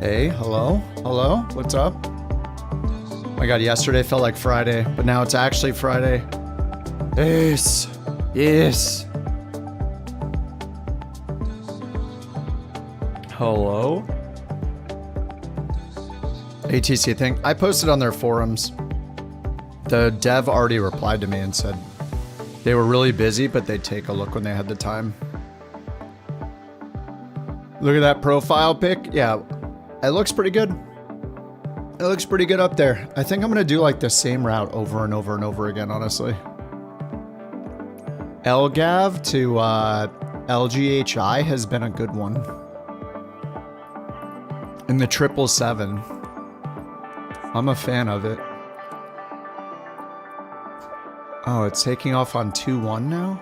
Hey, hello? Hello? What's up? Oh my god, yesterday felt like Friday, but now it's actually Friday. Yes. Yes. Hello? ATC thing. I posted on their forums. The dev already replied to me and said they were really busy, but they'd take a look when they had the time. Look at that profile pic. Yeah, it looks pretty good. It looks pretty good up there. I think I'm gonna do like the same route over and over and over again, honestly. LGAV to LGHI has been a good one. And the 777. I'm a fan of it. Oh, it's taking off on 2-1 now?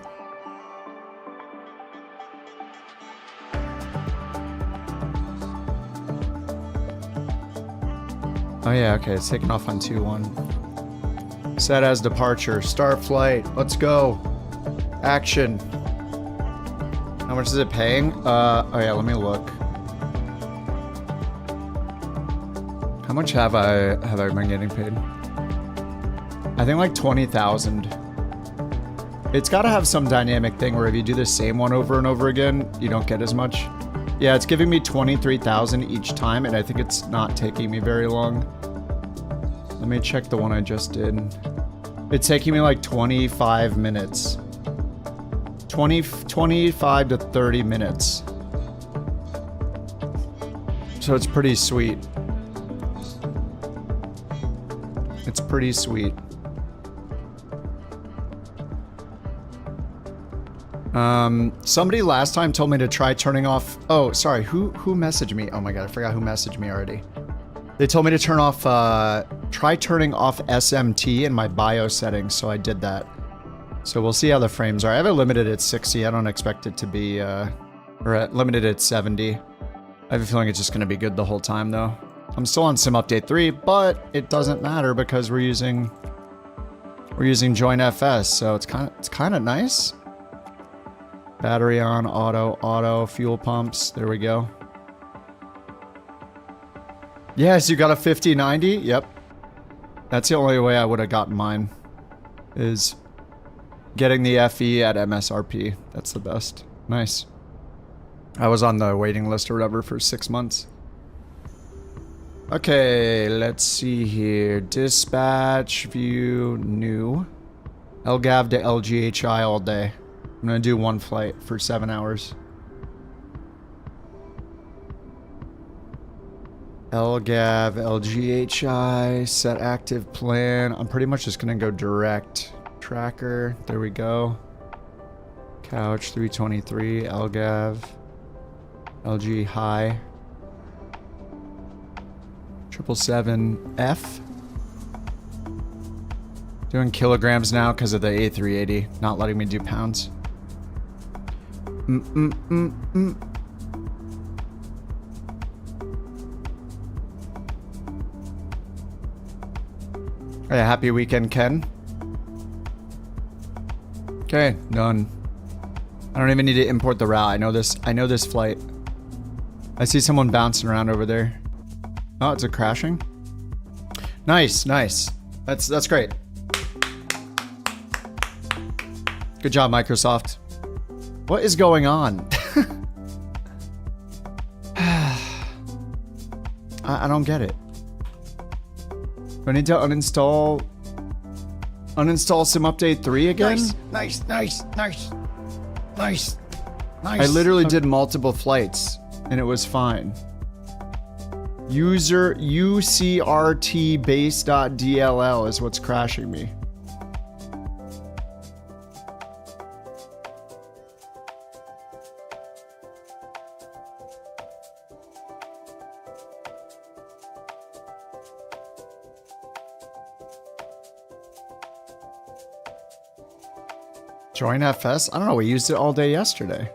Oh yeah, okay, it's taking off on 2-1. Set as departure. Start flight. Let's go. Action. How much is it paying? Oh yeah, let me look. How much have I been getting paid? I think like 20,000. It's got to have some dynamic thing where if you do the same one over and over again, you don't get as much. Yeah, it's giving me 23,000 each time, and I think it's not taking me very long. Let me check the one I just did. It's taking me like 25 minutes. 25 to 30 minutes. So it's pretty sweet. It's pretty sweet. Somebody last time told me to try turning off... Oh, sorry, who messaged me? Oh my god, I forgot who messaged me already. They told me to turn off, try turning off SMT in my BIOS settings, so I did that. So we'll see how the frames are. I have it limited at 60. I don't expect it to be, limited at 70. I have a feeling it's just gonna be good the whole time, though. I'm still on Sim Update 3, but it doesn't matter because we're using Join FS, so it's kind of nice. Battery on, auto, fuel pumps. There we go. Yes, you got a 5090? Yep. That's the only way I would have gotten mine. Is getting the FE at MSRP. That's the best. Nice. I was on the waiting list or whatever for 6 months. Okay, let's see here. Dispatch, view, new. LGAV to LGHI all day. I'm gonna do one flight for 7 hours. LGAV, LGHI, set active plan. I'm pretty much just gonna go direct. Tracker, there we go. Couch 323, LGAV, LG high. 777F. Doing kilograms now because of the A380 not letting me do pounds. Hey, happy weekend, Ken. Okay, done. I don't even need to import the route. I know this flight. I see someone bouncing around over there. Oh, it's a crashing. Nice, nice. That's great. Good job, Microsoft. What is going on? I don't get it. Do I need to uninstall Sim Update 3 again? Nice. I literally did multiple flights and it was fine. User UCRT base.dll is what's crashing me. Join FS? I don't know, we used it all day yesterday.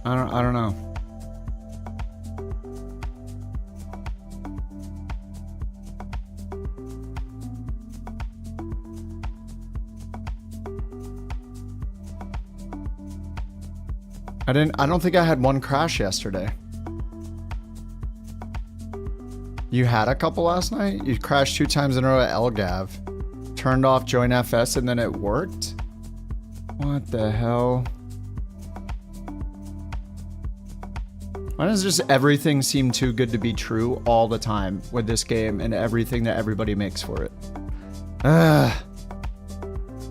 I don't know. I don't think I had one crash yesterday. You had a couple last night? You crashed 2 times in a row at LGAV. Turned off join FS and then it worked? What the hell? Why does just everything seem too good to be true all the time with this game and everything that everybody makes for it? The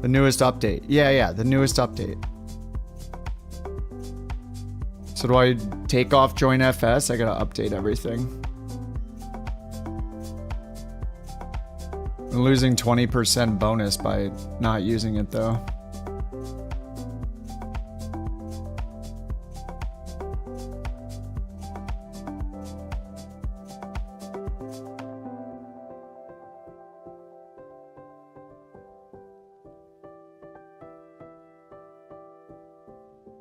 newest update. Yeah, the newest update. So do I take off join FS? I gotta update everything. I'm losing 20% bonus by not using it though.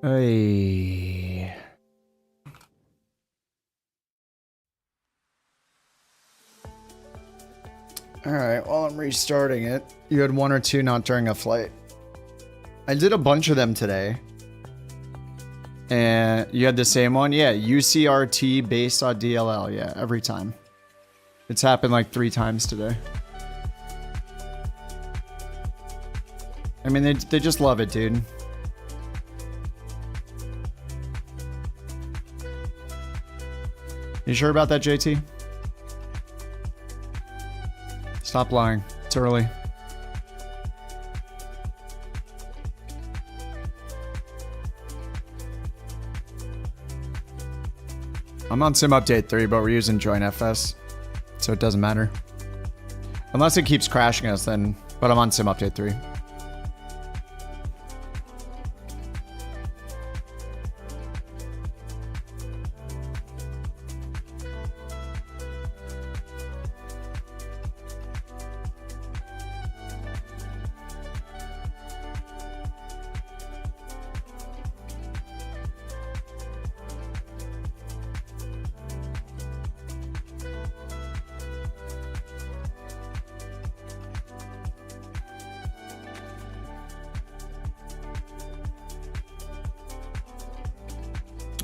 Hey. Alright, well, I'm restarting it. You had 1 or 2 not during a flight. I did a bunch of them today. And you had the same one? Yeah, UCRT based on DLL. Yeah, every time. It's happened like 3 times today. I mean, they just love it, dude. You sure about that, JT? Stop lying. It's early. I'm on Sim Update 3, but we're using Join FS, so it doesn't matter. Unless it keeps crashing us, then. But I'm on Sim Update 3.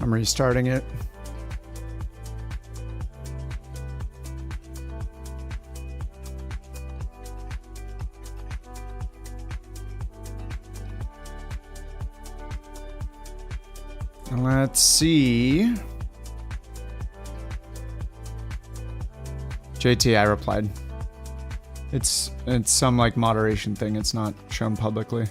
I'm restarting it. Let's see. JT, I replied. It's some like moderation thing. It's not shown publicly.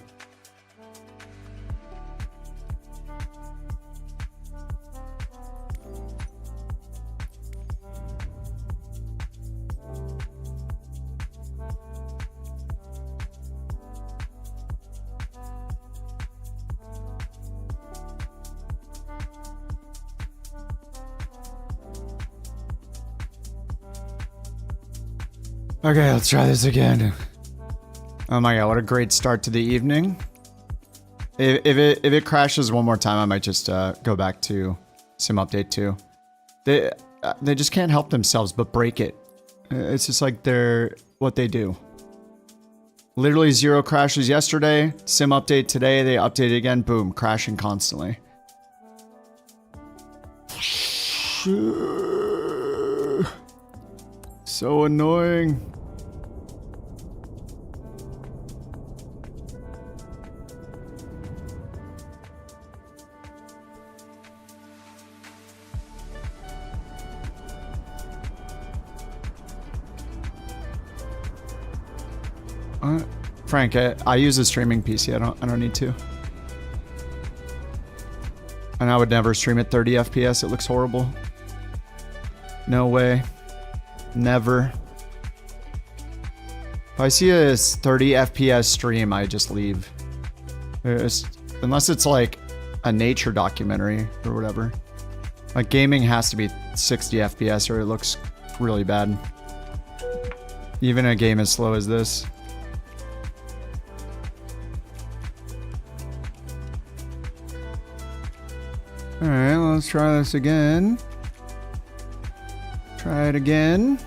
Okay, let's try this again. Oh my god, what a great start to the evening. If it crashes one more time, I might just go back to Sim Update 2. They just can't help themselves but break it. It's just like they're what they do. Literally 0 crashes yesterday, Sim Update today, they update again, boom, crashing constantly. So annoying. Frank, I use a streaming PC. I don't need to. And I would never stream at 30 FPS. It looks horrible. No way. Never. If I see a 30 FPS stream, I just leave. Unless it's like a nature documentary or whatever. Like gaming has to be 60 FPS or it looks really bad. Even a game as slow as this. Alright, let's try this again. Try it again.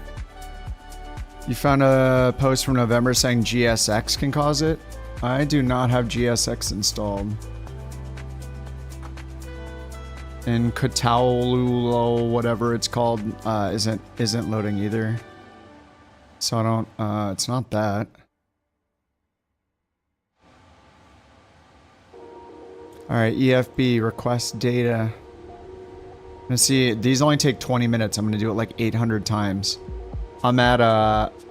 You found a post from November saying GSX can cause it? I do not have GSX installed. And Kataululo, whatever it's called, isn't loading either. So I don't, it's not that. Alright, EFB, request data. Let's see, these only take 20 minutes. I'm gonna do it like 800 times. I'm at,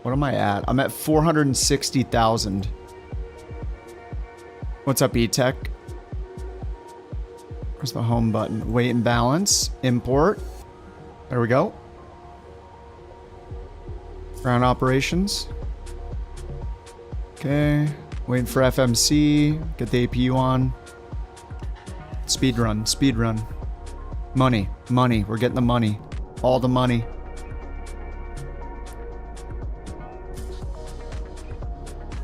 what am I at? I'm at 460,000. What's up, E-Tech? Where's the home button? Weight and balance. Import. There we go. Ground operations. Okay. Waiting for FMC. Get the APU on. Speed run. Speed run. Money. Money. We're getting the money. All the money.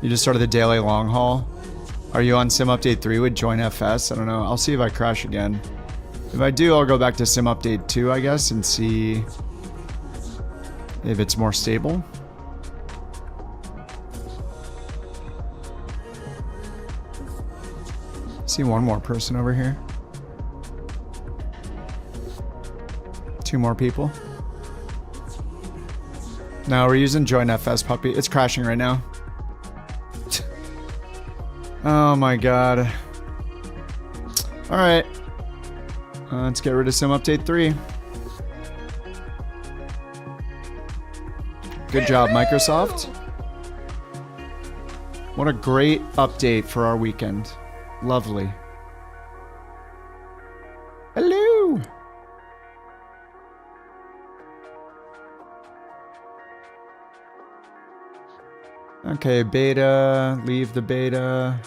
You just started the daily long haul. Are you on Sim Update 3 with Join FS? I don't know. I'll see if I crash again. If I do, I'll go back to Sim Update 2, I guess, and see if it's more stable. See one more person over here. 2 more people. No, we're using Join FS, puppy. It's crashing right now. Oh my god. Alright. Let's get rid of Sim Update 3. Good job, Microsoft. What a great update for our weekend. Lovely. Hello! Okay, beta. Leave the beta.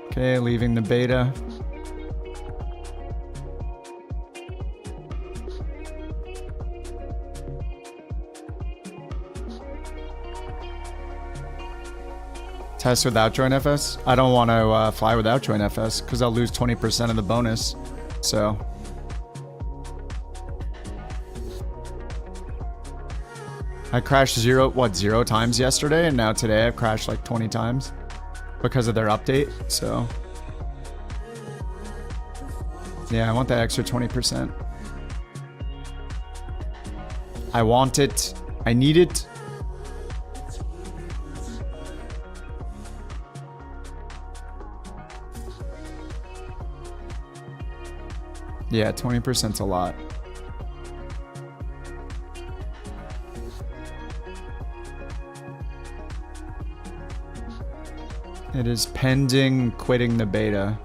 Okay, leaving the beta. Test without Join FS? I don't want to fly without Join FS because I'll lose 20% of the bonus. So. I crashed 0 times yesterday, and now today I've crashed like 20 times because of their update, so. Yeah, I want that extra 20%. I want it. I need it. Yeah, 20%'s a lot. It is pending quitting the beta.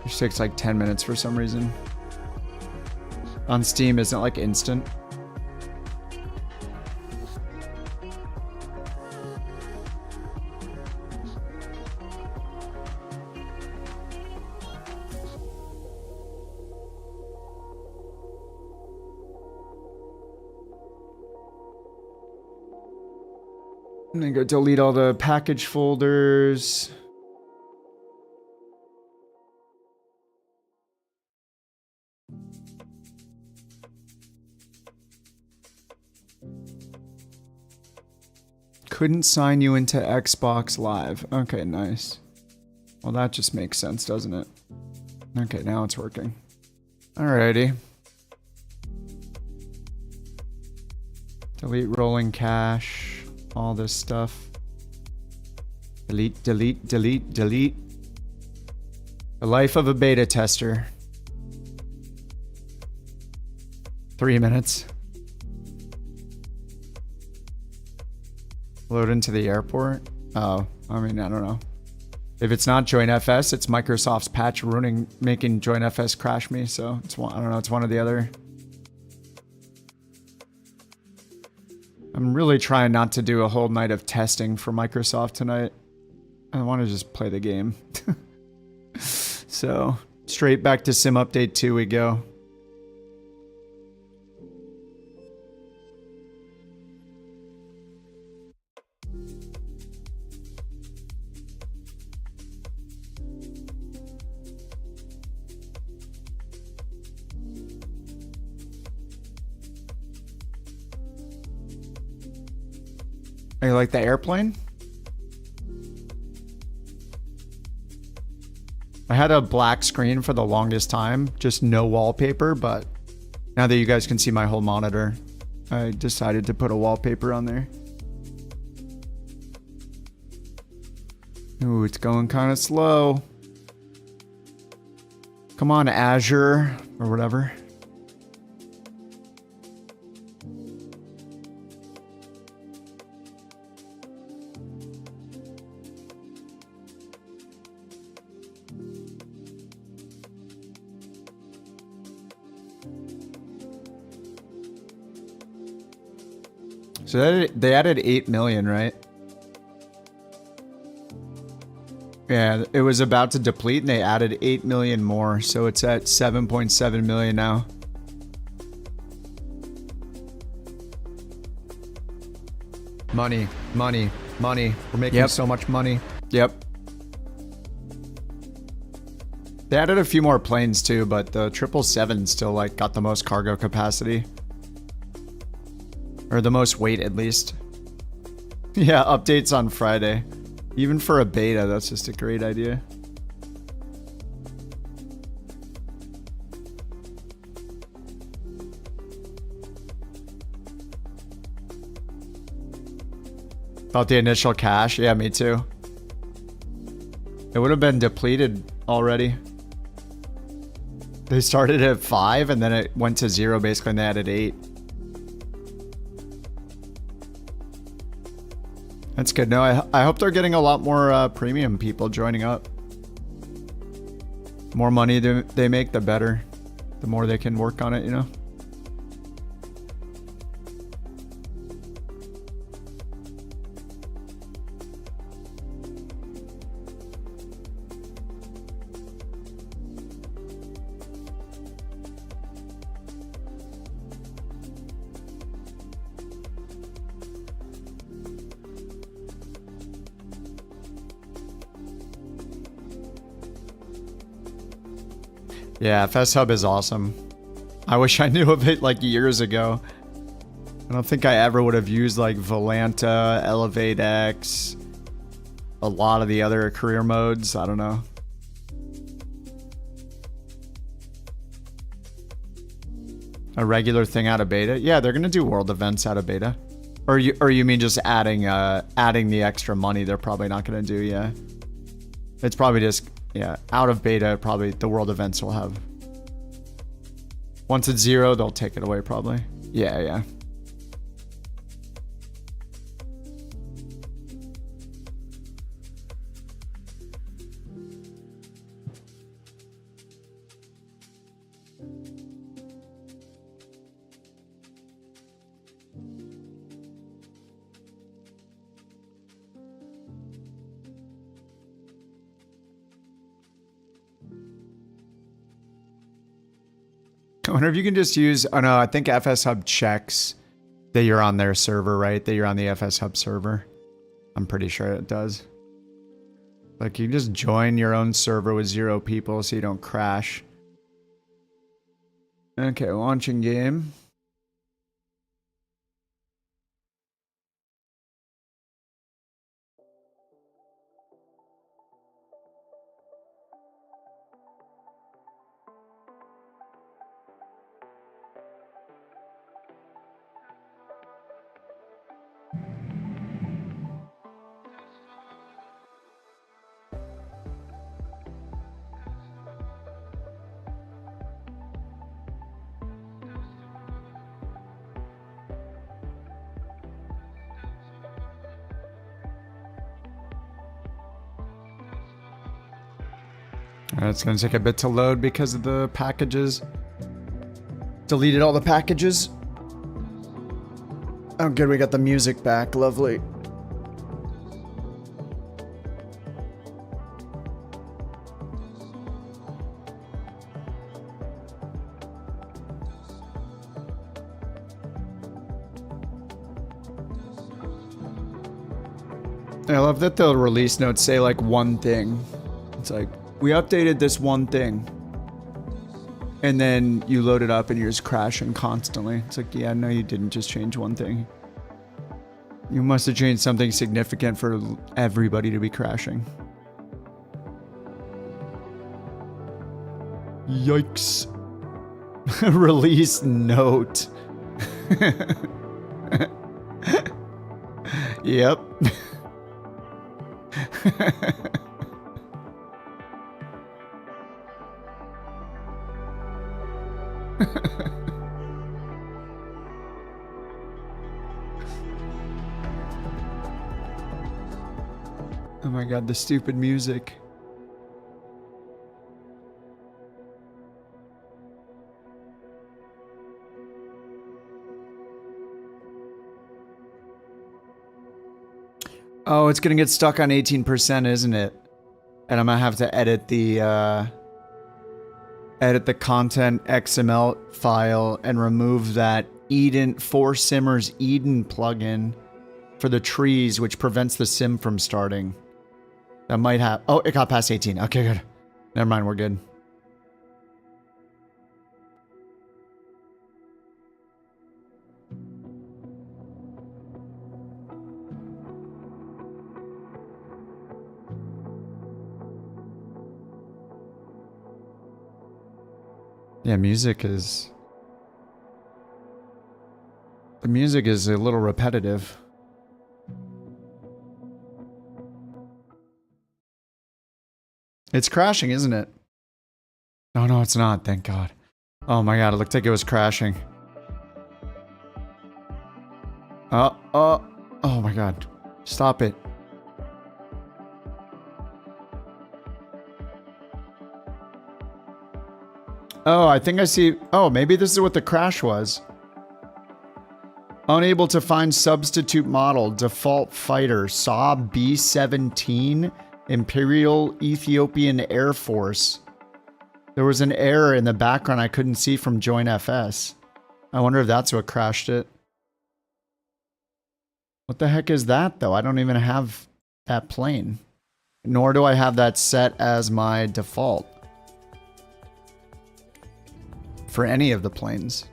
Which takes like 10 minutes for some reason. On Steam, isn't it like instant? I'm gonna go delete all the package folders. Couldn't sign you into Xbox Live. Okay, nice. Well, that just makes sense, doesn't it? Okay, now it's working. Alrighty. Delete rolling cache. All this stuff. Delete, delete, delete, delete. The life of a beta tester. 3 minutes. Load into the airport? Oh, I mean, I don't know. If it's not Join FS, it's Microsoft's patch making Join FS crash me, so it's one, I don't know, it's one or the other. I'm really trying not to do a whole night of testing for Microsoft tonight. I want to just play the game. So, straight back to Sim Update 2 we go. You like the airplane? I I had a black screen for the longest time, just no wallpaper, but now that you guys can see my whole monitor, I decided to put a wallpaper on there. Ooh, it's going kind of slow. Come on, Azure, or whatever. So they added 8 million, right? Yeah, it was about to deplete and they added 8 million more. So it's at 7.7 million now. Money, money, money. We're making so much money. Yep. They added a few more planes too, but the 777 still like got the most cargo capacity. Or the most weight, at least. Yeah, updates on Friday. Even for a beta, that's just a great idea. Thought the initial cash? Yeah, me too. It would have been depleted already. They started at 5 and then it went to 0 basically and they added 8. That's good. No, I hope they're getting a lot more premium people joining up. The more money they make, the better. The more they can work on it, you know? Yeah, FS Hub is awesome. I wish I knew of it like years ago. I don't think I ever would have used like Volanta, Elevate X, a lot of the other career modes. I don't know. A regular thing out of beta? Yeah, they're gonna do world events out of beta. Or you mean just adding the extra money they're probably not gonna do, yeah. It's probably just, yeah, out of beta, probably the world events will have. Once it's 0, they'll take it away probably. Yeah, yeah. I wonder if you can just use, oh no, I think FS Hub checks that you're on their server, right? That you're on the FS Hub server. I'm pretty sure it does. Like you can just join your own server with 0 people so you don't crash. Okay, launching game. It's going to take a bit to load because of the packages. Deleted all the packages. Oh good, we got the music back. Lovely. I love that the release notes say like one thing. It's like, we updated this one thing. And then you load it up and you're just crashing constantly. It's like, yeah, no, you didn't just change one thing. You must have changed something significant for everybody to be crashing. Yikes. Release note. Yep. Oh my god, the stupid music. Oh, it's gonna get stuck on 18%, isn't it? And I'm gonna have to edit the content XML file and remove that Eden 4Simmers Eden plugin for the trees, which prevents the sim from starting. That might have. Oh, it got past 18. Okay, good. Never mind, we're good. Yeah, music is... The music is a little repetitive. It's crashing, isn't it? No, no, it's not, thank God. Oh my god, it looked like it was crashing. Oh my god. Stop it. Oh, I think I see... Oh, maybe this is what the crash was. Unable to find substitute model. Default fighter. Saab B-17. Imperial Ethiopian Air Force. There was an error in the background I couldn't see from JoinFS. I wonder if that's what crashed it. What the heck is that, though? I don't even have that plane. Nor do I have that set as my default. For any of the planes.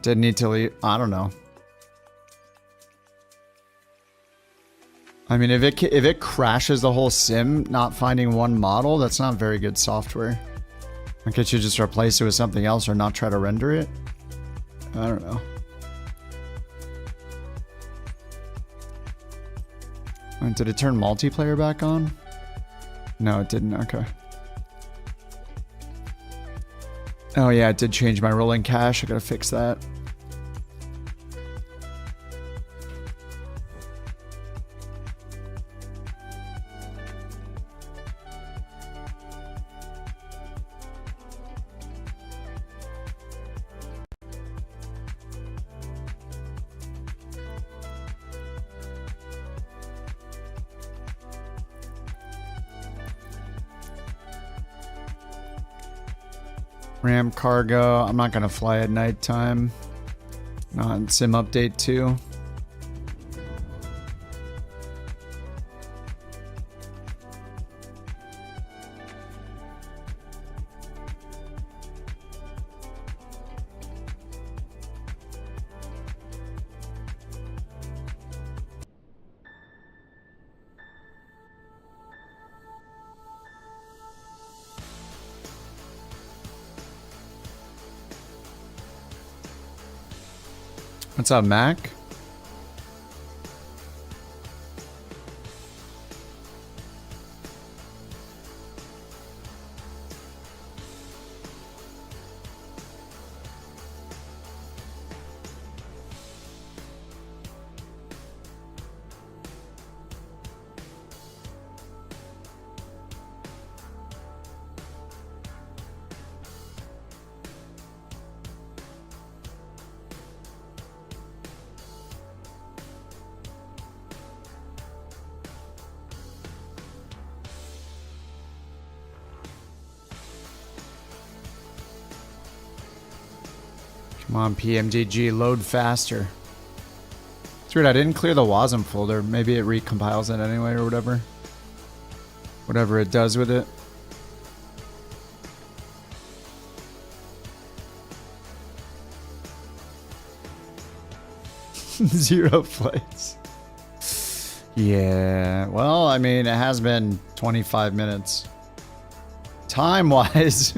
Didn't need to leave. I don't know. I mean, if it crashes the whole sim, not finding one model, that's not very good software. Why can't you just replace it with something else or not try to render it? I don't know. And did it turn multiplayer back on? No, it didn't. Okay. Oh yeah, it did change my rolling cache. I gotta fix that. RAM cargo. I'm not gonna fly at nighttime. Not in sim update 2. What's up, Mac? Come on, PMDG, load faster. It's weird, I didn't clear the WASM folder. Maybe it recompiles it anyway or whatever. Whatever it does with it. Zero flights. Yeah, well, I mean, it has been 25 minutes. Time-wise.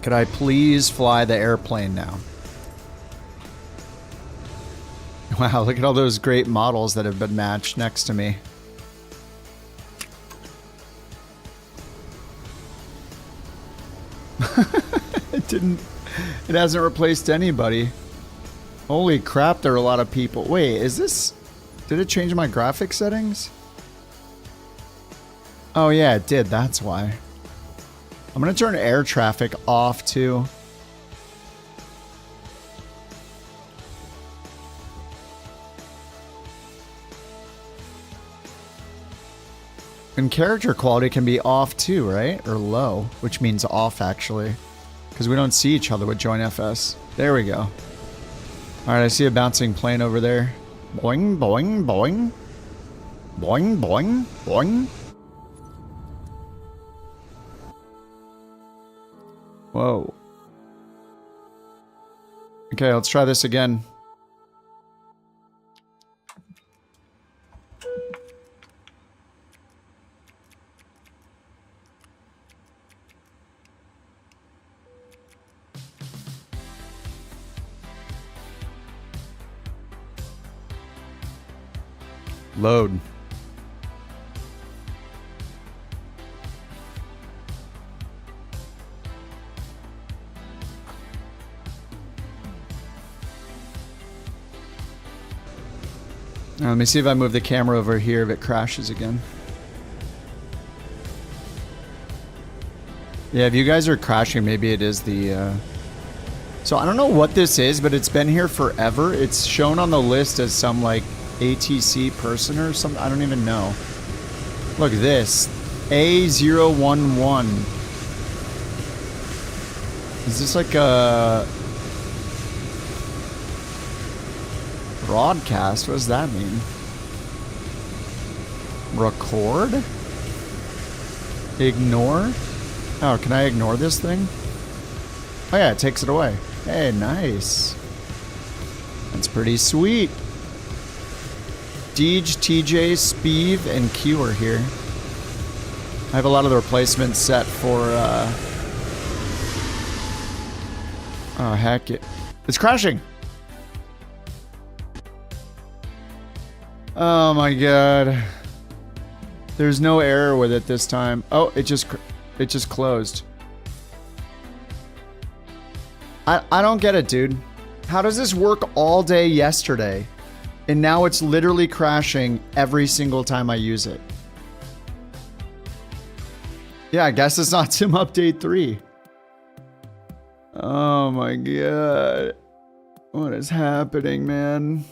Could I please fly the airplane now? Wow, look at all those great models that have been matched next to me. It hasn't replaced anybody. Holy crap, there are a lot of people. Wait, is this... Did it change my graphic settings? Oh yeah, it did, that's why. I'm gonna turn air traffic off too. And character quality can be off too, right? Or low, which means off actually. Because we don't see each other with join FS. There we go. Alright, I see a bouncing plane over there. Boing, boing, boing. Boing, boing, boing. Whoa. Okay, let's try this again. Load. Now, let me see if I move the camera over here if it crashes again. Yeah, if you guys are crashing, maybe it is the... So I don't know what this is, but it's been here forever. It's shown on the list as some, like, ATC person or something. I don't even know. Look at this. A011. Is this like a... broadcast? What does that mean? Record? Ignore? Oh, can I ignore this thing? Oh yeah, it takes it away. Hey, nice. That's pretty sweet. Deej, TJ, Speeve, and Q are here. I have a lot of the replacements set for, Oh, heck it. It's crashing! Oh my god. There's no error with it this time. Oh, it just closed. I don't get it, dude. How does this work all day yesterday? And now it's literally crashing every single time I use it. Yeah, I guess it's not Sim Update 3. Oh my god. What is happening, man?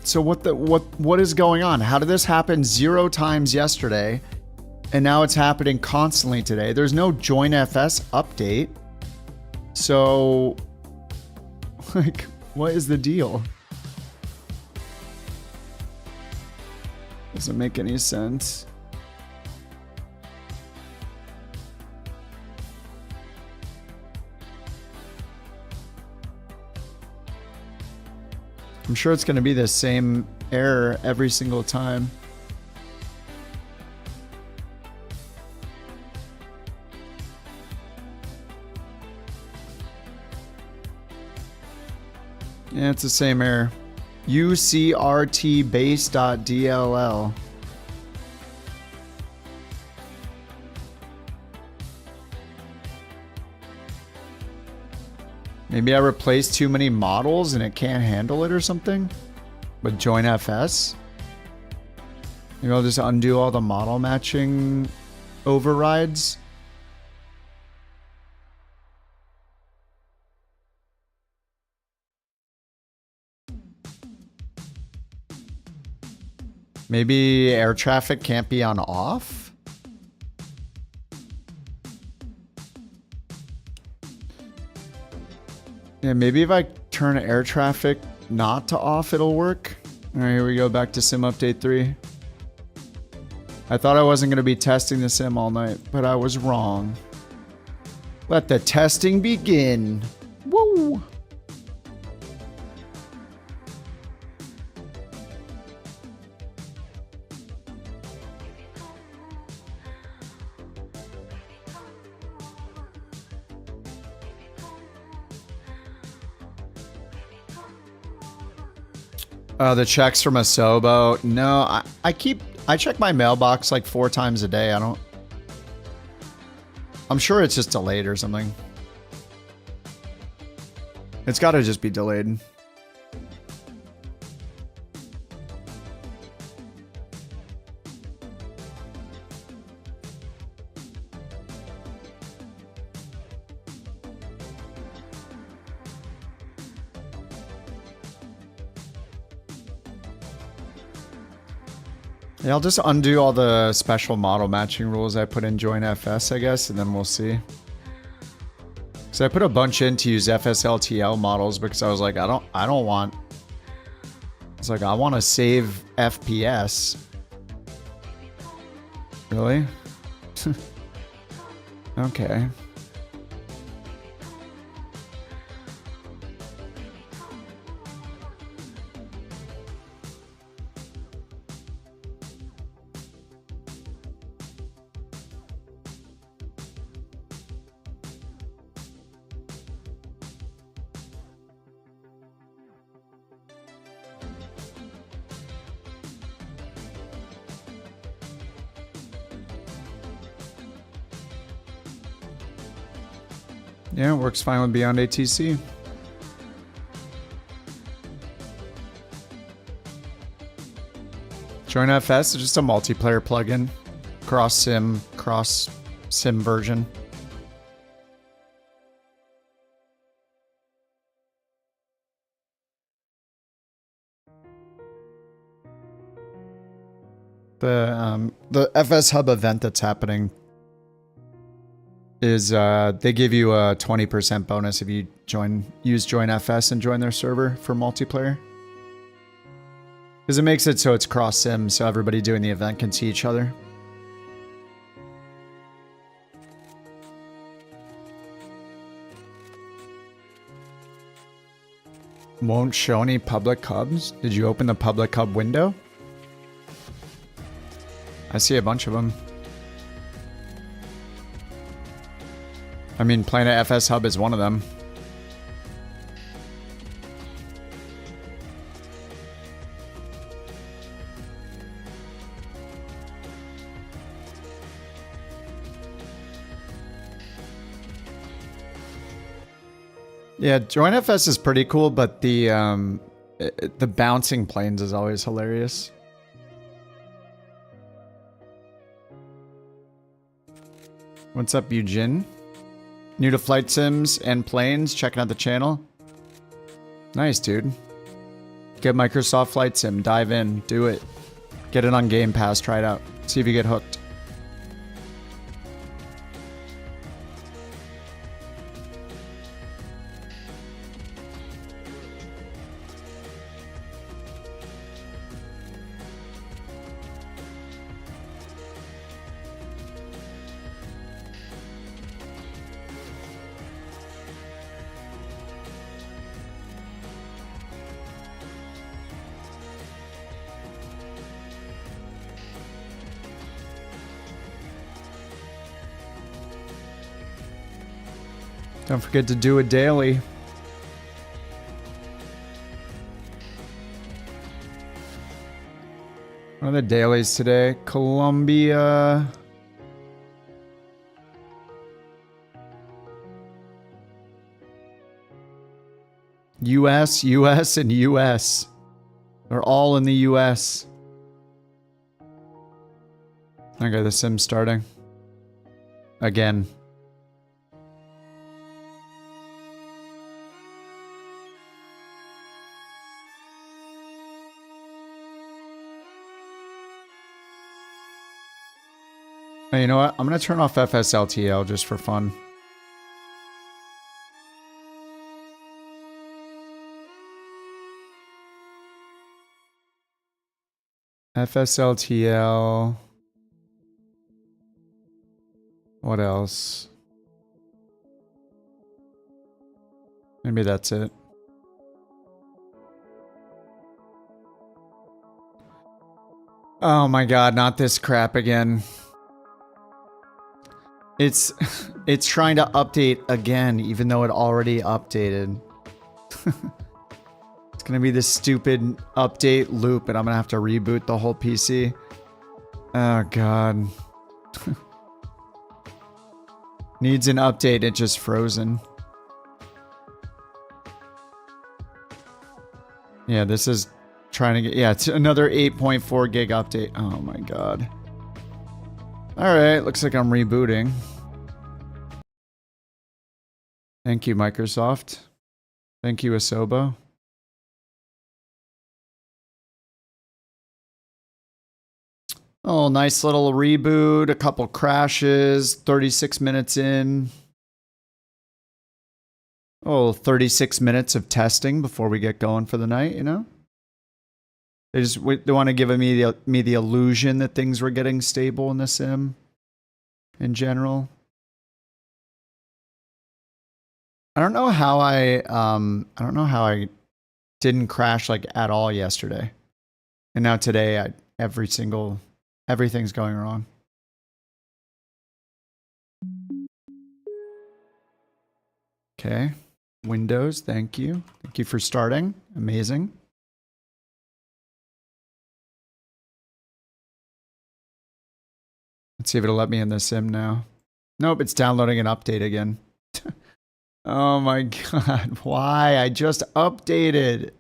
So what is going on? How did this happen 0 times yesterday? And now it's happening constantly today. There's no join FS update. So, like, what is the deal? Doesn't make any sense. I'm sure it's going to be the same error every single time. Yeah, it's the same error. UCRT base.dll. Maybe I replaced too many models and it can't handle it or something? With join FS? Maybe I'll just undo all the model matching overrides. Maybe air traffic can't be on off? Yeah, maybe if I turn air traffic not to off, it'll work. Alright, here we go, back to Sim Update 3. I thought I wasn't going to be testing the sim all night, but I was wrong. Let the testing begin. Woo! The checks from Asobo. No, I check my mailbox like 4 times a day. I'm sure it's just delayed or something. It's gotta just be delayed. Yeah, I'll just undo all the special model matching rules I put in Join FS, I guess, and then we'll see. So I put a bunch in to use FSLTL models because I was like, I don't want. It's like I want to save FPS. Really? Okay. Yeah, it works fine with Beyond ATC. Join FS is just a multiplayer plugin. Cross sim version. The FS Hub event that's happening is they give you a 20% bonus if you use Join FS and join their server for multiplayer. Because it makes it so it's cross sim, so everybody doing the event can see each other. Won't show any public hubs? Did you open the public hub window? I see a bunch of them. I mean, Planet FS Hub is one of them. Yeah, Join FS is pretty cool, but the bouncing planes is always hilarious. What's up, Eugene? New to flight sims and planes, checking out the channel. Nice, dude. Get Microsoft Flight Sim, dive in, do it. Get it on Game Pass, try it out. See if you get hooked. Don't forget to do it daily. What are the dailies today? Colombia. US, and US. They're all in the US. Okay, the sim's starting. Again. Hey, you know what? I'm going to turn off FSLTL just for fun. FSLTL. What else? Maybe that's it. Oh my god, not this crap again. It's trying to update again, even though it already updated. It's gonna be this stupid update loop, and I'm gonna have to reboot the whole PC. Oh god. Needs an update, it's just frozen. Yeah, this is trying to get, yeah, it's another 8.4 gig update. Oh my god. Alright, looks like I'm rebooting. Thank you, Microsoft. Thank you, Asobo. Oh, nice little reboot, a couple crashes, 36 minutes in. Oh, 36 minutes of testing before we get going for the night, you know? They want to give me the illusion that things were getting stable in the sim in general. I don't know how I didn't crash like at all yesterday. And now today everything's going wrong. Okay. Windows, thank you. Thank you for starting. Amazing. Let's see if it'll let me in the sim now. Nope, it's downloading an update again. Oh my god, why? I just updated.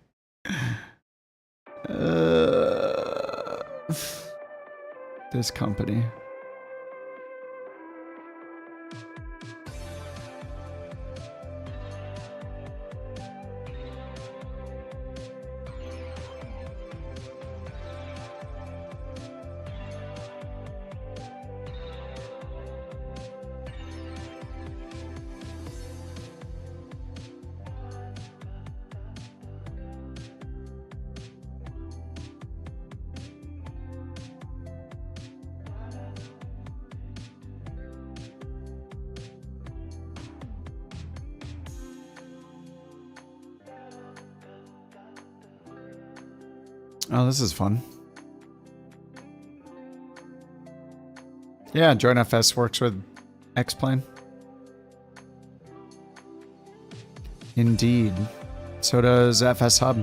This company. Oh, this is fun. Yeah, JoinFS works with X-Plane. Indeed. So does FS Hub.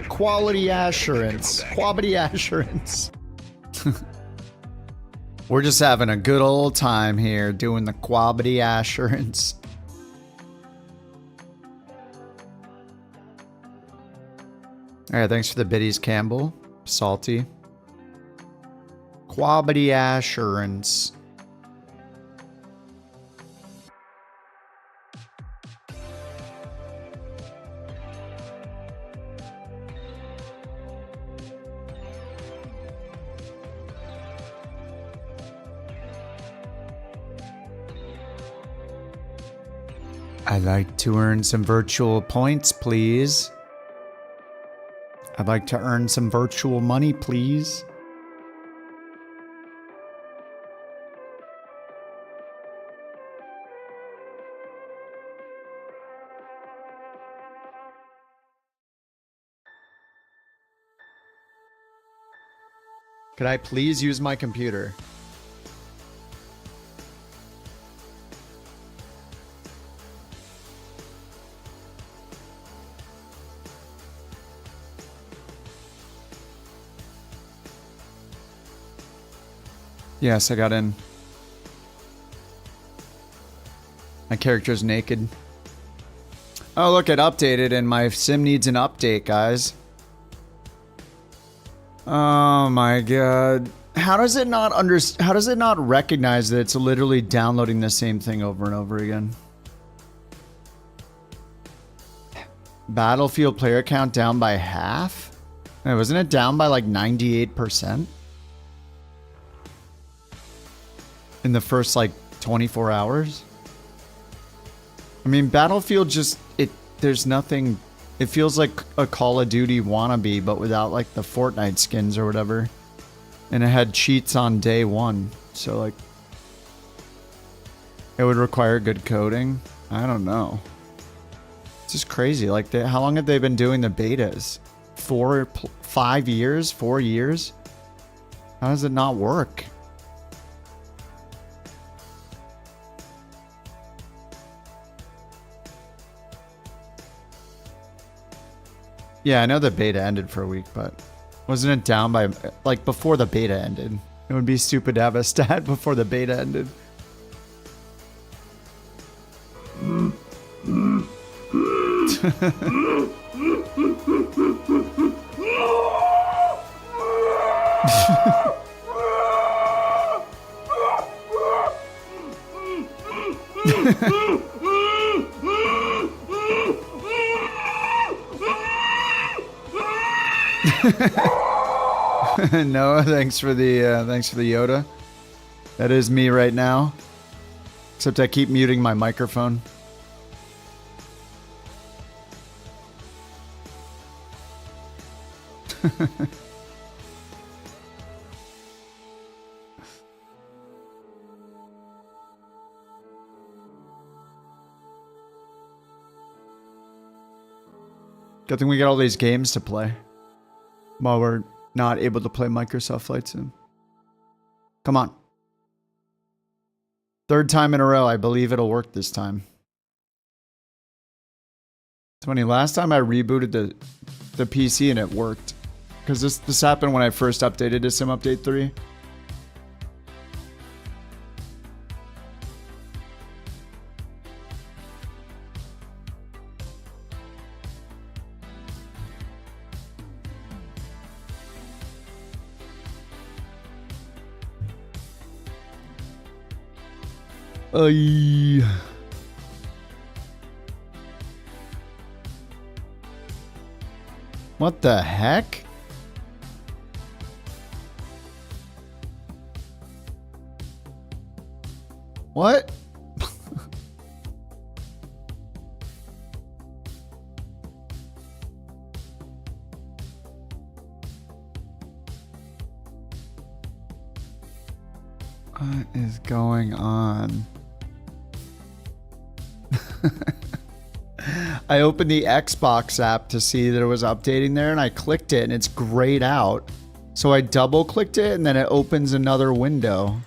Quality assurance. Quality assurance. We're just having a good old time here doing the quality assurance. Alright, thanks for the biddies, Campbell. Salty. Quality assurance. I'd like to earn some virtual points, please. I'd like to earn some virtual money, please. Could I please use my computer? Yes, I got in. My character's naked. Oh, look, it updated and my sim needs an update, guys. Oh my god. How does it not recognize that it's literally downloading the same thing over and over again? Battlefield player count down by half? Wait, wasn't it down by like 98%? In the first like 24 hours? I mean, Battlefield just, there's nothing, it feels like a Call of Duty wannabe, but without like the Fortnite skins or whatever. And it had cheats on day one. So like, it would require good coding. I don't know. It's just crazy. Like, how long have they been doing the betas? 5 years? 4 years? How does it not work? Yeah, I know the beta ended for a week, but wasn't it down by, like, before the beta ended? It would be stupid to have a stat before the beta ended. Noah, thanks for the Yoda. That is me right now. Except I keep muting my microphone. Good thing we got all these games to play while we're not able to play Microsoft Flight Sim. Come on. Third time in a row. I believe it'll work this time. It's funny. Last time I rebooted the PC and it worked. Because this happened when I first updated to Sim Update 3. What the heck? What? What is going on? I opened the Xbox app to see that it was updating there, and I clicked it and it's grayed out. So I double clicked it and then it opens another window.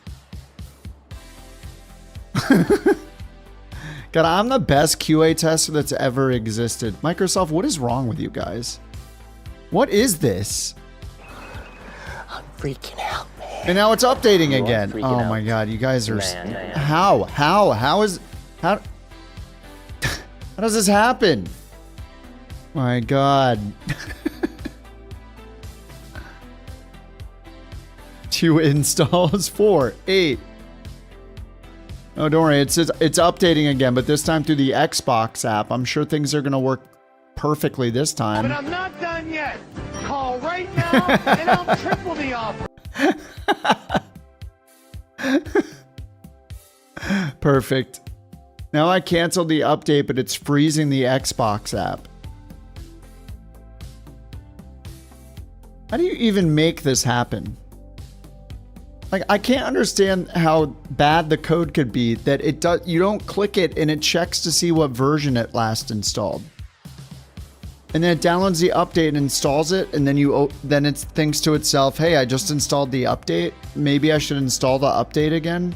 God, I'm the best QA tester that's ever existed. Microsoft, what is wrong with you guys? What is this? I'm freaking out, man. And now it's updating again. Oh my God, you guys are... Man. How does this happen? My God. 2 installs, 4, 8. Oh, don't worry. It's updating again, but this time through the Xbox app. I'm sure things are going to work perfectly this time. But I'm not done yet. Call right now, and I'll triple the offer. Perfect. Now I canceled the update, but it's freezing the Xbox app. How do you even make this happen? Like, I can't understand how bad the code could be that it does. You don't click it and it checks to see what version it last installed, and then it downloads the update and installs it, and then it thinks to itself, "Hey, I just installed the update. Maybe I should install the update again."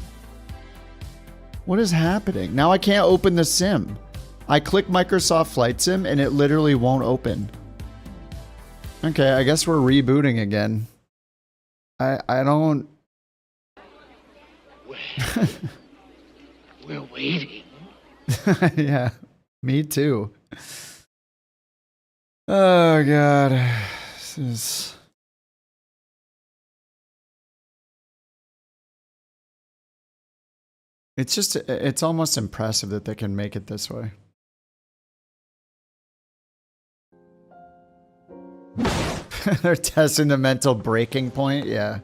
What is happening? Now I can't open the sim. I click Microsoft Flight Sim and it literally won't open. Okay, I guess we're rebooting again. I don't... We're waiting. Yeah, me too. Oh God. This is... It's almost impressive that they can make it this way. They're testing the mental breaking point. Yeah.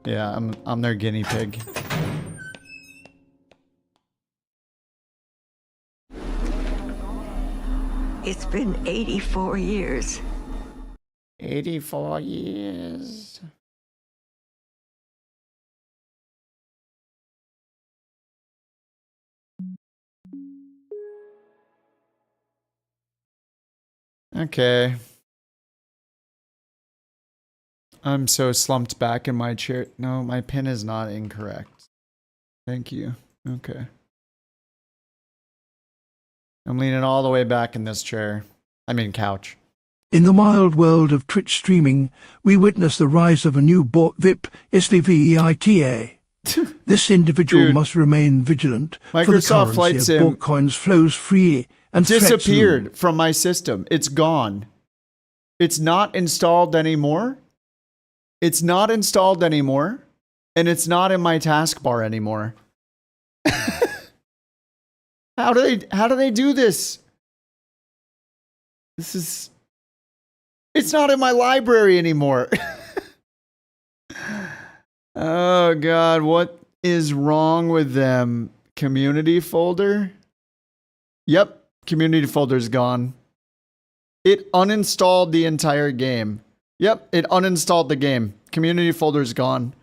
Yeah, I'm their guinea pig. It's been 84 years. 84 years. Okay. I'm so slumped back in my chair. No, my pin is not incorrect. Thank you. Okay. I'm leaning all the way back in this chair. I mean, couch. In the wild world of Twitch streaming, we witness the rise of a new Bork VIP SVVEITA. This individual Dude. must remain vigilant for the Microsoft Flight currency Sim of BorkCoins flows free and threats loom. disappeared from my system. It's gone. It's not installed anymore. It's not installed anymore. And it's not in my taskbar anymore. How do they do this? It's not in my library anymore. Oh god, what is wrong with them? Community folder? Yep, community folder's gone. It uninstalled the entire game. Yep, it uninstalled the game. Community folder's gone.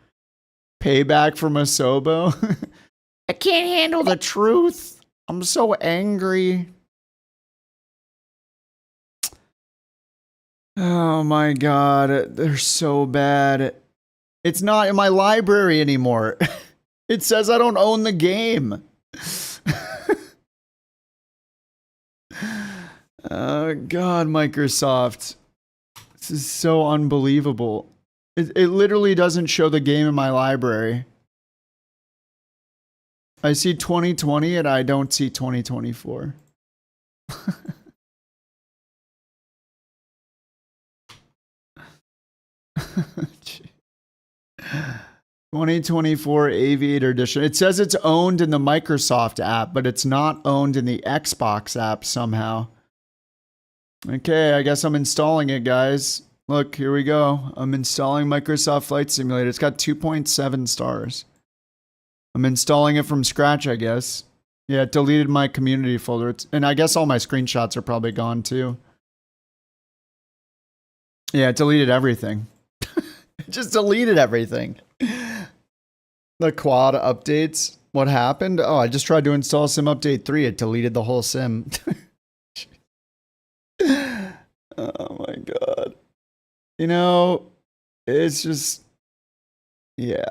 Payback from Asobo? I can't handle the truth. I'm so angry. Oh my god, they're so bad. It's not in my library anymore. It says I don't own the game. Oh god, Microsoft. This is so unbelievable. It literally doesn't show the game in my library. I see 2020 and I don't see 2024. 2024 Aviator Edition. It says it's owned in the Microsoft app, but it's not owned in the Xbox app somehow. Okay, I guess I'm installing it, guys. Look, here we go. I'm installing Microsoft Flight Simulator. It's got 2.7 stars. I'm installing it from scratch, I guess. Yeah, it deleted my community folder. And I guess all my screenshots are probably gone too. Yeah, it deleted everything. It just deleted everything. The quad updates. What happened? Oh, I just tried to install Sim Update 3. It deleted the whole sim. Oh my god. You know, it's just... Yeah.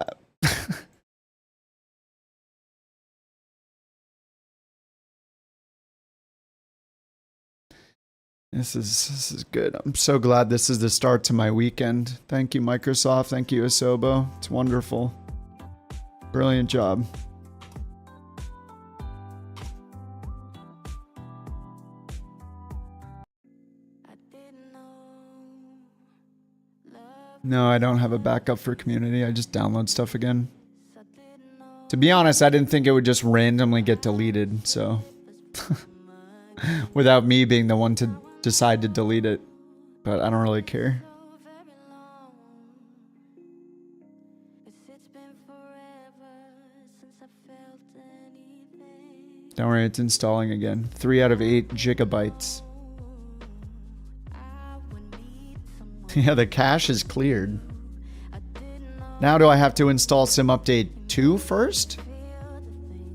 This is good. I'm so glad this is the start to my weekend. Thank you, Microsoft. Thank you, Asobo. It's wonderful. Brilliant job. No, I don't have a backup for community. I just download stuff again. To be honest, I didn't think it would just randomly get deleted, so... Without me being the one to decide to delete it. But I don't really care. Don't worry, it's installing again. 3 out of 8 gigabytes. Yeah, the cache is cleared. Now do I have to install Sim Update 2 first?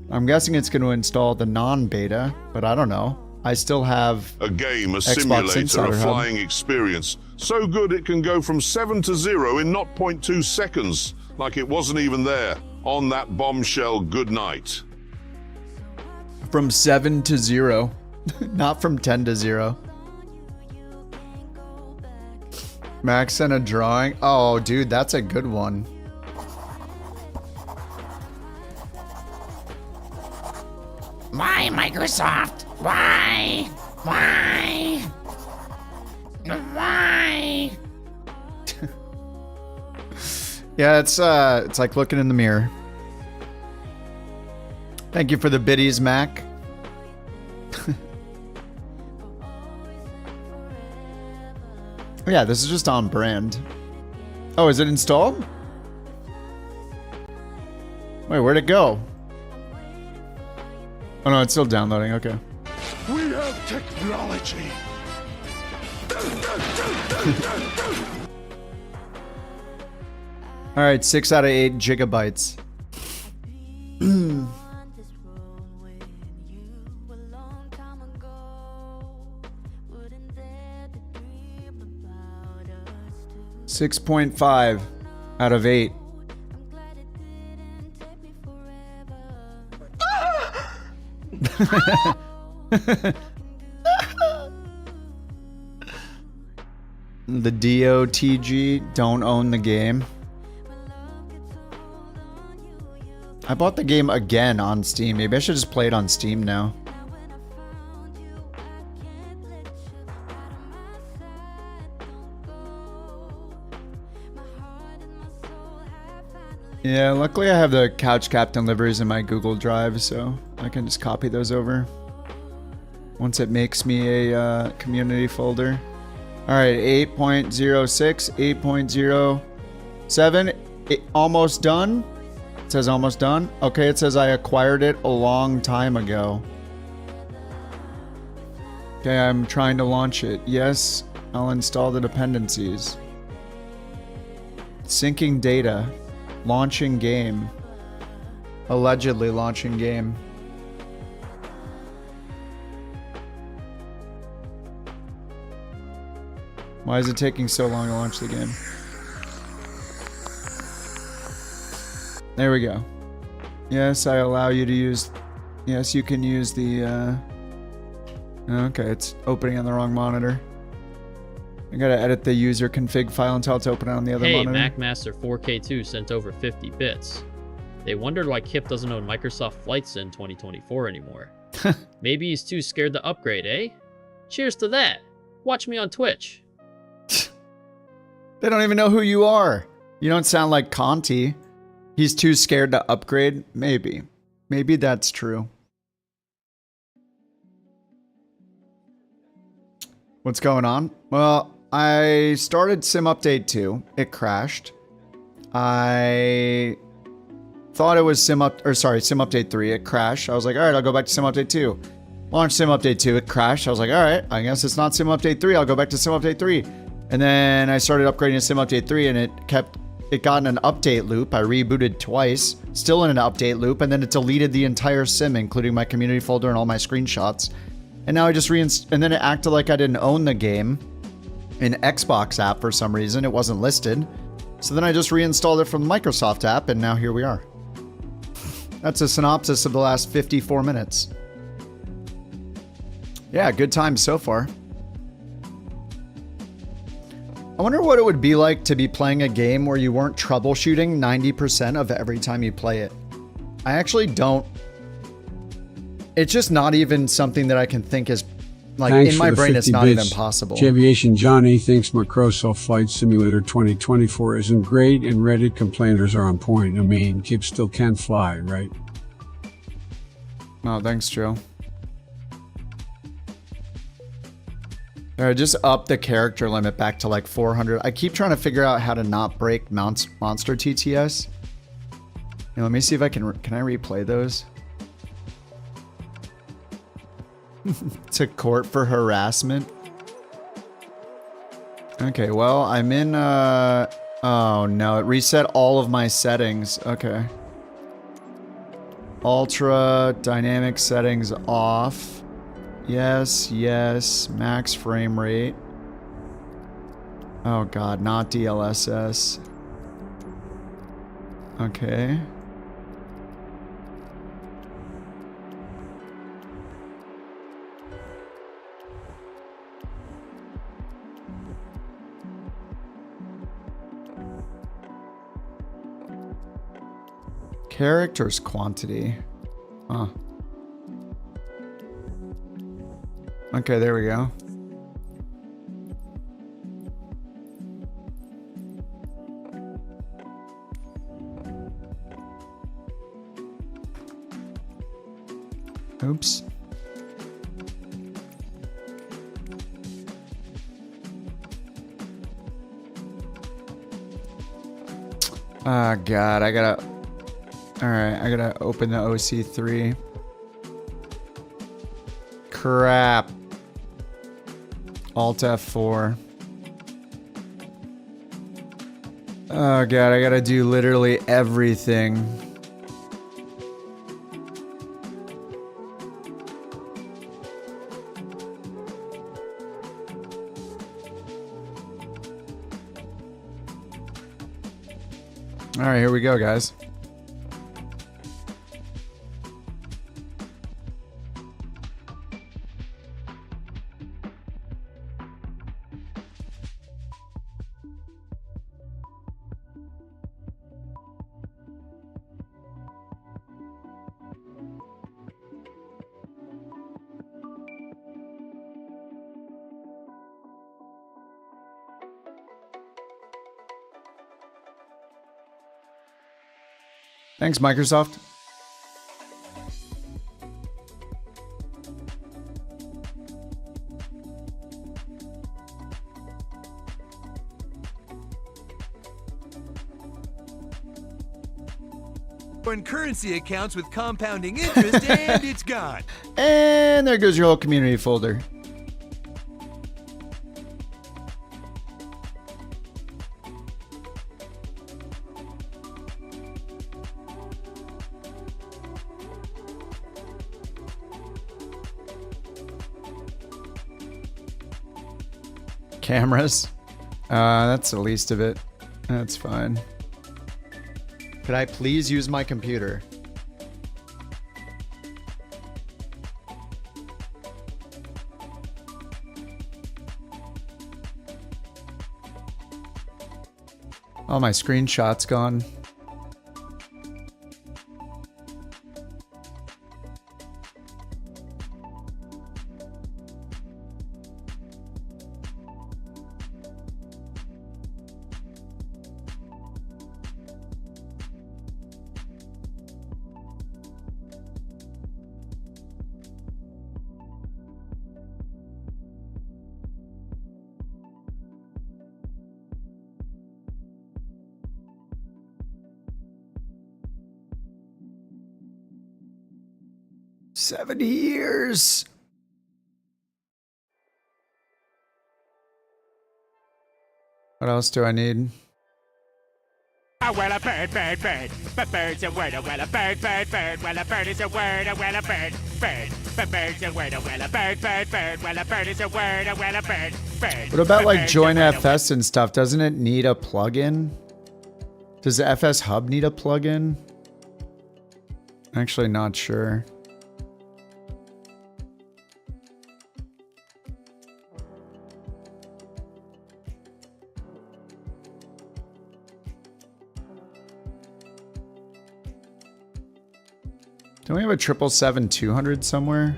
I'm guessing it's going to install the non-beta, but I don't know. I still have a game, a Xbox simulator, Insider a Hub. flying experience. So good it can go from 7 to 0 in 0.2 seconds, like it wasn't even there. On that bombshell, good night. From 7 to 0. Not from 10 to 0. Max sent a drawing. Oh, dude, that's a good one. Why, Microsoft? Why? Why? Why? Yeah, it's like looking in the mirror. Thank you for the biddies, Mac. Yeah, this is just on brand. Oh, is it installed? Wait, where'd it go? Oh no, it's still downloading, okay. We have technology. Alright, 6 out of 8 gigabytes. on 6.5 out of 8. The DOTG don't own the game. I bought the game again on Steam. Maybe I should just play it on Steam now. Yeah, luckily I have the Couch Captain liveries in my Google Drive, so I can just copy those over once it makes me a community folder. Alright, 8.06, 8.07, almost done. It says almost done. Okay, it says I acquired it a long time ago. Okay, I'm trying to launch it. Yes, I'll install the dependencies. Syncing data. Launching game. Allegedly launching game. Why is it taking so long to launch the game? There we go. Yes, I allow you to use... Yes, you can use the... Okay, it's opening on the wrong monitor. I gotta edit the user config file until it's open on the other monitor. Hey, MacMaster 4K2 sent over 50 bits. They wondered why Kip doesn't own Microsoft Flight Sim 2024 anymore. Maybe he's too scared to upgrade, eh? Cheers to that. Watch me on Twitch. They don't even know who you are. You don't sound like Conti. He's too scared to upgrade? Maybe. Maybe that's true. What's going on? Well, I started Sim Update 2. It crashed. I thought it was Sim Update 3. It crashed. I was like, all right, I'll go back to Sim Update 2. Launched Sim Update 2. It crashed. I was like, all right, I guess it's not Sim Update 3. I'll go back to Sim Update 3. And then I started upgrading to Sim Update 3 and it got in an update loop. I rebooted twice, still in an update loop, and then it deleted the entire sim, including my community folder and all my screenshots. And now I just and then it acted like I didn't own the game in Xbox app for some reason. It wasn't listed. So then I just reinstalled it from the Microsoft app, and now here we are. That's a synopsis of the last 54 minutes. Yeah, good times so far. I wonder what it would be like to be playing a game where you weren't troubleshooting 90% of every time you play it. I actually don't. It's just not even something that I can think is, like, Thanks in my for the brain it's 50 not bits. even possible. Aviation Johnny thinks Microsoft Flight Simulator 2024 isn't great and Reddit complainers are on point. I mean, Kip still can fly, right? Oh, thanks, Joe. Alright, just up the character limit back to like 400. I keep trying to figure out how to not break Monster TTS. Now, let me see if I can I replay those? To court for harassment. Okay, well, I'm in, oh no, it reset all of my settings. Okay. Ultra dynamic settings off. Yes, yes, max frame rate. Oh god, not DLSS. Okay. Characters quantity. Huh. Okay, there we go. Oops. Oh god, I gotta... Alright, I gotta open the OC3. Crap. Alt F4. Oh god, I gotta do literally everything. Alright, here we go, guys. Thanks, Microsoft. Foreign currency accounts with compounding interest, and it's gone. And there goes your whole community folder. Cameras. That's the least of it. That's fine. Could I please use my computer? Oh, my screenshot's gone. $70. What else do I need? Oh, well, a bird, bird, bird. But bird's a word, oh, well, a bird, bird, bird. Well, a bird is a word, oh, well, a bird, bird. But bird's a word, oh, well, a bird, bird, bird. Well, a bird is a word, oh, well, a bird, bird. What about like join FS and stuff? Doesn't it need a plugin? Does the FS Hub need a plugin? Actually, not sure. Don't we have a 777-200 somewhere?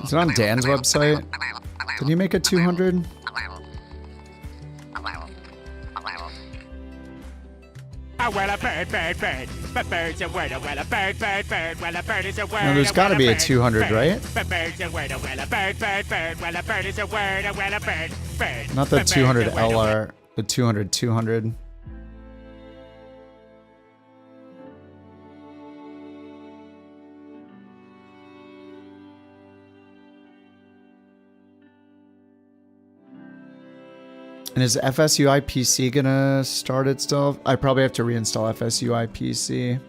Is it on Dan's website? Did he make a 200? Oh, well, a bird, bird, bird. But bird's a word, oh, well, a bird, bird, bird. Well, a bird is a word. No, there's got to be a 200, right? But bird's a word, oh, well, a bird, bird, bird. Well, a bird is a word, oh, well, a bird, bird. Not the 200 LR, the 200. And is FSUI PC gonna start it still? I probably have to reinstall FSUI PC.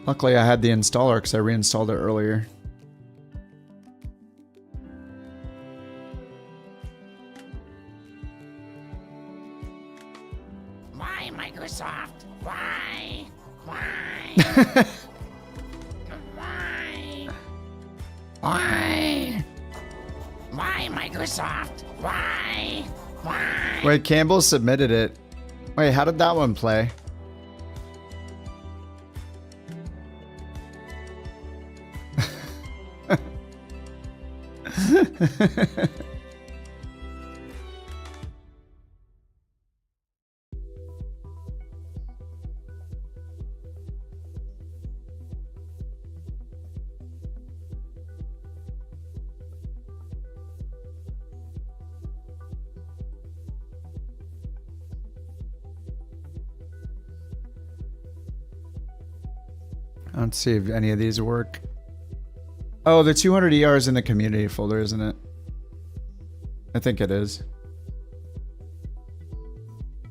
Luckily I had the installer because I reinstalled it earlier. Why, Microsoft? Why? Why? Why? Why? Why, Microsoft? Why? Why? Wait, Campbell submitted it. Wait, how did that one play? Let's see if any of these work. Oh, the 200 ER is in the community folder, isn't it? I think it is.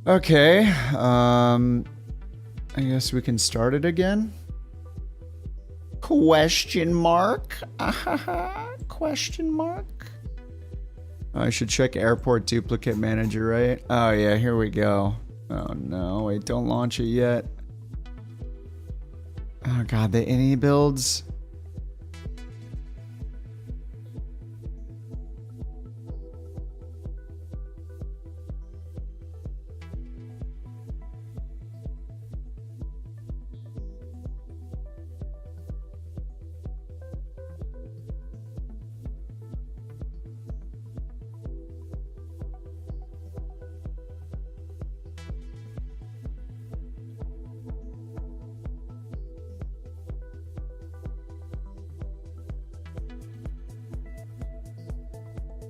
Okay. I guess we can start it again. Question mark? Question mark? Oh, I should check airport duplicate manager, right? Oh yeah, here we go. Oh no, wait, don't launch it yet. Oh god, the ini builds.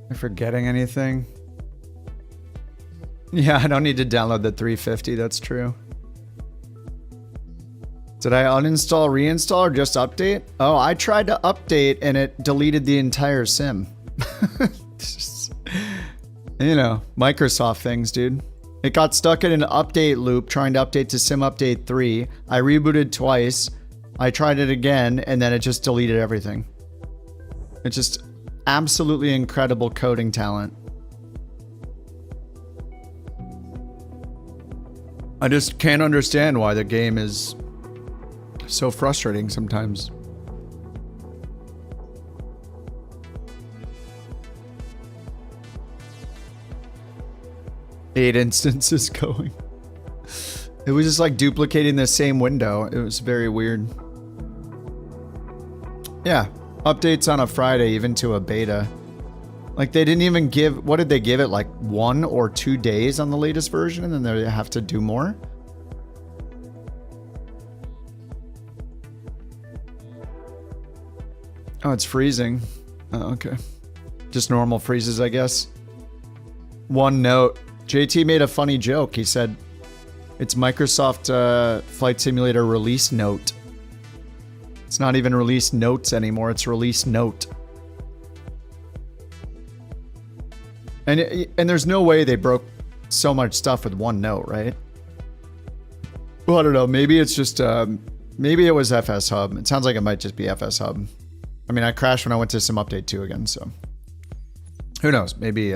Am I forgetting anything? Yeah, I don't need to download the 350, that's true. Did I uninstall, reinstall, or just update? Oh, I tried to update and it deleted the entire sim. Just, you know, Microsoft things, dude. It got stuck in an update loop trying to update to Sim Update 3. I rebooted twice. I tried it again, and then it just deleted everything. It's just absolutely incredible coding talent. I just can't understand why the game is so frustrating sometimes. Eight instances going. It was just like duplicating the same window. It was very weird. Yeah, updates on a Friday, even to a beta. Like they didn't even give, what did they give it? Like 1 or 2 days on the latest version and then they have to do more? Oh, it's freezing. Oh, okay. Just normal freezes, I guess. One note. JT made a funny joke. He said, it's Microsoft Flight Simulator release note. It's not even release notes anymore. It's release note. And there's no way they broke so much stuff with one note, right? Well, I don't know. Maybe it's just, maybe it was FS Hub. It sounds like it might just be FS Hub. I mean, I crashed when I went to Sim Update 2 again, so. Who knows? Maybe,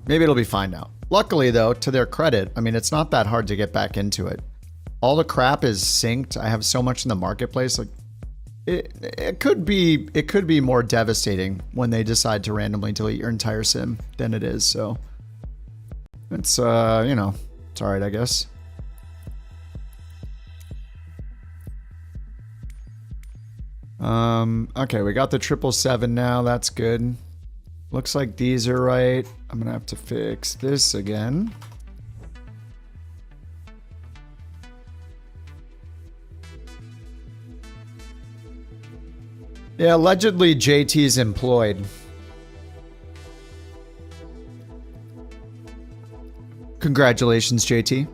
maybe it'll be fine now. Luckily, though, to their credit, I mean, it's not that hard to get back into it. All the crap is synced. I have so much in the marketplace. Like, it could be more devastating when they decide to randomly delete your entire sim than it is. So it's you know, it's all right, I guess. Okay, we got the 777 now. That's good. Looks like these are right. I'm gonna have to fix this again. Yeah, allegedly JT's employed. Congratulations, JT.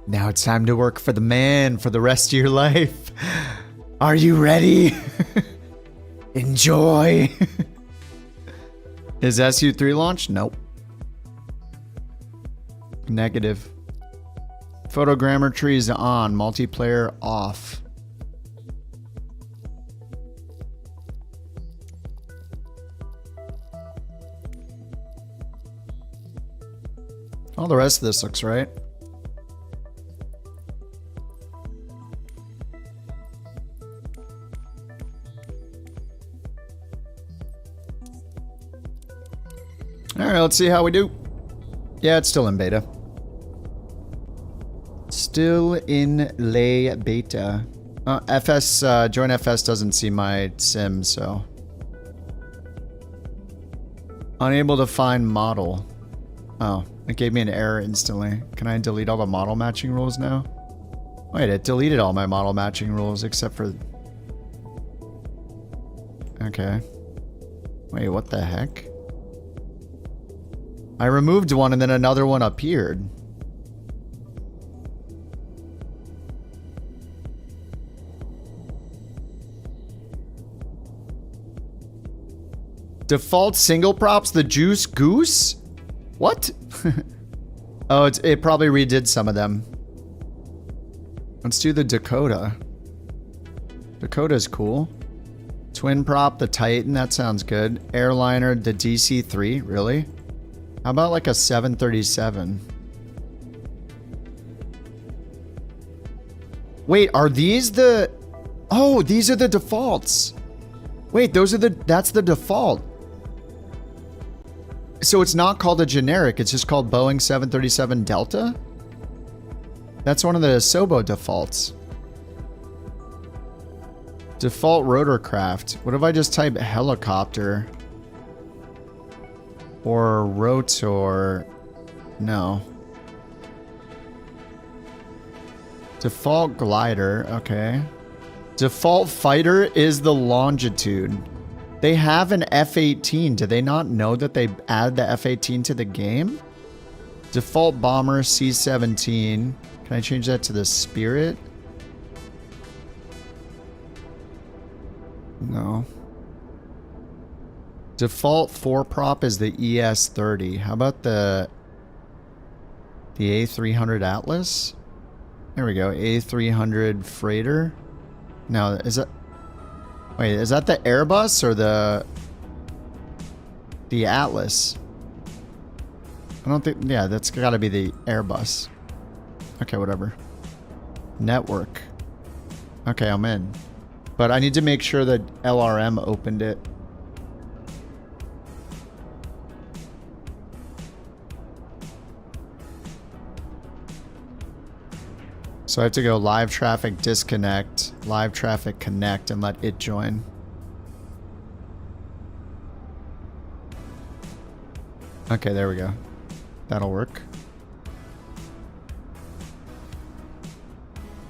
Now it's time to work for the man for the rest of your life. Are you ready? Enjoy. Is SU3 launched? Nope. Negative. Photogrammetry is on. Multiplayer off. All the rest of this looks right. Alright, let's see how we do. Yeah, it's still in beta. Still in lay beta. FS, join FS doesn't see my sim, so. Unable to find model. Oh, it gave me an error instantly. Can I delete all the model matching rules now? Wait, it deleted all my model matching rules except for... Okay. Wait, what the heck? I removed one and then another one appeared. Default single props, the Juice Goose? What? Oh, it probably redid some of them. Let's do the Dakota. Dakota's cool. Twin prop, the Titan, that sounds good. Airliner, the DC-3, really? How about like a 737? Wait, are these the... Oh, these are the defaults. Wait, that's the default. So it's not called a generic, it's just called Boeing 737 Delta? That's one of the Asobo defaults. Default rotorcraft. What if I just type helicopter? Or rotor? No. Default glider, okay. Default fighter is the longitude. They have an F-18. Do they not know that they add the F-18 to the game? Default bomber C-17. Can I change that to the Spirit? No. Default 4-prop is the ES-30. How about the A300 Atlas? There we go. A300 Freighter. No, is that... Wait, is that the Airbus or the Atlas? I don't think... Yeah, that's gotta be the Airbus. Okay, whatever. Network. Okay, I'm in. But I need to make sure that LRM opened it. So I have to go live traffic disconnect, live traffic connect, and let it join. Okay, there we go. That'll work.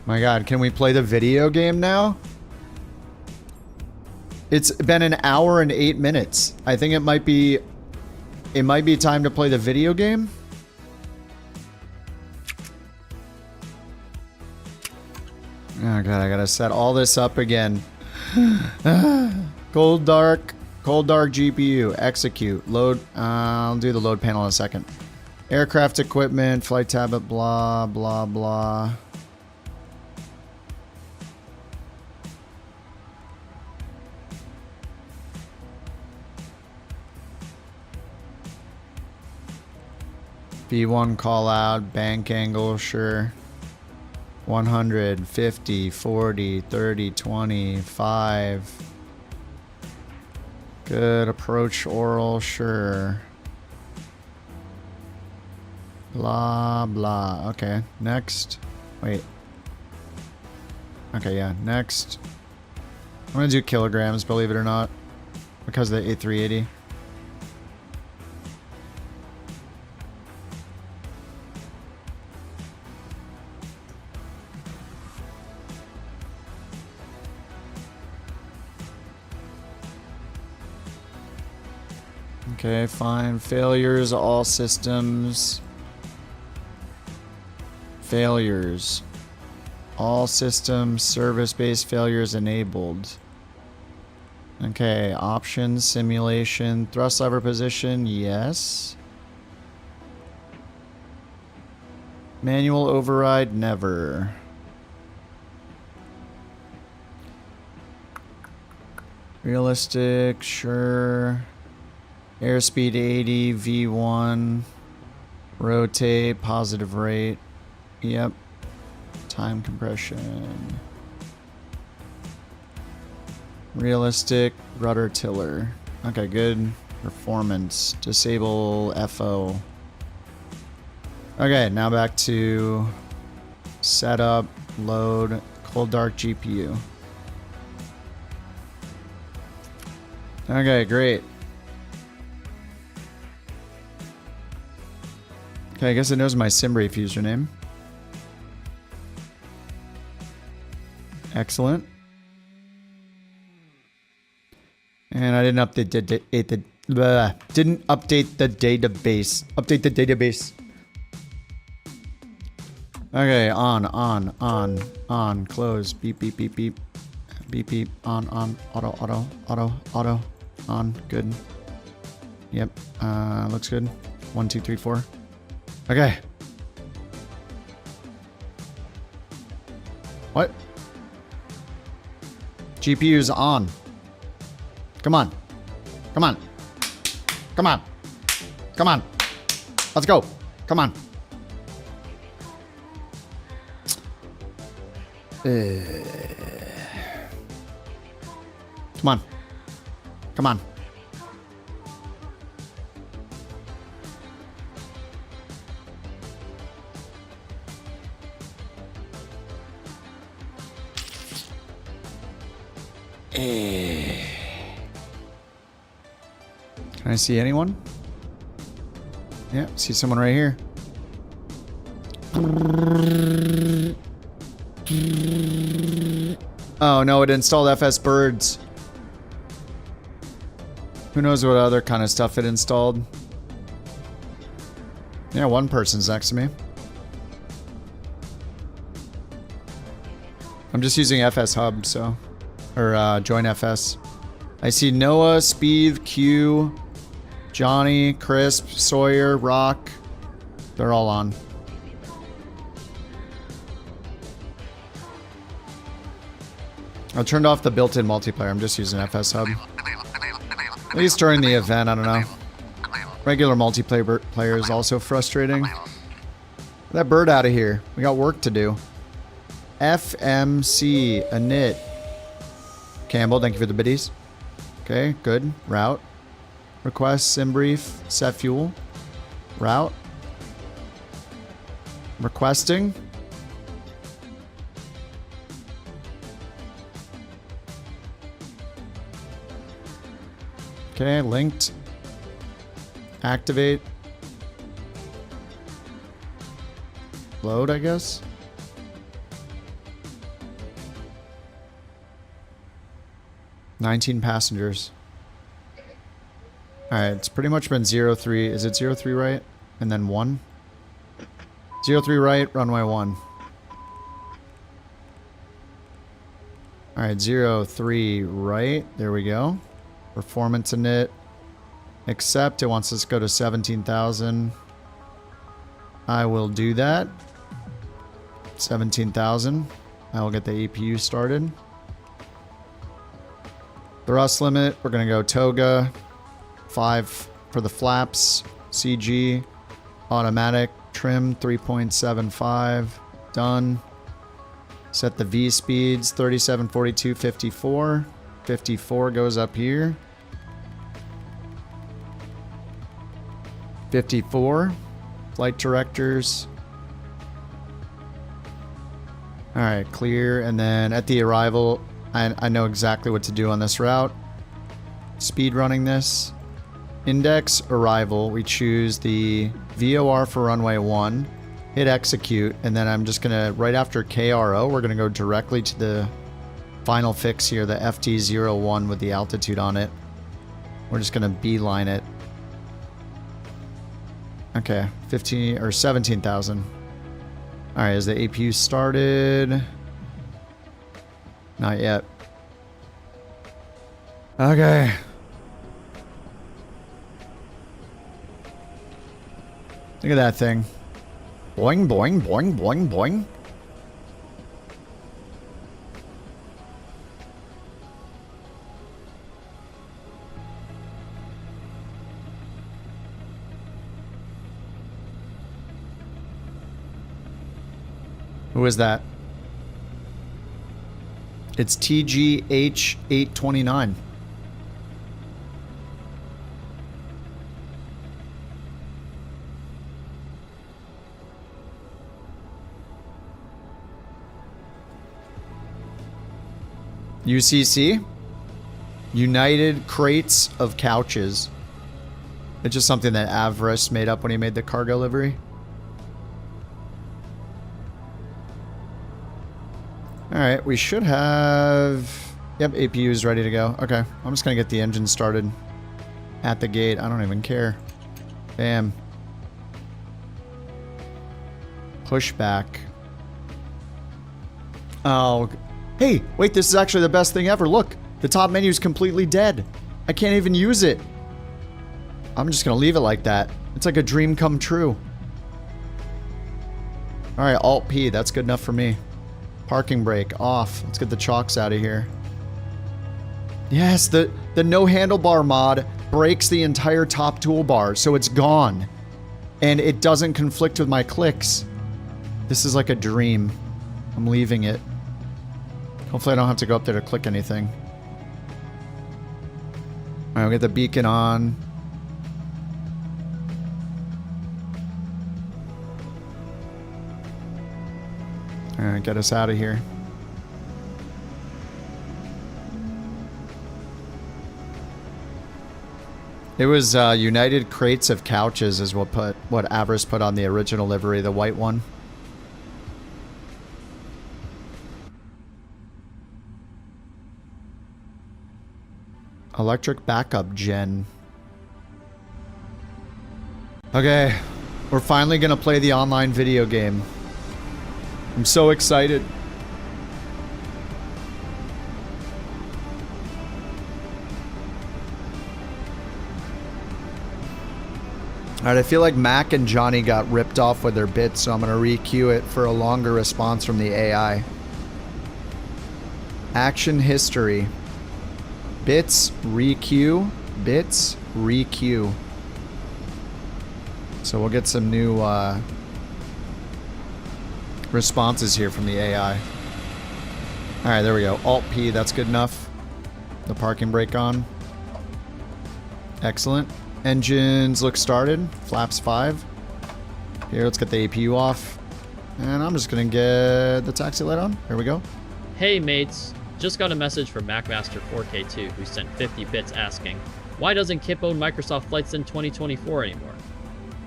My God, can we play the video game now? It's been an hour and 8 minutes. I think it might be time to play the video game. Oh God, I gotta set all this up again. Cold dark GPU, execute, load. I'll do the load panel in a second. Aircraft equipment, flight tablet, blah, blah, blah. V1 call out, bank angle, sure. 100, 50, 40, 30, 20, 5. Good. Approach oral, sure. Blah, blah. Okay, next. Wait. Okay, yeah, next. I'm gonna do kilograms, believe it or not. Because of the A380. Okay, fine. Failures, all systems. Failures. All systems, service-based failures enabled. Okay, options, simulation, thrust lever position, yes. Manual override, never. Realistic, sure. Airspeed 80, V1, rotate, positive rate, yep, time compression, realistic, rudder tiller, okay, good, performance, disable FO. Okay, now back to setup, load, cold dark GPU. Okay, great. Okay, I guess it knows my SimBrief username. Excellent. And I didn't update the database. Update the database. Okay, on, close, beep, beep, beep, beep, beep, beep, on, auto, on, good. Yep. Looks good. 1, 2, 3, 4. Okay. What? GPU's on. Come on. Come on. Come on. Come on. Let's go. Come on. Come on. Come on. Can I see anyone? Yeah, see someone right here. Oh no, it installed FS Birds. Who knows what other kind of stuff it installed? Yeah, one person's next to me. I'm just using FS Hub, so... Or, join FS. I see Noah, Speed, Q, Johnny, Crisp, Sawyer, Rock. They're all on. I turned off the built-in multiplayer. I'm just using FS Hub. At least during the event, I don't know. Regular multiplayer is also frustrating. Get that bird out of here. We got work to do. FMC, Anit. Campbell, thank you for the biddies. Okay, good. Route. Request, sim brief, set fuel. Route. Requesting. Okay, linked. Activate. Load, I guess. $19 passengers. Alright, it's pretty much been 03. Is it 03 right? And then 1? 03 right, runway 1. Alright, 03 right. There we go. Performance init. Accept. It wants us to go to 17,000. I will do that. 17,000. I will get the APU started. Thrust limit. We're going to go toga. 5 for the flaps. CG. Automatic. Trim 3.75. Done. Set the V speeds. 37, 42, 54. 54 goes up here. 54. Flight directors. Alright, clear. And then at the arrival, I know exactly what to do on this route. Speed running this. Index arrival. We choose the VOR for runway 1. Hit execute. And then I'm just going to, right after KRO, we're going to go directly to the final fix here, the FT01 with the altitude on it. We're just going to beeline it. Okay, 15 or 17,000. All right, is the APU started? Not yet. Okay. Look at that thing. Boing, boing, boing, boing, boing. Who is that? It's TGH829. UCC? United Crates of Couches. It's just something that Avarice made up when he made the cargo livery. Alright, we should have... Yep, APU is ready to go. Okay, I'm just gonna get the engine started at the gate. I don't even care. Bam. Pushback. Oh, hey, wait, this is actually the best thing ever. Look, the top menu is completely dead. I can't even use it. I'm just gonna leave it like that. It's like a dream come true. Alright, Alt-P, that's good enough for me. Parking brake, off. Let's get the chocks out of here. Yes, the no handlebar mod breaks the entire top toolbar, so it's gone. And it doesn't conflict with my clicks. This is like a dream. I'm leaving it. Hopefully I don't have to go up there to click anything. Alright, we'll get the beacon on. Alright, get us out of here. It was United Crates of Couches is what Avarice put on the original livery, the white one. Electric backup gen. Okay, we're finally gonna play the online video game. I'm so excited. Alright, I feel like Mac and Johnny got ripped off with their bits, so I'm gonna re-queue it for a longer response from the AI. Action history. Bits, re-queue. Bits, re-queue. So we'll get some new responses here from the AI. Alright, there we go. Alt-P, that's good enough. The parking brake on. Excellent. Engines look started. Flaps 5. Here, let's get the APU off. And I'm just gonna get the taxi light on. Here we go. Hey mates, just got a message from MacMaster4K2 who sent 50 bits asking, why doesn't Kip own Microsoft Flight Sim 2024 anymore?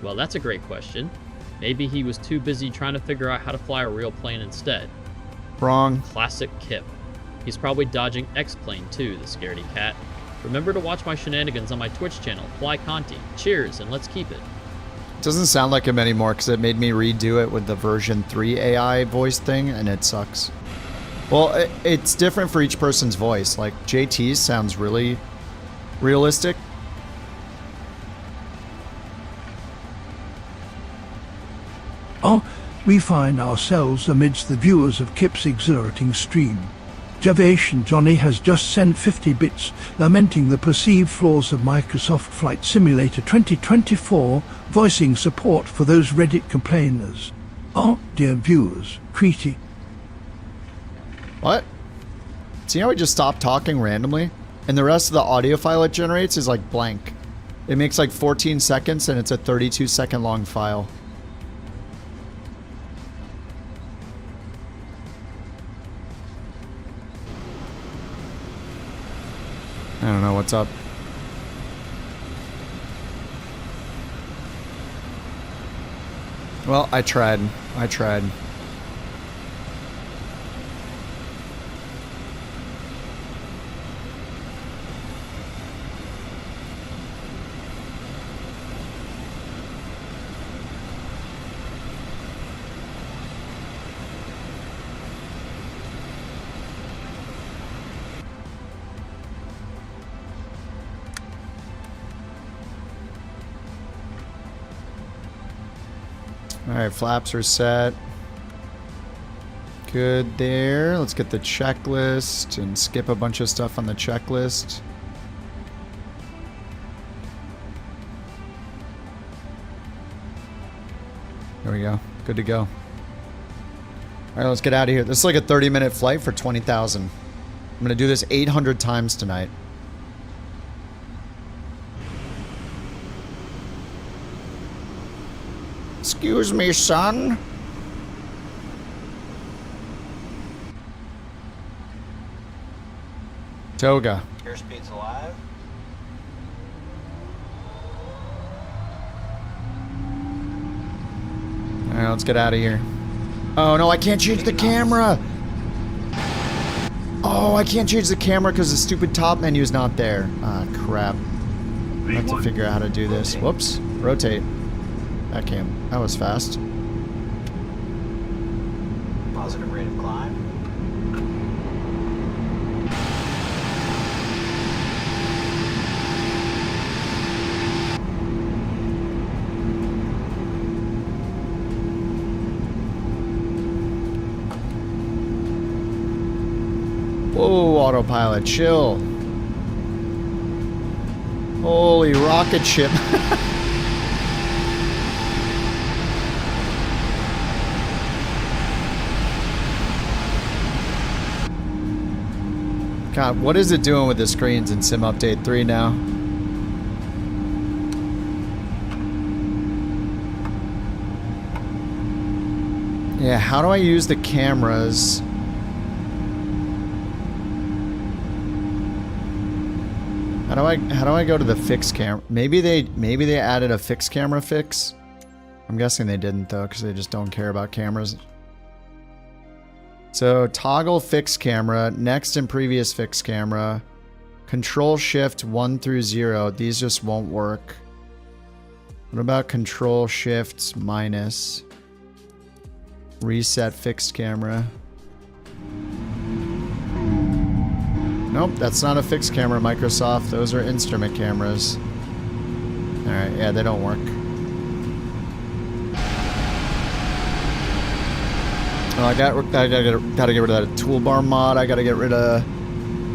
Well, that's a great question. Maybe he was too busy trying to figure out how to fly a real plane instead. Wrong. Classic Kip. He's probably dodging X-Plane too, the scaredy cat. Remember to watch my shenanigans on my Twitch channel, Fly Conti. Cheers, and let's keep it. Doesn't sound like him anymore because it made me redo it with the version 3 AI voice thing, and it sucks. Well, it's different for each person's voice. Like, JT's sounds really realistic. Oh, we find ourselves amidst the viewers of Kip's exhilarating stream. Javesh and Johnny has just sent 50 bits, lamenting the perceived flaws of Microsoft Flight Simulator 2024, voicing support for those Reddit complainers. Oh, dear viewers, Creety. What? See how we just stopped talking randomly? And the rest of the audio file it generates is like blank. It makes like 14 seconds and it's a 32-second long file. I don't know what's up. Well, I tried. Alright, flaps are set. Good there. Let's get the checklist and skip a bunch of stuff on the checklist. There we go. Good to go. Alright, let's get out of here. This is like a 30-minute flight for 20,000. I'm going to do this 800 times tonight. Excuse me, son. Toga. Airspeed's alive. Alright, let's get out of here. Oh no, I can't change the camera! Oh, I can't change the camera because the stupid top menu is not there. Ah, crap. I have to figure out how to do this. Whoops. Rotate. That was fast. Positive rate of climb. Whoa, autopilot, chill. Holy rocket ship. God, what is it doing with the screens in Sim Update 3 now? Yeah, how do I use the cameras? How do I go to the fixed camera? Maybe they added a fixed camera fix. I'm guessing they didn't though, because they just don't care about cameras. So toggle fixed camera, next and previous fixed camera, control shift 1 through 0. These just won't work. What about control shift minus? Reset fixed camera. Nope, that's not a fixed camera, Microsoft. Those are instrument cameras. Alright, yeah, they don't work. Oh, I gotta get rid of that toolbar mod. I gotta get rid of...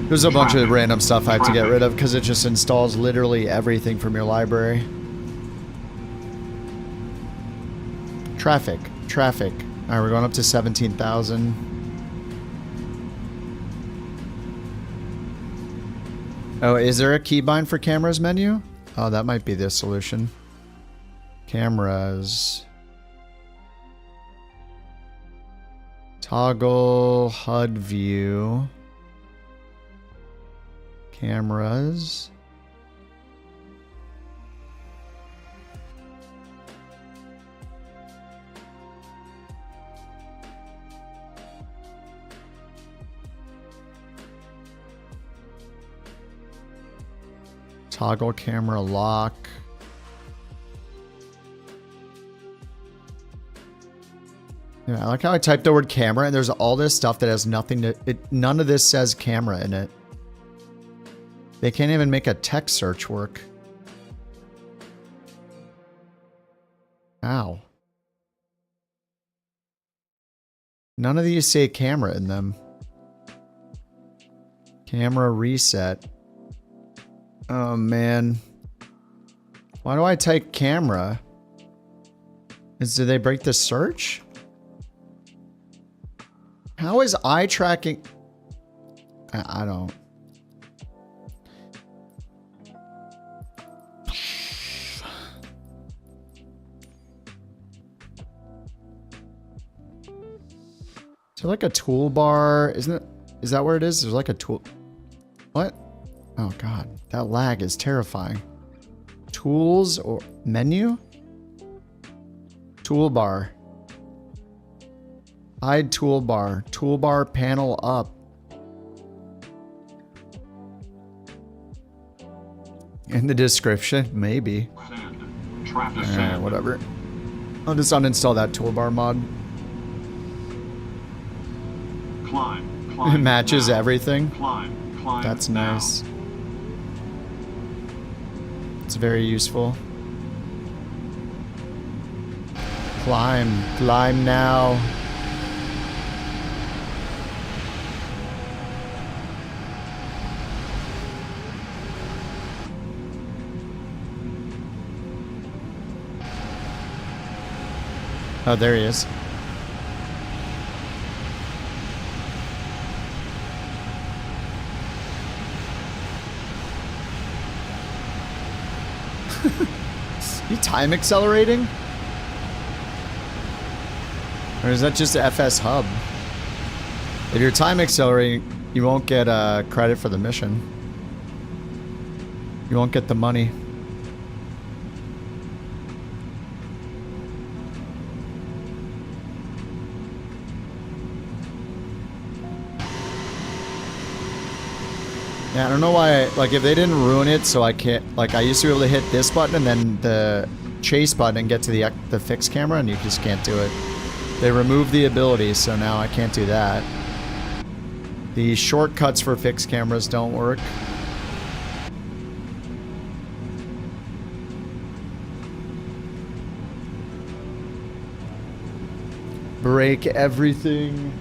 There's a bunch of random stuff I have to get rid of because it just installs literally everything from your library. Traffic. Alright, we're going up to 17,000. Oh, is there a keybind for cameras menu? Oh, that might be the solution. Cameras. Toggle HUD view. Cameras. Toggle camera lock. Yeah, I like how I typed the word camera and there's all this stuff that has nothing to it. None of this says camera in it. They can't even make a text search work. Ow. None of these say camera in them. Camera reset. Oh man. Why do I type camera? Did they break the search? How is eye tracking? I don't. Is there like a toolbar? Isn't it? Is that where it is? There's like a tool. What? Oh god, that lag is terrifying. Tools or menu? Toolbar. Hide toolbar. Toolbar panel up. In the description? Maybe. Alright, whatever. I'll just uninstall that toolbar mod. It matches everything. That's nice. It's very useful. Climb now. Oh, there he is. You time accelerating? Or is that just FS Hub? If you're time accelerating, you won't get credit for the mission. You won't get the money. Yeah, I don't know why, like, if they didn't ruin it so I can't, like, I used to be able to hit this button and then the chase button and get to the fixed camera, and you just can't do it. They removed the ability, so now I can't do that. The shortcuts for fixed cameras don't work. Break everything.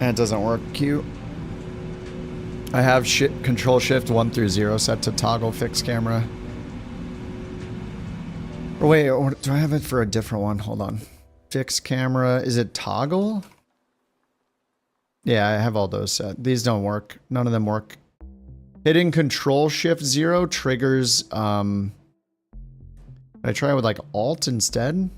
That doesn't work. Cute. I have Control Shift 1 through 0 set to toggle fixed camera. Or wait, or do I have it for a different one? Hold on. Fixed camera. Is it toggle? Yeah, I have all those set. These don't work. None of them work. Hitting Control Shift 0 triggers. I try with like Alt instead.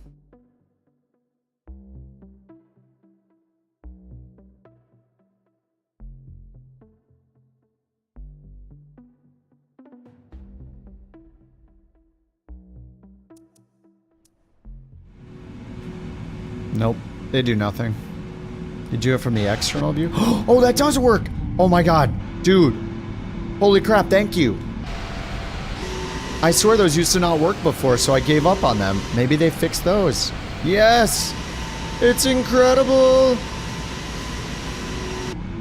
Nope, they do nothing. You do it from the external view. Oh, that does work! Oh my god, dude. Holy crap, thank you. I swear those used to not work before, so I gave up on them. Maybe they fixed those. Yes! It's incredible!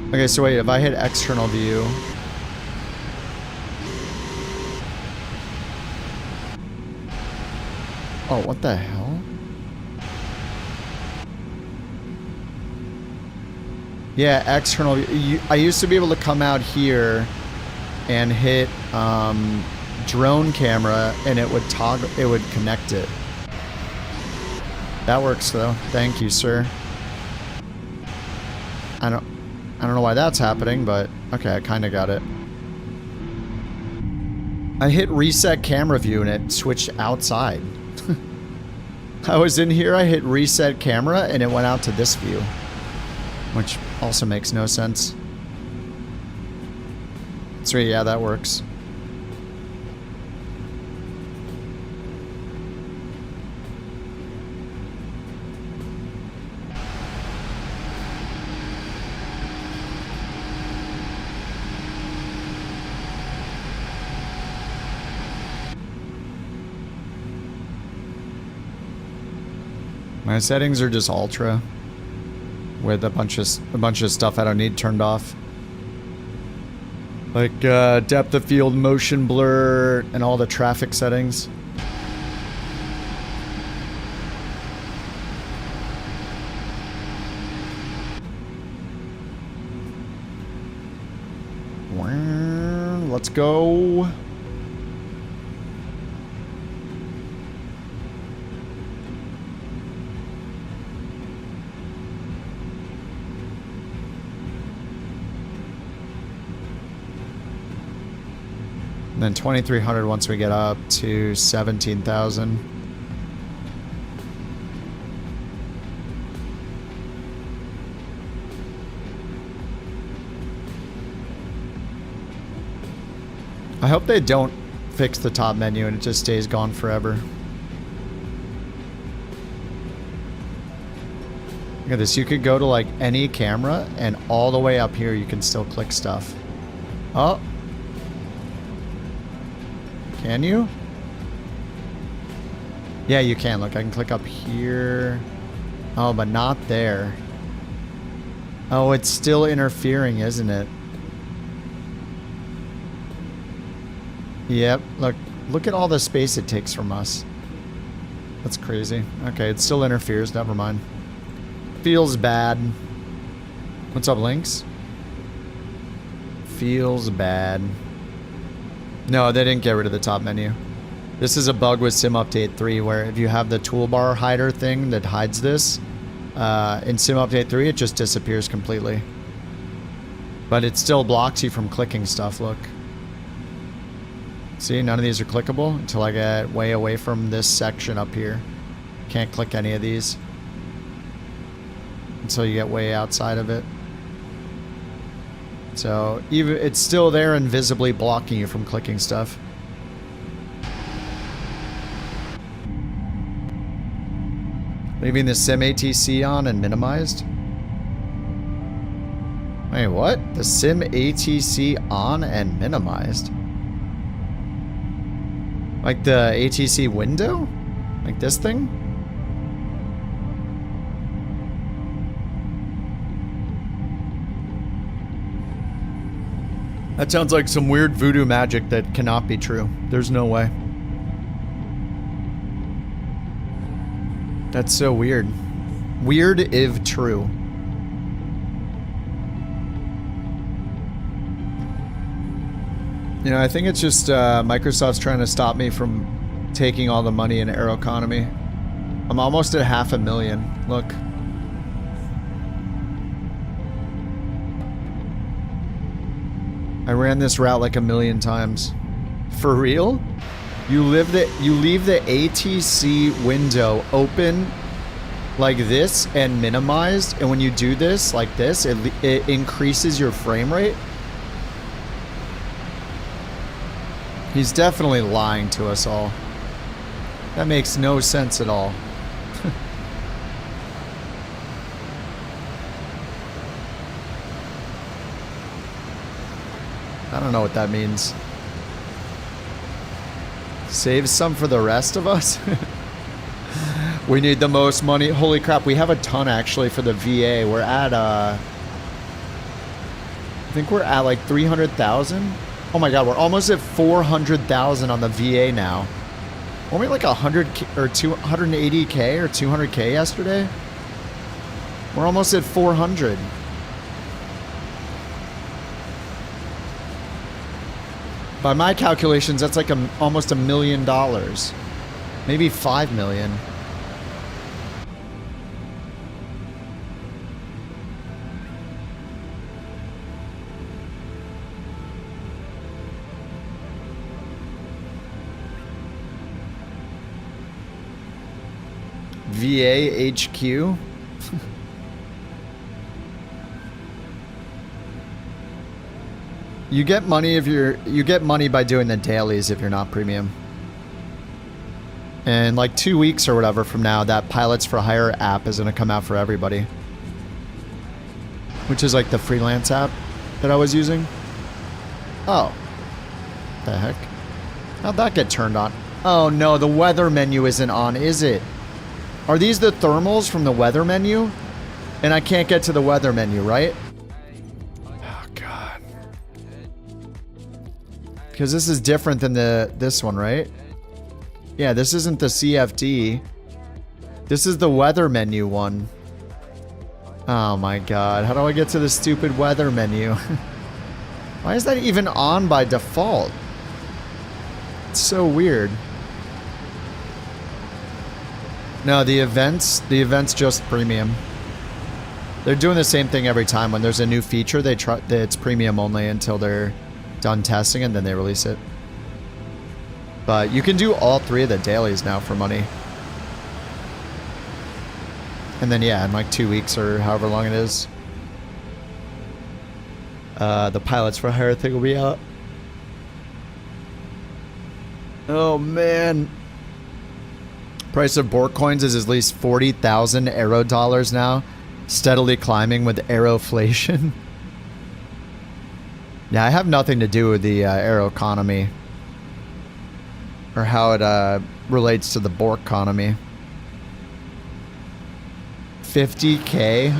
Okay, so wait, if I hit external view... Oh, what the hell? Yeah, external. I used to be able to come out here and hit drone camera, and it would toggle. It would connect it. That works though. Thank you, sir. I don't know why that's happening, but okay, I kind of got it. I hit reset camera view and it switched outside. I was in here. I hit reset camera and it went out to this view. Which also makes no sense. So yeah, that works. My settings are just ultra. With a bunch of stuff I don't need turned off, like depth of field, motion blur, and all the traffic settings. Let's go. And then 2,300 once we get up to 17,000. I hope they don't fix the top menu and it just stays gone forever. Look at this. You could go to like any camera and all the way up here you can still click stuff. Oh. Can you? Yeah, you can. Look, I can click up here. Oh, but not there. Oh, it's still interfering, isn't it? Yep. Look at all the space it takes from us. That's crazy. Okay, it still interferes. Never mind. Feels bad. What's up, Lynx? Feels bad. No, they didn't get rid of the top menu. This is a bug with Sim Update 3 where if you have the toolbar hider thing that hides this, in Sim Update 3 it just disappears completely. But it still blocks you from clicking stuff, look. See, none of these are clickable until I get way away from this section up here. Can't click any of these until you get way outside of it. So even it's still there, invisibly blocking you from clicking stuff. Leaving the Sim ATC on and minimized. Wait, what? The Sim ATC on and minimized? Like the ATC window? Like this thing? That sounds like some weird voodoo magic that cannot be true. There's no way. That's so weird. Weird if true. You know, I think it's just Microsoft's trying to stop me from taking all the money in Aeroconomy. I'm almost at $500,000. Look. I ran this route like 1,000,000 times. For real? You leave the ATC window open like this and minimized, and when you do this like this, it increases your frame rate? He's definitely lying to us all. That makes no sense at all. I don't know what that means. Save some for the rest of us? We need the most money. Holy crap, we have a ton actually for the VA. We're at, I think we're at like 300,000. Oh my god, we're almost at 400,000 on the VA now. Weren't we like 100K or 280K or 200K yesterday? We're almost at 400. By my calculations, that's like almost $1 million. Maybe 5 million. VA HQ. You get money if you get money by doing the dailies if you're not premium. And like 2 weeks or whatever from now, that Pilots for Hire app is going to come out for everybody. Which is like the freelance app that I was using. Oh. The heck? How'd that get turned on? Oh no, the weather menu isn't on, is it? Are these the thermals from the weather menu? And I can't get to the weather menu, right? Oh god. Because this is different than this one, right? Yeah, this isn't the CFD. This is the weather menu one. Oh my god, how do I get to the stupid weather menu? Why is that even on by default? It's so weird. No, the events just premium. They're doing the same thing every time. When there's a new feature, it's premium only until they're done testing and then they release it. But you can do all 3 of the dailies now for money. And then yeah, in like 2 weeks or however long it is, the Pilots for Hire thing will be out. Oh man. Price of Bork coins is at least 40,000 Aero dollars now, steadily climbing with Aeroflation. Yeah, I have nothing to do with the Aeroconomy or how it relates to the BorkConomy. 50K?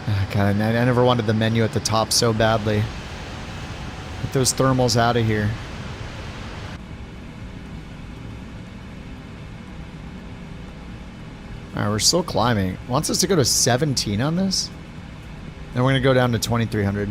Oh, God, I never wanted the menu at the top so badly. Get those thermals out of here. Alright, we're still climbing. Wants us to go to 17 on this? Then we're going to go down to 2,300.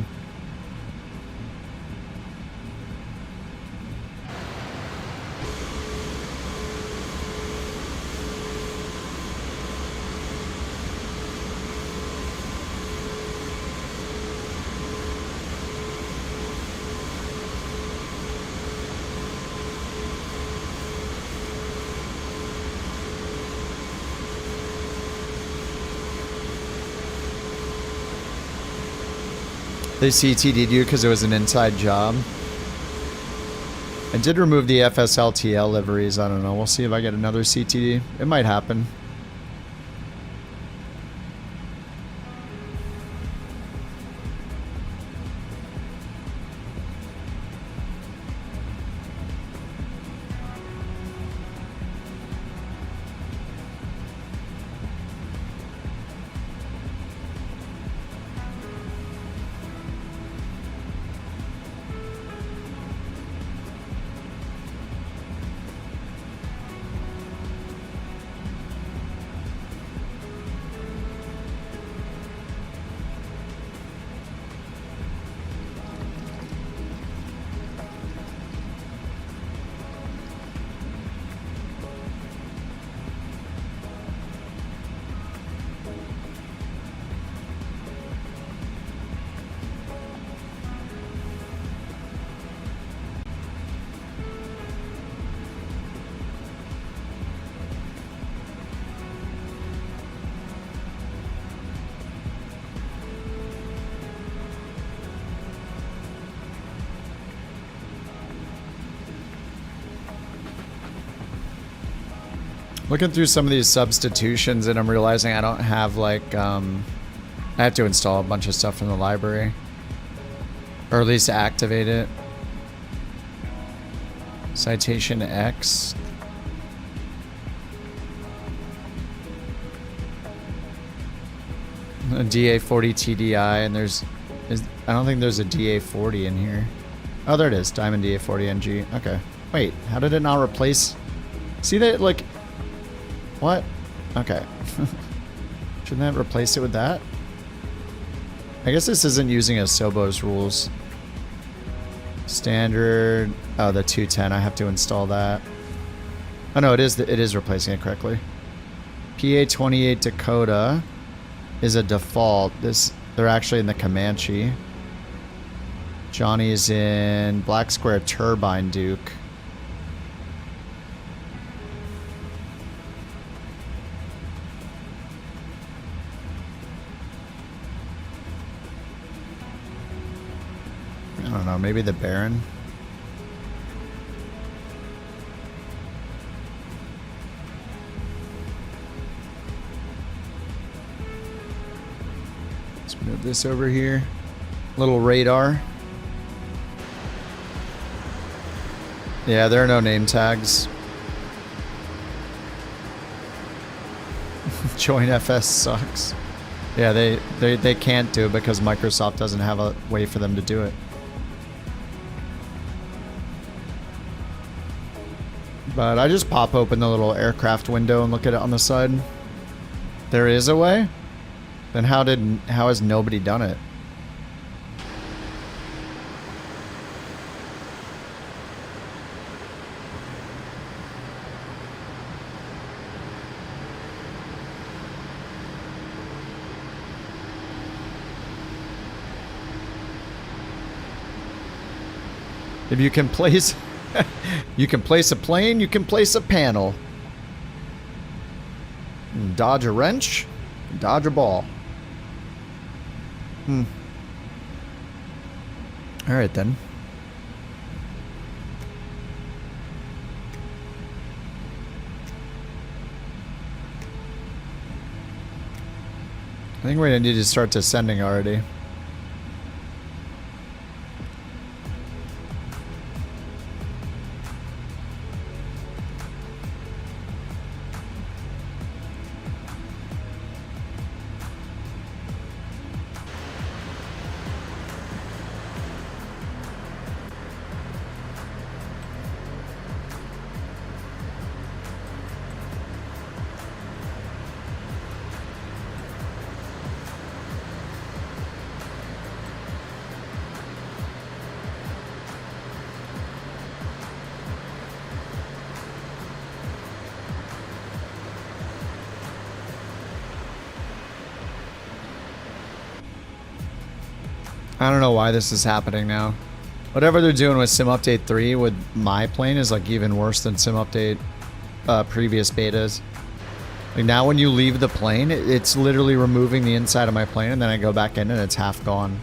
They CTD'd you because it was an inside job. I did remove the FSLTL liveries. I don't know. We'll see if I get another CTD. It might happen. Looking through some of these substitutions and I'm realizing I don't have like, I have to install a bunch of stuff from the library. Or at least activate it. Citation X. A DA40 TDI, and I don't think there's a DA40 in here. Oh, there it is. Diamond DA40 NG. Okay. Wait, how did it not replace? See that, like, what? Okay. Shouldn't that replace it with that? I guess this isn't using Asobo's rules. Standard. Oh, the 210. I have to install that. Oh no, it is replacing it correctly. PA28 Dakota is a default. They're actually in the Comanche. Johnny's in Black Square Turbine Duke. I don't know, maybe the Baron. Let's move this over here. Little radar. Yeah, there are no name tags. Join FS sucks. Yeah, they can't do it because Microsoft doesn't have a way for them to do it. But I just pop open the little aircraft window and look at it on the side. There is a way? Then how has nobody done it? If you can place you can place a plane, you can place a panel. Dodge a wrench, dodge a ball. Alright then. I think we're gonna need to start descending already. I don't know why this is happening now. Whatever they're doing with Sim Update 3 with my plane is like even worse than Sim Update previous betas. Like now when you leave the plane, it's literally removing the inside of my plane and then I go back in and it's half gone.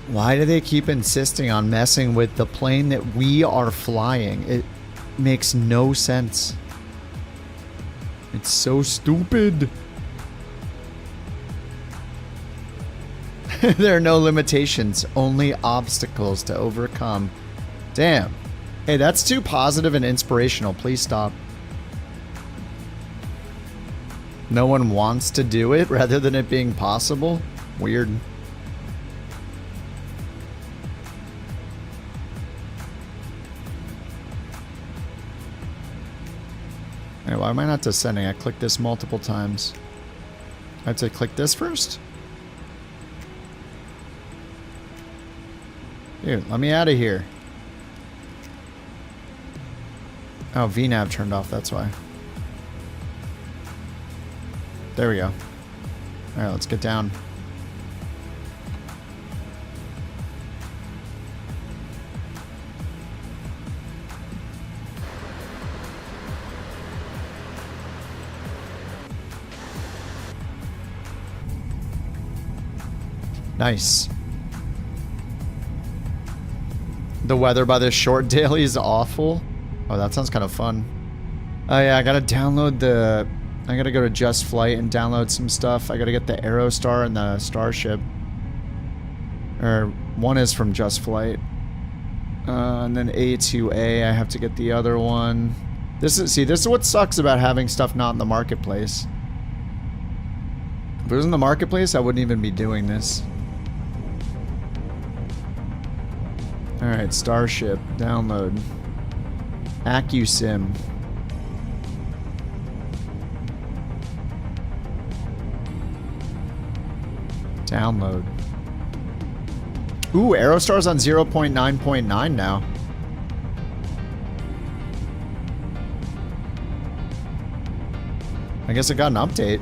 Why do they keep insisting on messing with the plane that we are flying? It makes no sense. It's so stupid. There are no limitations, only obstacles to overcome. Damn. Hey, that's too positive and inspirational. Please stop. No one wants to do it rather than it being possible? Weird. Hey, why am I not descending? I clicked this multiple times. I have to click this first? Dude, let me out of here. Oh, VNav turned off, that's why. There we go. Alright, let's get down. Nice. The weather by this short daily is awful. Oh, that sounds kind of fun. Oh yeah, I gotta download the... I gotta go to Just Flight and download some stuff. I gotta get the Aerostar and the Starship. Or, one is from Just Flight. And then A2A, I have to get the other one. This is what sucks about having stuff not in the marketplace. If it was in the marketplace, I wouldn't even be doing this. Alright, Starship, download. AccuSim. Download. Ooh, Aerostar's on 0.9.9 now. I guess it got an update.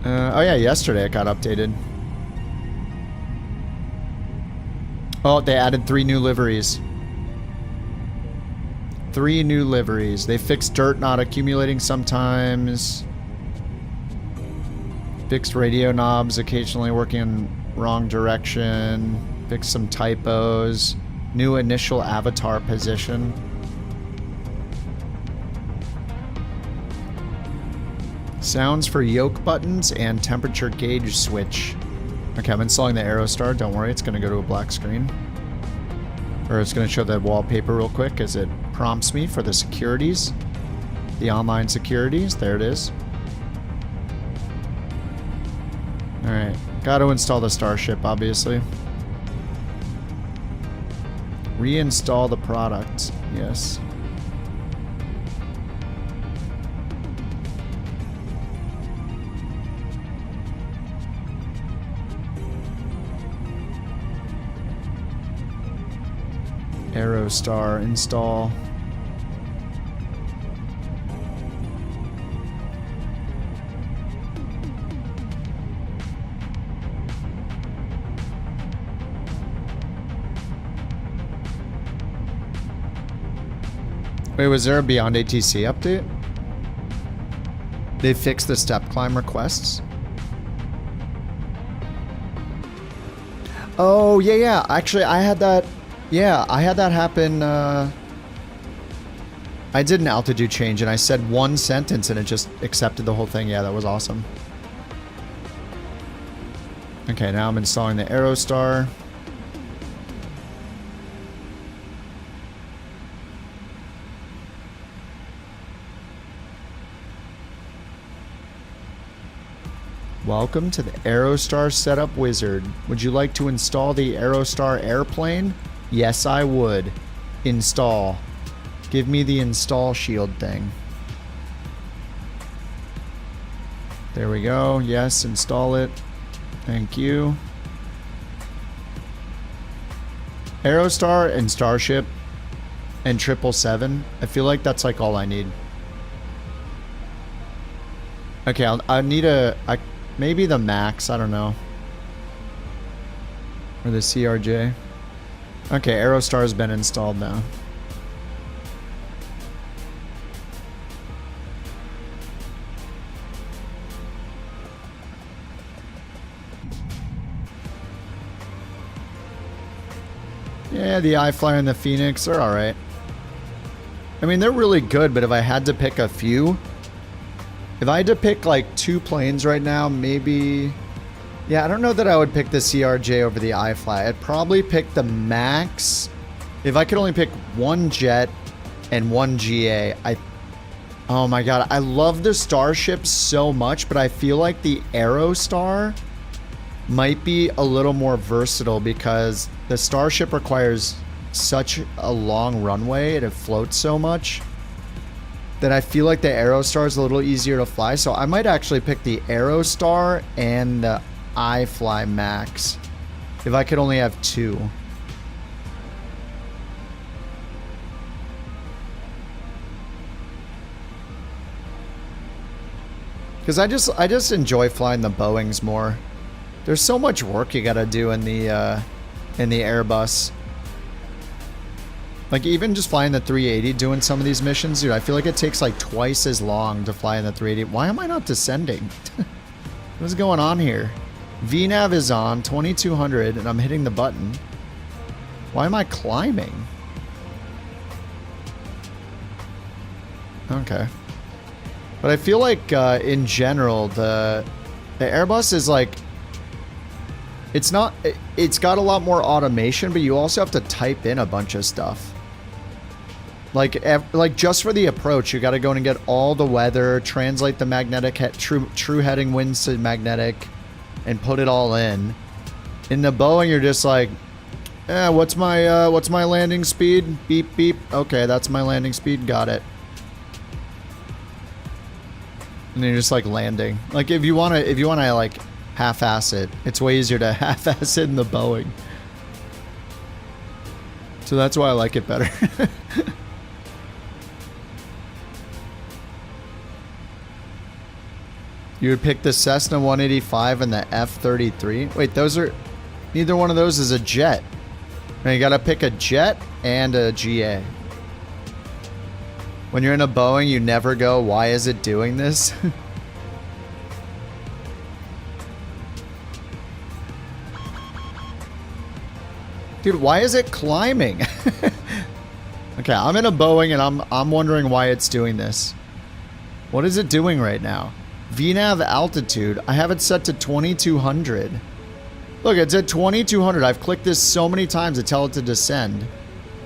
Oh yeah, yesterday it got updated. Oh, they added 3 new liveries. 3 new liveries. They fixed dirt not accumulating sometimes. Fixed radio knobs occasionally working in wrong direction. Fixed some typos. New initial avatar position. Sounds for yoke buttons and temperature gauge switch. Okay, I'm installing the Aerostar. Don't worry, it's going to go to a black screen. Or it's going to show the wallpaper real quick as it prompts me for the securities. The online securities. There it is. Alright, got to install the Starship, obviously. Reinstall the product. Yes. Aerostar install. Wait, was there a Beyond ATC update? They fixed the step climb requests? Oh, yeah. Actually, I had that... Yeah, I had that happen, I did an altitude change and I said one sentence and it just accepted the whole thing. Yeah, that was awesome. Okay, now I'm installing the Aerostar. Welcome to the Aerostar Setup Wizard. Would you like to install the Aerostar airplane? Yes, I would. Install. Give me the install shield thing. There we go. Yes, install it. Thank you. Aerostar and Starship and 777. I feel like that's like all I need. Okay, I need maybe the Max. I don't know. Or the CRJ. Okay, Aerostar has been installed now. Yeah, the iFlyer and the Phoenix are alright. I mean, they're really good, but if I had to pick a few... If I had to pick like 2 planes right now, maybe... Yeah, I don't know that I would pick the CRJ over the iFly. I'd probably pick the Max. If I could only pick 1 jet and 1 GA, oh my god, I love the Starship so much, but I feel like the Aerostar might be a little more versatile because the Starship requires such a long runway and it floats so much that I feel like the Aerostar is a little easier to fly. So I might actually pick the Aerostar and the iFly Max if I could only have 2. Because I just enjoy flying the Boeings more. There's so much work you gotta do in the Airbus. Like even just flying the 380 doing some of these missions, dude, I feel like it takes like twice as long to fly in the 380. Why am I not descending? What's going on here? VNav is on, 2200, and I'm hitting the button. Why am I climbing? Okay. But I feel like, in general, the Airbus is like... It's not... It's got a lot more automation, but you also have to type in a bunch of stuff. Like just for the approach, you got to go in and get all the weather, translate the magnetic true heading winds to magnetic, and put it all in. In the Boeing, you're just like, what's my landing speed? Beep beep. Okay, that's my landing speed. Got it. And then you're just like landing. Like if you wanna like half-ass it, it's way easier to half-ass it in the Boeing. So that's why I like it better. You would pick the Cessna 185 and the F-33? Wait, those are... Neither one of those is a jet. Now you gotta pick a jet and a GA. When you're in a Boeing, you never go, why is it doing this? Dude, why is it climbing? Okay, I'm in a Boeing and I'm wondering why it's doing this. What is it doing right now? VNav altitude, I have it set to 2200. Look, it's at 2200. I've clicked this so many times to tell it to descend,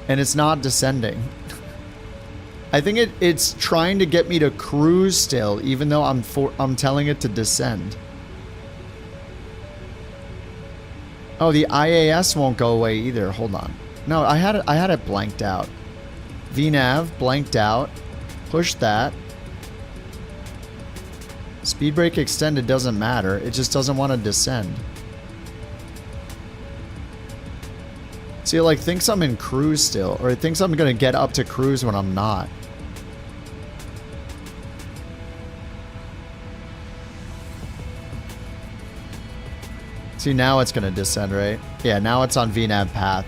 and it's not descending. I think it's trying to get me to cruise still, even though I'm telling it to descend. Oh, the IAS won't go away either. Hold on. No, I had it blanked out. VNav blanked out. Push that. Speed brake extended doesn't matter. It just doesn't want to descend. See, it like thinks I'm in cruise still, or it thinks I'm gonna get up to cruise when I'm not. See, now it's gonna descend, right? Yeah, now it's on VNav path.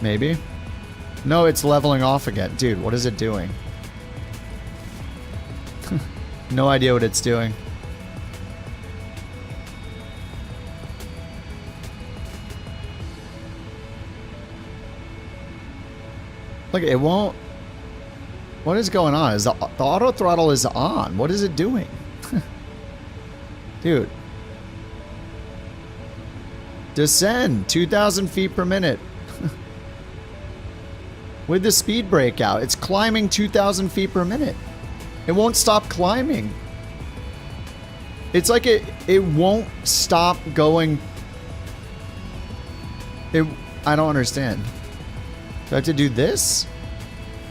Maybe? No, it's leveling off again. Dude, what is it doing? No idea what it's doing. Look, it won't... What is going on? Is the auto throttle is on. What is it doing? Dude. Descend 2,000 feet per minute. With the speed brake out, it's climbing 2,000 feet per minute. It won't stop climbing. It's like it won't stop going. I don't understand. Do I have to do this?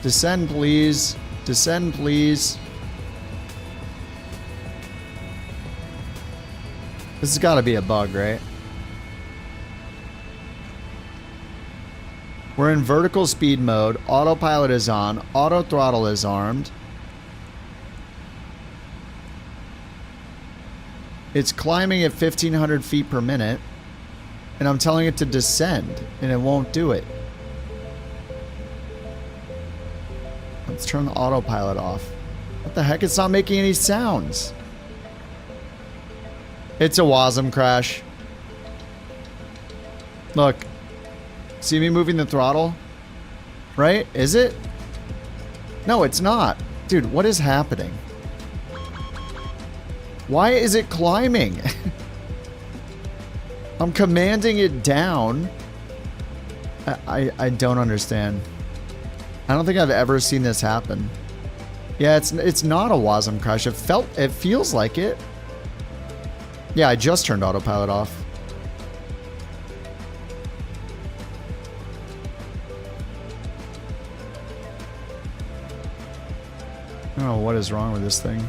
Descend, please. Descend, please. This has got to be a bug, right? We're in vertical speed mode. Autopilot is on. Auto throttle is armed. It's climbing at 1,500 feet per minute. And I'm telling it to descend. And it won't do it. Let's turn the autopilot off. What the heck? It's not making any sounds. It's a WASM crash. Look. See me moving the throttle? Right? Is it? No, it's not. Dude, what is happening? Why is it climbing? I'm commanding it down. I don't understand. I don't think I've ever seen this happen. Yeah, it's not a WASM crash. It feels like it. Yeah, I just turned autopilot off. I don't know what is wrong with this thing.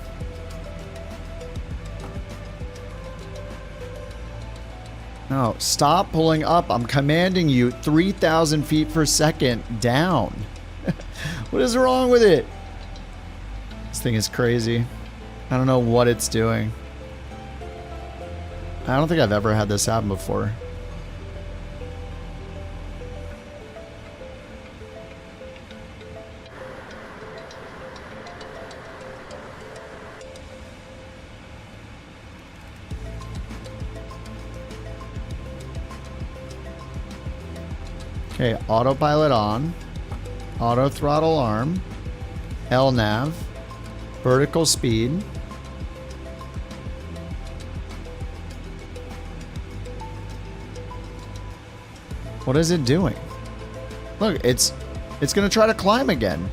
No, stop pulling up. I'm commanding you 3,000 feet per second down. What is wrong with it? This thing is crazy. I don't know what it's doing. I don't think I've ever had this happen before. Okay, autopilot on. Auto throttle arm. LNAV. Vertical speed. What is it doing? Look, it's gonna try to climb again.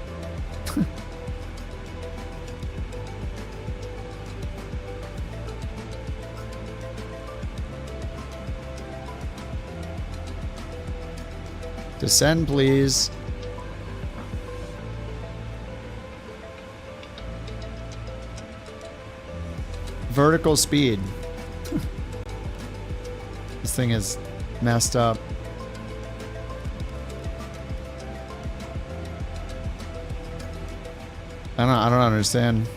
Descend, please. Vertical speed. This thing is messed up. I don't understand.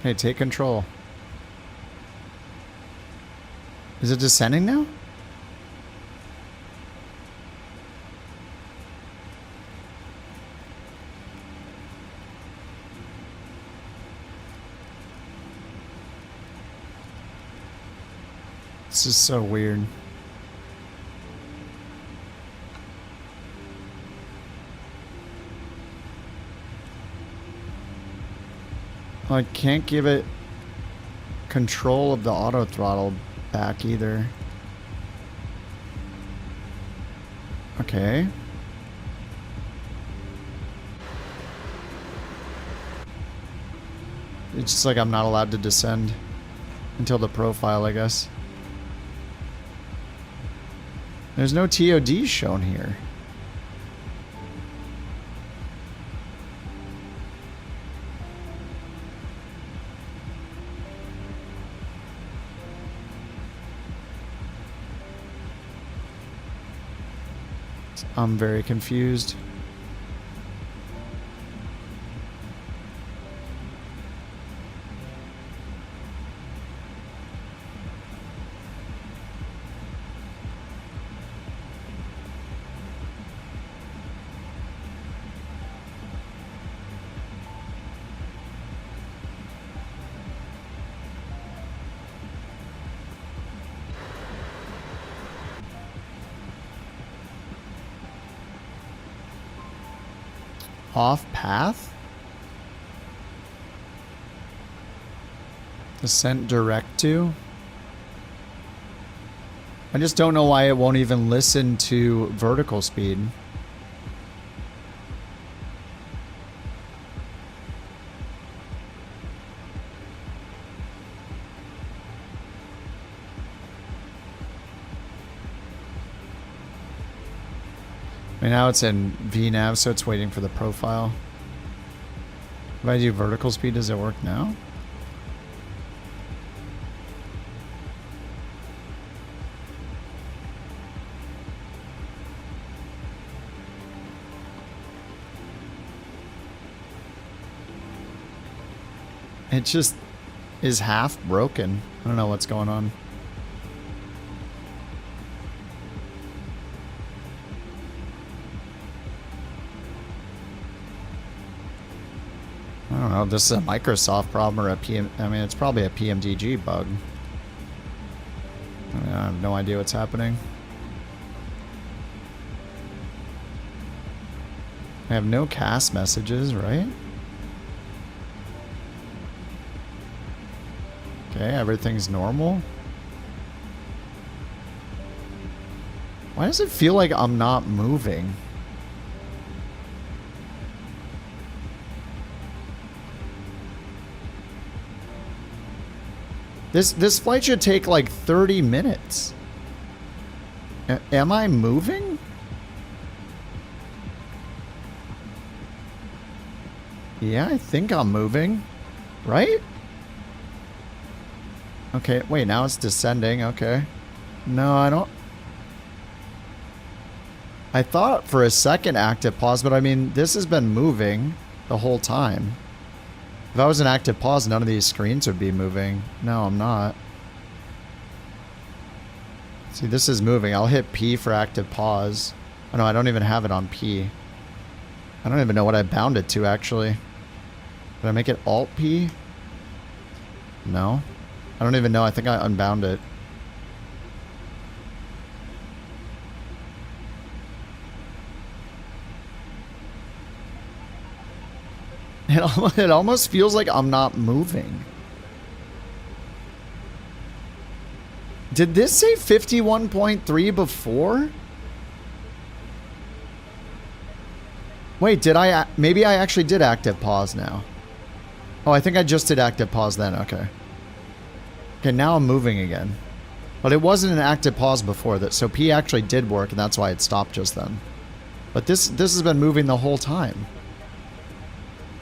Hey, take control. Is it descending now? This is so weird. I can't give it control of the auto throttle back either. Okay. It's just like I'm not allowed to descend until the profile, I guess. There's no TOD shown here. I'm very confused. Off path? Descent direct to? I just don't know why it won't even listen to vertical speed. I mean, now it's in VNav, so it's waiting for the profile. If I do vertical speed, does it work now? It just is half broken. I don't know what's going on. I don't know if this is a Microsoft problem or a PM. I mean, it's probably a PMDG bug. I mean, I have no idea what's happening. I have no cast messages, right? Okay, everything's normal. Why does it feel like I'm not moving? This flight should take like 30 minutes. Am I moving? Yeah, I think I'm moving. Right? Okay, wait, now it's descending. Okay. No, I don't. I thought for a second active pause, but I mean, this has been moving the whole time. If I was in active pause, none of these screens would be moving. No, I'm not. See, this is moving. I'll hit P for active pause. Oh no, I don't even have it on P. I don't even know what I bound it to, actually. Did I make it Alt P? No. I don't even know. I think I unbound it. It almost feels like I'm not moving. Did this say 51.3 before? Wait, did I? Maybe I actually did active pause now. Oh, I think I just did active pause then. Okay. Okay, now I'm moving again. But it wasn't an active pause before that, so P actually did work, and that's why it stopped just then. But this has been moving the whole time.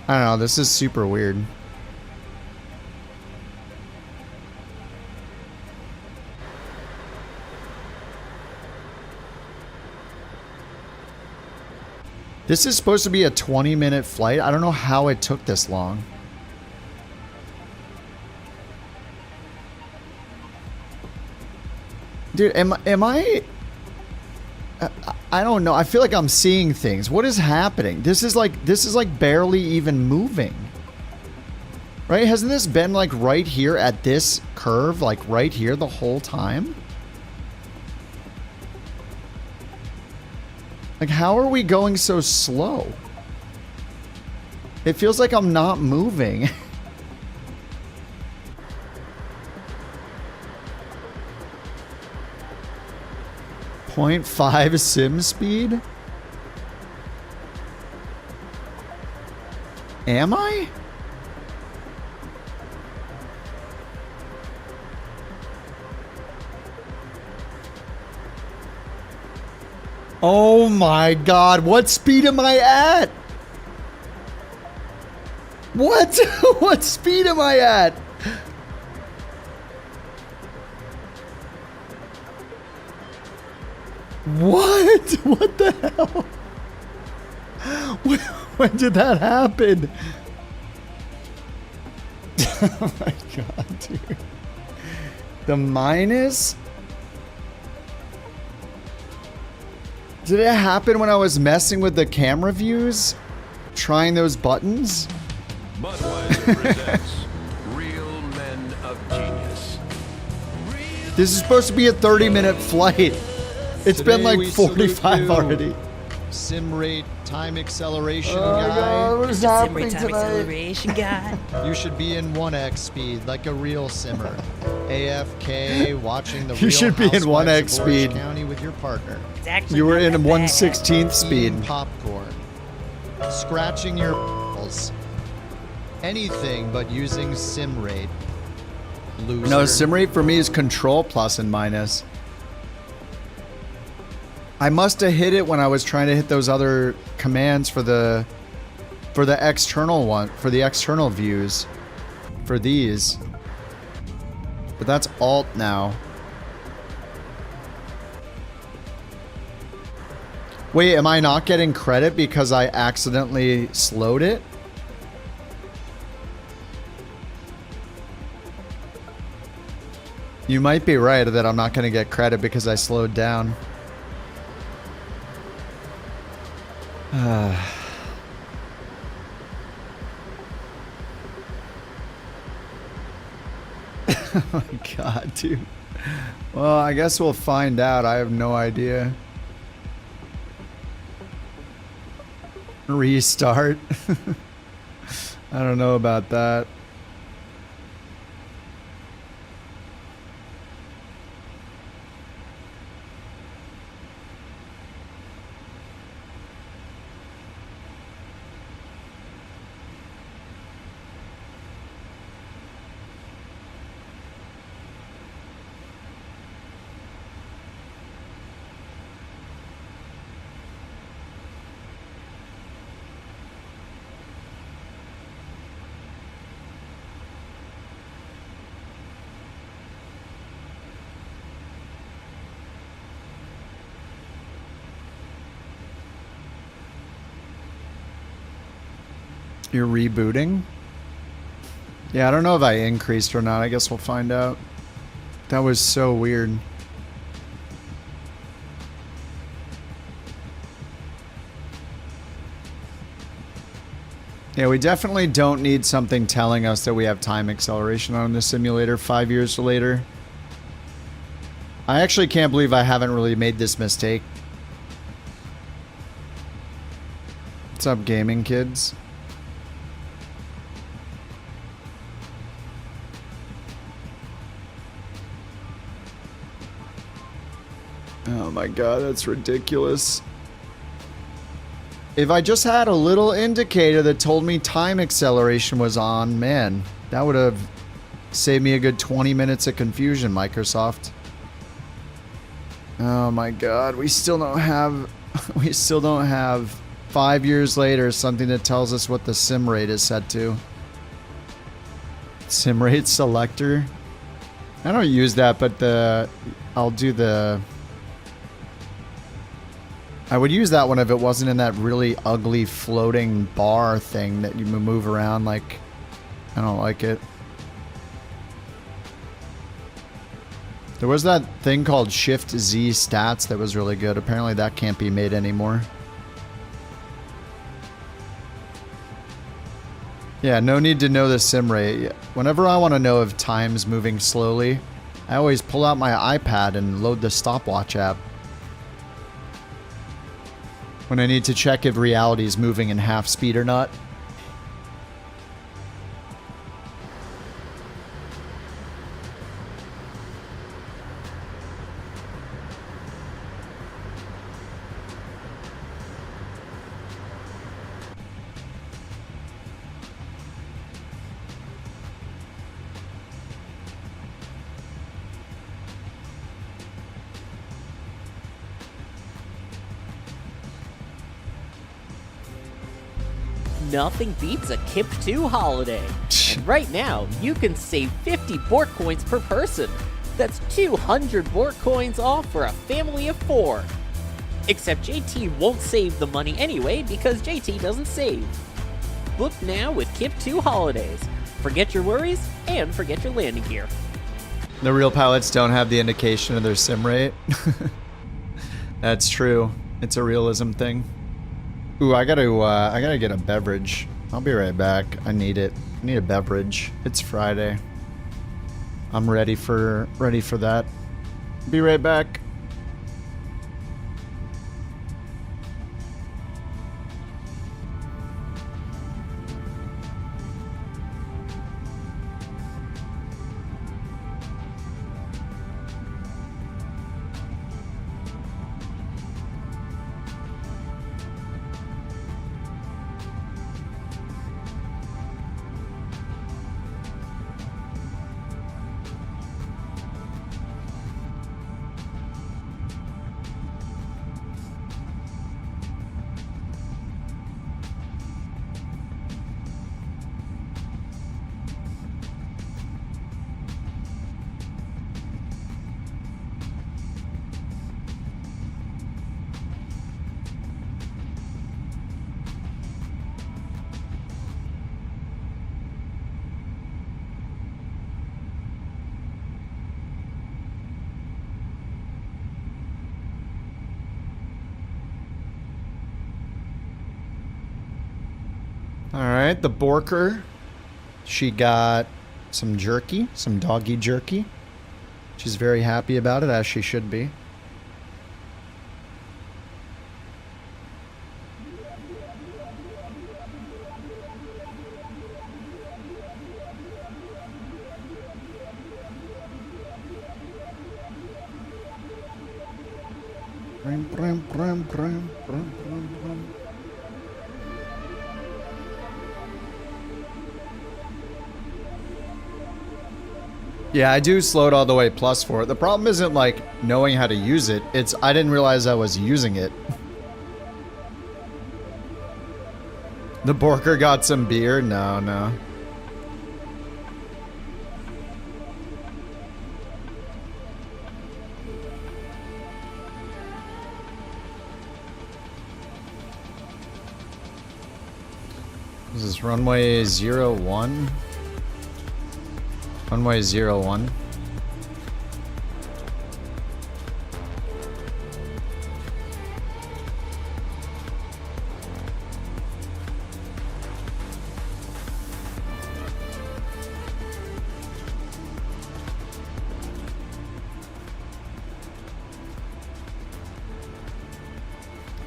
I don't know, this is super weird. This is supposed to be a 20-minute flight. I don't know how it took this long. Dude, am I... I don't know. I feel like I'm seeing things. What is happening? This is like barely even moving. Right? Hasn't this been like right here at this curve, like right here the whole time? Like, how are we going so slow? It feels like I'm not moving. 0.5 sim speed? Am I? Oh my god, what speed am I at? What? What speed am I at? What? What the hell? When did that happen? Oh my god, dude. The minus? Did it happen when I was messing with the camera views? Trying those buttons? Budweiser presents Real Men of Genius. This is supposed to be a 30-minute flight. It's been like 45 already. Sim rate time acceleration guy. God, what is happening sim rate time tonight? acceleration guy. You should be in 1x speed like a real simmer. AFK, watching the You Real should be in Housewives 1x of Orange speed. County with your partner. It's actually You were not in that 1/16th speed. Eating popcorn. Scratching your balls. Anything but using sim rate. Loser. No, sim rate for me is control plus and minus. I must have hit it when I was trying to hit those other commands for the external one, for the external views, for these. But that's alt now. Wait, am I not getting credit because I accidentally slowed it? You might be right that I'm not going to get credit because I slowed down. Oh my god, dude. Well, I guess we'll find out. I have no idea. Restart. I don't know about that. You're rebooting? Yeah, I don't know if I increased or not. I guess we'll find out. That was so weird. Yeah, we definitely don't need something telling us that we have time acceleration on the simulator 5 years later. I actually can't believe I haven't really made this mistake. What's up, gaming kids? Oh my god, that's ridiculous. If I just had a little indicator that told me time acceleration was on, man, that would have saved me a good 20 minutes of confusion, Microsoft. Oh my god, we still don't have 5 years later something that tells us what the sim rate is set to. Sim rate selector? I don't use that, but I'll do the... I would use that one if it wasn't in that really ugly floating bar thing that you move around like... I don't like it. There was that thing called Shift Z Stats that was really good. Apparently that can't be made anymore. Yeah, no need to know the sim rate. Whenever I want to know if time's moving slowly, I always pull out my iPad and load the stopwatch app. When I need to check if reality is moving in half speed or not. Nothing beats a KIP 2 holiday. And right now, you can save 50 Bork coins per person. That's 200 Bork coins off for a family of 4. Except JT won't save the money anyway because JT doesn't save. Book now with KIP 2 holidays. Forget your worries and forget your landing gear. The real pilots don't have the indication of their sim rate. That's true. It's a realism thing. Ooh, I gotta get a beverage. I'll be right back. I need it. I need a beverage. It's Friday. I'm ready for that. Be right back. Alright, the Borker. She got some jerky, some doggy jerky. She's very happy about it, as she should be. Yeah, I do slow it all the way plus for it. The problem isn't like knowing how to use it. It's I didn't realize I was using it. The Borker got some beer? No, no. This is runway 01. Runway 01.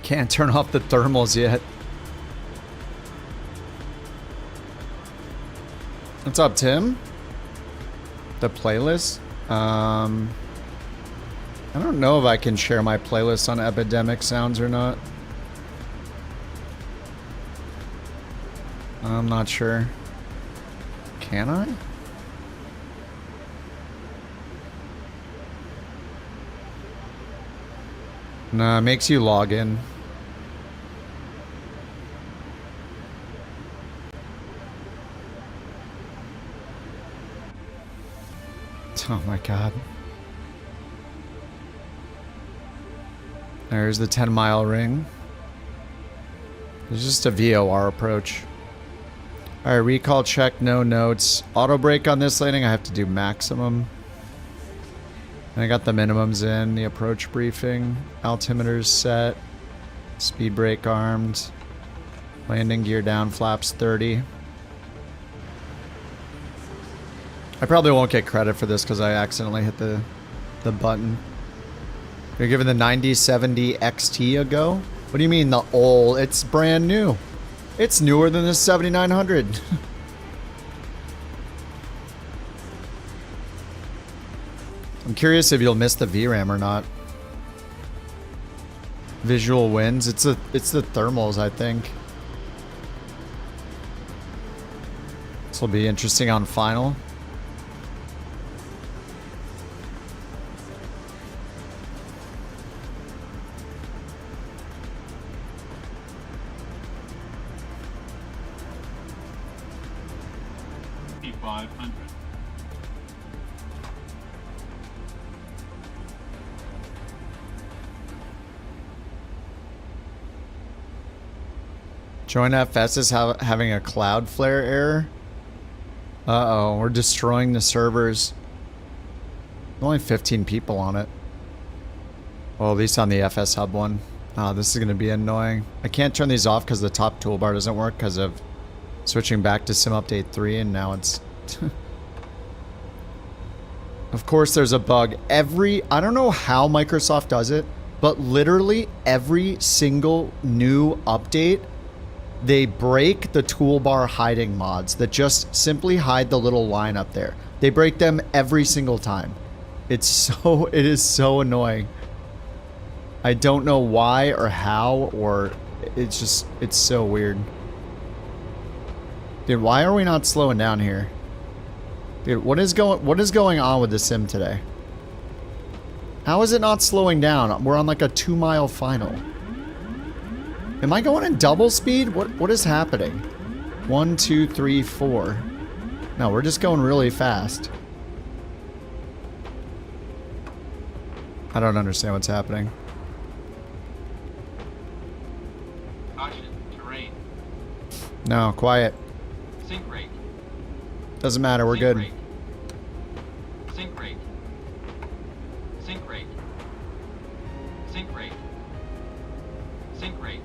Can't turn off the thermals yet. What's up, Tim? The playlist? I don't know if I can share my playlist on Epidemic Sounds or not. I'm not sure. Can I? Nah, it makes you log in. Oh my god. There's the 10-mile ring. There's just a VOR approach. Alright, recall check, no notes. Auto brake on this landing, I have to do maximum. And I got the minimums in, the approach briefing. Altimeter's set. Speed brake armed. Landing gear down, flaps 30. I probably won't get credit for this because I accidentally hit the button. You're giving the 9070 XT a go? What do you mean the old? It's brand new. It's newer than the 7900. I'm curious if you'll miss the VRAM or not. Visual wins. It's the thermals, I think. This will be interesting on final. Join FS is having a Cloudflare error. Uh-oh, we're destroying the servers. Only 15 people on it. Well, at least on the FS Hub one. Oh, this is going to be annoying. I can't turn these off because the top toolbar doesn't work because of switching back to Sim Update 3 and now it's... Of course there's a bug. I don't know how Microsoft does it, but literally every single new update, they break the toolbar hiding mods that just simply hide the little line up there. They break them every single time. It is so annoying. I don't know why or how, or it's so weird. Dude, why are we not slowing down here? Dude, what is going on with the sim today? How is it not slowing down? We're on like a 2-mile final. Am I going in double speed? What is happening? 1, 2, 3, 4. No, we're just going really fast. I don't understand what's happening. Caution, terrain. No, quiet. Sync rate. Doesn't matter, we're good. Sync rate. Sync rate. Sync rate. Sync rate.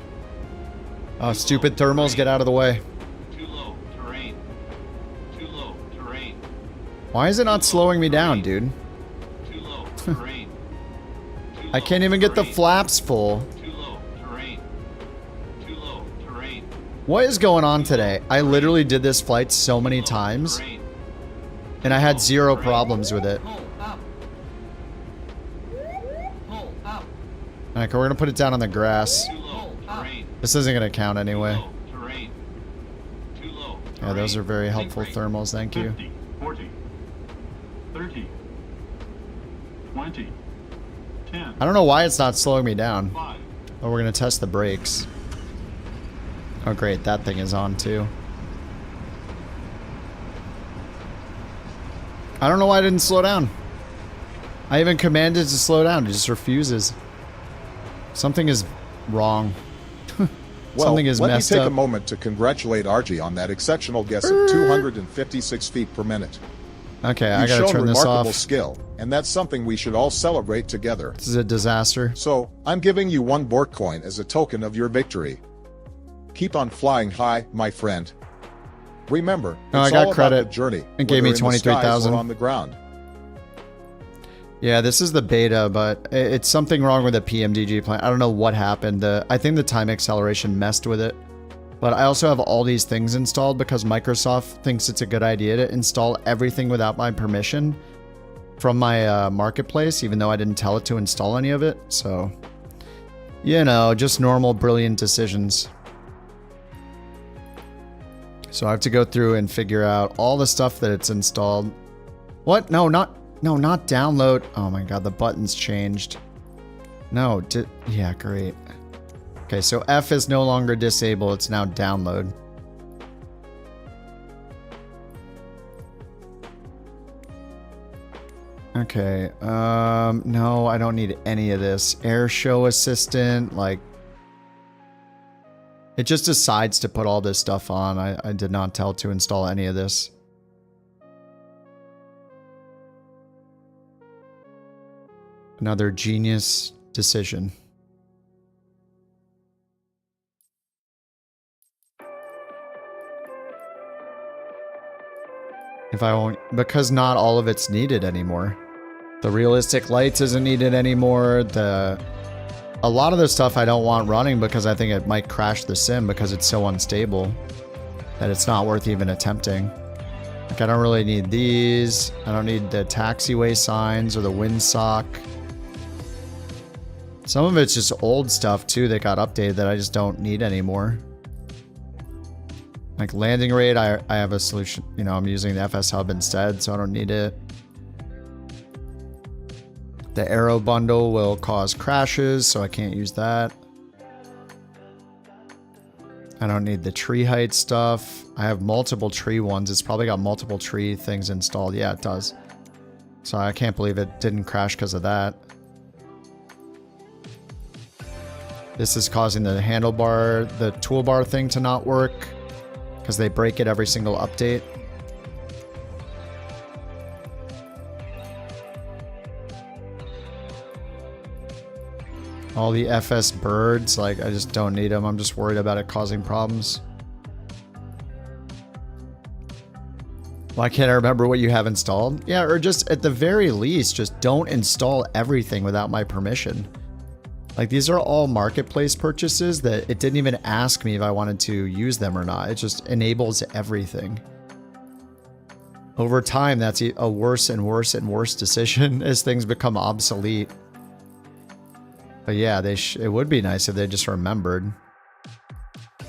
Oh, stupid thermals, get out of the way. Too low, terrain. Too low, terrain. Why is it not slowing me down, dude? Too low, terrain. I can't even get the flaps full. Too low, terrain. Too low, terrain. What is going on today? I literally did this flight so many times, and I had zero problems with it. Alright, we're gonna put it down on the grass. This isn't gonna count anyway. Yeah, those are very helpful thermals, thank you. 50, 40, 30, 20, 10. I don't know why it's not slowing me down. Oh, we're gonna test the brakes. Oh great, that thing is on too. I don't know why it didn't slow down. I even commanded to slow down, it just refuses. Something is wrong. Well, Something is let me messed take up. a moment to congratulate RG on that exceptional guess of 256 feet per minute. Okay, I You've gotta shown turn this remarkable off. skill, and that's something we should all celebrate together. This is a disaster. So, I'm giving you 1 BorkCoin as a token of your victory. Keep on flying high, my friend. Remember, No, I it's got all credit. about the journey. It gave me whether in the skies 23,000. or on the ground. Yeah, this is the beta, but it's something wrong with the PMDG plan. I don't know what happened. I think the time acceleration messed with it. But I also have all these things installed because Microsoft thinks it's a good idea to install everything without my permission from my marketplace, even though I didn't tell it to install any of it. So, you know, just normal brilliant decisions. So I have to go through and figure out all the stuff that it's installed. What? No, not download. Oh my god, the button's changed. No, yeah, great. Okay, so F is no longer disabled, it's now download. Okay, no, I don't need any of this. Air show assistant, like... It just decides to put all this stuff on. I did not tell it to install any of this. Another genius decision. If I won't, because not all of it's needed anymore. The realistic lights isn't needed anymore. A lot of the stuff I don't want running because I think it might crash the sim because it's so unstable that it's not worth even attempting. Like, I don't really need these. I don't need the taxiway signs or the windsock. Some of it's just old stuff too that got updated that I just don't need anymore. Like landing rate, I have a solution. You know, I'm using the FS Hub instead, so I don't need it. The Aero bundle will cause crashes, so I can't use that. I don't need the tree height stuff. I have multiple tree ones. It's probably got multiple tree things installed. Yeah, it does. So I can't believe it didn't crash because of that. This is causing the handlebar, the toolbar thing to not work because they break it every single update. All the FS birds, like, I just don't need them. I'm just worried about it causing problems. Why can't I remember what you have installed? Yeah, or just at the very least, just don't install everything without my permission. Like, these are all marketplace purchases that it didn't even ask me if I wanted to use them or not. It just enables everything. Over time, that's a worse and worse and worse decision as things become obsolete. But yeah, it would be nice if they just remembered. I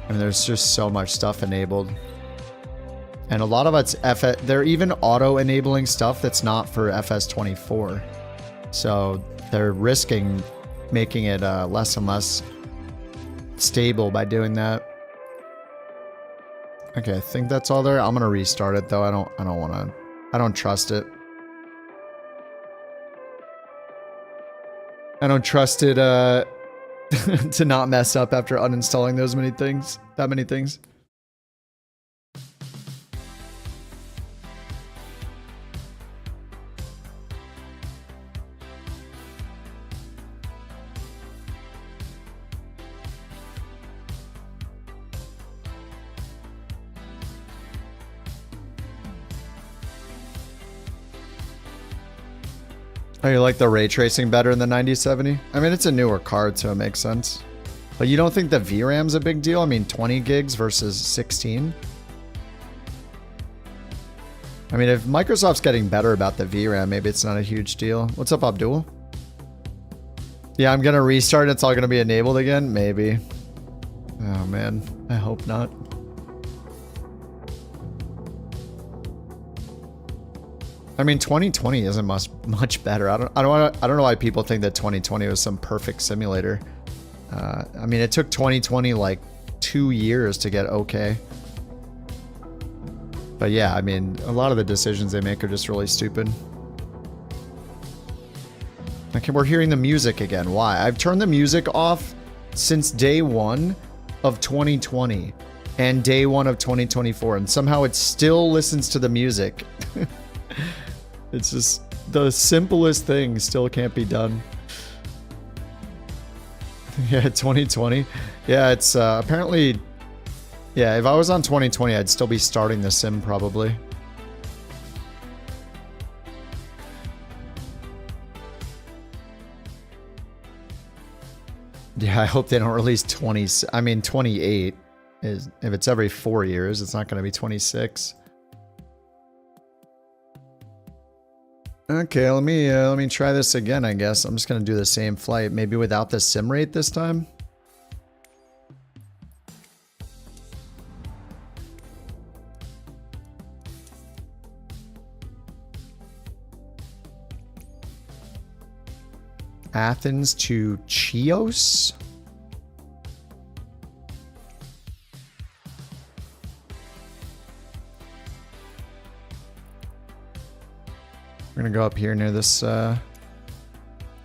mean, there's just so much stuff enabled. And a lot of it's they're even auto-enabling stuff that's not for FS24. So they're risking making it less and less stable by doing that. Okay, I think that's all there. I'm gonna restart it though. I don't trust it. I don't trust it to not mess up after uninstalling that many things. Oh, you like the ray tracing better in the 9070? I mean, it's a newer card, so it makes sense. But you don't think the VRAM's a big deal? I mean, 20 gigs versus 16? I mean, if Microsoft's getting better about the VRAM, maybe it's not a huge deal. What's up, Abdul? Yeah, I'm gonna restart. It's all gonna be enabled again? Maybe. Oh, man. I hope not. I mean, 2020 isn't much better. I don't know why people think that 2020 was some perfect simulator. I mean, it took 2020 like 2 years to get okay. But yeah, I mean, a lot of the decisions they make are just really stupid. Okay, we're hearing the music again. Why? I've turned the music off since day one of 2020 and day one of 2024, and somehow it still listens to the music. It's just the simplest thing still can't be done. Yeah, 2020. Yeah, it's apparently... Yeah, if I was on 2020, I'd still be starting the sim probably. Yeah, I hope they don't release 28 is, if it's every 4 years, it's not going to be 26. Okay, let me try this again, I guess. I'm just going to do the same flight, maybe without the sim rate this time. Athens to Chios. We're gonna go up here near this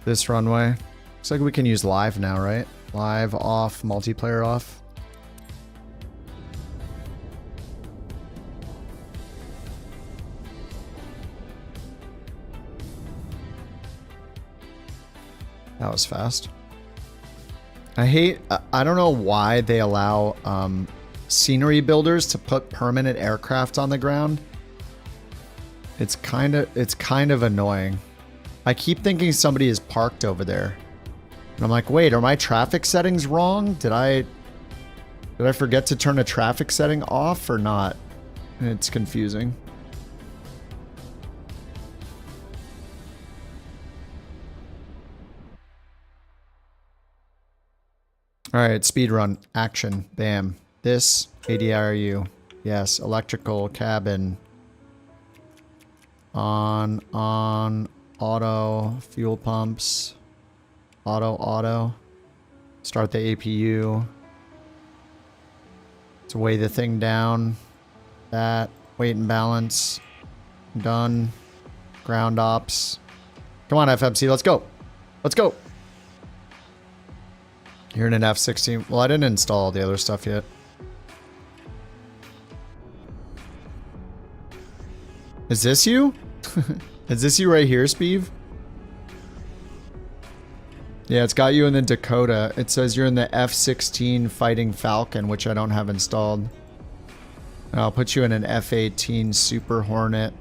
this runway. Looks like we can use live now, right? Live off, multiplayer off. That was fast. I don't know why they allow scenery builders to put permanent aircraft on the ground. It's kind of annoying. I keep thinking somebody is parked over there. And I'm like, wait, are my traffic settings wrong? Did I forget to turn a traffic setting off or not? And it's confusing. Alright, speedrun. Action. Bam. This. ADRU. Yes. Electrical. Cabin. On. Auto. Fuel pumps. Auto. Start the APU. Let's weigh the thing down. That. Weight and balance. Done. Ground ops. Come on, FMC. Let's go. Let's go. You're in an F-16. Well, I didn't install all the other stuff yet. Is this you? Is this you right here, Speeve? Yeah, it's got you in the Dakota. It says you're in the F-16 Fighting Falcon, which I don't have installed. I'll put you in an F-18 Super Hornet.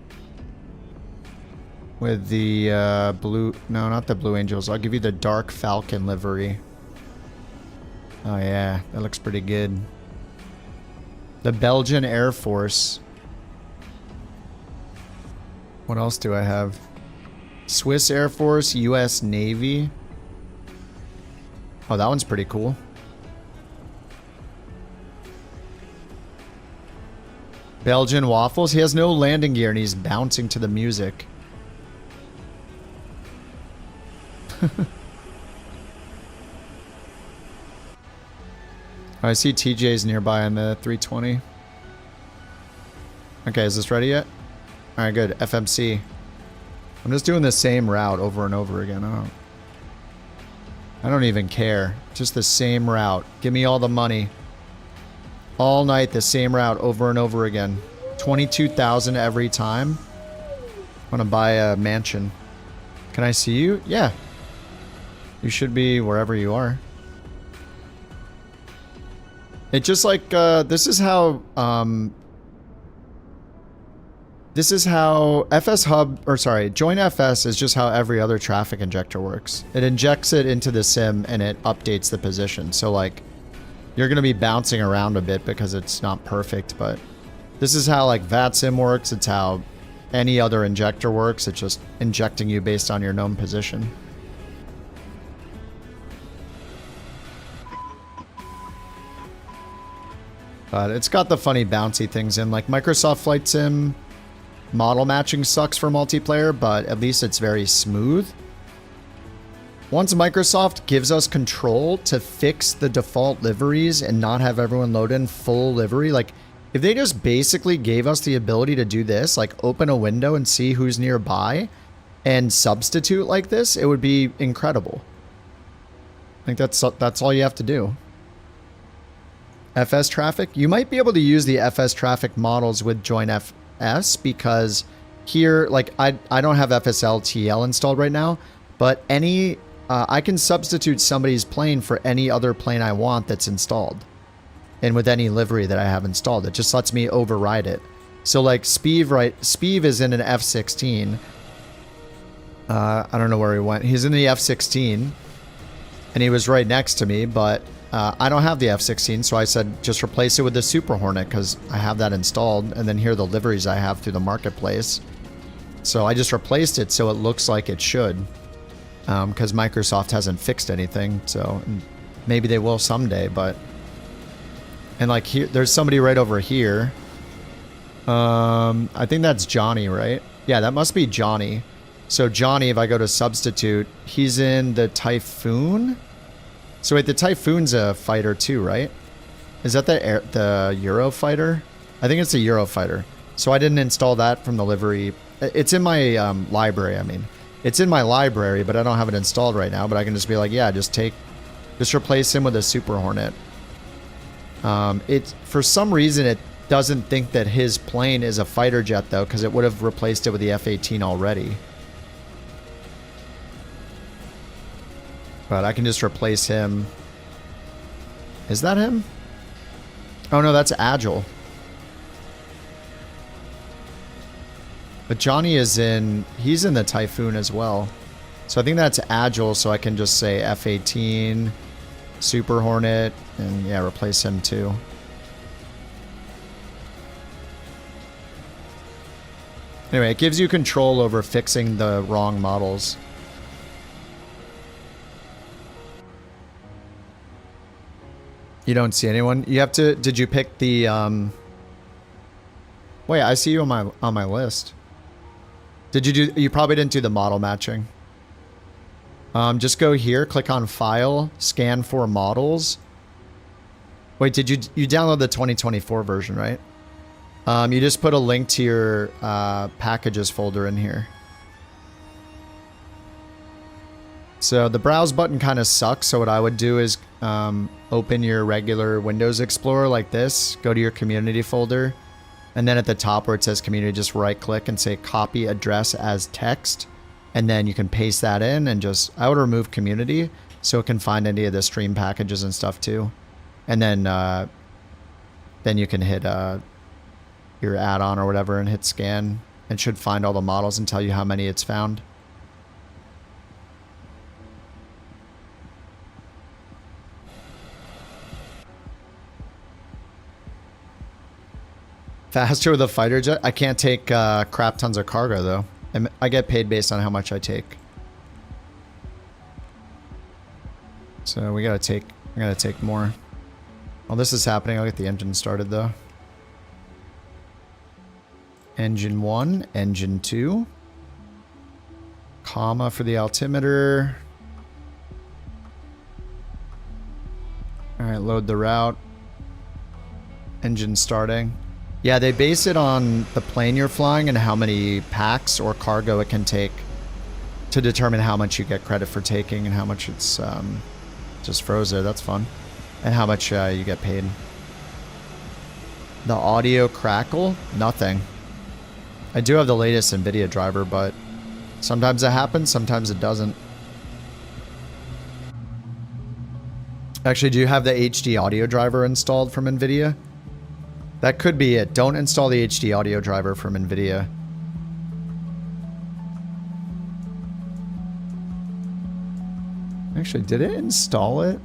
With the blue... No, not the Blue Angels. I'll give you the Dark Falcon livery. Oh yeah, that looks pretty good. The Belgian Air Force. What else do I have? Swiss Air Force, US Navy. Oh, that one's pretty cool. Belgian Waffles. He has no landing gear and he's bouncing to the music. I see TJ's nearby on the 320. Okay, is this ready yet? Alright, good. FMC. I'm just doing the same route over and over again. I don't even care. Just the same route. Give me all the money. All night, the same route over and over again. 22,000 every time. I want to buy a mansion. Can I see you? Yeah. You should be wherever you are. It just like, this is how FS Hub, or sorry, Join FS is just how every other traffic injector works. It injects it into the sim and it updates the position. So like, you're going to be bouncing around a bit because it's not perfect, but this is how like VATSIM works. It's how any other injector works. It's just injecting you based on your known position. But it's got the funny bouncy things in, like Microsoft Flight Sim model matching sucks for multiplayer, but at least it's very smooth. Once Microsoft gives us control to fix the default liveries and not have everyone load in full livery, like if they just basically gave us the ability to do this, like open a window and see who's nearby and substitute like this, it would be incredible. think that's all you have to do. FS traffic. You might be able to use the FS traffic models with join FS because here, like I don't have FSL TL installed right now, but any I can substitute somebody's plane for any other plane I want that's installed. And with any livery that I have installed, it just lets me override it. So like Speeve is in an F-16. I don't know where he went. He's in the F-16 and he was right next to me, but I don't have the F-16, so I said just replace it with the Super Hornet because I have that installed, and then here are the liveries I have through the marketplace. So I just replaced it so it looks like it should, because Microsoft hasn't fixed anything, so maybe they will someday, but... And like here, there's somebody right over here. I think that's Johnny, right? Yeah, that must be Johnny. So Johnny, if I go to substitute, he's in the Typhoon? So wait, the Typhoon's a fighter too, right? Is that the Eurofighter? I think it's a Eurofighter. So I didn't install that from the livery. It's in my library, I mean. It's in my library, but I don't have it installed right now. But I can just be like, yeah, just replace him with a Super Hornet. For some reason, it doesn't think that his plane is a fighter jet, though, because it would have replaced it with the F-18 already. But I can just replace him. Is that him? Oh, no, that's Agile. But Johnny he's in the Typhoon as well. So I think that's Agile, so I can just say F-18, Super Hornet, and yeah, replace him too. Anyway, it gives you control over fixing the wrong models. You don't see anyone? You have to... Did you pick the... Wait, I see you on my list. Did you do... You probably didn't do the model matching. Just go here, click on File, Scan for Models. Wait, did you download the 2024 version, right? You just put a link to your packages folder in here. So the browse button kind of sucks, so what I would do is open your regular Windows Explorer like this, go to your community folder, and then at the top where it says community, just right click and say copy address as text, and then you can paste that in and just, I would remove community so it can find any of the stream packages and stuff too. And then you can hit your add-on or whatever and hit scan. It should find all the models and tell you how many it's found. Faster with a fighter jet? I can't take crap tons of cargo though. I get paid based on how much I take. So I gotta take more. While this is happening, I'll get the engine started though. Engine 1, engine 2. Comma for the altimeter. Alright, load the route. Engine starting. Yeah, they base it on the plane you're flying and how many packs or cargo it can take to determine how much you get credit for taking and how much it's just froze there. That's fun. And how much you get paid. The audio crackle? Nothing. I do have the latest NVIDIA driver, but sometimes it happens, sometimes it doesn't. Actually, do you have the HD audio driver installed from NVIDIA? That could be it. Don't install the HD audio driver from NVIDIA. Actually, did it install it?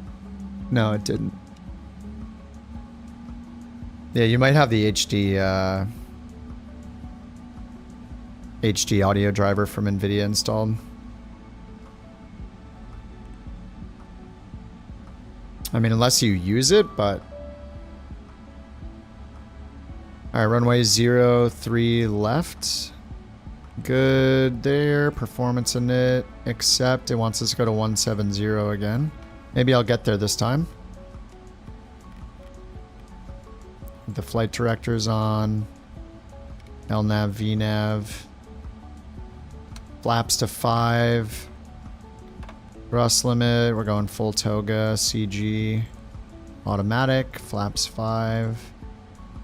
No, it didn't. Yeah, you might have the HD audio driver from NVIDIA installed. I mean, unless you use it, but... Alright, runway 03 left. Good there. Performance in it. Accept. It wants us to go to 170 again. Maybe I'll get there this time. The flight director's on. LNAV, VNAV. Flaps to 5. Thrust limit, we're going full toga, CG, automatic, flaps 5.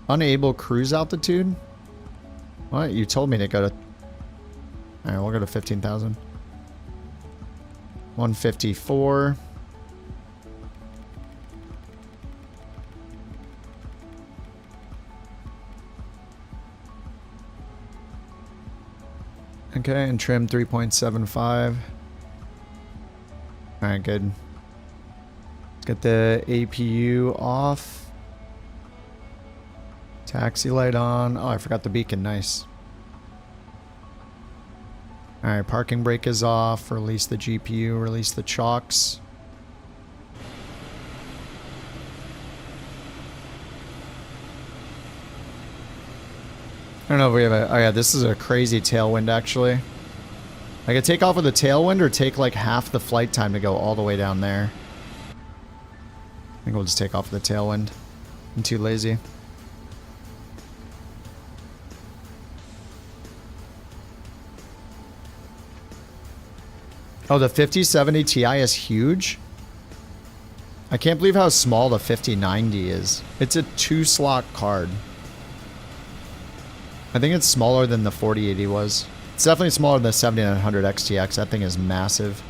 Unable cruise altitude? What? You told me to go to... Alright, we'll go to 15,000. 154. Okay, and trim 3.75. Alright, good. Let's get the APU off. Taxi light on. Oh, I forgot the beacon. Nice. Alright, parking brake is off. Release the GPU. Release the chocks. I don't know if we have a... Oh yeah, this is a crazy tailwind actually. I could take off with a tailwind or take like half the flight time to go all the way down there. I think we'll just take off with the tailwind. I'm too lazy. Oh, the 5070 Ti is huge? I can't believe how small the 5090 is. It's a 2-slot card. I think it's smaller than the 4080 was. It's definitely smaller than the 7900 XTX. That thing is massive.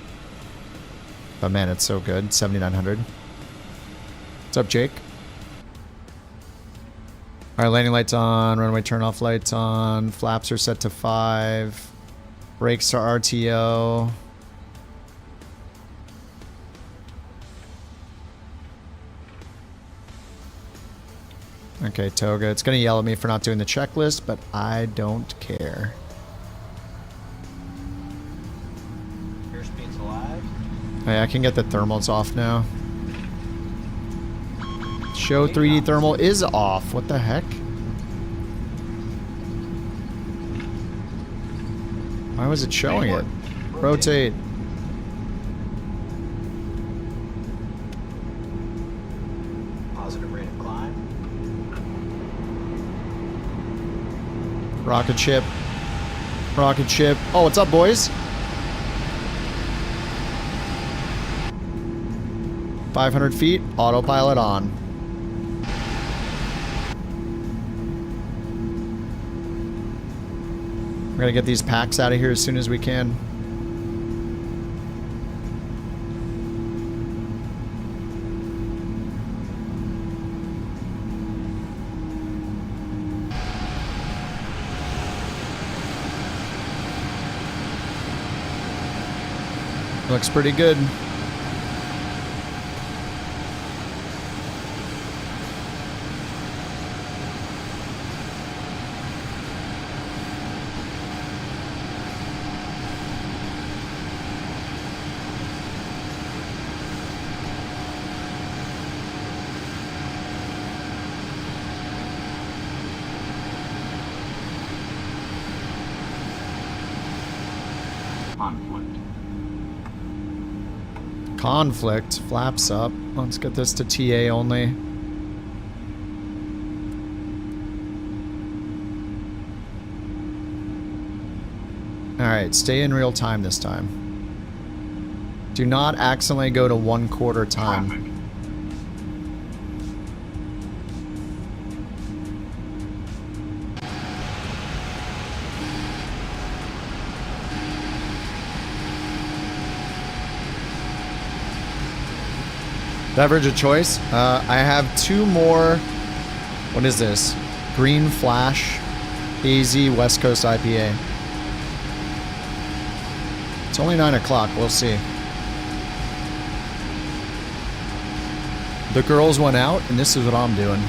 But man, it's so good. 7900. What's up, Jake? Alright, landing lights on. Runway turn off lights on. Flaps are set to 5. Brakes are RTO. Okay, Toga. It's going to yell at me for not doing the checklist, but I don't care. Airspeed's alive. Hey, I can get the thermals off now. Show 3D thermal is off. What the heck? Why was it showing it? Rotate. Positive rate of climb. Rocket ship. Rocket ship. Oh, what's up, boys? 500 feet. Autopilot on. We're gonna get these packs out of here as soon as we can. Looks pretty good. Conflict. Flaps up. Let's get this to TA only. Alright, stay in real time this time. Do not accidentally go to 1/4 time. Beverage of choice. I have 2 more. What is this? Green Flash AZ West Coast IPA. It's only 9 o'clock. We'll see. The girls went out, and this is what I'm doing.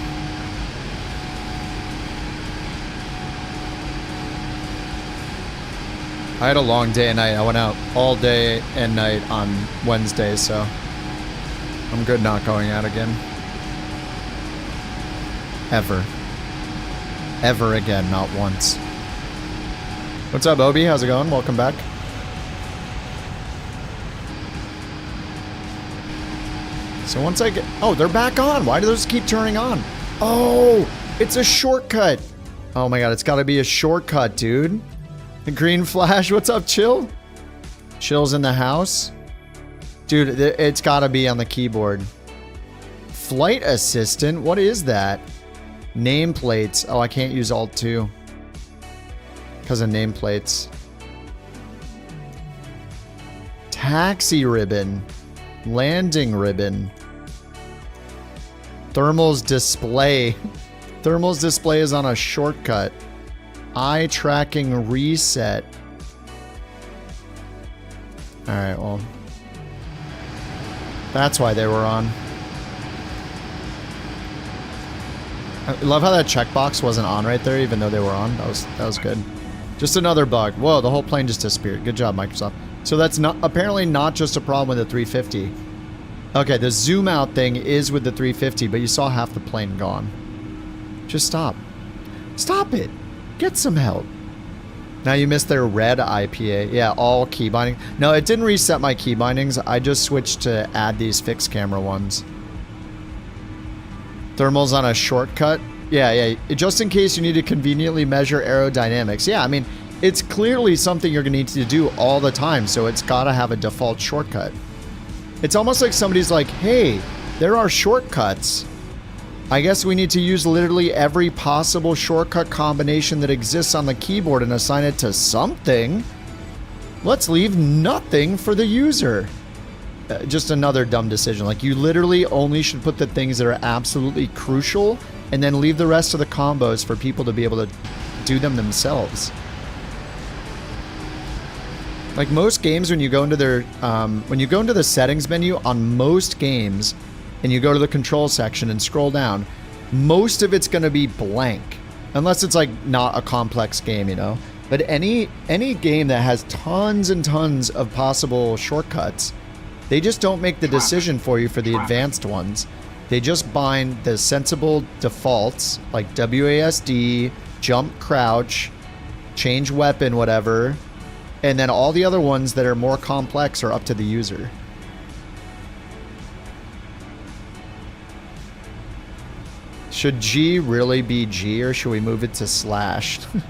I had a long day and night. I went out all day and night on Wednesday, so I'm good not going out again. Ever. Ever again, not once. What's up, Obi? How's it going? Welcome back. So once I get... Oh, they're back on. Why do those keep turning on? Oh, it's a shortcut. Oh my god, it's got to be a shortcut, dude. The green flash. What's up, Chill? Chill's in the house. Dude, it's gotta be on the keyboard. Flight assistant? What is that? Nameplates. Oh, I can't use Alt 2. Because of nameplates. Taxi ribbon. Landing ribbon. Thermal's display. Thermal's display is on a shortcut. Eye tracking reset. Alright, well. That's why they were on. I love how that checkbox wasn't on right there, even though they were on. That was good. Just another bug. Whoa, the whole plane just disappeared. Good job, Microsoft. So that's not apparently not just a problem with the 350. Okay, the zoom out thing is with the 350, but you saw half the plane gone. Just stop. Stop it. Get some help. Now you missed their red IPA. Yeah, all key binding. No, it didn't reset my key bindings. I just switched to add these fixed camera ones. Thermal's on a shortcut. Yeah. Just in case you need to conveniently measure aerodynamics. Yeah, I mean, it's clearly something you're going to need to do all the time, so it's got to have a default shortcut. It's almost like somebody's like, hey, there are shortcuts. I guess we need to use literally every possible shortcut combination that exists on the keyboard and assign it to something. Let's leave nothing for the user. Just another dumb decision. Like, you literally only should put the things that are absolutely crucial and then leave the rest of the combos for people to be able to do them themselves. Like most games, when you go into their, when you go into the settings menu on most games, and you go to the control section and scroll down, most of it's going to be blank, unless it's like not a complex game, you know. But any game that has tons and tons of possible shortcuts, they just don't make the decision for you for the advanced ones. They just bind the sensible defaults like WASD, jump, crouch, change weapon, whatever. And then all the other ones that are more complex are up to the user. Should G really be G, or should we move it to slash? I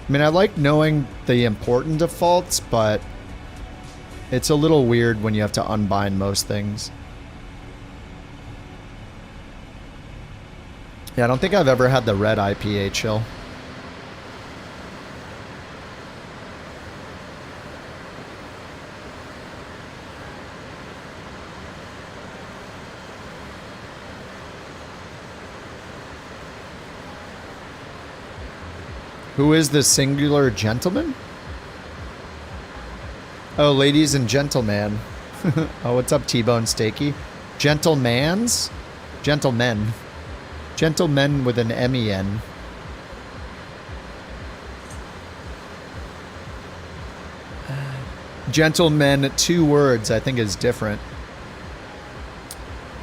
mean, I like knowing the important defaults, but it's a little weird when you have to unbind most things. Yeah, I don't think I've ever had the red IPA chill. Who is the singular gentleman? Oh, ladies and gentlemen. Oh, what's up, T-Bone Steaky? Gentlemans? Gentlemen. Gentlemen with an M-E-N. Gentlemen, 2 words, I think is different.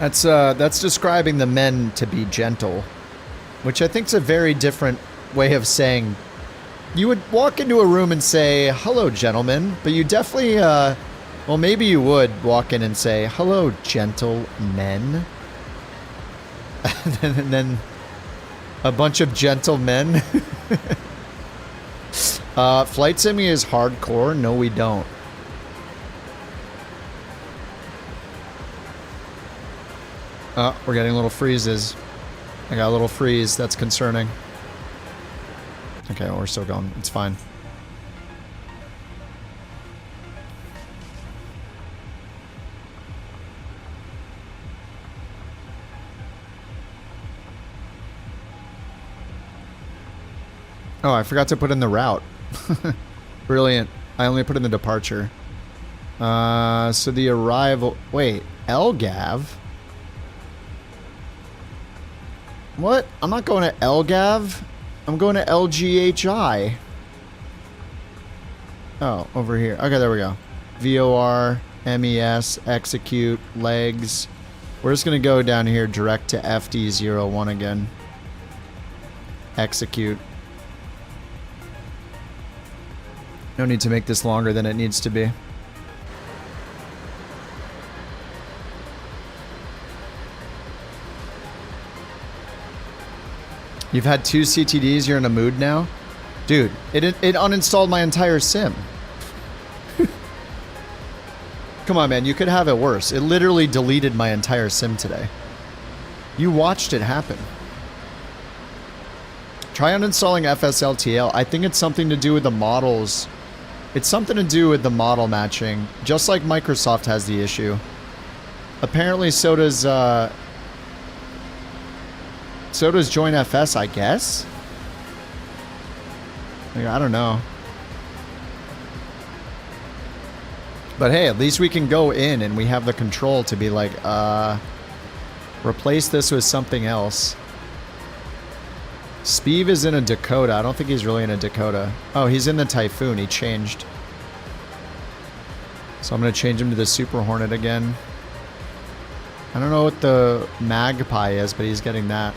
That's describing the men to be gentle, which I think is a very different way of saying. You would walk into a room and say, hello, gentlemen, but you definitely, well, maybe you would walk in and say, hello, gentlemen. And then a bunch of gentlemen. Flight Sim is hardcore. No, we don't. We're getting little freezes. I got a little freeze. That's concerning. Okay, well, we're still going. It's fine. Oh, I forgot to put in the route. Brilliant. I only put in the departure. So the arrival... Wait, LGAV? What? I'm not going to LGAV. I'm going to LGHI. Oh, over here. Okay, there we go. VOR, MES, execute, legs. We're just going to go down here direct to FD01 again. Execute. No need to make this longer than it needs to be. You've had 2 CTDs, you're in a mood now? Dude, it uninstalled my entire sim. Come on, man, you could have it worse. It literally deleted my entire sim today. You watched it happen. Try uninstalling FSLTL. I think it's something to do with the models. It's something to do with the model matching, just like Microsoft has the issue. Apparently, so does JoinFS, I guess. Like, I don't know. But hey, at least we can go in and we have the control to be like, replace this with something else. Speeve is in a Dakota. I don't think he's really in a Dakota. Oh, he's in the Typhoon. He changed. So I'm going to change him to the Super Hornet again. I don't know what the Magpie is, but he's getting that.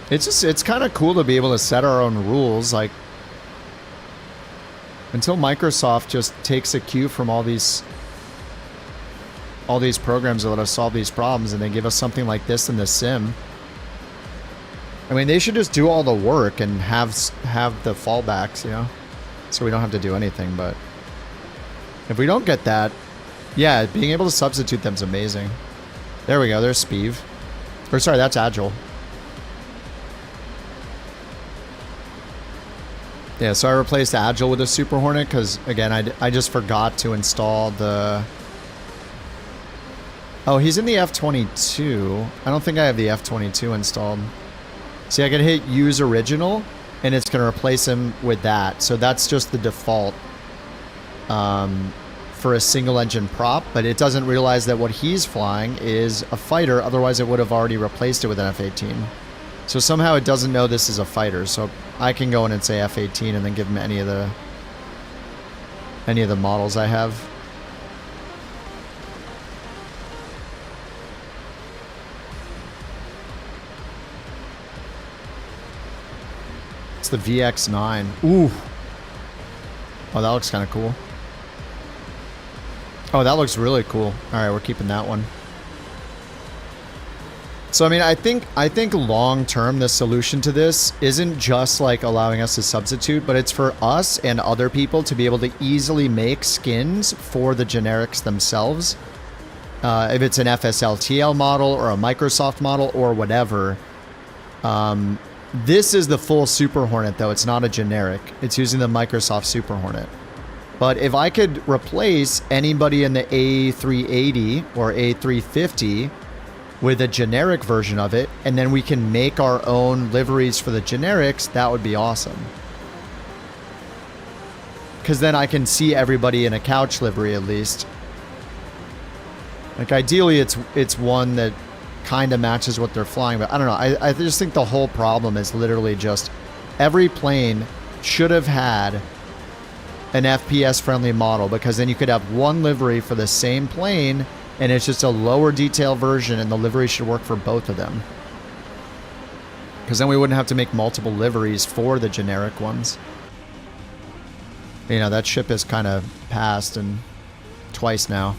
It's kind of cool to be able to set our own rules. Like, until Microsoft just takes a cue from all these programs that let us solve these problems, and they give us something like this in the sim. I mean, they should just do all the work and have the fallbacks, you know, so we don't have to do anything. But if we don't get that, yeah, being able to substitute them is amazing. There we go. There's Speeve. Or sorry, that's Agile. Yeah, so I replaced Agile with a Super Hornet because, again, I just forgot to install the... Oh, he's in the F-22. I don't think I have the F-22 installed. See, I can hit Use Original, and it's going to replace him with that. So that's just the default for a single-engine prop, but it doesn't realize that what he's flying is a fighter. Otherwise, it would have already replaced it with an F-18. So somehow it doesn't know this is a fighter. So I can go in and say F-18 and then give him any of the models I have. It's the VX-9. Ooh. Oh, that looks kind of cool. Oh, that looks really cool. All right, we're keeping that one. So, I mean, I think long term, the solution to this isn't just like allowing us to substitute, but it's for us and other people to be able to easily make skins for the generics themselves. If it's an FSLTL model or a Microsoft model or whatever. This is the full Super Hornet, though. It's not a generic. It's using the Microsoft Super Hornet. But if I could replace anybody in the A380 or A350 with a generic version of it, and then we can make our own liveries for the generics, that would be awesome. Because then I can see everybody in a couch livery at least. Like, ideally, it's one that kind of matches what they're flying, but I don't know. I just think the whole problem is literally just every plane should have had an FPS-friendly model, because then you could have one livery for the same plane, and it's just a lower detail version, and the livery should work for both of them. Because then we wouldn't have to make multiple liveries for the generic ones. You know, that ship has kind of passed, and twice now.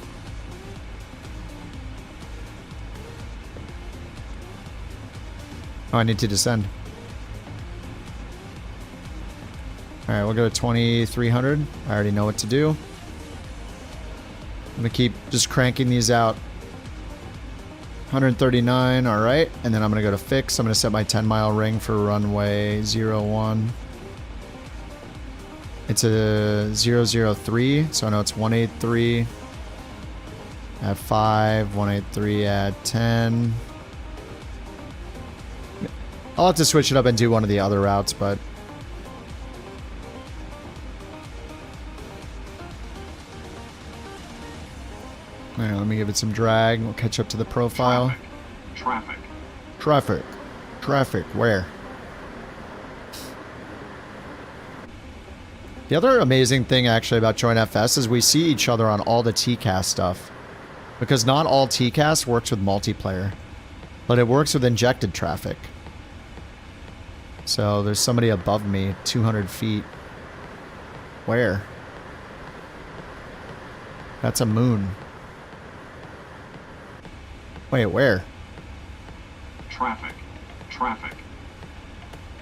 Oh, I need to descend. Alright, we'll go to 2300. I already know what to do. I'm going to keep just cranking these out. 139, alright. And then I'm going to go to fix. I'm going to set my 10-mile ring for runway 01. It's a 003, so I know it's 183 at 5, 183 at 10. I'll have to switch it up and do one of the other routes, but... Alright, let me give it some drag. We'll catch up to the profile. Traffic, where? The other amazing thing actually about JoinFS is we see each other on all the TCAS stuff. Because not all TCAS works with multiplayer. But it works with injected traffic. So there's somebody above me, 200 feet. Where? That's a moon. Wait, where? Traffic.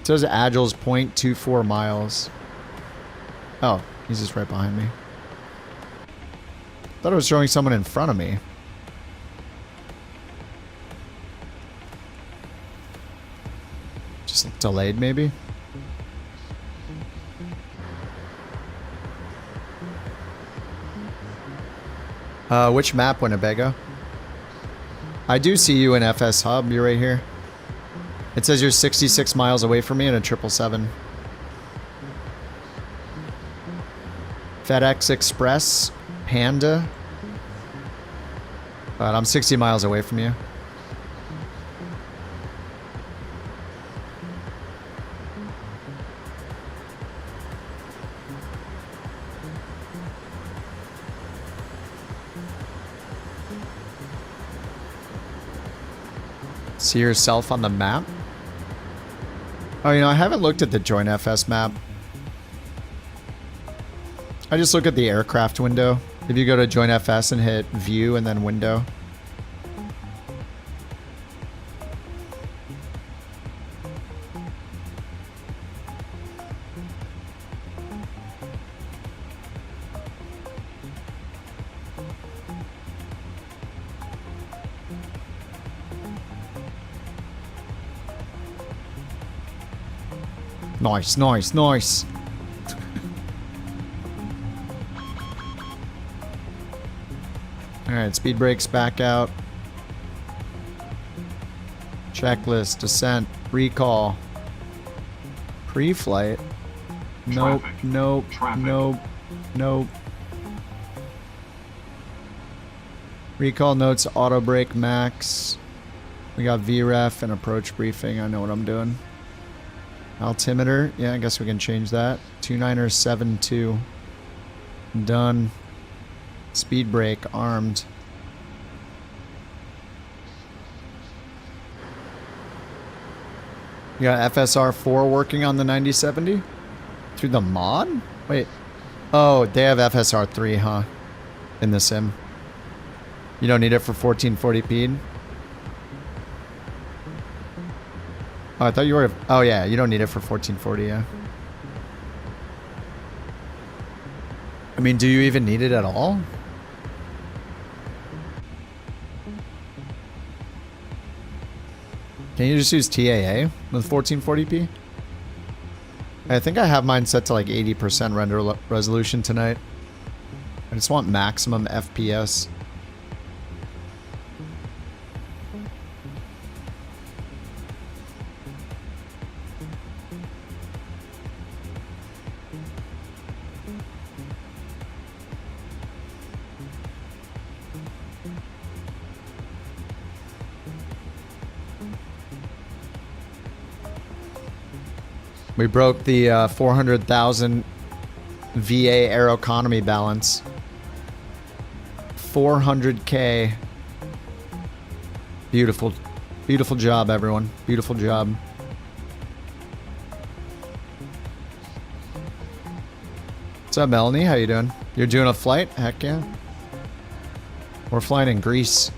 It says Agile's 0.24 miles. Oh, he's just right behind me. Thought it was showing someone in front of me. Just delayed, maybe? Which map, Winnebago? I do see you in FS Hub. You're right here. It says you're 66 miles away from me in a 777. FedEx Express, Panda. But I'm 60 miles away from you. See yourself on the map? Oh, you know, I haven't looked at the Join FS map. I just look at the aircraft window. If you go to Join FS and hit View and then Window. Nice, nice, nice. Alright, speed brakes back out. Checklist, descent, recall. Pre-flight. Nope, nope, nope, nope. Recall notes, auto brake max. We got VREF and approach briefing. I know what I'm doing. Altimeter, yeah, I guess we can change that. 29er72. Done. Speed brake, armed. You got FSR4 working on the 9070? Through the mod? Wait. Oh, they have FSR3, huh? In the sim. You don't need it for 1440p? Oh, I thought you were... Oh, yeah, you don't need it for 1440, yeah. I mean, do you even need it at all? Can you just use TAA with 1440p? I think I have mine set to like 80% render resolution tonight. I just want maximum FPS. We broke the 400,000 VA Aeroconomy balance. 400K. Beautiful. Beautiful job, everyone. Beautiful job. What's up, Melanie? How you doing? You're doing a flight? Heck yeah. We're flying in Greece.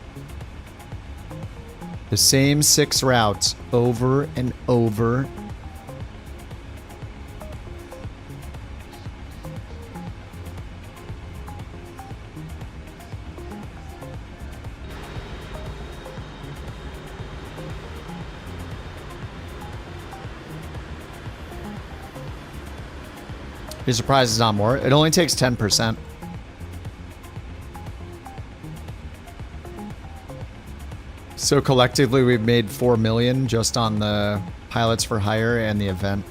The same 6 routes over and over. Be surprised it's not more. It only takes 10%. So collectively, we've made 4 million just on the pilots for hire and the event.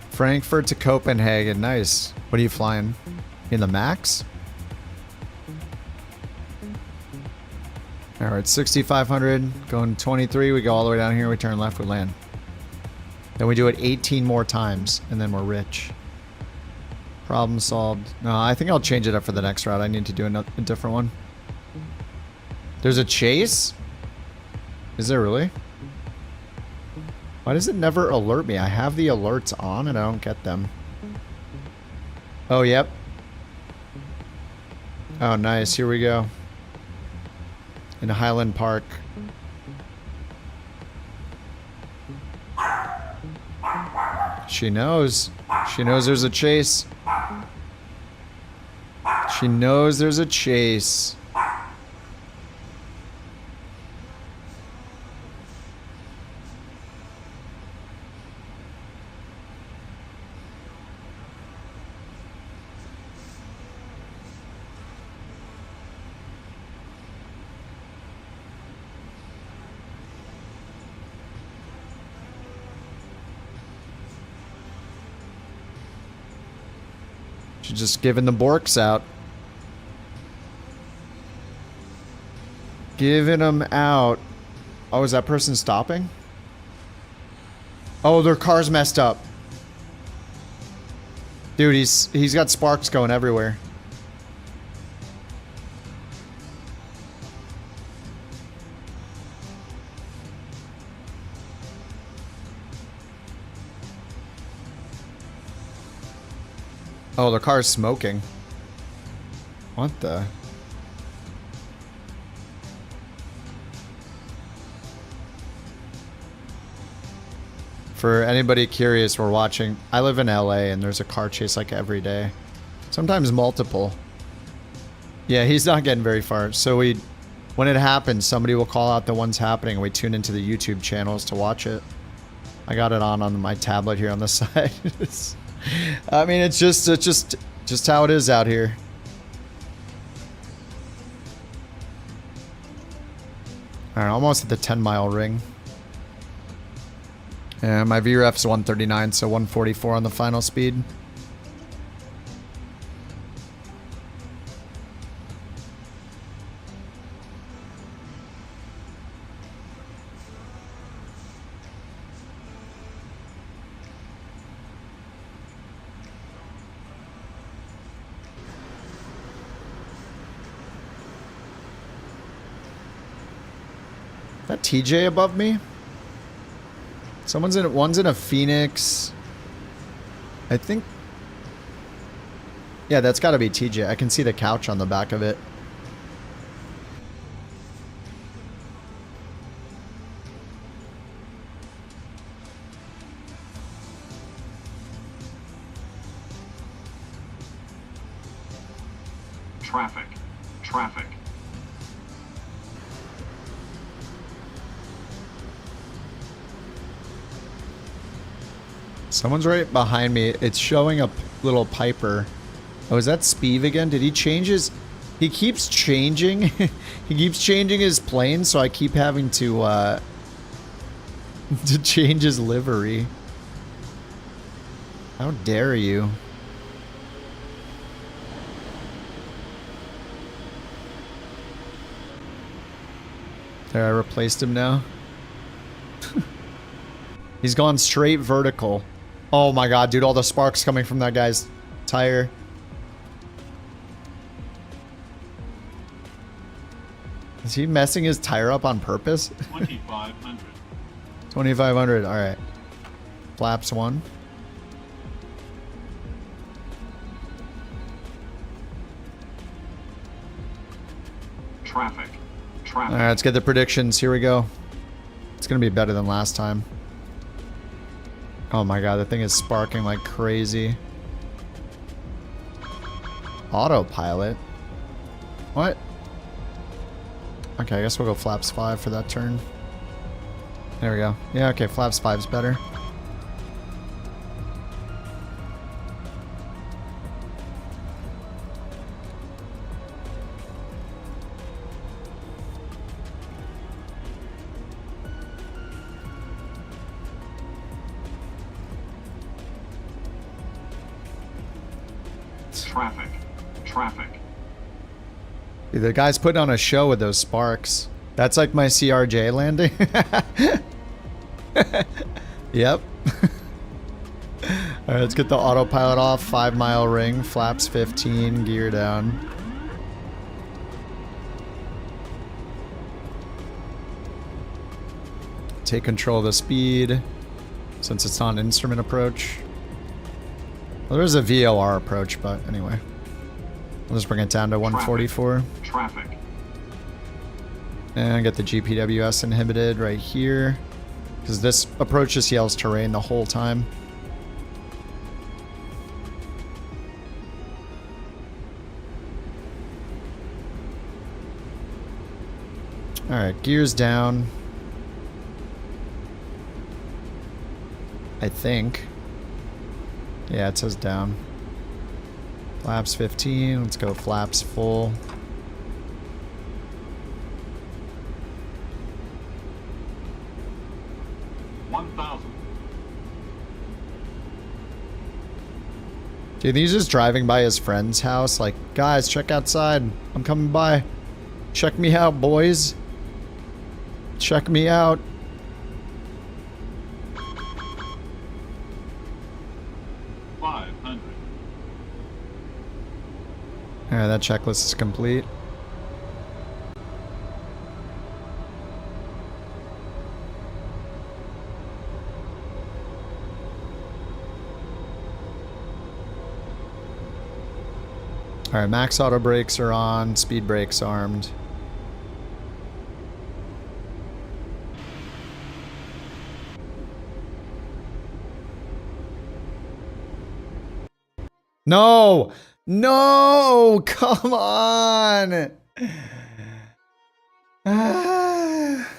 Frankfurt to Copenhagen. Nice. What are you flying? In the Max? Alright, 6,500. Going 23. We go all the way down here. We turn left. We land. Then we do it 18 more times. And then we're rich. Problem solved. No, I think I'll change it up for the next route. I need to do a different one. There's a chase? Is there really? Why does it never alert me? I have the alerts on and I don't get them. Oh, yep. Oh, nice. Here we go. In Highland Park. She knows. She knows there's a chase. She knows there's a chase. She's just giving the Borks out. Giving them out. Oh, is that person stopping? Oh, their car's messed up. Dude, he's got sparks going everywhere. Oh, the car's smoking. What the? For anybody curious, we're watching. I live in LA and there's a car chase like every day. Sometimes multiple. Yeah, he's not getting very far. So when it happens, somebody will call out the ones happening and we tune into the YouTube channels to watch it. I got it on my tablet here on the side. I mean, it's just how it is out here. Alright, almost at the 10-mile ring. And my VREF's 139, so 144 on the final speed. Is that TJ above me? One's in a Phoenix. I think. Yeah, that's got to be TJ. I can see the couch on the back of it. Traffic. Traffic. Someone's right behind me. It's showing a little Piper. Oh, is that Speeve again? Did he change his... He keeps changing. He keeps changing his plane, so I keep having to change his livery. How dare you? There, I replaced him now. He's gone straight vertical. Oh my god, dude, all the sparks coming from that guy's tire. Is he messing his tire up on purpose? 2,500. 2,500, alright. Flaps 1. Traffic. Traffic. Alright, let's get the predictions. Here we go. It's gonna be better than last time. Oh my god, the thing is sparking like crazy. Autopilot? What? Okay, I guess we'll go flaps 5 for that turn. There we go. Yeah, okay, flaps 5's better. Traffic. Traffic. Dude, the guy's putting on a show with those sparks. That's like my CRJ landing. Yep. Alright, let's get the autopilot off. 5-mile ring, flaps 15, gear down. take control of the speed since it's not an instrument approach. Well, there's a VOR approach, but anyway. I'll just bring it down to 144. Traffic. And get the GPWS inhibited right here. Because this approach just yells terrain the whole time. Alright, gears down. I think. Yeah, it says down. Flaps 15. Let's go flaps full. Dude, he's just driving by his friend's house like, guys, check outside. I'm coming by. Check me out, boys. Check me out. Alright, that checklist is complete. Alright, max auto brakes are on, speed brakes armed. No! No! Come on! Ah.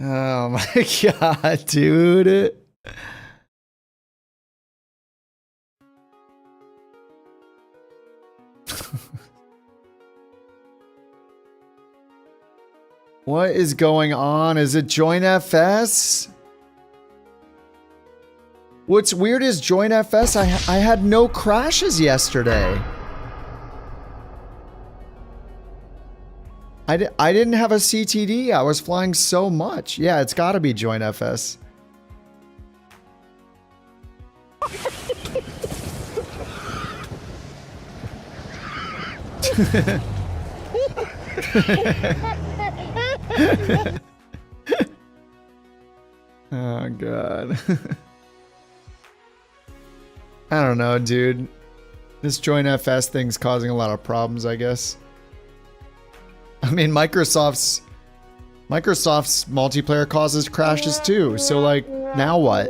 Oh my god, dude. What is going on? Is it Join FS? What's weird is Join FS, I had no crashes yesterday. I didn't have a CTD. I was flying so much. Yeah, it's gotta be Join FS. Oh god. I don't know, dude. This Join FS thing's causing a lot of problems, I guess. I mean, Microsoft's multiplayer causes crashes too. So like, now what?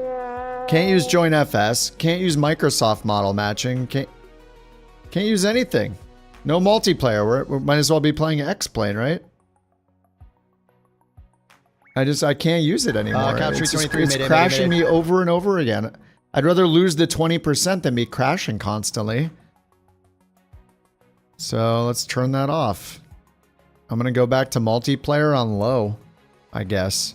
Can't use Join FS. Can't use Microsoft model matching. Can't use anything. No multiplayer. We might as well be playing X-Plane, right? I can't use it anymore. It's crashing me over and over again. I'd rather lose the 20% than be crashing constantly. So let's turn that off. I'm gonna go back to multiplayer on low, I guess.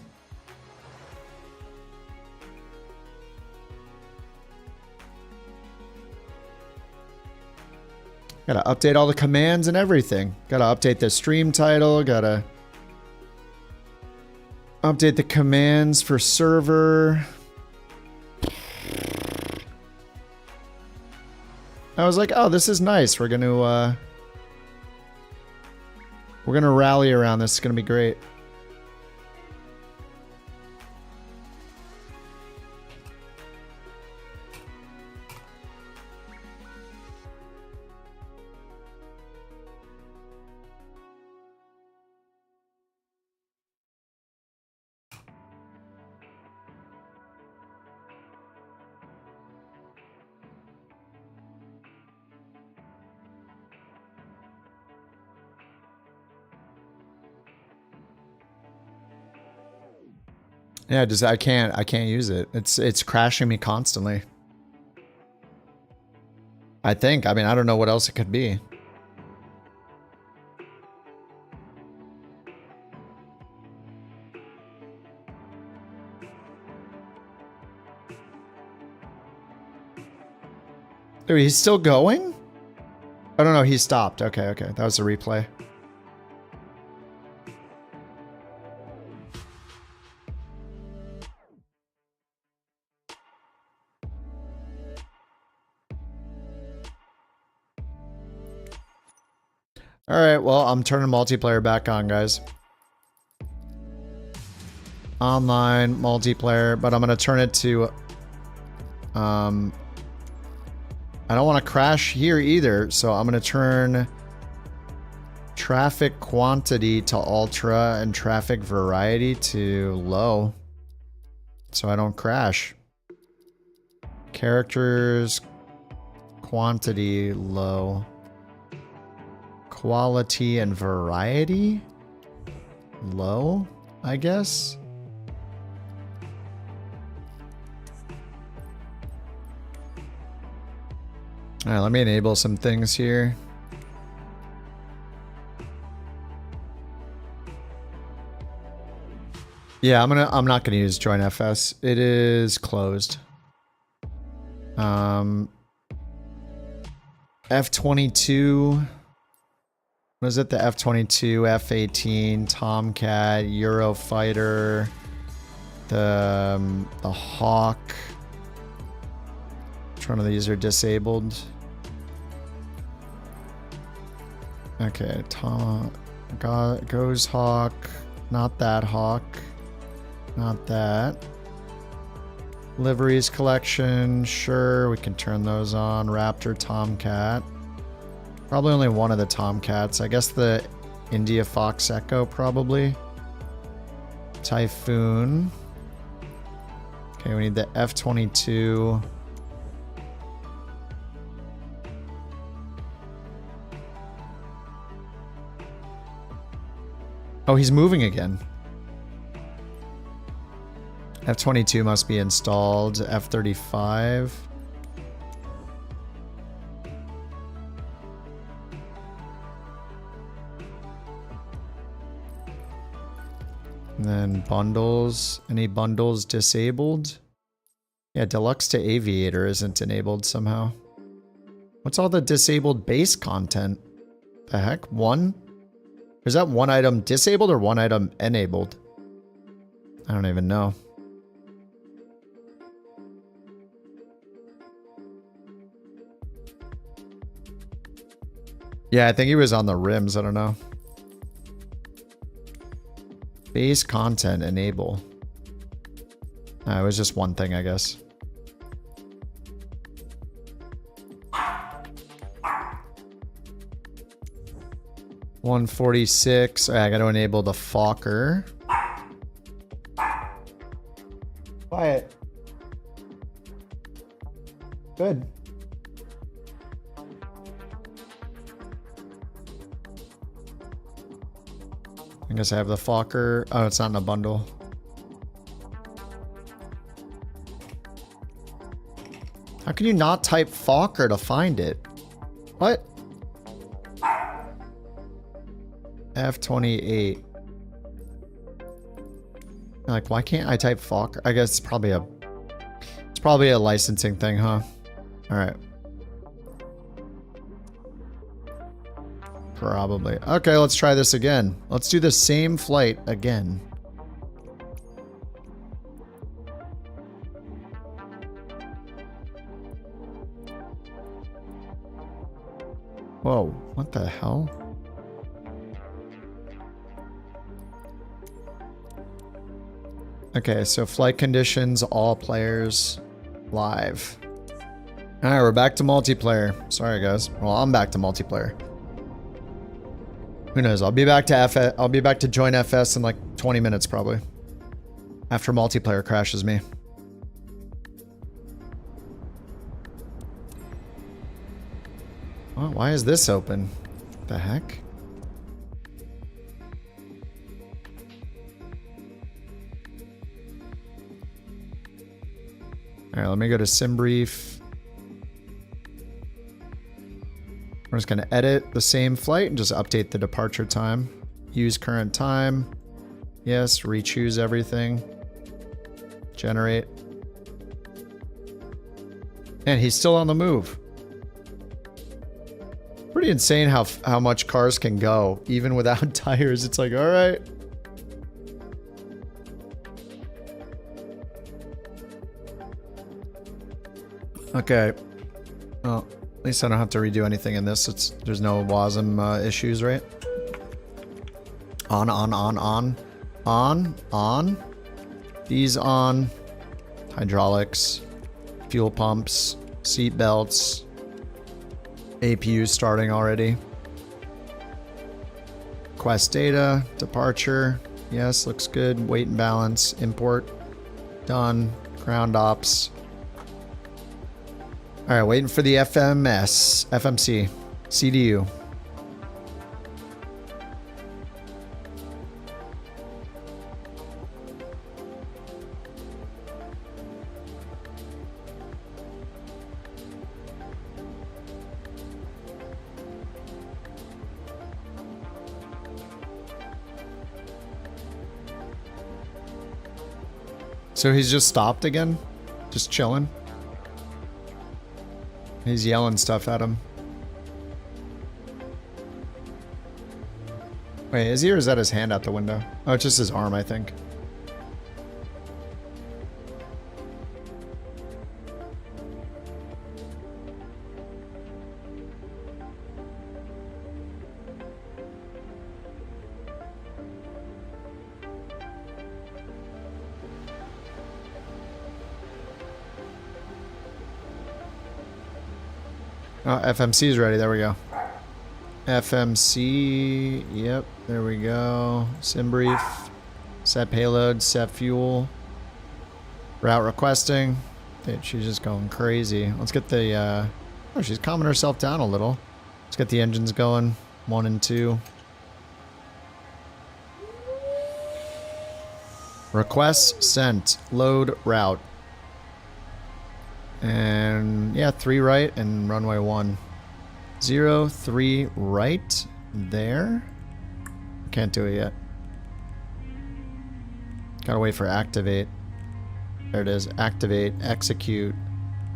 Gotta update all the commands and everything. Gotta update the stream title, gotta update the commands for server. I was like, oh, this is nice. We're gonna rally around this. It's gonna be great. Yeah, I can't use it. It's crashing me constantly. I think. I mean, I don't know what else it could be. Dude, he's still going? I don't know, he stopped. Okay, okay. That was a replay. Alright, well, I'm turning multiplayer back on, guys. online multiplayer, but I'm gonna turn it to I don't want to crash here either, so I'm gonna turn traffic quantity to ultra and traffic variety to low so I don't crash. Characters quantity low. Quality and variety low, I guess. All right, let me enable some things here. Yeah, I'm not gonna use join FS. It is closed. F-22. What is it? The F-22, F-18, Tomcat, Eurofighter, the Hawk. Which one of these are disabled? Okay, goes Hawk. Not that Hawk. Not that. Liveries collection, sure, we can turn those on. Raptor, Tomcat. Probably only one of the Tomcats. I guess the India Fox Echo, probably. Typhoon. Okay, we need the F-22. Oh, he's moving again. F-22 must be installed. F-35. And then bundles. Any bundles disabled? Yeah, Deluxe to Aviator isn't enabled somehow. What's all the disabled base content? The heck? One? Is that one item disabled or one item enabled? I don't even know. Yeah, I think he was on the rims. I don't know. Base content enable. It was just one thing, I guess. $146. I gotta enable the Fokker. Quiet. Good. I guess I have the Fokker. Oh, it's not in a bundle. How can you not type Fokker to find it? What? F-28. Like, why can't I type Fokker? I guess it's probably a licensing thing, huh? All right. Probably. Okay, let's try this again. Let's do the same flight again. Whoa, what the hell? Okay, so flight conditions, all players, live. All right, we're back to multiplayer. Sorry, guys. Well, I'm back to multiplayer. Who knows? I'll be back to join FS in like 20 minutes probably. After multiplayer crashes me. Well, why is this open? What the heck? All right, let me go to SimBrief. We're just going to edit the same flight and just update the departure time. Use current time. Yes, re-choose everything. Generate. And he's still on the move. Pretty insane how much cars can go, even without tires. It's like, all right. Okay. Well, at least I don't have to redo anything in this. There's no WASM issues, right? On. These on. Hydraulics. Fuel pumps. Seat belts. APU starting already. Quest data. Departure. Yes, looks good. Weight and balance. Import. Done. Ground ops. Alright, waiting for the FMC. CDU. So he's just stopped again? Just chilling? He's yelling stuff at him. Wait, is he or is that his hand out the window? Oh, it's just his arm, I think. Oh, FMC is ready. There we go. FMC. Yep. There we go. Sim brief. Set payload. Set fuel. Route requesting. Dude, she's just going crazy. Let's get the... Oh, she's calming herself down a little. Let's get the engines going. 1 and 2. Requests sent. Load route. And yeah, 3 right and runway 1. 0, 3 right. There. Can't do it yet. Gotta wait for activate. There it is. Activate. Execute.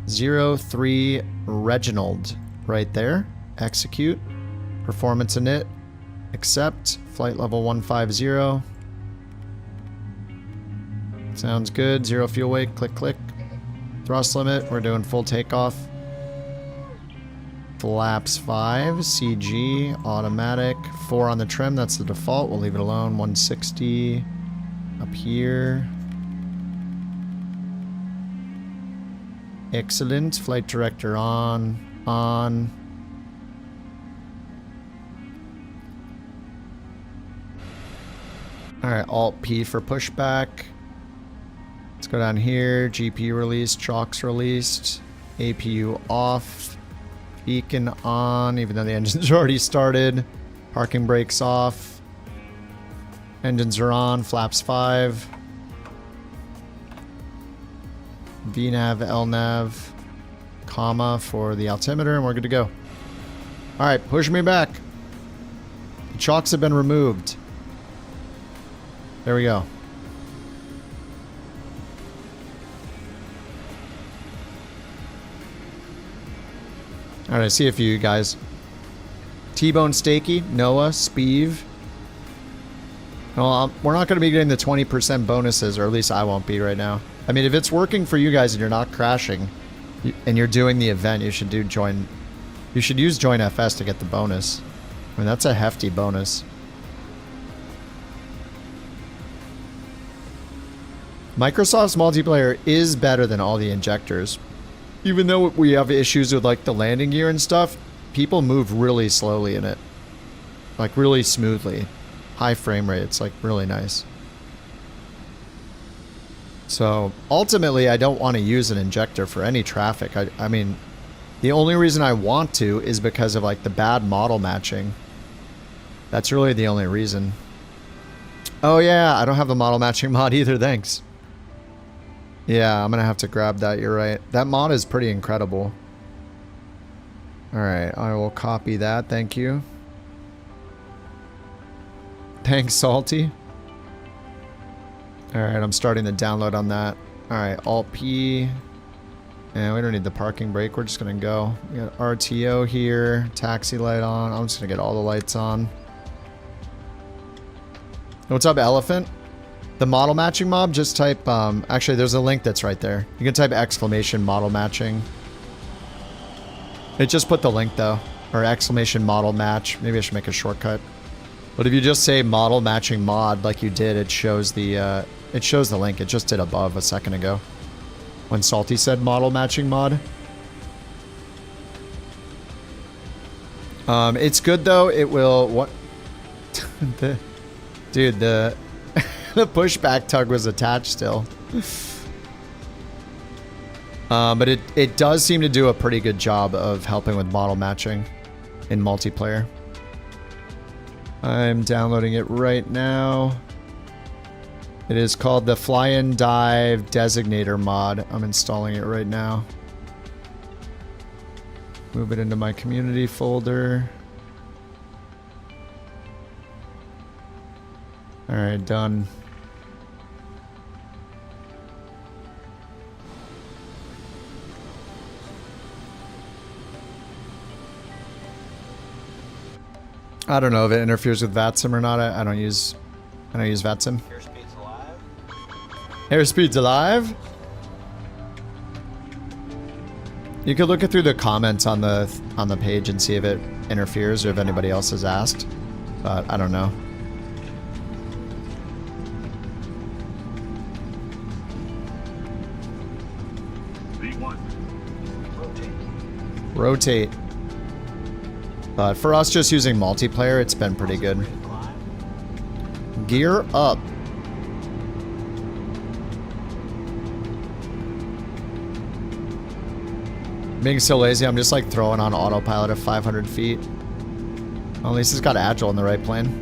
0, 3 Reginald. Right there. Execute. Performance init. Accept. Flight level 150. Sounds good. 0 fuel weight. Click, click. Thrust limit, we're doing full takeoff. Flaps 5, CG, automatic. 4 on the trim, that's the default. We'll leave it alone. 160 up here. Excellent. Flight director on. On. Alright, Alt P for pushback. Let's go down here. GPU released, chocks released, APU off, beacon on, even though the engines are already started. Parking brakes off. Engines are on, flaps 5. VNav, LNav, comma for the altimeter, and we're good to go. Alright, push me back. The chocks have been removed. There we go. Alright, I see a few of you guys. T-Bone Stakey, Noah, Speeve. Well, we're not going to be getting the 20% bonuses, or at least I won't be right now. I mean, if it's working for you guys and you're not crashing, and you're doing the event, you should do join. You should use Join FS to get the bonus. I mean, that's a hefty bonus. Microsoft's multiplayer is better than all the injectors. Even though we have issues with like the landing gear and stuff, people move really slowly in it. Like really smoothly. High frame rate, it's like really nice. So ultimately I don't want to use an injector for any traffic. I mean, the only reason I want to is because of like the bad model matching. That's really the only reason. Oh yeah, I don't have the model matching mod either, thanks. Yeah, I'm gonna have to grab that, you're right. That mod is pretty incredible. Alright, I will copy that, thank you. Thanks, Salty. Alright, I'm starting the download on that. Alright, Alt-P. And we don't need the parking brake, we're just gonna go. We got RTO here, taxi light on. I'm just gonna get all the lights on. What's up, Elephant? The model matching mob, just type, actually there's a link that's right there. You can type exclamation model matching. It just put the link though, or exclamation model match. Maybe I should make a shortcut. But if you just say model matching mod like you did, it shows the It shows the link. It just did above a second ago. When Salty said model matching mod. It's good though. It will... What? Dude, the pushback tug was attached still. But it does seem to do a pretty good job of helping with model matching in multiplayer. I'm downloading it right now. It is called the Fly and Dive Designator mod. I'm installing it right now. Move it into my community folder. Alright, done. I don't know if it interferes with VATSIM or not. I don't use VATSIM. Airspeed's alive. Airspeed's alive? You could look it through the comments on the page and see if it interferes or if anybody else has asked. But I don't know. V1. Rotate. But for us just using multiplayer, it's been pretty good. Gear up. Being so lazy, I'm just like throwing on autopilot at 500 feet. Well, at least it's got agile in the right plane.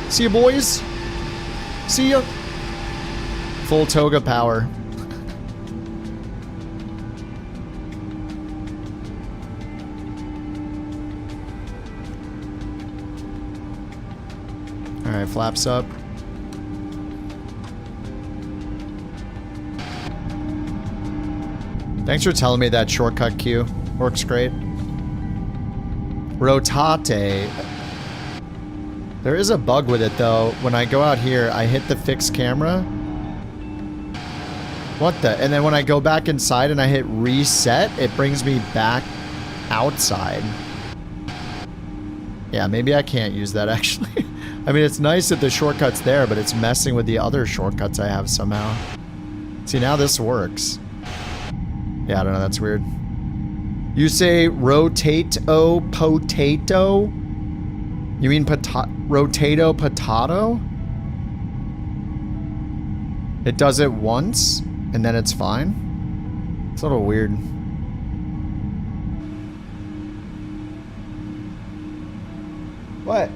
See ya, boys. See ya. Full toga power. Alright, flaps up. Thanks for telling me that shortcut queue. Works great. Rotate. There is a bug with it though. When I go out here, I hit the fixed camera. What the? And then when I go back inside and I hit reset, it brings me back outside. Yeah, maybe I can't use that actually. I mean, it's nice that the shortcut's there, but it's messing with the other shortcuts I have somehow. See, now this works. Yeah, I don't know, that's weird. You say rotate-o potato? You mean rotato potato? It does it once? And then it's fine? It's a little weird. What?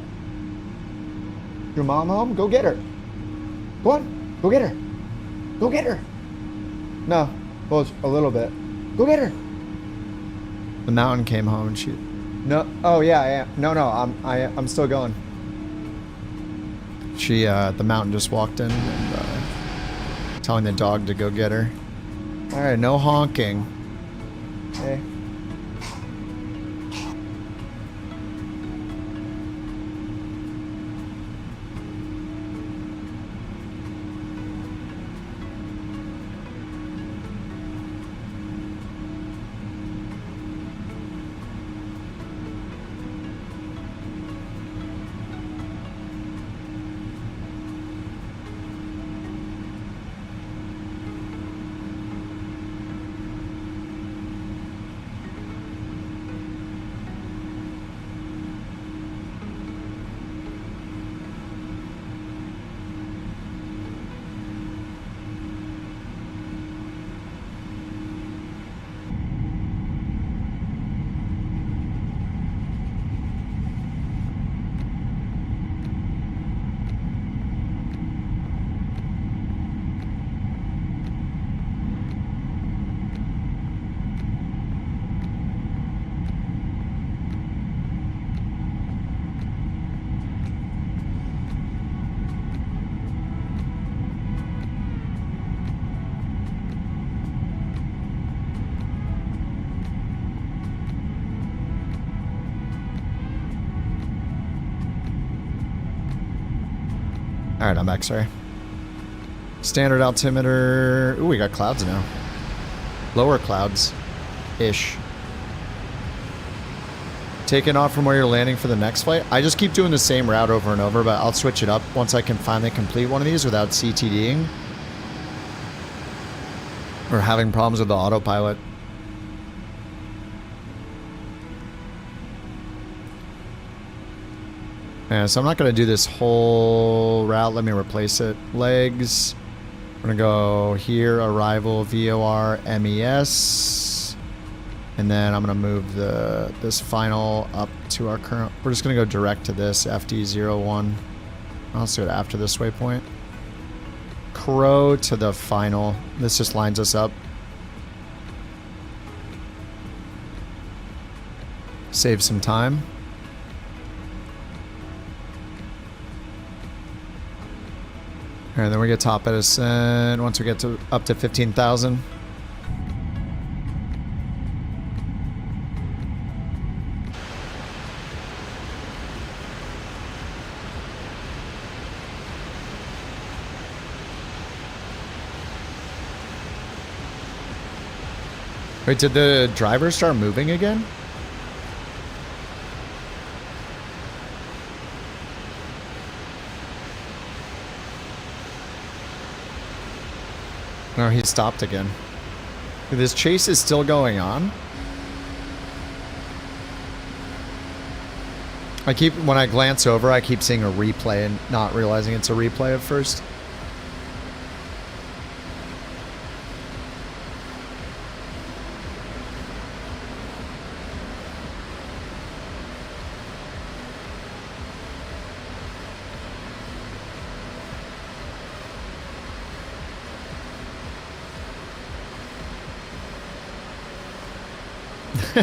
Your mom home? Go get her. Go on. Go get her. Go get her. No. Well, a little bit. Go get her. The mountain came home and she... No. Oh, yeah, I am. No, I'm still going. She, the mountain just walked in and, telling the dog to go get her. Alright, no honking. Hey. Alright, I'm back, sorry. Standard altimeter. Ooh, we got clouds now. Lower clouds. Ish. Taking off from where you're landing for the next flight. I just keep doing the same route over and over, but I'll switch it up once I can finally complete one of these without CTDing. Or having problems with the autopilot. Yeah, so I'm not going to do this whole route. Let me replace it. Legs. We're going to go here, arrival, VOR, MES. And then I'm going to move this final up to our current. We're just going to go direct to this, FD01. I'll do it after this waypoint. Crow to the final. This just lines us up. Save some time. And then we get top at ascent once we get to up to 15,000. Wait, did the driver start moving again? No, he stopped again. This chase is still going on. When I glance over, I keep seeing a replay and not realizing it's a replay at first.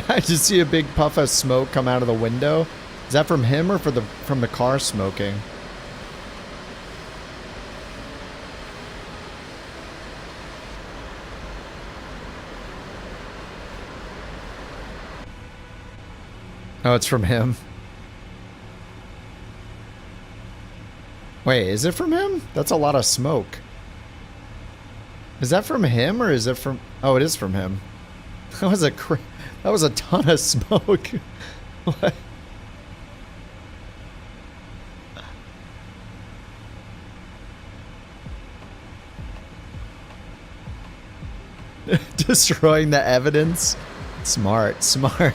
I just see a big puff of smoke come out of the window. Is that from him or from the car smoking? Oh, it's from him. Wait, is it from him? That's a lot of smoke. Is that from him or is it from... Oh, it is from him. That was a ton of smoke. What? Destroying the evidence? Smart, smart.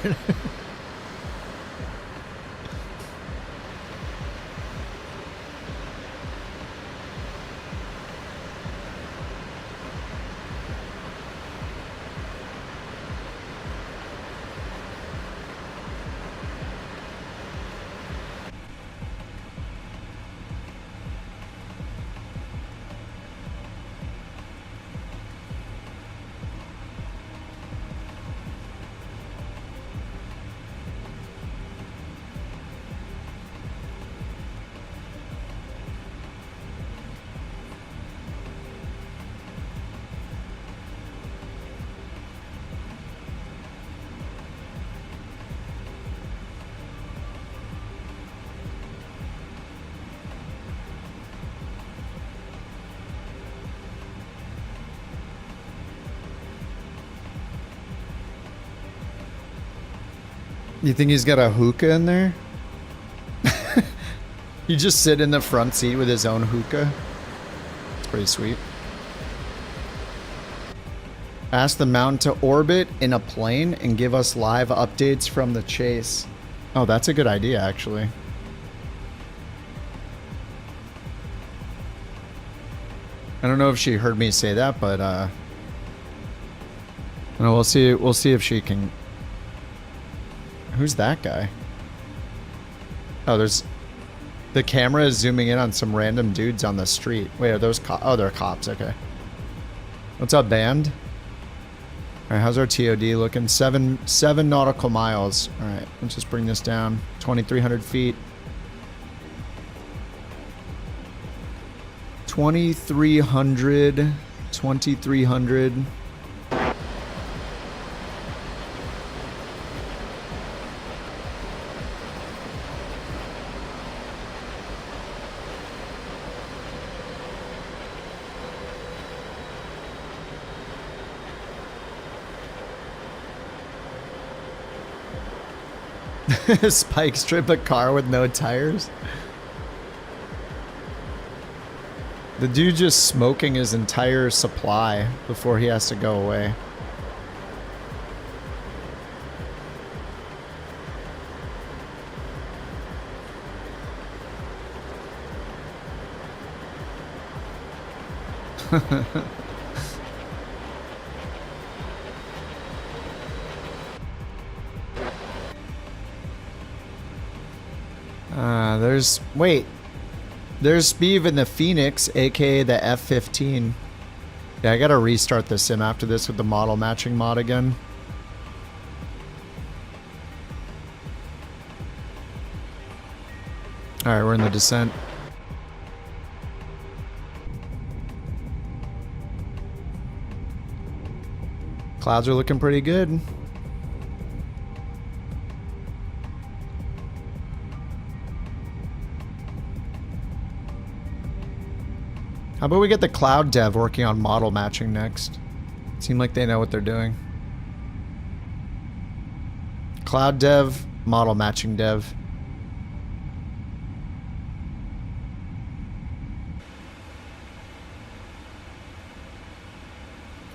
You think he's got a hookah in there? You just sit in the front seat with his own hookah. It's pretty sweet. Ask the mountain to orbit in a plane and give us live updates from the chase. Oh, that's a good idea, actually. I don't know if she heard me say that, but no, we'll see if she can. Who's that guy? Oh, the camera is zooming in on some random dudes on the street. Wait, are those cops? Oh, they're cops. Okay. What's up, band? All right, how's our TOD looking? Seven nautical miles. All right, let's just bring this down. 2,300 feet. 2,300. 2,300. Spike strip a car with no tires. The dude just smoking his entire supply before he has to go away. There's Speeve in the Phoenix, aka the F-15. Yeah, I gotta restart the sim after this with the model matching mod again. Alright, we're in the descent. Clouds are looking pretty good. How about we get the cloud dev working on model matching next? Seem like they know what they're doing. Cloud dev, model matching dev.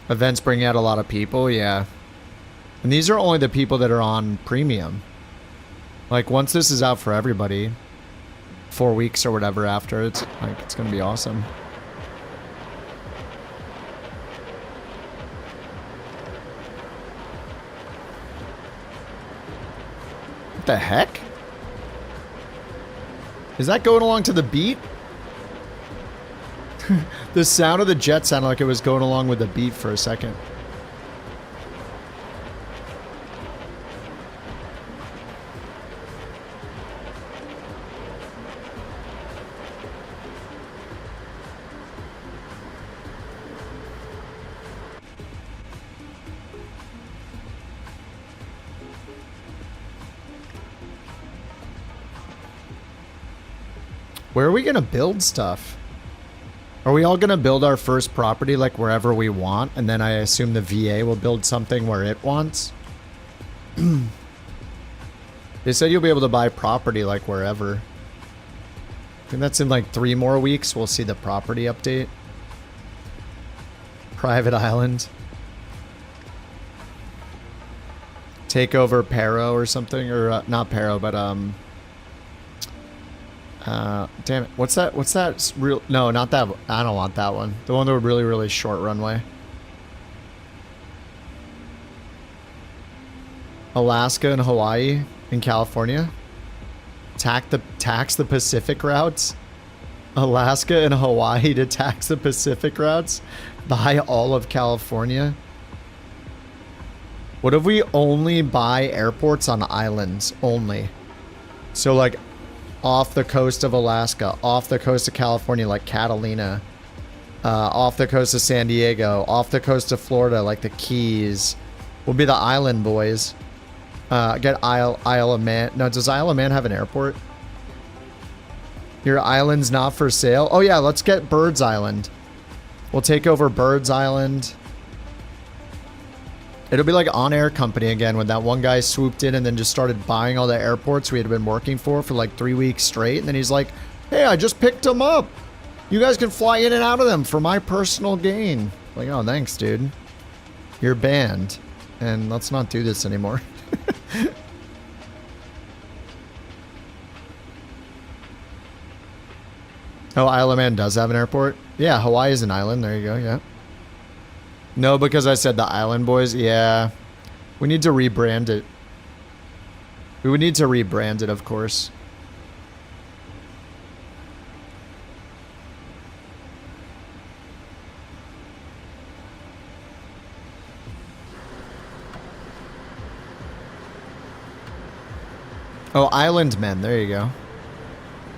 Events bring out a lot of people, yeah. And these are only the people that are on premium. Like once this is out for everybody, 4 weeks or whatever after, it's gonna be awesome. What the heck? Is that going along to the beat? The sound of the jet sounded like it was going along with the beat for a second. Where are we gonna build stuff? Are we all gonna build our first property like wherever we want, and then I assume the VA will build something where it wants? They said you'll be able to buy property like wherever. I think that's in like 3 more weeks. We'll see the property update. Private island. Take over Paro or something, or not Paro, but damn it. What's that? What's that real? No, not that. I don't want that one. The one that would really, really short runway. Alaska and Hawaii and California. Tax the Pacific routes. Alaska and Hawaii to tax the Pacific routes. Buy all of California. What if we only buy airports on islands only? So like off the coast of Alaska, off the coast of California, like Catalina, off the coast of San Diego, off the coast of Florida, like the Keys. We'll be the island boys. Get Isle of Man. No, does Isle of Man have an airport? Your island's not for sale? Oh yeah, let's get Bird's Island. We'll take over Bird's Island. It'll be like On Air Company again when that one guy swooped in and then just started buying all the airports we had been working for like 3 weeks straight. And then he's like, hey, I just picked them up. You guys can fly in and out of them for my personal gain. Like, oh, thanks, dude. You're banned. And let's not do this anymore. Oh, Isle of Man does have an airport? Yeah, Hawaii is an island. There you go, yeah. No, because I said the island boys. Yeah. We need to rebrand it. We would need to rebrand it, of course. Oh, Island Men. There you go.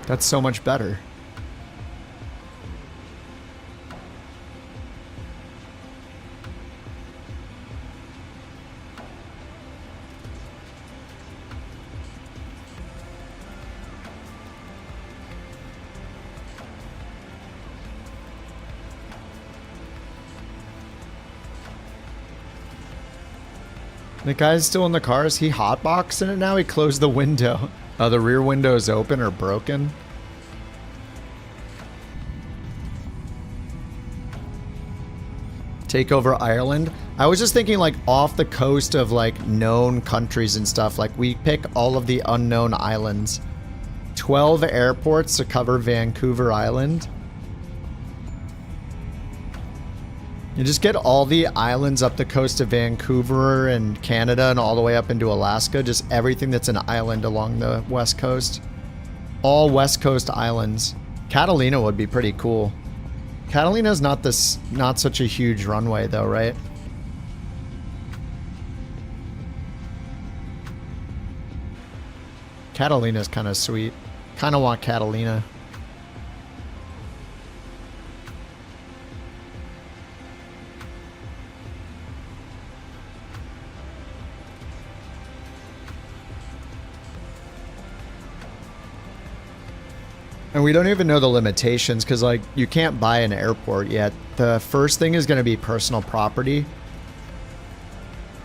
That's so much better. The guy's still in the car. Is he hotboxing it now? He closed the window. Oh, the rear window is open or broken. Take over Ireland. I was just thinking like off the coast of like known countries and stuff. Like we pick all of the unknown islands. 12 airports to cover Vancouver Island. You just get all the islands up the coast of Vancouver and Canada and all the way up into Alaska. Just everything that's an island along the west coast. All west coast islands. Catalina would be pretty cool. Catalina's not such a huge runway though, right? Catalina's kind of sweet. Kind of want Catalina. And we don't even know the limitations because, like, you can't buy an airport yet. The first thing is going to be personal property.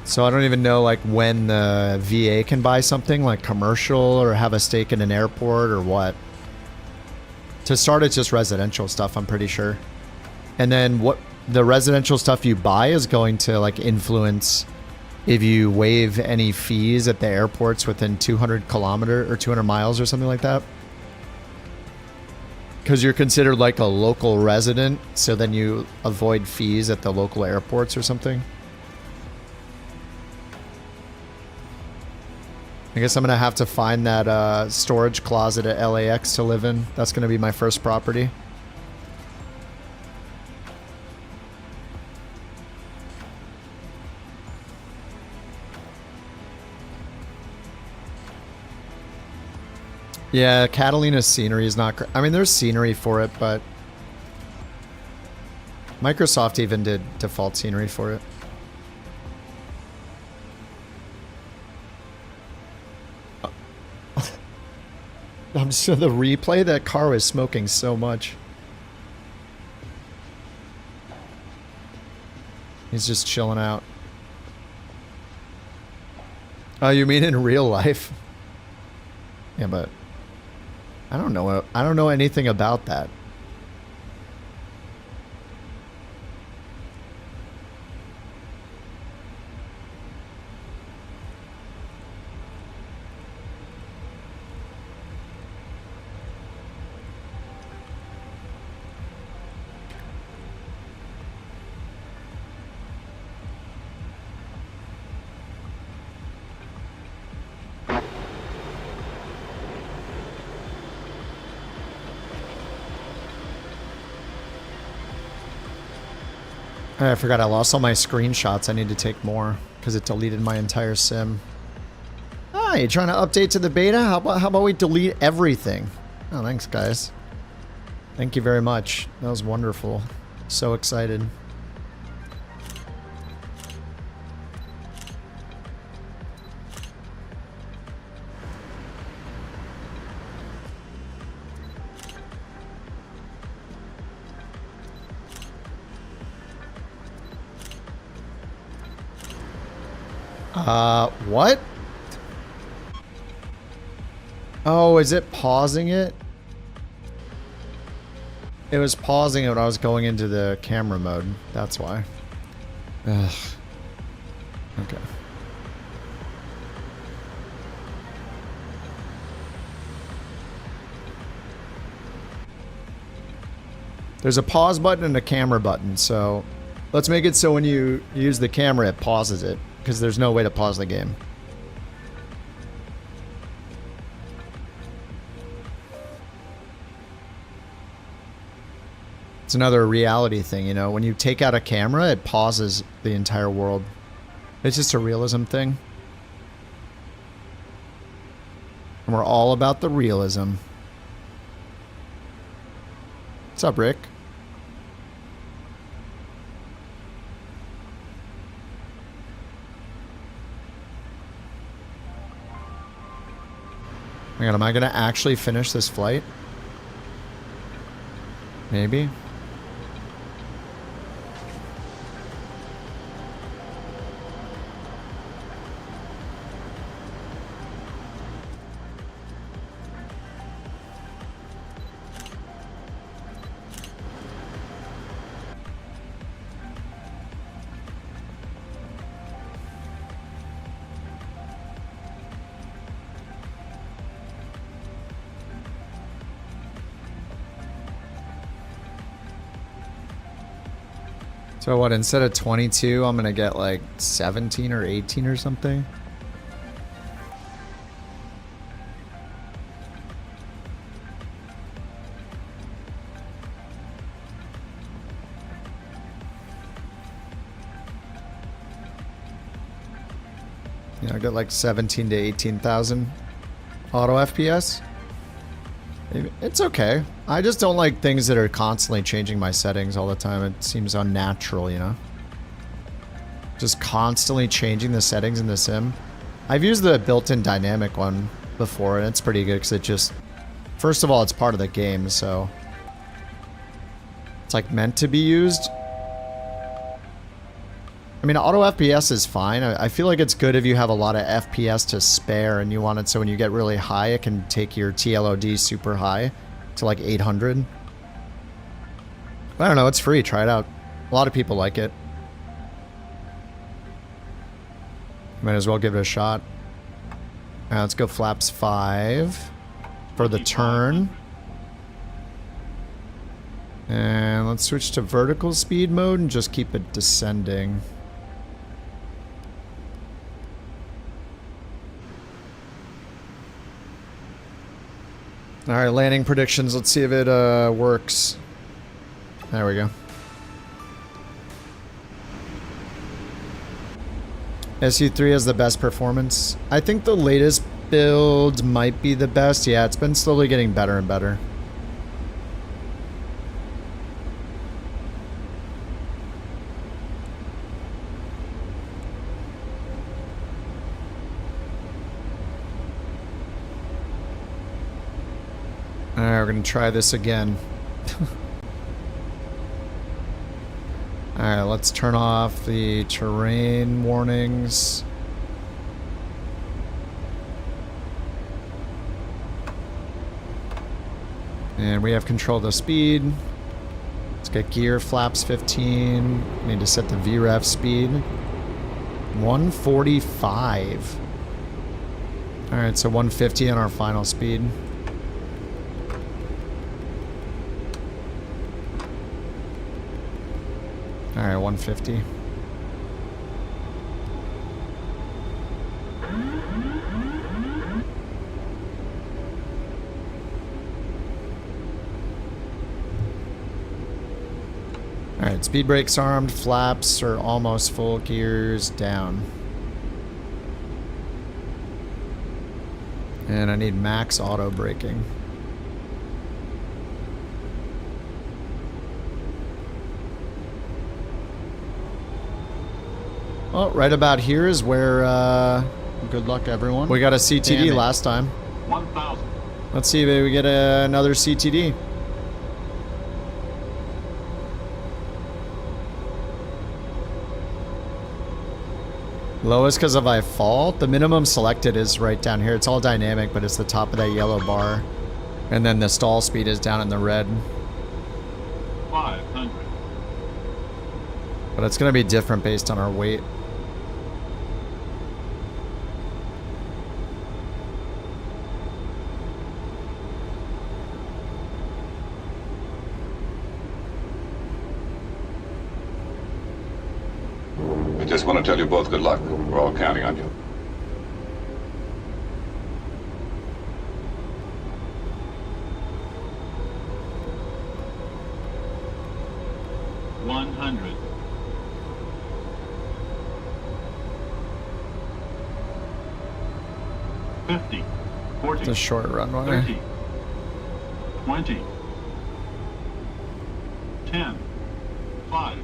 So I don't even know, like, when the VA can buy something, like commercial or have a stake in an airport or what. To start, it's just residential stuff, I'm pretty sure. And then what the residential stuff you buy is going to, like, influence if you waive any fees at the airports within 200 kilometers or 200 miles or something like that. Because you're considered like a local resident, so then you avoid fees at the local airports or something. I guess I'm going to have to find that storage closet at LAX to live in. That's going to be my first property. Yeah, Catalina's scenery is not... I mean, there's scenery for it, but... Microsoft even did default scenery for it. I'm so the replay, that car was smoking so much. He's just chilling out. Oh, you mean in real life? Yeah, but... I don't know anything about that. I forgot I lost all my screenshots. I need to take more because it deleted my entire sim. Ah, you trying to update to the beta? How about we delete everything? Oh, thanks, guys. Thank you very much. That was wonderful. So excited. What? Oh, is it pausing it? It was pausing it when I was going into the camera mode. That's why. Ugh. Okay. There's a pause button and a camera button, so let's make it so when you use the camera, it pauses it. Because there's no way to pause the game. It's another reality thing, you know. When you take out a camera, it pauses the entire world. It's just a realism thing. And we're all about the realism. What's up, Rick? Oh my God, am I gonna actually finish this flight? Maybe. So what, instead of 22, I'm gonna get like 17 or 18 or something? Yeah, I got like 17 to 18,000 auto FPS. It's okay. I just don't like things that are constantly changing my settings all the time. It seems unnatural, you know? Just constantly changing the settings in the sim. I've used the built-in dynamic one before, and it's pretty good because it just... First of all, it's part of the game, so... It's like meant to be used. I mean, auto FPS is fine. I feel like it's good if you have a lot of FPS to spare and you want it so when you get really high, it can take your TLOD super high to like 800. I don't know, it's free. Try it out. A lot of people like it. Might as well give it a shot. Alright, let's go flaps 5 for the turn. And let's switch to vertical speed mode and just keep it descending. Alright, landing predictions. Let's see if it works. There we go. SU3 has the best performance. I think the latest build might be the best. Yeah, it's been slowly getting better and better. Alright, we're gonna try this again. Alright, let's turn off the terrain warnings. And we have control of the speed. Let's get gear, flaps 15. Need to set the VREF speed. 145. Alright, so 150 on our final speed. Alright, 150. Alright, speed brakes armed, flaps are almost full, gears down. And I need max auto braking. Well, right about here is where, good luck everyone. We got a CTD last time. 1,000. Let's see if we get another CTD. Lowest because if I fall, the minimum selected is right down here. It's all dynamic, but it's the top of that yellow bar. And then the stall speed is down in the red. 500. But it's going to be different based on our weight. I just want to tell you both good luck. We're all counting on you. $100. 50, 40. It's a short runway. 30, 20, 10, 5.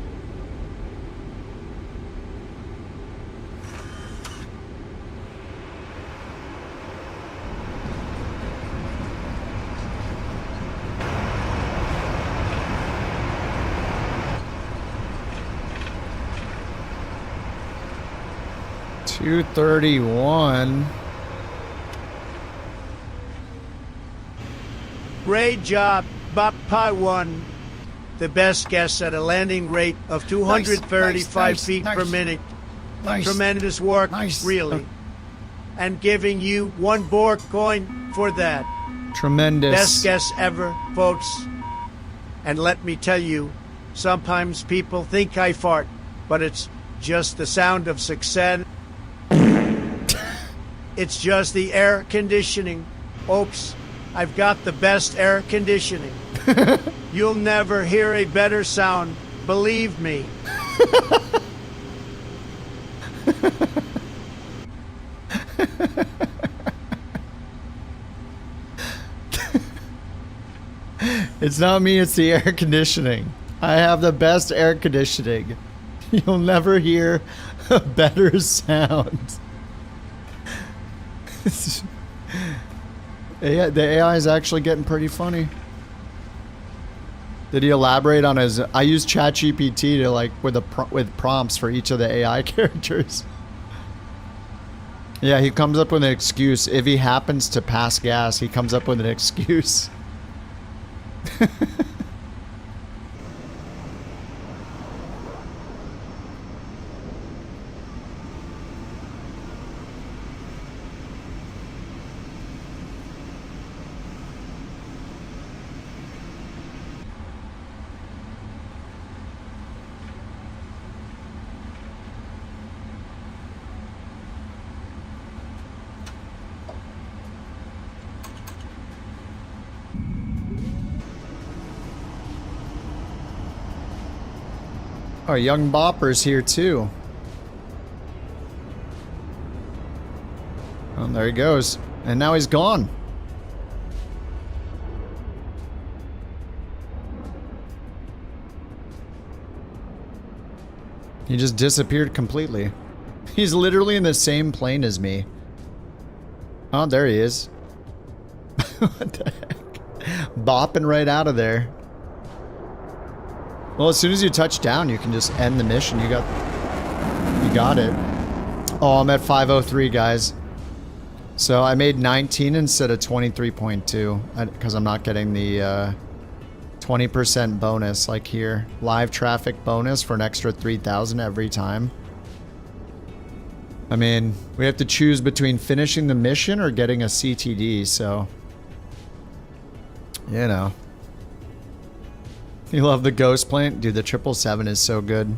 $231. Great job, Bop Pi 1. The best guess at a landing rate of 235 feet per minute. Tremendous work, really. And giving you 1 Bork coin for that. Tremendous. Best guess ever, folks. And let me tell you, Sometimes people think I fart, but it's just the sound of success. It's just the air conditioning. Oops, I've got the best air conditioning. You'll never hear a better sound, believe me. It's not me, it's the air conditioning. I have the best air conditioning. You'll never hear a better sound. Yeah, the AI is actually getting pretty funny. Did he elaborate on his... I use ChatGPT to like with prompts for each of the AI characters. Yeah, he comes up with an excuse. If he happens to pass gas, he comes up with an excuse. Our young bopper's here too. Oh, there he goes. And now he's gone. He just disappeared completely. He's literally in the same plane as me. Oh, there he is. What the heck? Bopping right out of there. Well, as soon as you touch down, you can just end the mission. You got it. Oh, I'm at 503, guys. So I made 19 instead of 23.2 because I'm not getting the 20% bonus like here. Live traffic bonus for an extra 3,000 every time. I mean, we have to choose between finishing the mission or getting a CTD, so... You know. You love the ghost plane? Dude, the 777 is so good.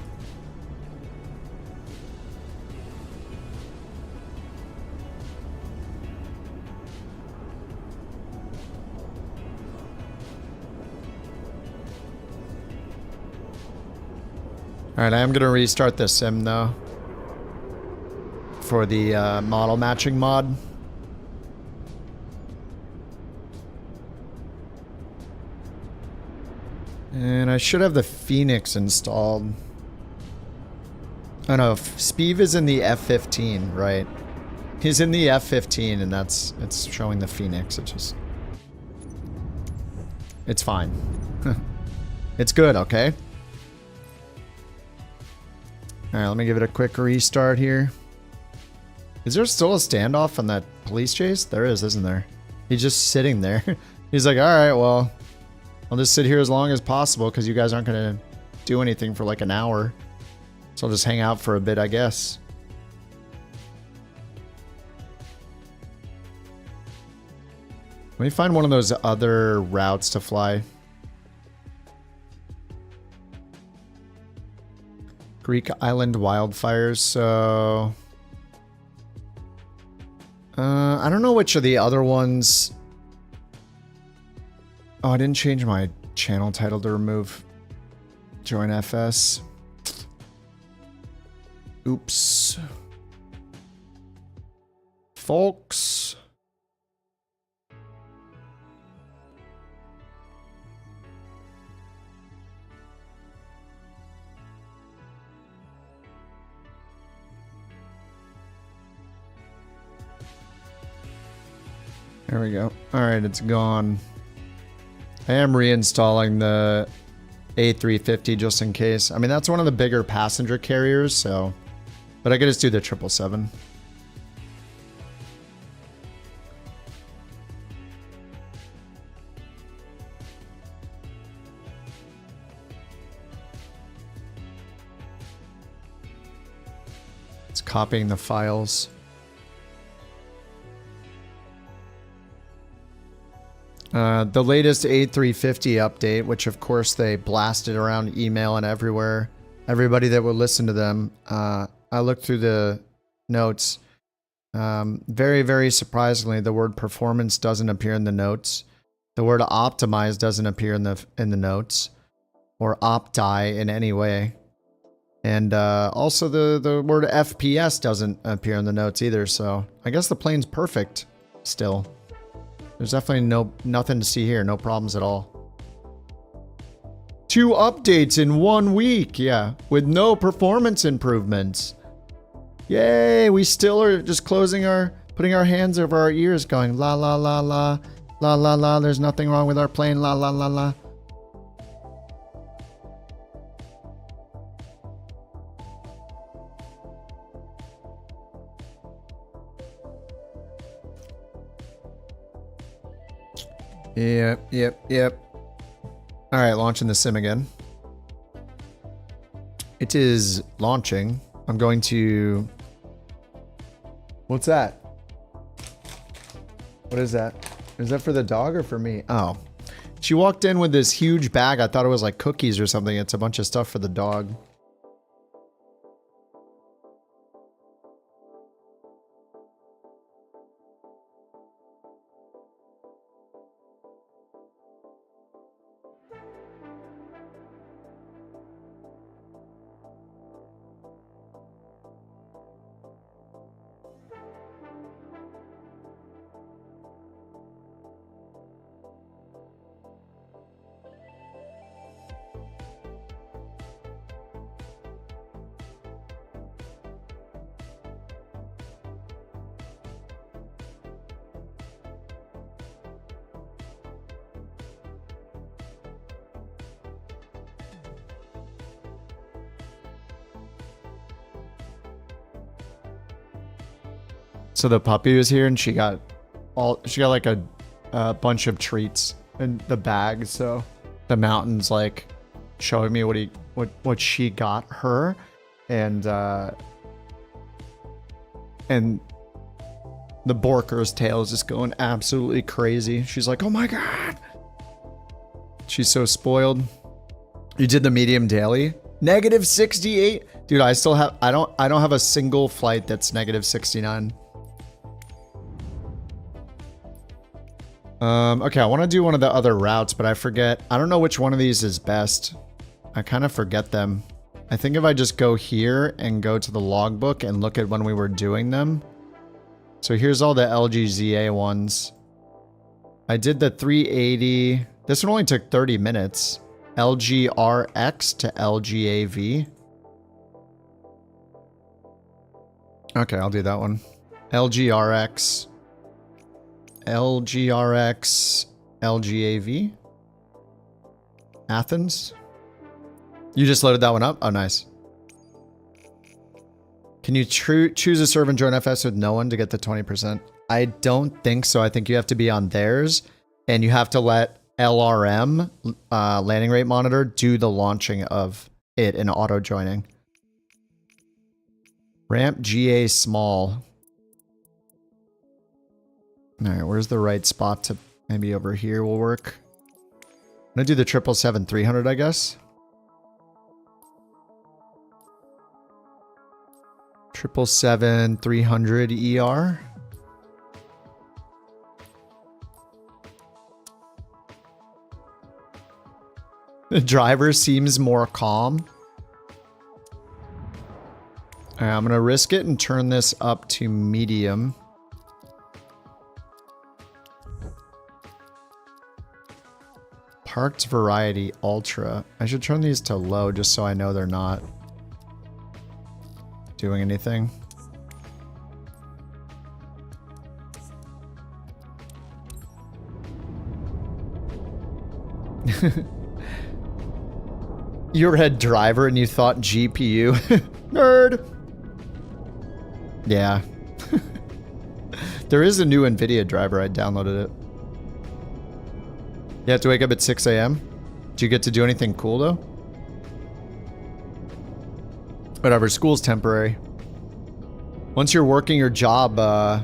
Alright, I am going to restart the sim though. For the model matching mod. And I should have the Phoenix installed. Oh no, Speeve is in the F-15, right? He's in the F-15 and it's showing the Phoenix. It's fine. It's good, okay? Alright, let me give it a quick restart here. Is there still a standoff on that police chase? There is, isn't there? He's just sitting there. He's like, alright, well... I'll just sit here as long as possible because you guys aren't going to do anything for like an hour. So I'll just hang out for a bit, I guess. Let me find one of those other routes to fly. Greek Island wildfires, so... I don't know which of the other ones... Oh, I didn't change my channel title to remove Join FS. Oops. Folks. There we go. Alright, it's gone. I am reinstalling the A350 just in case. I mean, that's one of the bigger passenger carriers, so... But I could just do the 777. It's copying the files. The latest A350 update, which of course they blasted around email and everywhere. Everybody that would listen to them. I looked through the notes. Very, very surprisingly, the word performance doesn't appear in the notes. The word optimize doesn't appear in the notes, or opti in any way. And also the word FPS doesn't appear in the notes either. So I guess the plane's perfect still. There's definitely nothing to see here. No problems at all. 2 updates in 1 week. Yeah, with no performance improvements. Yay, we still are just putting our hands over our ears going la la la la, la la la, there's nothing wrong with our plane, la la la la. Yep. Alright, launching the sim again. It is launching. I'm going to... What's that? What is that? Is that for the dog or for me? Oh. She walked in with this huge bag. I thought it was like cookies or something. It's a bunch of stuff for the dog. So the puppy was here and she got like a bunch of treats in the bag. So the mountain's like showing me what she got her, and the Borker's tail is just going absolutely crazy. She's like, oh my god. She's so spoiled. You did the medium daily? -68? Dude, I still have I don't have a single flight that's -69. Okay, I want to do one of the other routes, but I forget. I don't know which one of these is best. I kind of forget them. I think if I just go here and go to the logbook and look at when we were doing them. So here's all the LGZA ones. I did the 380. This one only took 30 minutes. LGRX to LGAV. Okay, I'll do that one. LGRX. LGRX, LGAV. Athens. You just loaded that one up? Oh, nice. Can you choose a serve and join FS with no one to get the 20%? I don't think so. I think you have to be on theirs, and you have to let LRM, landing rate monitor, do the launching of it in auto joining. Ramp GA small. Alright, where's the right spot to... Maybe over here will work. I'm gonna do the 777-300, I guess. 777-300 ER. The driver seems more calm. Alright, I'm gonna risk it and turn this up to medium. Parked Variety Ultra. I should turn these to low just so I know they're not doing anything. You read driver and you thought GPU. Nerd! Yeah. There is a new NVIDIA driver. I downloaded it. You have to wake up at 6 a.m. Do you get to do anything cool, though? Whatever, school's temporary. Once you're working your job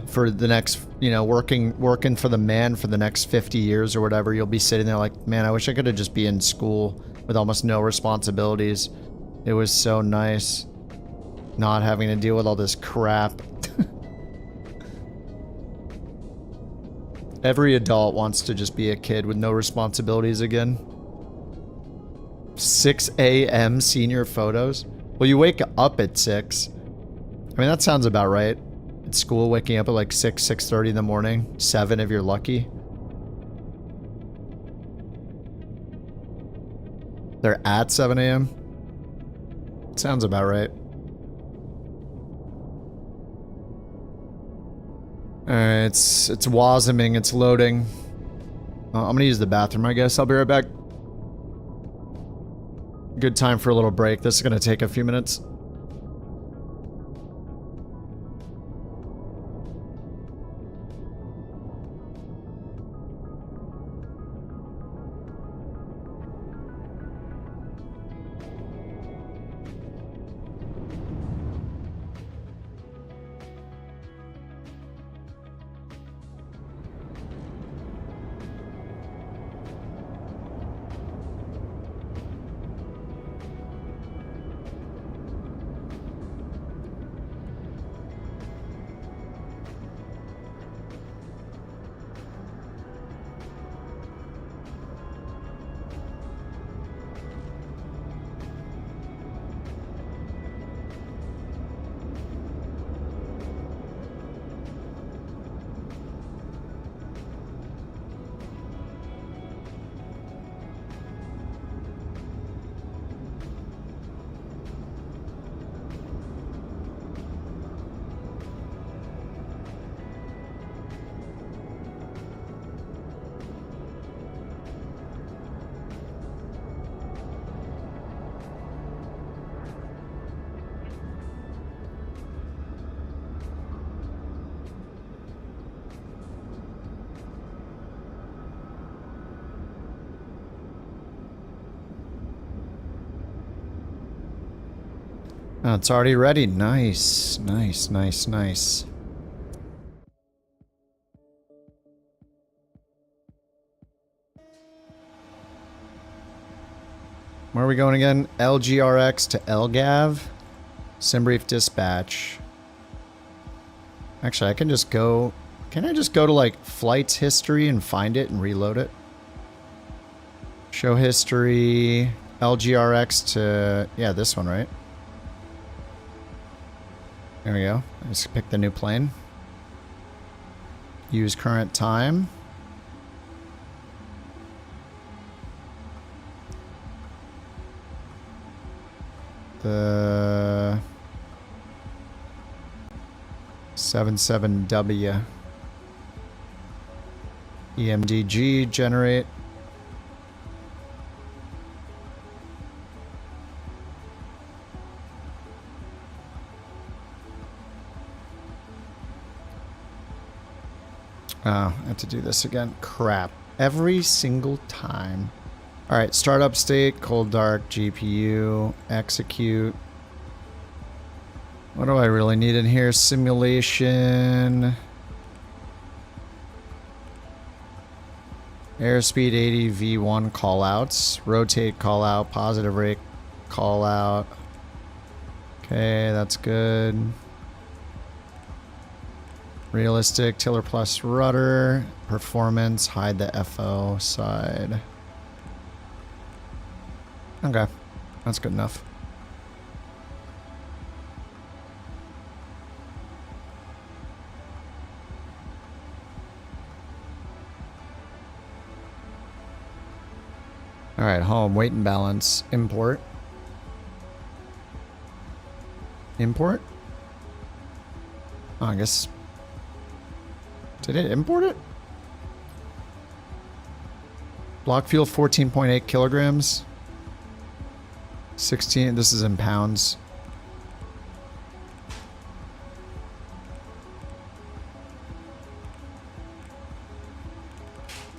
for the next you know, working for the man for the next 50 years or whatever, you'll be sitting there like, man, I wish I could have just be in school with almost no responsibilities. It was so nice not having to deal with all this crap. Every adult wants to just be a kid with no responsibilities again. 6 a.m. senior photos? Well, you wake up at 6. I mean, that sounds about right. At school, waking up at like 6:30 in the morning. 7 if you're lucky. They're at 7 a.m.? Sounds about right. Alright, it's wasming, it's loading. I'm gonna use the bathroom, I guess. I'll be right back. Good time for a little break. This is gonna take a few minutes. Oh, it's already ready. Nice, nice, nice, nice. Where are we going again? LGRX to LGAV. Simbrief dispatch. Actually, I can just go... Can I just go to, like, flights history and find it and reload it? Show history... LGRX to... Yeah, this one, right? There we go. Let's pick the new plane. Use current time. The 77W. EMDG generate. Oh, I have to do this again. Crap. Every single time. Alright, startup state, cold dark, GPU, execute. What do I really need in here? Simulation. Airspeed 80, V1 callouts. Rotate callout, positive rate callout. Okay, that's good. Realistic, tiller plus rudder, performance, hide the FO side. Okay, that's good enough. Alright, home, weight and balance, import. Import? Oh, I guess... Did it import it? Block fuel 14.8 kilograms. 16, this is in pounds.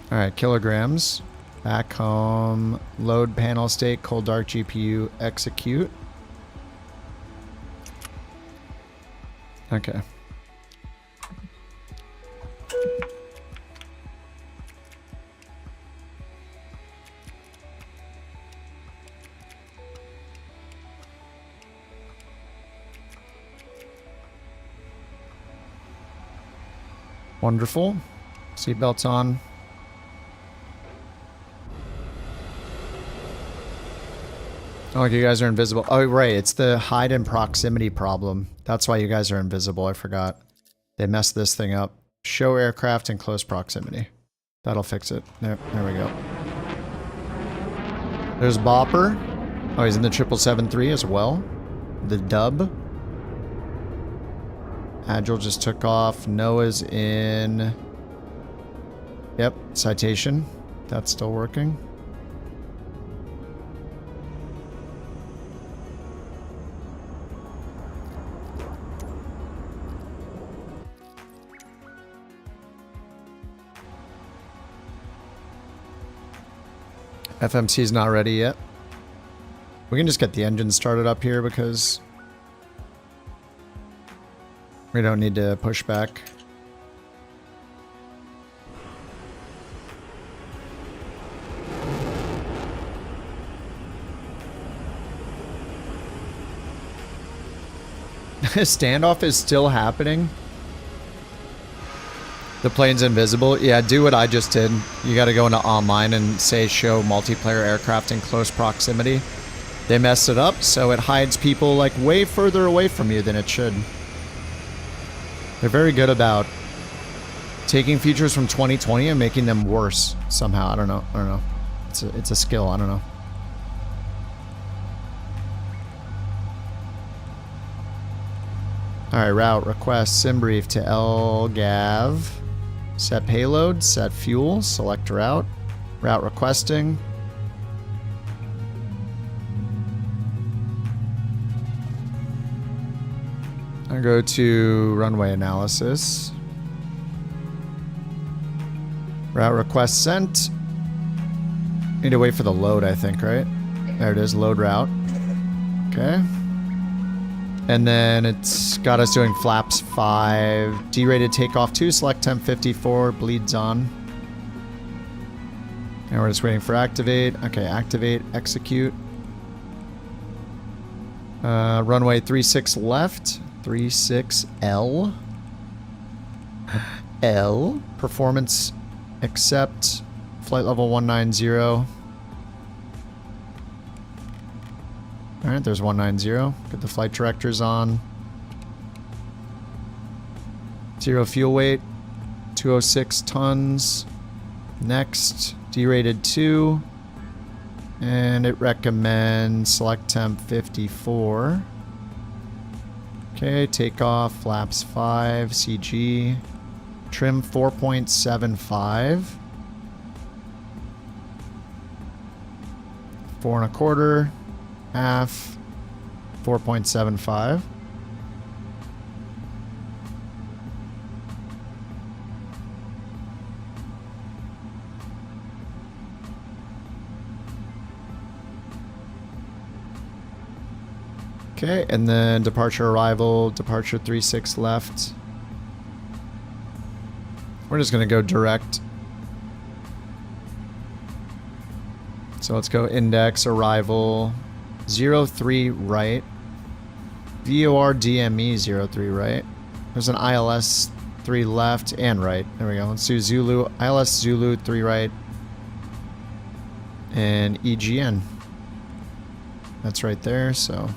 Alright, kilograms. Back home. Load panel state, cold dark GPU, execute. Wonderful. Seatbelts on. Oh, you guys are invisible. Oh, right. It's the hide in proximity problem. That's why you guys are invisible. I forgot. They messed this thing up. Show aircraft in close proximity. That'll fix it. There we go. There's Bopper. Oh, he's in the 777-3 as well. The Dub. Agile just took off. Noah's in... Yep, Citation. That's still working. FMC's not ready yet. We can just get the engine started up here because we don't need to push back. Standoff is still happening. The plane's invisible. Yeah, do what I just did. You got to go into online and say show multiplayer aircraft in close proximity. They messed it up, so it hides people like way further away from you than it should. They're very good about taking features from 2020 and making them worse somehow. I don't know. It's a skill. I don't know. All right, route request sim brief to LGAV. Set payload, set fuel, select route. Route requesting. I go to runway analysis. Route request sent. Need to wait for the load, I think, right? There it is, load route. Okay. And then it's got us doing flaps 5. D-rated takeoff 2, select temp 54, bleeds on. And we're just waiting for activate. Okay, activate, execute. Runway 36 left. 36L. L. Performance accept. Flight level 190. Alright, there's 190. Get the flight directors on. 0 fuel weight. 206 tons. Next. D-rated 2. And it recommends select temp 54. Okay, takeoff, flaps 5, CG. Trim 4.75. 4 1/4. Half. 4.75. Okay, and then departure arrival, departure 36 left. We're just gonna go direct. So let's go index, arrival, 03 right. VOR DME 03 right. There's an ILS 3 left and right. There we go. Let's do Zulu, ILS Zulu 3 right. And EGN. That's right there, so.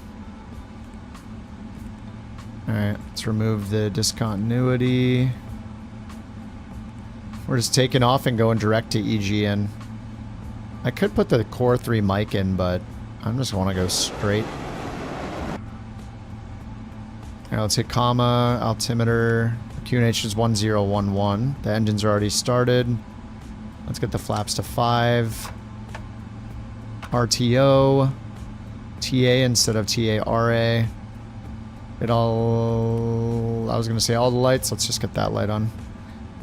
Alright, let's remove the discontinuity. We're just taking off and going direct to EGN. I could put the Core 3 mic in, but I just want to go straight. Alright, let's hit comma, altimeter. QNH is 1011. The engines are already started. Let's get the flaps to 5. RTO. TA instead of TARA. It all... I was going to say all the lights. Let's just get that light on.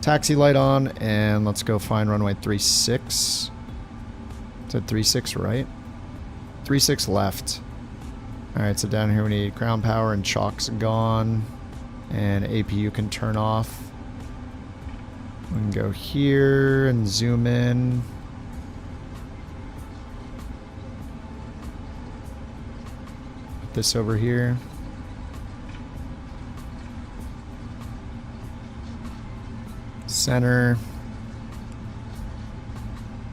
Taxi light on, and let's go find runway 36. Is it 36 right? 36 left. Alright, so down here we need ground power and chalk's gone. And APU can turn off. We can go here and zoom in. Put this over here. center.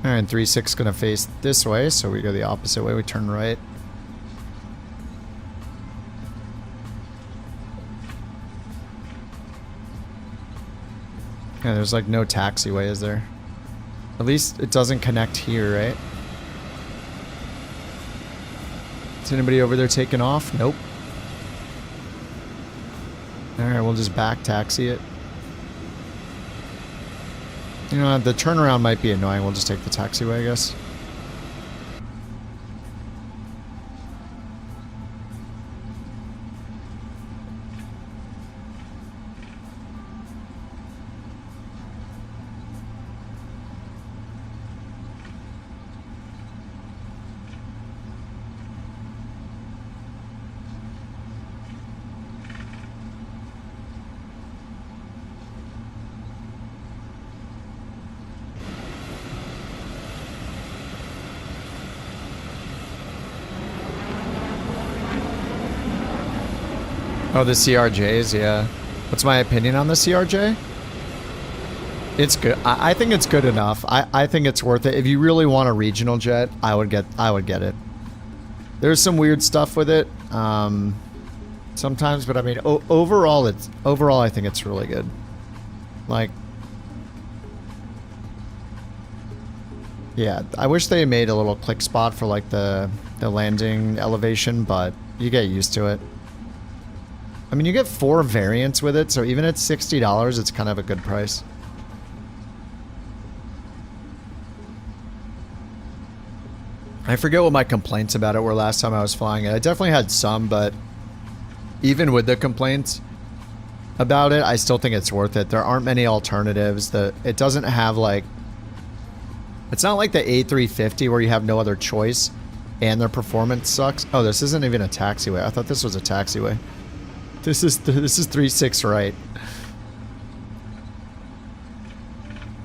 Alright, 3-6 gonna face this way, so we go the opposite way, we turn right. Yeah, there's like no taxiway, is there? At least it doesn't connect here, right? Is anybody over there taking off? Nope. Alright, we'll just back taxi it. You know, the turnaround might be annoying. We'll just take the taxiway, I guess. Oh, the CRJs, yeah. What's my opinion on the CRJ? It's good. I think it's good enough. I think it's worth it. If you really want a regional jet, I would get it. There's some weird stuff with it, sometimes, but I mean, overall, I think it's really good. Like, yeah, I wish they made a little click spot for like the landing elevation, but you get used to it. I mean, you get 4 variants with it, so even at $60, it's kind of a good price. I forget what my complaints about it were last time I was flying it. I definitely had some, but even with the complaints about it, I still think it's worth it. There aren't many alternatives. It doesn't have like... It's not like the A350 where you have no other choice and their performance sucks. Oh, this isn't even a taxiway. I thought this was a taxiway. This is 3-6 right.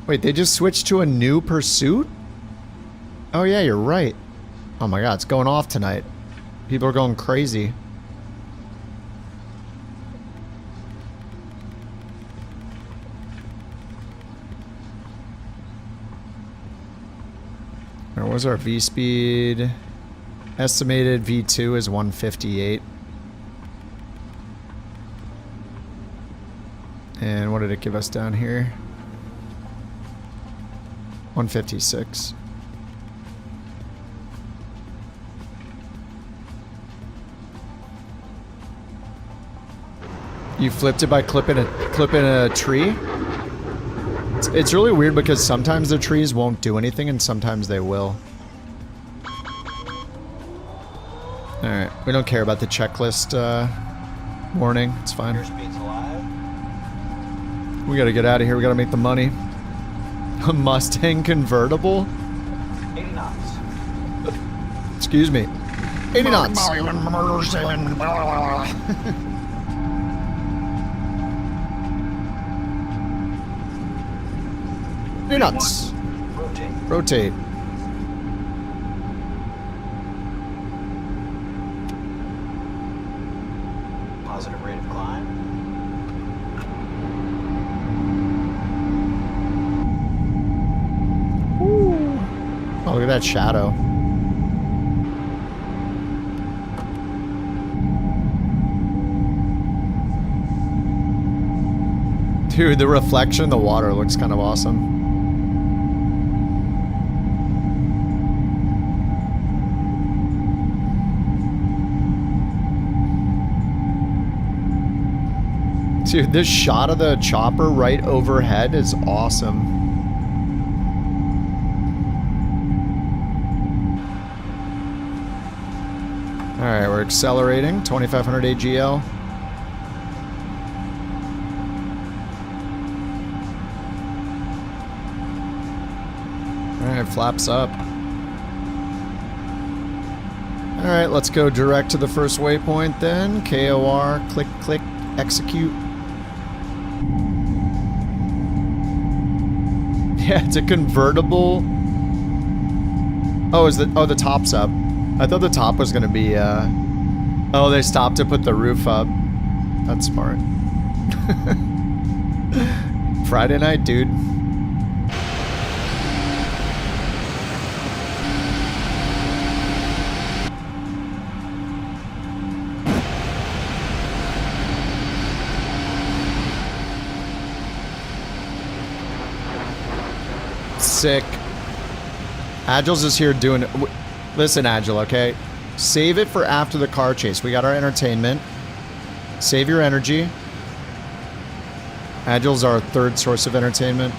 Wait, they just switched to a new pursuit? Oh yeah, you're right. Oh my god, it's going off tonight. People are going crazy. What was our V speed? Estimated V2 is 158. And what did it give us down here? 156. You flipped it by clipping a tree? It's really weird because sometimes the trees won't do anything and sometimes they will. Alright, we don't care about the checklist warning. It's fine. We gotta get out of here. We gotta make the money. A Mustang convertible? 80 knots. Excuse me. 80 knots. 80 knots. Rotate. Positive rate of climb. Oh, look at that shadow. Dude, the reflection in the water looks kind of awesome. Dude, this shot of the chopper right overhead is awesome. Alright, we're accelerating. 2500 AGL. Alright, flaps up. Alright, let's go direct to the first waypoint then. KOR, click, click, execute. Yeah, it's a convertible. Oh, the top's up. I thought the top was gonna be, oh, they stopped to put the roof up. That's smart. Friday night, dude. Sick. Agile's just here doing... Listen, Agile, okay? Save it for after the car chase. We got our entertainment. Save your energy. Agile's our third source of entertainment.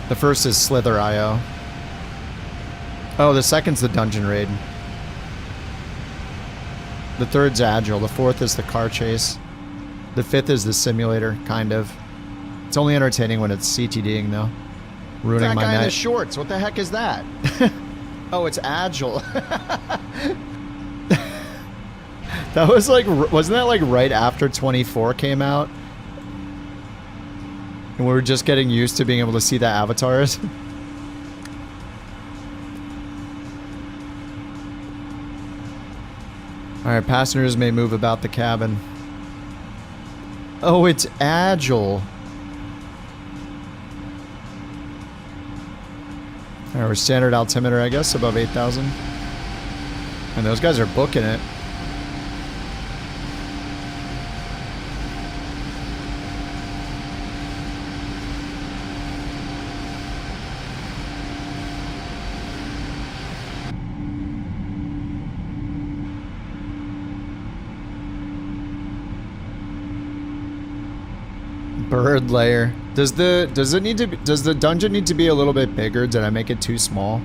The first is Slither IO. Oh, the second's the dungeon raid. The third's Agile. The fourth is the car chase. The fifth is the simulator, kind of. It's only entertaining when it's CTDing, though. Ruining my That guy in night. the shorts, what the heck is that? Oh, it's Agile. That was like, wasn't that like right after 24 came out? And we were just getting used to being able to see the avatars. Alright, passengers may move about the cabin. Oh, it's Agile. Alright, we're standard altimeter, I guess, above 8,000. And those guys are booking it. Bird layer. Does the dungeon need to be a little bit bigger? Did I make it too small?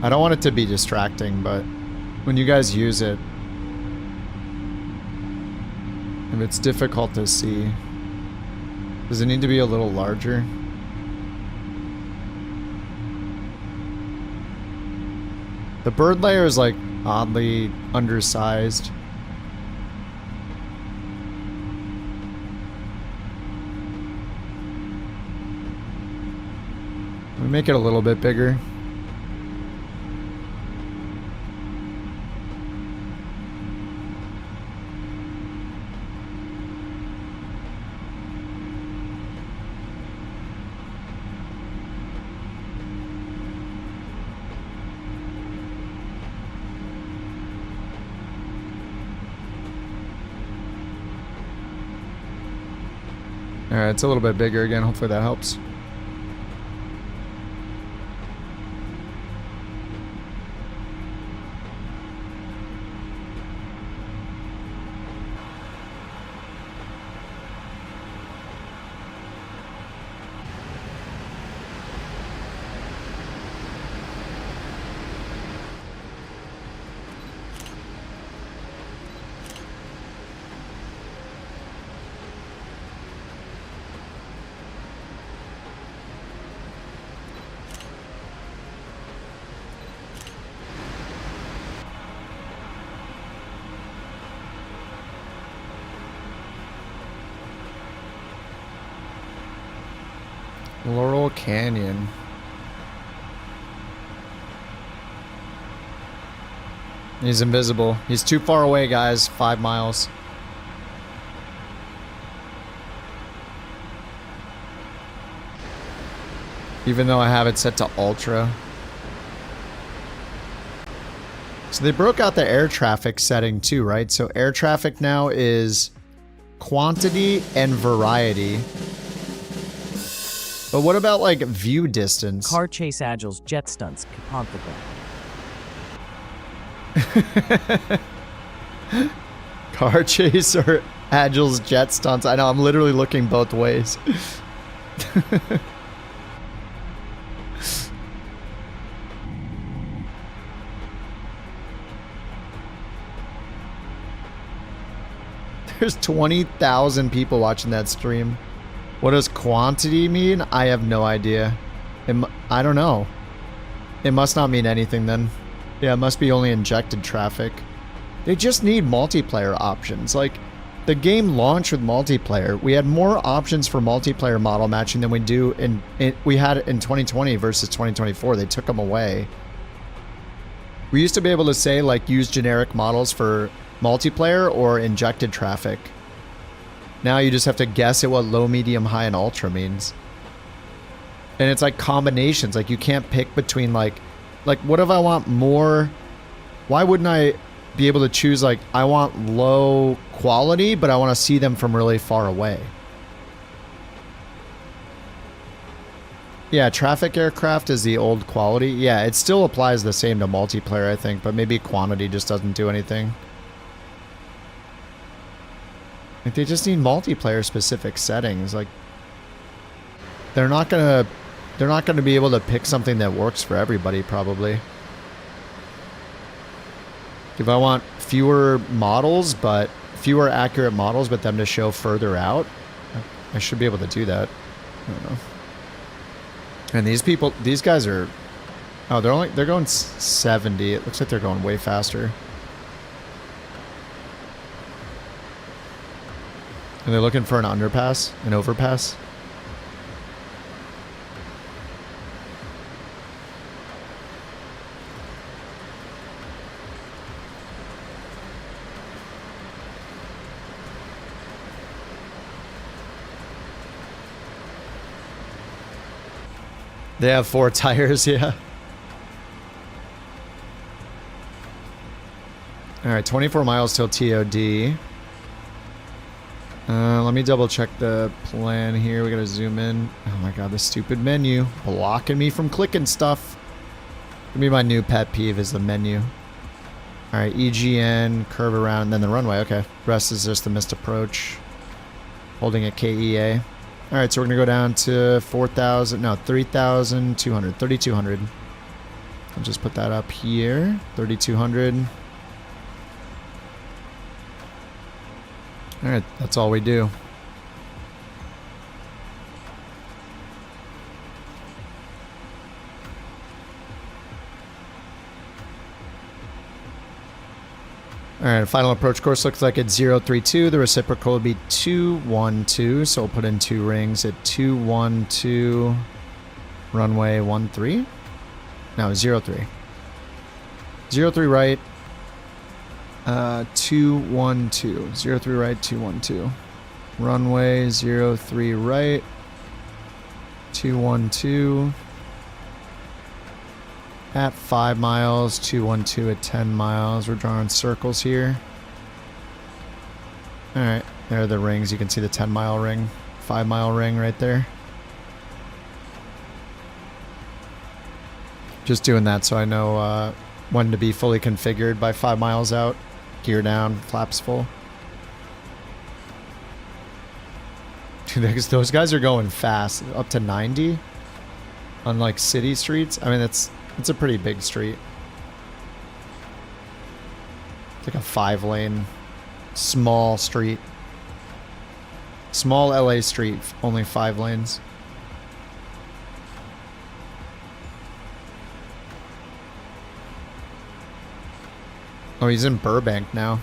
I don't want it to be distracting, but when you guys use it, if it's difficult to see, does it need to be a little larger? The bird layer is like oddly undersized. We make it a little bit bigger. Alright, it's a little bit bigger again. Hopefully that helps. Laurel Canyon. He's invisible. He's too far away, guys. 5 miles. Even though I have it set to ultra. So they broke out the air traffic setting too, right? So air traffic now is quantity and variety. But what about like view distance? Car chase Agile's jet stunts, Caponthagol. Car chase or Agile's jet stunts? I know, I'm literally looking both ways. There's 20,000 people watching that stream. What does quantity mean? I have no idea. I don't know. It must not mean anything then. Yeah, it must be only injected traffic. They just need multiplayer options. Like, the game launched with multiplayer. We had more options for multiplayer model matching than we do we had in 2020 versus 2024. They took them away. We used to be able to say, like, use generic models for multiplayer or injected traffic. Now you just have to guess at what low, medium, high, and ultra means. And it's like combinations. Like you can't pick between like what if I want more? Why wouldn't I be able to choose like I want low quality, but I want to see them from really far away? Yeah, traffic aircraft is the old quality. Yeah, it still applies the same to multiplayer, I think, but maybe quantity just doesn't do anything. Like they just need multiplayer specific settings. Like they're not gonna be able to pick something that works for everybody, probably. If I want fewer models, but fewer accurate models, but them to show further out, I should be able to do that. I don't know. And these guys are, oh, they're going 70. It looks like they're going way faster. Are they looking for an underpass, an overpass? They have 4 tires, yeah. Alright, 24 miles till TOD. Let me double check the plan here. We gotta zoom in. Oh my god, this stupid menu. Blocking me from clicking stuff. Gonna be my new pet peeve is the menu. Alright, EGN, curve around, and then the runway. Okay. Rest is just the missed approach. Holding a KEA. Alright, so we're gonna go down to 4,000, no, 3,200, 3,200. I'll just put that up here, 3,200. Alright, that's all we do. Alright, final approach course looks like it's 032. The reciprocal would be 212, so we'll put in 2 rings at 212, runway 13? No, 03. 03 right, 212. 03 right, 212. Runway 03 right, 212. At 5 miles, 212 at 10 miles. We're drawing circles here. Alright, there are the rings. You can see the 10-mile ring, 5-mile ring right there. Just doing that so I know when to be fully configured by 5 miles out. Gear down, flaps full. Those guys are going fast, up to 90 on like city streets. I mean, it's a pretty big street. It's like a 5-lane, small street. Small LA street, only 5 lanes. Oh, he's in Burbank now.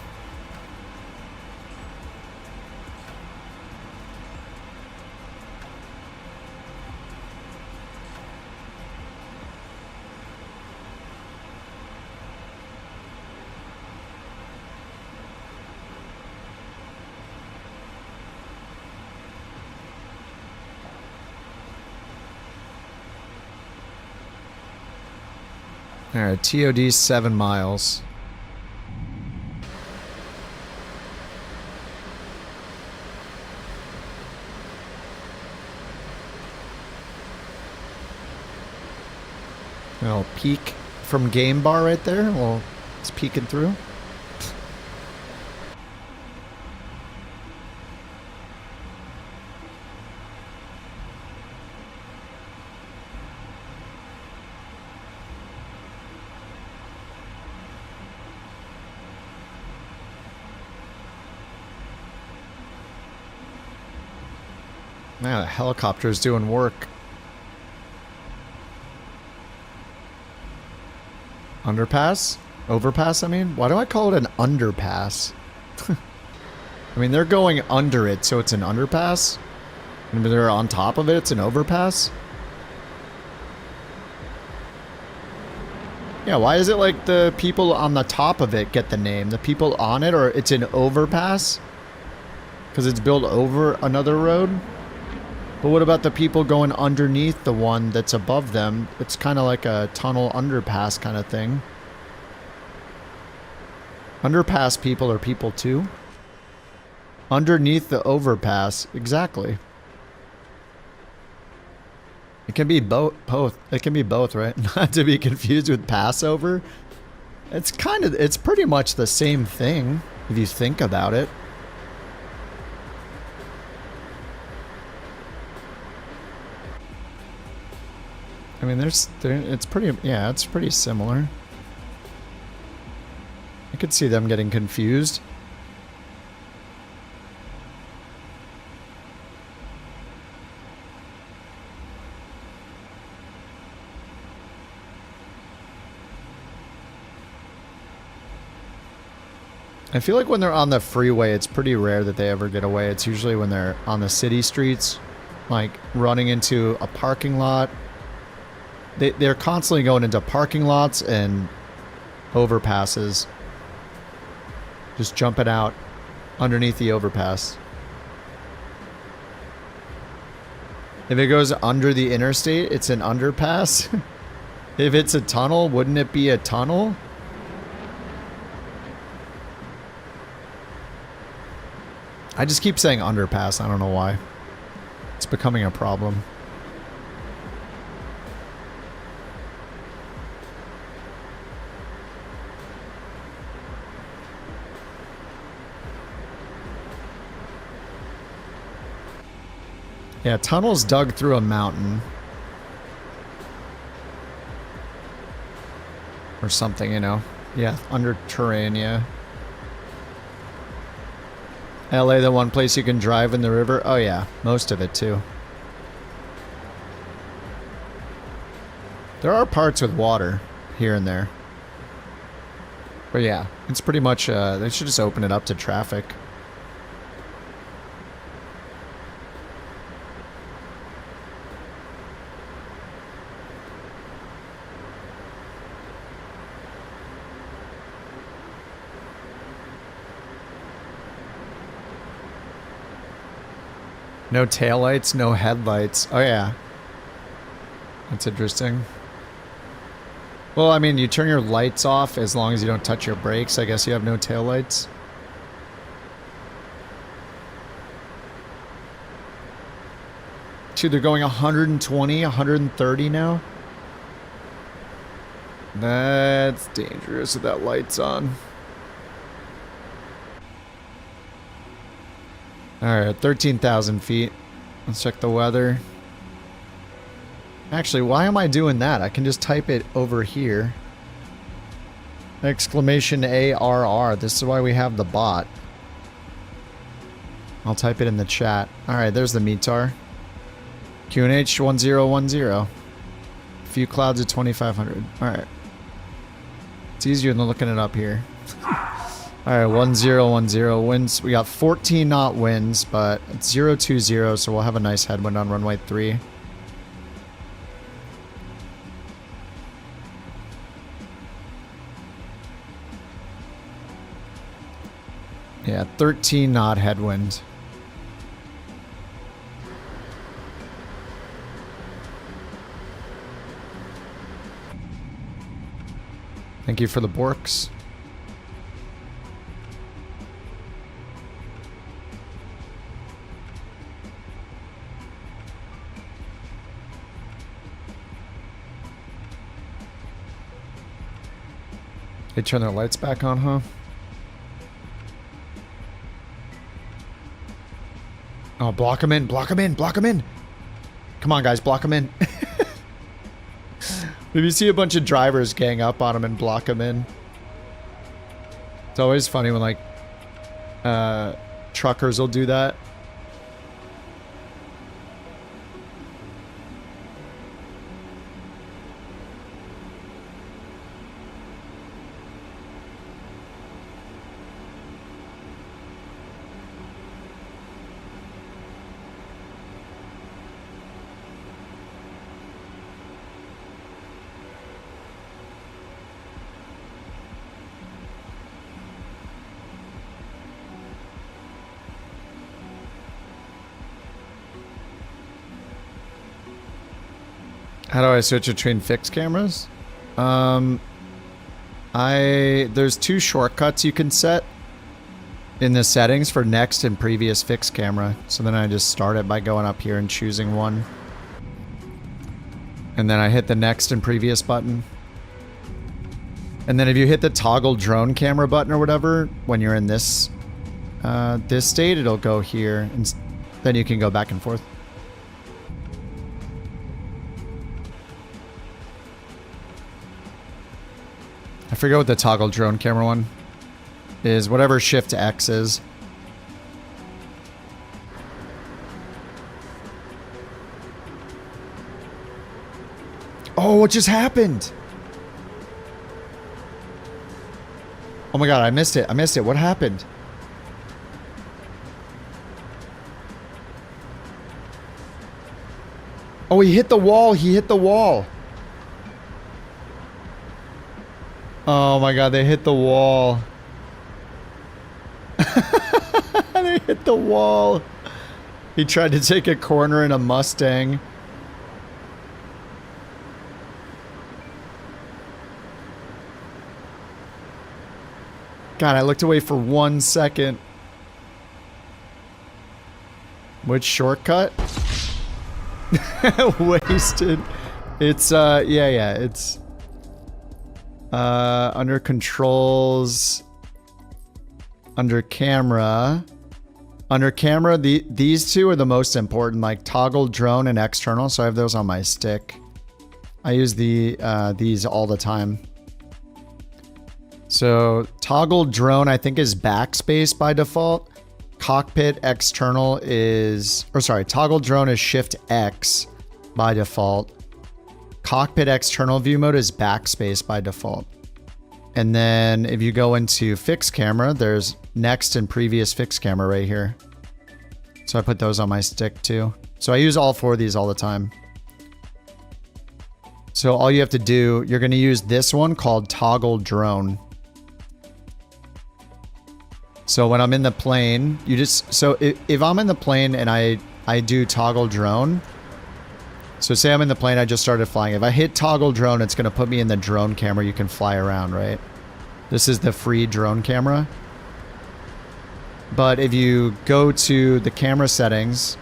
Alright, TOD 7 miles. I'll peek from game bar right there. Well, it's peeking through. Man, the helicopter's doing work. Underpass? Overpass, I mean? Why do I call it an underpass? I mean, they're going under it, so it's an underpass? And they're on top of it, it's an overpass? Yeah, why is it like the people on the top of it get the name? The people on it, or it's an overpass? Because it's built over another road? But what about the people going underneath the one that's above them? It's kind of like a tunnel underpass kind of thing. Underpass people are people too? Underneath the overpass, exactly. It can be both. It can be both, right? Not to be confused with Passover. It's pretty much the same thing if you think about it. I mean, it's pretty similar. I could see them getting confused. I feel like when they're on the freeway, it's pretty rare that they ever get away. It's usually when they're on the city streets, like running into a parking lot. They're constantly going into parking lots and overpasses. Just jumping out underneath the overpass. If it goes under the interstate, it's an underpass. If it's a tunnel, wouldn't it be a tunnel? I just keep saying underpass. I don't know why. It's becoming a problem. Yeah, tunnels dug through a mountain. Or something, you know. Yeah, under terrain, yeah. LA, the one place you can drive in the river? Oh yeah, most of it too. There are parts with water here and there. But yeah, it's pretty much, they should just open it up to traffic. No taillights, no headlights. Oh yeah. That's interesting. Well, I mean, you turn your lights off as long as you don't touch your brakes. I guess you have no taillights. Dude, they're going 120, 130 now? That's dangerous with that lights on. Alright, 13,000 feet. Let's check the weather. Actually, why am I doing that? I can just type it over here. Exclamation ARR. This is why we have the bot. I'll type it in the chat. Alright, there's the METAR. QNH 1010. A few clouds at 2,500. Alright. It's easier than looking it up here. Alright, 1010 winds. We got 14 knot winds, but it's 020, so we'll have a nice headwind on runway 3. Yeah, 13 knot headwind. Thank you for the Borks. They turn their lights back on, huh? Oh, block them in, block them in, block them in. Come on, guys, block them in. If you see a bunch of drivers gang up on them and block them in. It's always funny when, like, truckers will do that. How do I switch between fixed cameras? There's 2 shortcuts you can set in the settings for next and previous fixed camera. So then I just start it by going up here and choosing one. And then I hit the next and previous button. And then if you hit the toggle drone camera button or whatever, when you're in this state, it'll go here, and then you can go back and forth. I forget what the toggle drone camera one is. Whatever Shift X is. Oh, what just happened? Oh my god, I missed it. I missed it. What happened? Oh, he hit the wall. He hit the wall. Oh my god, they hit the wall. They hit the wall. He tried to take a corner in a Mustang. God, I looked away for 1 second. Which shortcut? Wasted. It's, yeah, it's... under controls... Under camera... Under camera, these 2 are the most important, like toggle drone and external, so I have those on my stick. I use these all the time. So toggle drone, I think, is backspace by default. Cockpit external is, or sorry, toggle drone is Shift X by default. Cockpit external view mode is backspace by default. And then if you go into fixed camera, there's next and previous fixed camera right here. So I put those on my stick too. So I use all 4 of these all the time. So all you have to do, you're going to use this one called toggle drone. So when I'm in the plane, you just, so if I'm in the plane and I do toggle drone, so say I'm in the plane, I just started flying. If I hit toggle drone, it's going to put me in the drone camera. You can fly around, right? This is the free drone camera. But if you go to the camera settings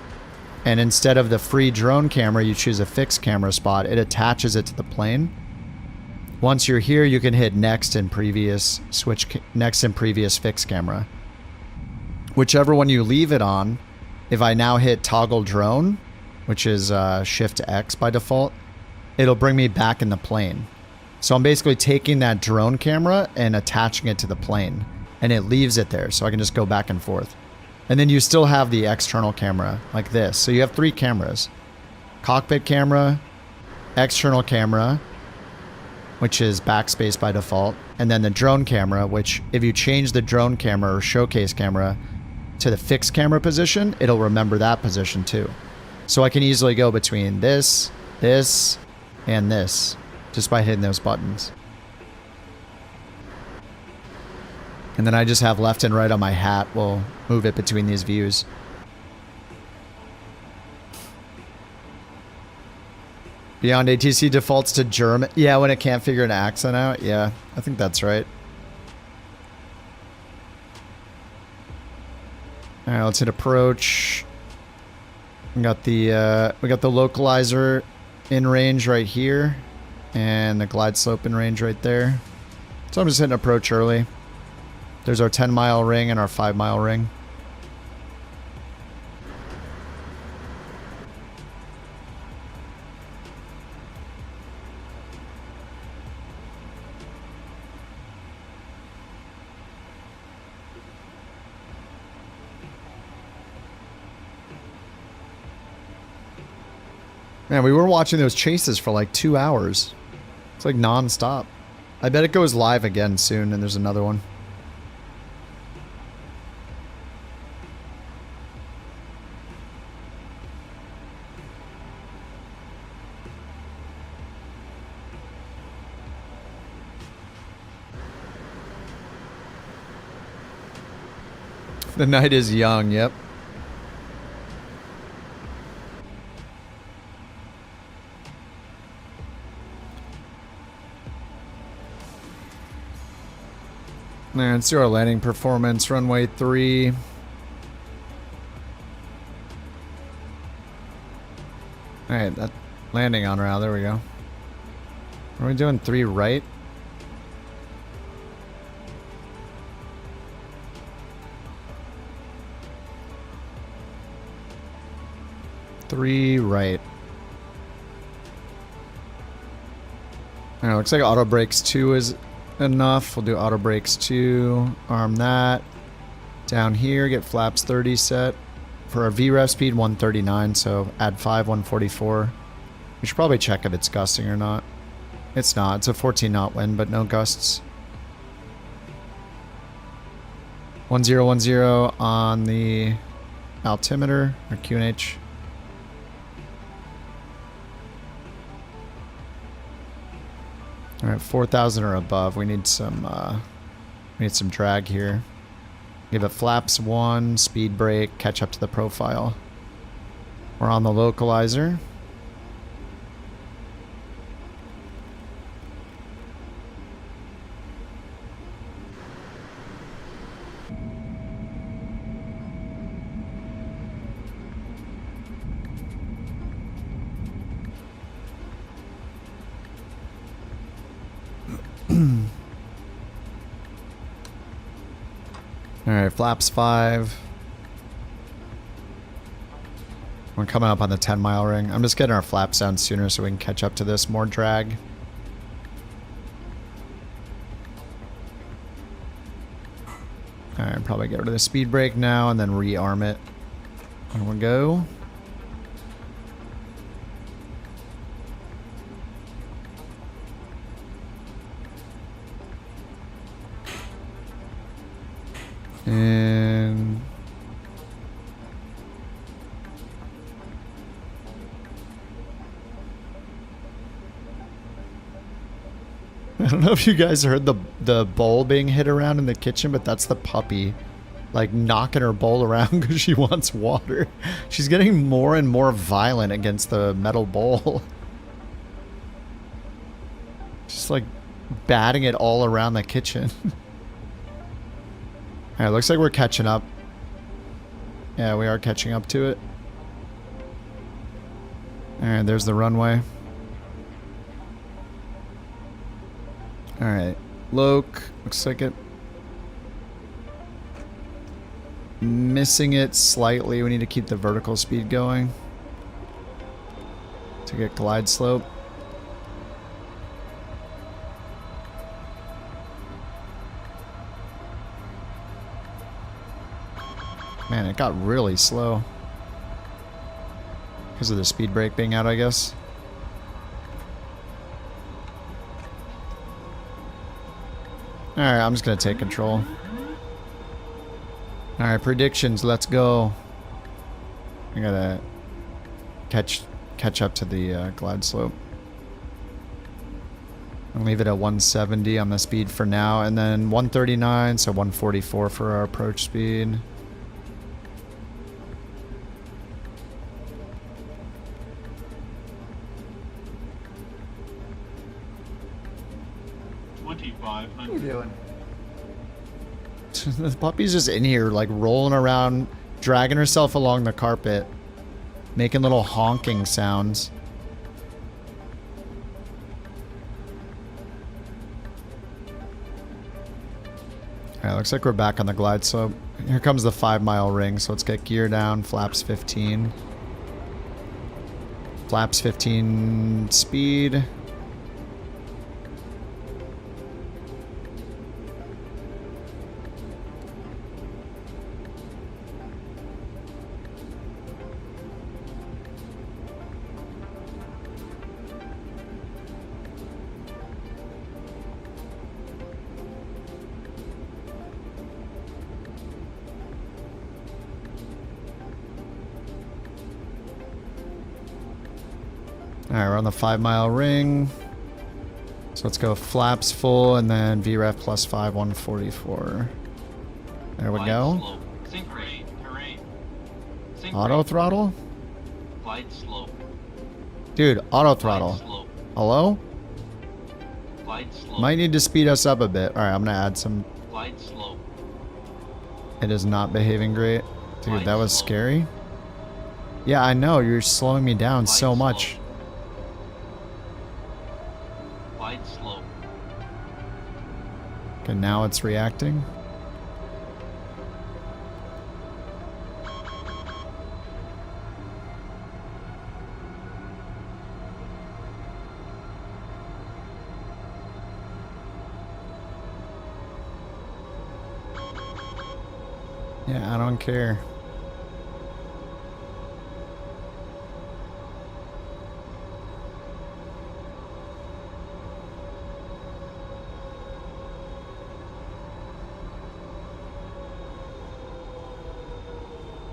and instead of the free drone camera, you choose a fixed camera spot, it attaches it to the plane. Once you're here, you can hit next and previous, switch next and previous fixed camera. Whichever one you leave it on, if I now hit toggle drone, which is Shift X by default, it'll bring me back in the plane. So I'm basically taking that drone camera and attaching it to the plane, and it leaves it there, so I can just go back and forth. And then you still have the external camera like this. So you have 3 cameras: cockpit camera, external camera, which is backspace by default, and then the drone camera, which if you change the drone camera or showcase camera to the fixed camera position, it'll remember that position too. So I can easily go between this, this, and this just by hitting those buttons. And then I just have left and right on my hat. We'll move it between these views. Beyond ATC defaults to German. Yeah, when it can't figure an accent out. Yeah, I think that's right. All right, let's hit approach. We got the localizer in range right here, and the glide slope in range right there. So I'm just hitting approach early. There's our 10-mile ring and our 5-mile ring. Man, we were watching those chases for like 2 hours. It's like non-stop. I bet it goes live again soon, and there's another one. The night is young, yep. Alright, let's do our landing performance. Runway 3. Alright, that landing on route. There we go. Are we doing 3 right? Three right. Alright, looks like auto brakes 2 is enough. We'll do auto brakes 2. Arm that. Down here, get flaps 30 set. For our VREF speed, 139, so add 5, 144. We should probably check if it's gusting or not. It's not. It's a 14 knot wind, but no gusts. 1010 on the altimeter, or QNH. Alright, 4,000 or above. We need some drag here. Give it flaps 1, speed brake, catch up to the profile. We're on the localizer. Alright, flaps 5. We're coming up on the 10-mile ring. I'm just getting our flaps down sooner so we can catch up to this. More drag. Alright, probably get rid of the speed brake now and then rearm it. There we go. And I don't know if you guys heard the bowl being hit around in the kitchen, but that's the puppy like knocking her bowl around because she wants water. She's getting more and more violent against the metal bowl. Just like batting it all around the kitchen. Alright, looks like we're catching up. Yeah, we are catching up to it. Alright, there's the runway. Alright, Loke, looks like it. Missing it slightly. We need to keep the vertical speed going to get glide slope. Man, it got really slow. Because of the speed brake being out, I guess. Alright, I'm just going to take control. Alright, predictions, let's go. I gotta catch up to the glide slope. I'll leave it at 170 on the speed for now, and then 139, so 144 for our approach speed. What are you doing? The puppy's just in here, like, rolling around, dragging herself along the carpet, making little honking sounds. Alright, looks like we're back on the glide slope. Here comes the 5-mile ring, so let's get gear down, flaps 15. Flaps 15 speed. Alright, we're on the 5-mile ring. So let's go flaps full and then VREF plus 5, 144. There we go. Sync rate, terrain. Sync Auto rate. throttle? Flight slope. Dude, auto throttle. slope. Hello? Flight slope. Might need to speed us up a bit. Alright, I'm gonna add some Flight slow. It is not behaving great. Dude, that was scary. Yeah, I know. You're slowing me down so much. Flight slow. Okay, now it's reacting. Yeah, I don't care.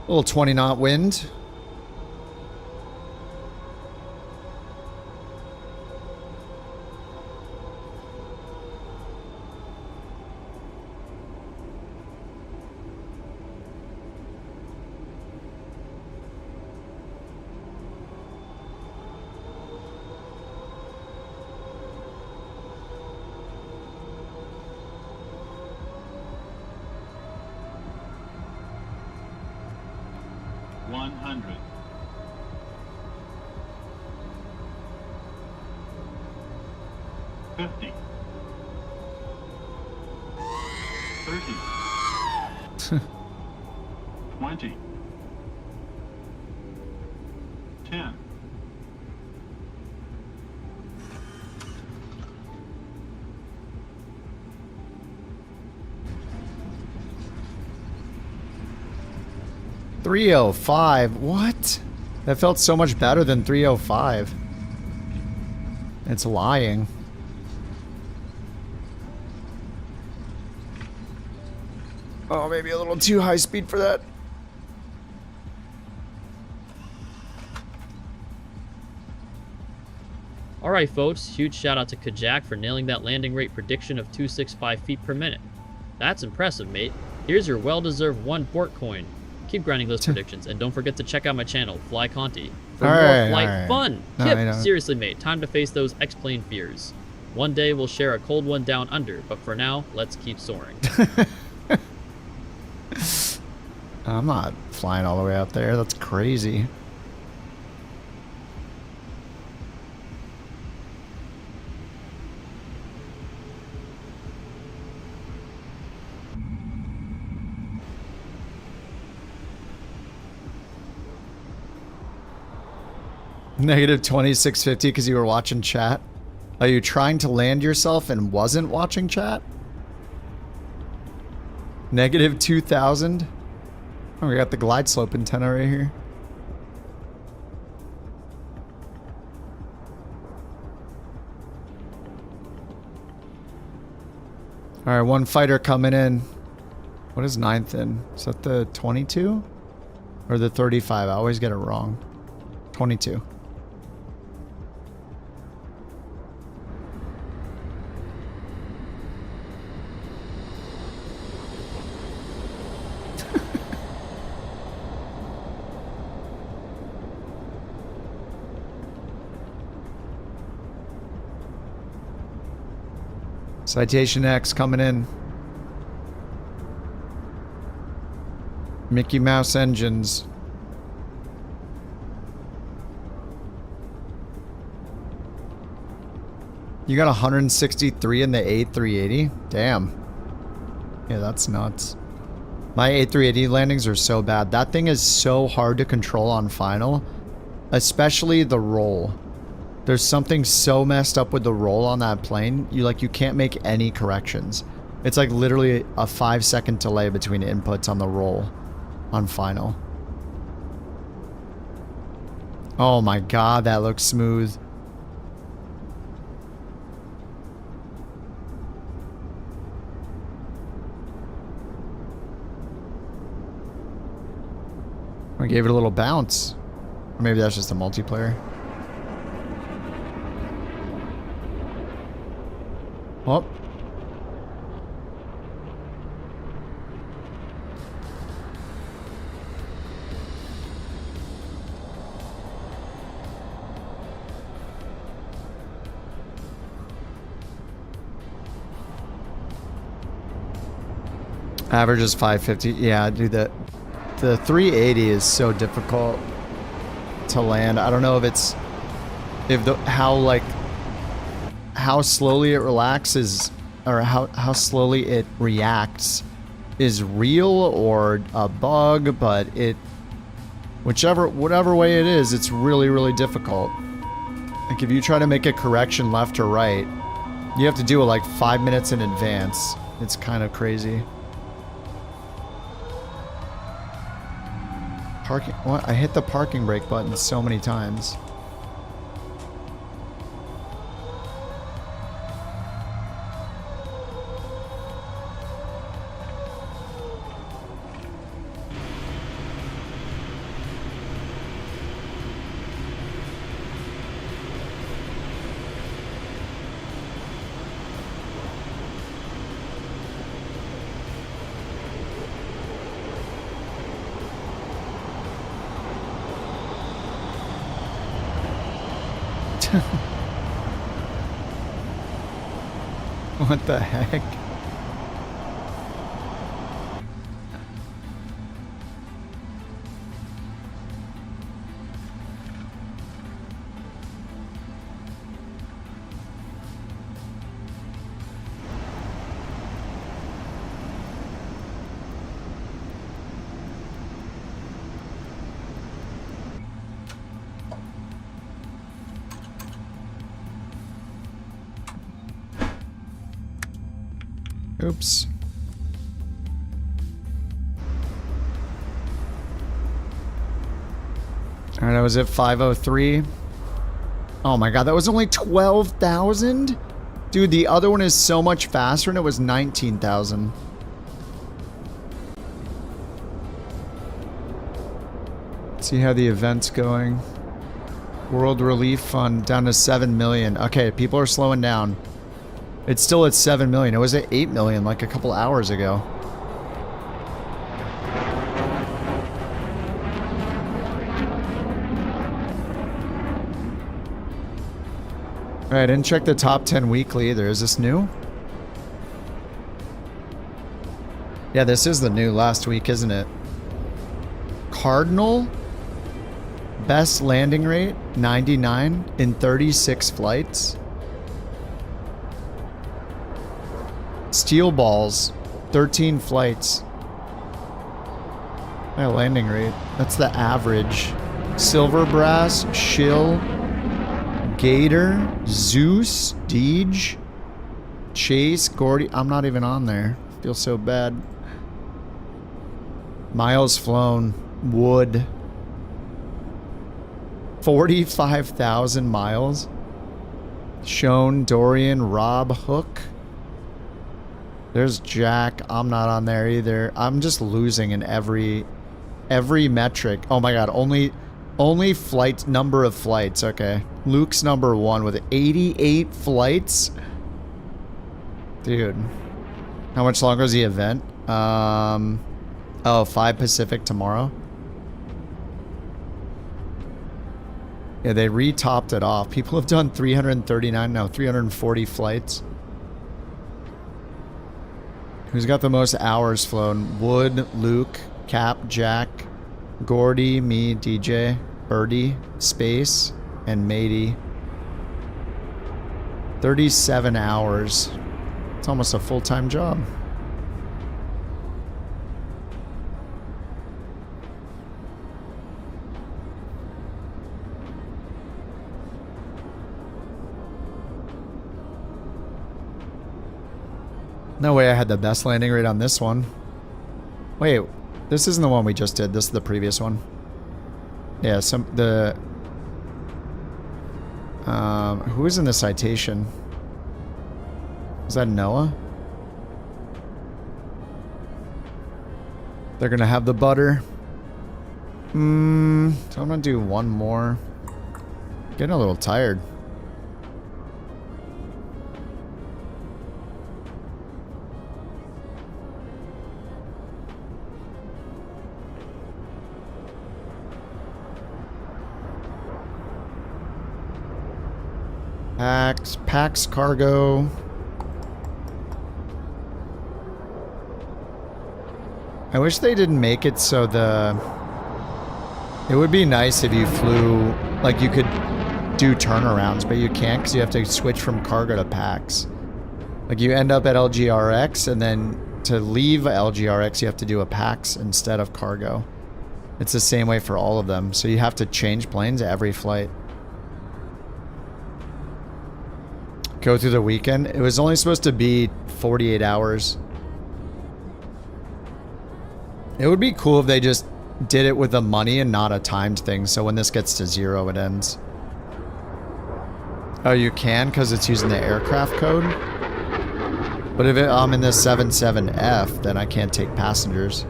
A little 20 knot wind. $305. What? That felt so much better than 305. It's lying. Oh, maybe a little too high speed for that. Alright folks, huge shout out to Kajak for nailing that landing rate prediction of 265 feet per minute. That's impressive, mate. Here's your well-deserved 1 BorkCoin. Keep grinding those predictions, and don't forget to check out my channel, Fly Conti, for more flight fun. No, Kip, seriously mate, time to face those X-plane fears. One day we'll share a cold one down under, but for now, let's keep soaring. I'm not flying all the way out there. That's crazy. Negative 2650 because you were watching chat. Are you trying to land yourself and wasn't watching chat? Negative 2000. Oh, we got the glide slope antenna right here. Alright, 1 fighter coming in. What is 9th in? Is that the 22? Or the 35? I always get it wrong. 22. Citation X coming in. Mickey Mouse engines. You got 163 in the A380? Damn. Yeah, that's nuts. My A380 landings are so bad. That thing is so hard to control on final. Especially the roll. There's something so messed up with the roll on that plane. You can't make any corrections. It's like literally a 5-second delay between inputs on the roll on final. Oh my god, that looks smooth. I gave it a little bounce. Or maybe that's just a multiplayer. Oh. Average is 550. Yeah, dude, the 380 is so difficult to land. I don't know if it's how slowly it relaxes or how slowly it reacts is real or a bug, but whatever way it is, it's really, really difficult. Like if you try to make a correction left or right, you have to do it like 5 minutes in advance. It's kind of crazy. Parking, what? I hit the parking brake button so many times. What the heck? Oops. Alright, I was at 503. Oh my god, that was only 12,000? Dude, the other one is so much faster and it was 19,000. See how the event's going. World Relief Fund down to 7 million. Okay, people are slowing down. It's still at 7 million. It was at 8 million like a couple hours ago. Alright, I didn't check the top 10 weekly either. Is this new? Yeah, this is the new last week, isn't it? Cardinal? Best landing rate, 99 in 36 flights. Steel balls, 13 flights. Yeah, landing rate. That's the average. Silver brass, shill, gator, Zeus, Deej, Chase, Gordy. I'm not even on there. I feel so bad. Miles flown, wood. 45,000 miles. Shown, Dorian, Rob, Hook. There's Jack. I'm not on there either. I'm just losing in every metric. Oh my god, only flight number of flights. Okay. Luke's number 1 with 88 flights. Dude. How much longer is the event? Oh, 5 Pacific tomorrow. Yeah, they re-topped it off. People have done 339, no, 340 flights. Who's got the most hours flown? Wood, Luke, Cap, Jack, Gordy, me, DJ, Birdie, Space, and Matey. 37 hours. It's almost a full-time job. No way I had the best landing rate on this one. Wait, this isn't the one we just did. This is the previous one. Yeah, who is in the citation? Is that Noah? They're gonna have the butter. So I'm gonna do one more. Getting a little tired. Pax cargo. I wish they didn't make it so it would be nice if you flew, like you could do turnarounds, but you can't because you have to switch from cargo to packs. Like you end up at LGRX and then to leave LGRX you have to do a packs instead of cargo. It's the same way for all of them, so you have to change planes every flight. Go through the weekend. It was only supposed to be 48 hours. It would be cool if they just did it with the money and not a timed thing, so when this gets to 0, it ends. Oh, you can because it's using the aircraft code? But if I'm in the 77F, then I can't take passengers.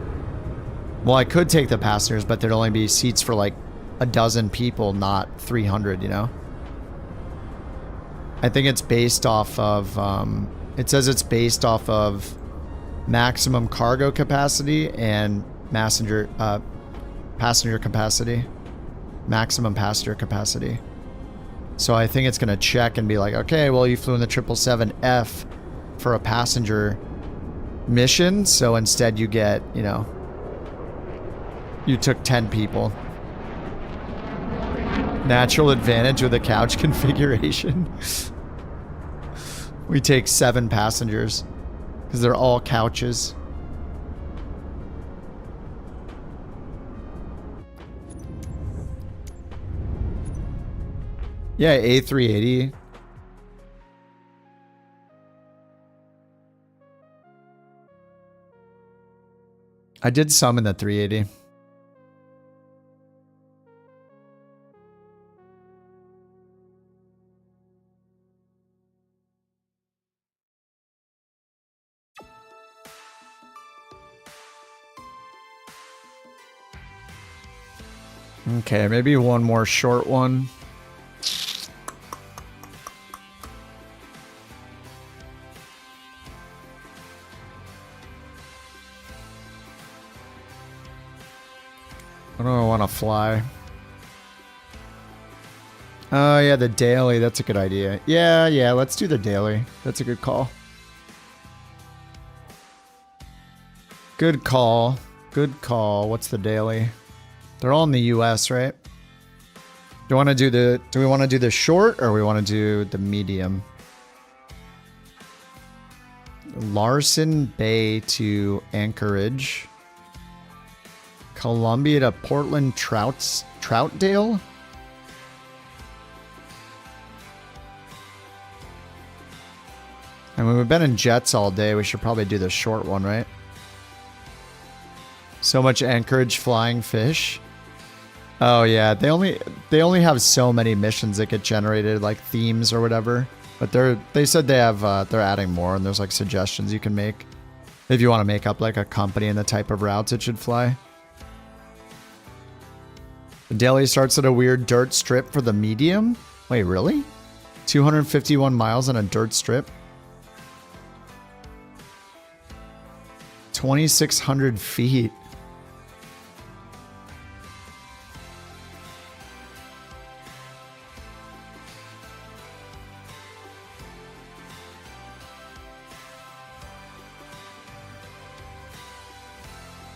Well, I could take the passengers, but there'd only be seats for like a dozen people, not 300, you know? I think it's based off of, it says it's based off of maximum cargo capacity and passenger capacity. Maximum passenger capacity. So I think it's going to check and be like, okay, well, you flew in the 777F for a passenger mission, so instead you get, you know, you took 10 people. Natural advantage with the couch configuration. We take 7 passengers because they're all couches. Yeah, A380. I did some in the 380. Okay, maybe one more short one. I don't want to fly. Oh, yeah, the daily. That's a good idea. Yeah, let's do the daily. That's a good call. Good call. Good call. What's the daily? They're all in the US, right? Do we want to do the short or we want to do the medium? Larson Bay to Anchorage. Columbia to Portland Troutdale? I mean, we've been in jets all day. We should probably do the short one, right? So much Anchorage flying fish. Oh yeah, they only have so many missions that get generated, like themes or whatever. But they said they have they're adding more, and there's like suggestions you can make if you want to make up like a company and the type of routes it should fly. The daily starts at a weird dirt strip for the medium. Wait, really? 251 miles on a dirt strip? 2,600 feet.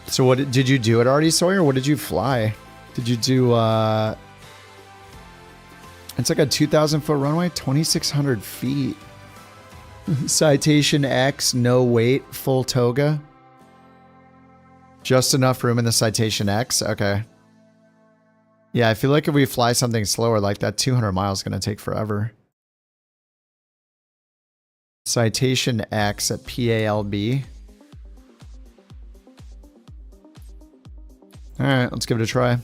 So what did you do it already, Sawyer? What did you fly? Did you do it's like a 2,000 foot runway, 2,600 feet. Citation X, no weight, full toga. Just enough room in the Citation X. Okay. Yeah, I feel like if we fly something slower like that, 200 miles is going to take forever. Citation X at PALB. All right, let's give it a try.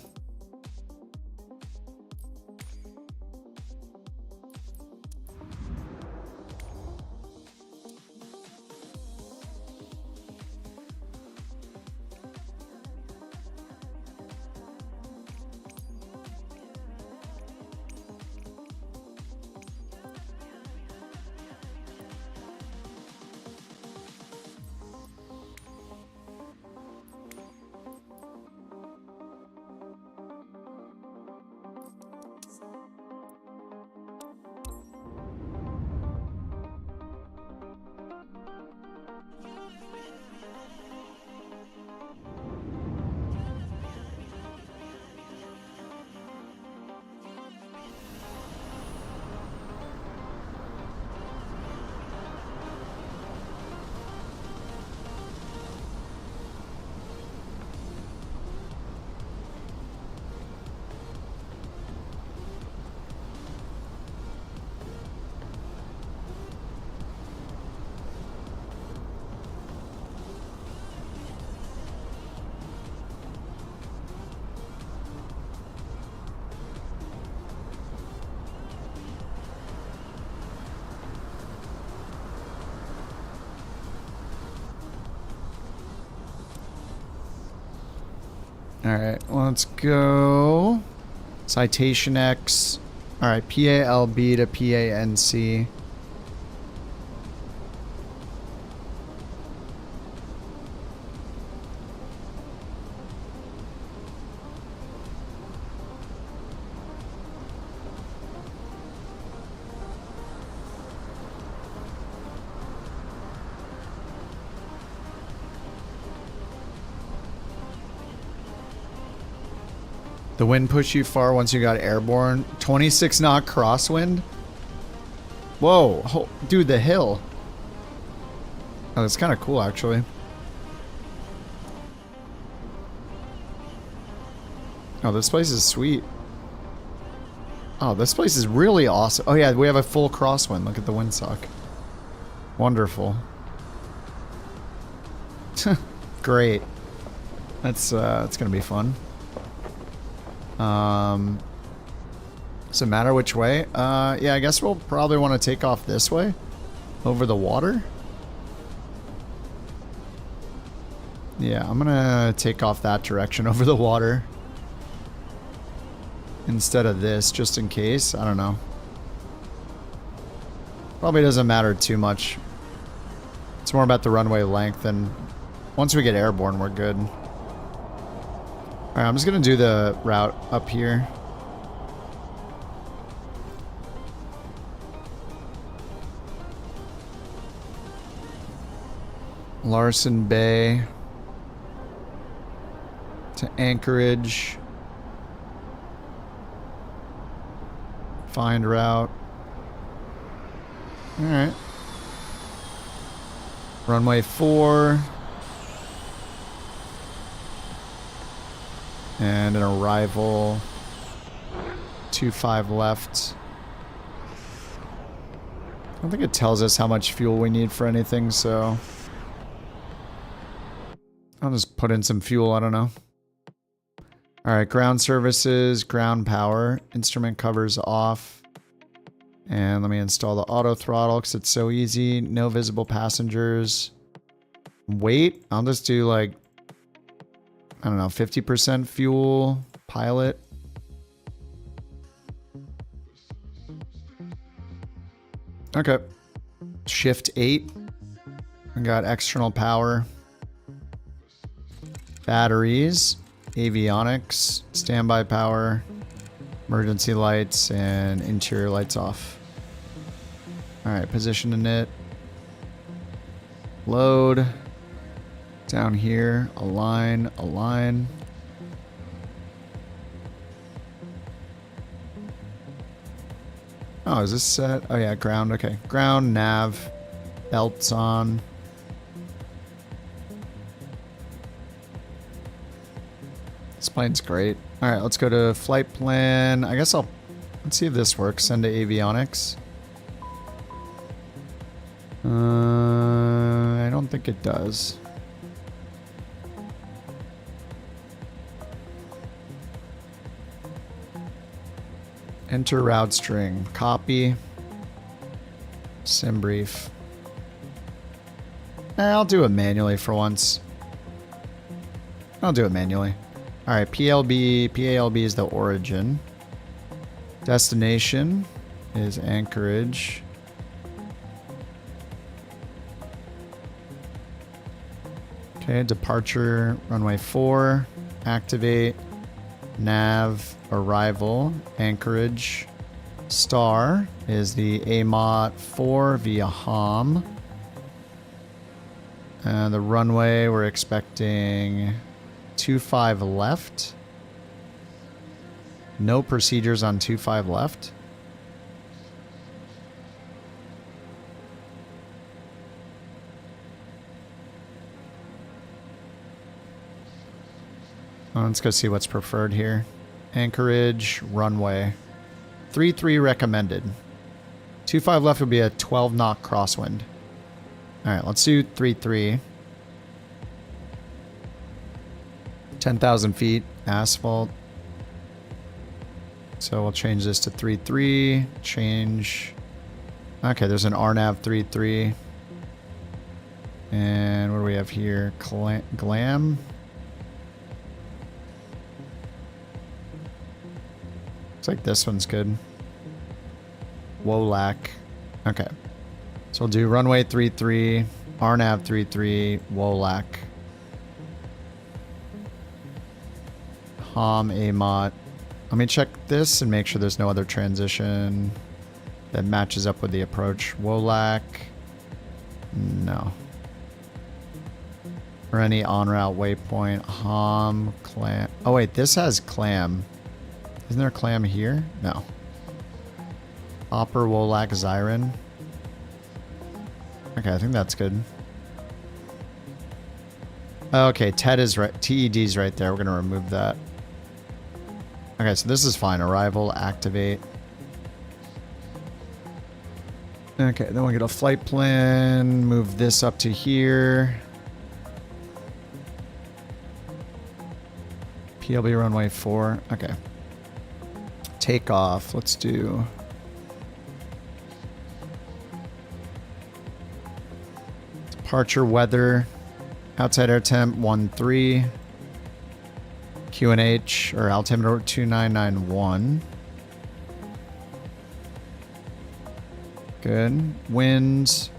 Alright, let's go. Citation X. Alright, PALB to PANC. The wind pushed you far once you got airborne. 26 knot crosswind? Whoa. Dude, the hill. Oh, that's kind of cool, actually. Oh, this place is sweet. Oh, this place is really awesome. Oh, yeah, we have a full crosswind. Look at the windsock. Wonderful. Great. That's gonna be fun. Does it matter which way? Yeah, I guess we'll probably want to take off this way. Over the water. Yeah, I'm gonna take off that direction over the water. Instead of this, just in case. I don't know. Probably doesn't matter too much. It's more about the runway length, and once we get airborne, we're good. Alright, I'm just gonna do the route up here. Larson Bay to Anchorage. Find route. Alright. Runway 4. And an arrival. 25 left. I don't think it tells us how much fuel we need for anything, so I'll just put in some fuel, I don't know. Alright, ground services, ground power, instrument covers off. And let me install the auto throttle because it's so easy. No visible passengers. Weight, I'll just do like, I don't know, 50% fuel, pilot. Okay. Shift 8. I got external power. Batteries, avionics, standby power, emergency lights, and interior lights off. Alright, position in it. Load. Down here, align, align. Oh, is this set? Oh yeah, ground, okay. Ground, nav, belts on. This plane's great. Alright, let's go to flight plan. I guess let's see if this works. Send to avionics. I don't think it does. Enter route string. Copy. Sim brief. I'll do it manually for once. I'll do it manually. Alright, PALB is the origin. Destination is Anchorage. Okay, departure, runway 4. Activate. Nav, arrival, Anchorage. Star is the AMOT 4 via HOM. And the runway, we're expecting 25 left. No procedures on 25 left. Let's go see what's preferred here. Anchorage, runway. 3-3 recommended. 25 left would be a 12 knot crosswind. Alright, let's do 3-3. 10,000 feet, asphalt. So we'll change this to 3-3. Change. Okay, there's an RNAV 3-3. And what do we have here? Glam. Looks like this one's good. Wolack. Okay. So we'll do runway 33, RNAV 33, Wolack. Hom, AMOT. Let me check this and make sure there's no other transition that matches up with the approach. Wolack. No. Or any en route waypoint. Hom, clam. Oh wait, this has clam. Isn't there a clam here? No. Hopper, Wolack, Zyron. Okay, I think that's good. Okay, TED is right. TED's right there. We're gonna remove that. Okay, so this is fine. Arrival, activate. Okay, then we'll get a flight plan. Move this up to here. PLB runway 4. Okay. Takeoff. Let's do... Departure weather. Outside air temp 13. QNH or altimeter 2991. Good. Winds.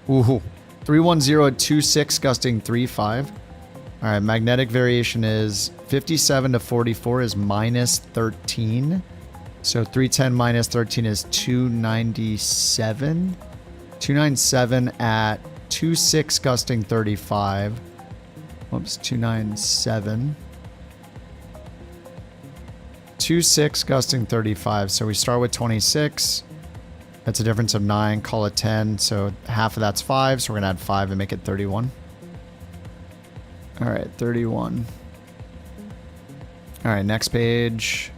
Ooh. 310 at 26, gusting 35. All right, magnetic variation is 57 to 44 is minus 13. So 310 minus 13 is 297. 297 at 26, gusting 35. Whoops, 297. 26, gusting 35. So we start with 26. That's a difference of 9. Call it 10. So half of that's 5. So we're going to add 5 and make it 31. All right, 31. All right, next page.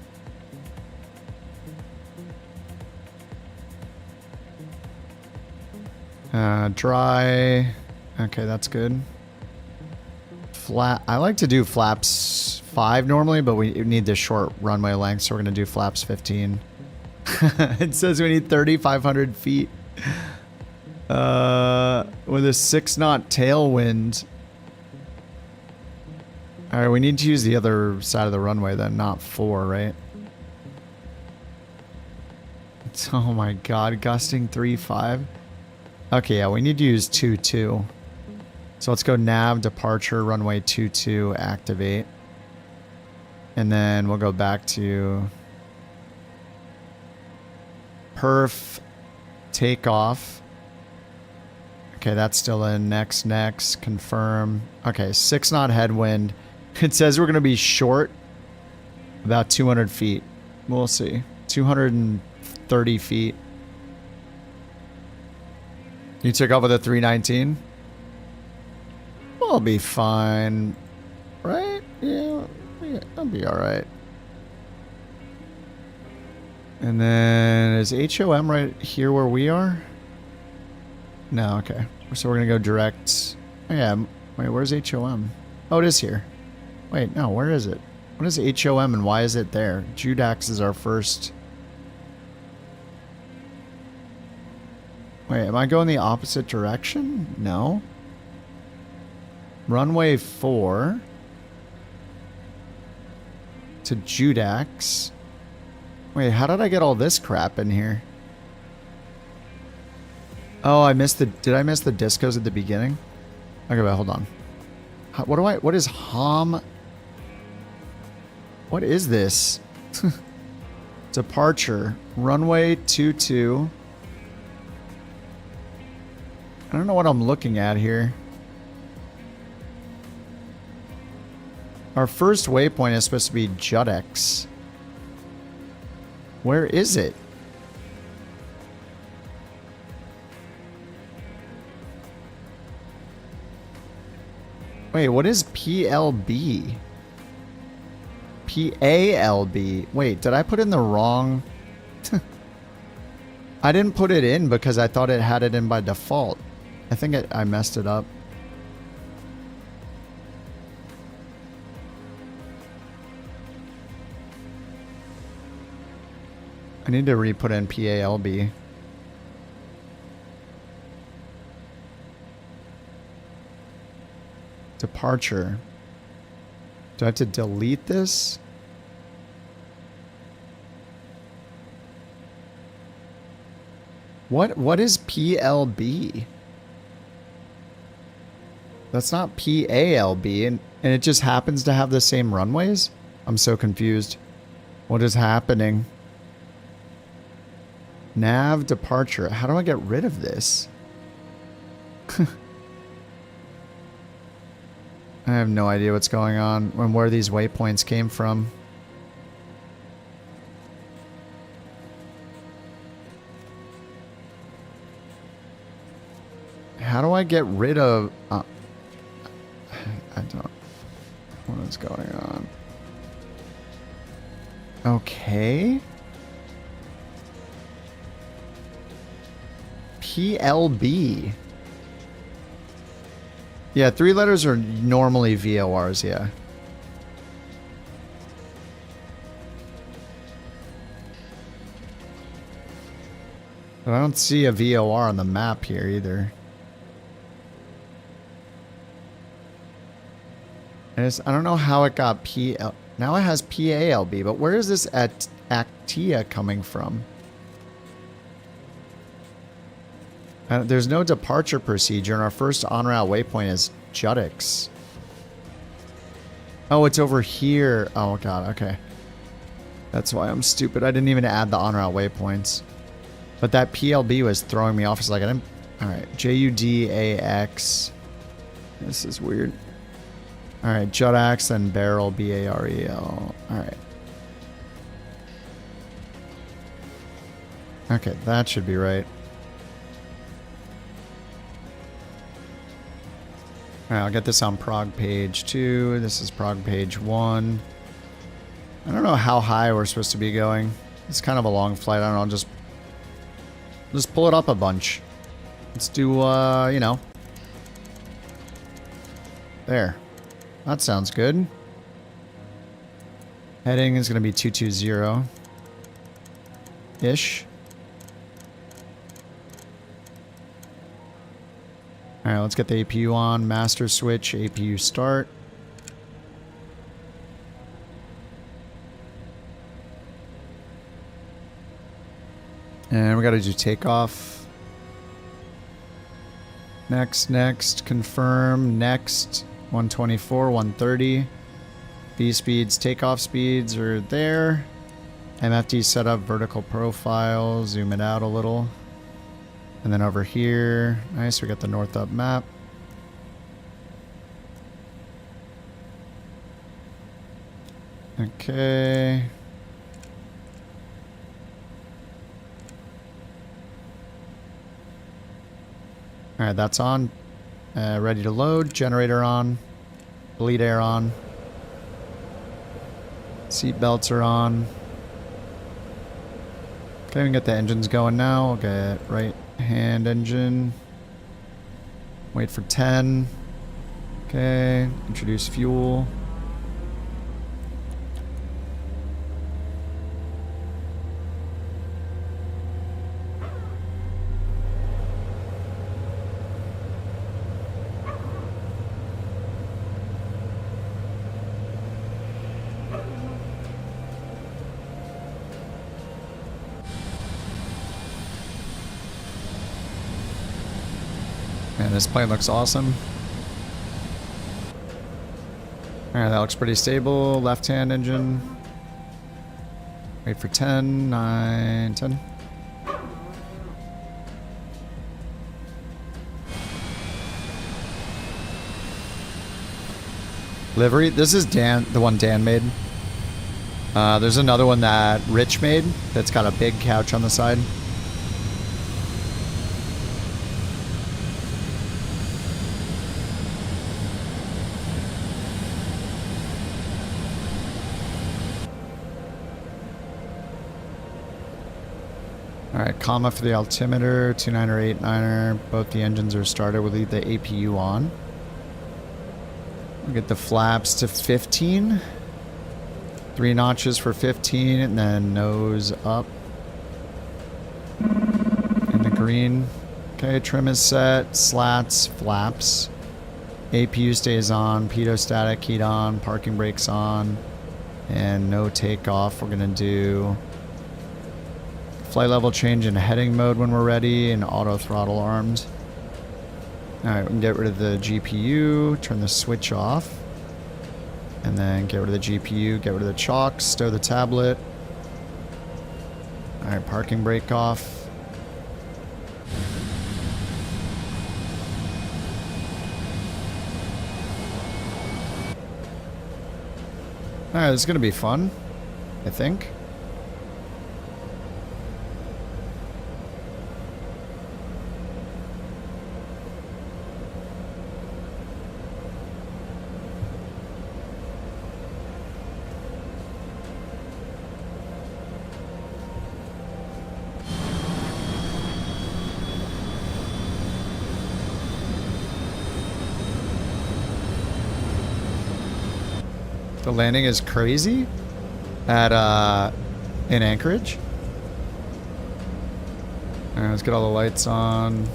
Dry. Okay, that's good. Flat. I like to do flaps 5 normally, but we need this short runway length, so we're going to do flaps 15. It says we need 3,500 feet. With a 6-knot tailwind. All right, we need to use the other side of the runway then, not 4, right? Oh my god, gusting 3.5. Okay, yeah, we need to use 2.2. So let's go nav, departure, runway 22, activate. And then we'll go back to perf, takeoff. Okay, that's still in. Next, confirm. Okay, 6-knot headwind. It says we're going to be short about 200 feet. We'll see. 230 feet. You took off with a 319? We'll be fine. Right? Yeah, I'll be alright. And then is HOM right here where we are? No, okay. So we're going to go direct. Oh, yeah. Wait, where's HOM? Oh, it is here. Wait, no, where is it? What is HOM and why is it there? Judax is our first. Wait, am I going the opposite direction? No. Runway 4 to Judax. Wait, how did I get all this crap in here? Oh, I missed the... Did I miss the discos at the beginning? Okay, wait, hold on. What is HOM? What is this? Departure. Runway 22. I don't know what I'm looking at here. Our first waypoint is supposed to be Judex. Where is it? Wait, what is PLB? PALB. Wait, did I put in the wrong... I didn't put it in because I thought it had it in by default. I think I messed it up. I need to re-put in PALB. Departure. Do I have to delete this? What is PLB? That's not PALB, and it just happens to have the same runways? I'm so confused. What is happening? Nav departure. How do I get rid of this? I have no idea what's going on and where these waypoints came from. How do I get rid of... I don't... What is going on? Okay. PLB. Yeah, 3 letters are normally VORs, yeah. But I don't see a VOR on the map here either. I don't know how it got PL... Now it has PALB, but where is this Actia coming from? There's no departure procedure, and our first en-route waypoint is Judex. Oh, it's over here. Oh, God, okay. That's why I'm stupid. I didn't even add the en-route waypoints. But that PLB was throwing me off. It's like, I didn't... Alright, JUDAX. This is weird. Alright, Judex and Barrel, BAREL. Alright. Okay, that should be right. Alright, I'll get this on prog page 2. This is prog page 1. I don't know how high we're supposed to be going. It's kind of a long flight. I don't know, just pull it up a bunch. Let's do, you know. There. That sounds good. Heading is going to be 220-ish. Alright, let's get the APU on. Master switch, APU start. And we got to do takeoff. Next, confirm, next. 124, 130. V speeds, takeoff speeds are there. MFD setup, vertical profile, zoom it out a little. And then over here, nice, we got the north up map. Okay. Alright, that's on. Ready to load. Generator on. Bleed air on. Seat belts are on. Okay, we can get the engines going now. We'll get right hand engine. Wait for 10. Okay, introduce fuel. Man, this plane looks awesome. Alright, that looks pretty stable. Left-hand engine. Wait for 10, 9, 10. Livery. This is Dan, the one Dan made. There's another one that Rich made that's got a big couch on the side. Alright, comma for the altimeter, 29er, 89er. Both the engines are started. We'll leave the APU on. We'll get the flaps to 15. 3 notches for 15, and then nose up. In the green. Okay, trim is set. Slats, flaps. APU stays on. Pitot static, heat on. Parking brakes on. And no takeoff. We're going to do Flight level change in heading mode when we're ready, and auto throttle armed. Alright, we can get rid of the GPU, turn the switch off. And then get rid of the GPU, get rid of the chalk, stow the tablet. Alright, parking brake off. Alright, this is gonna be fun, I think. The landing is crazy at in Anchorage. All right, let's get all the lights on.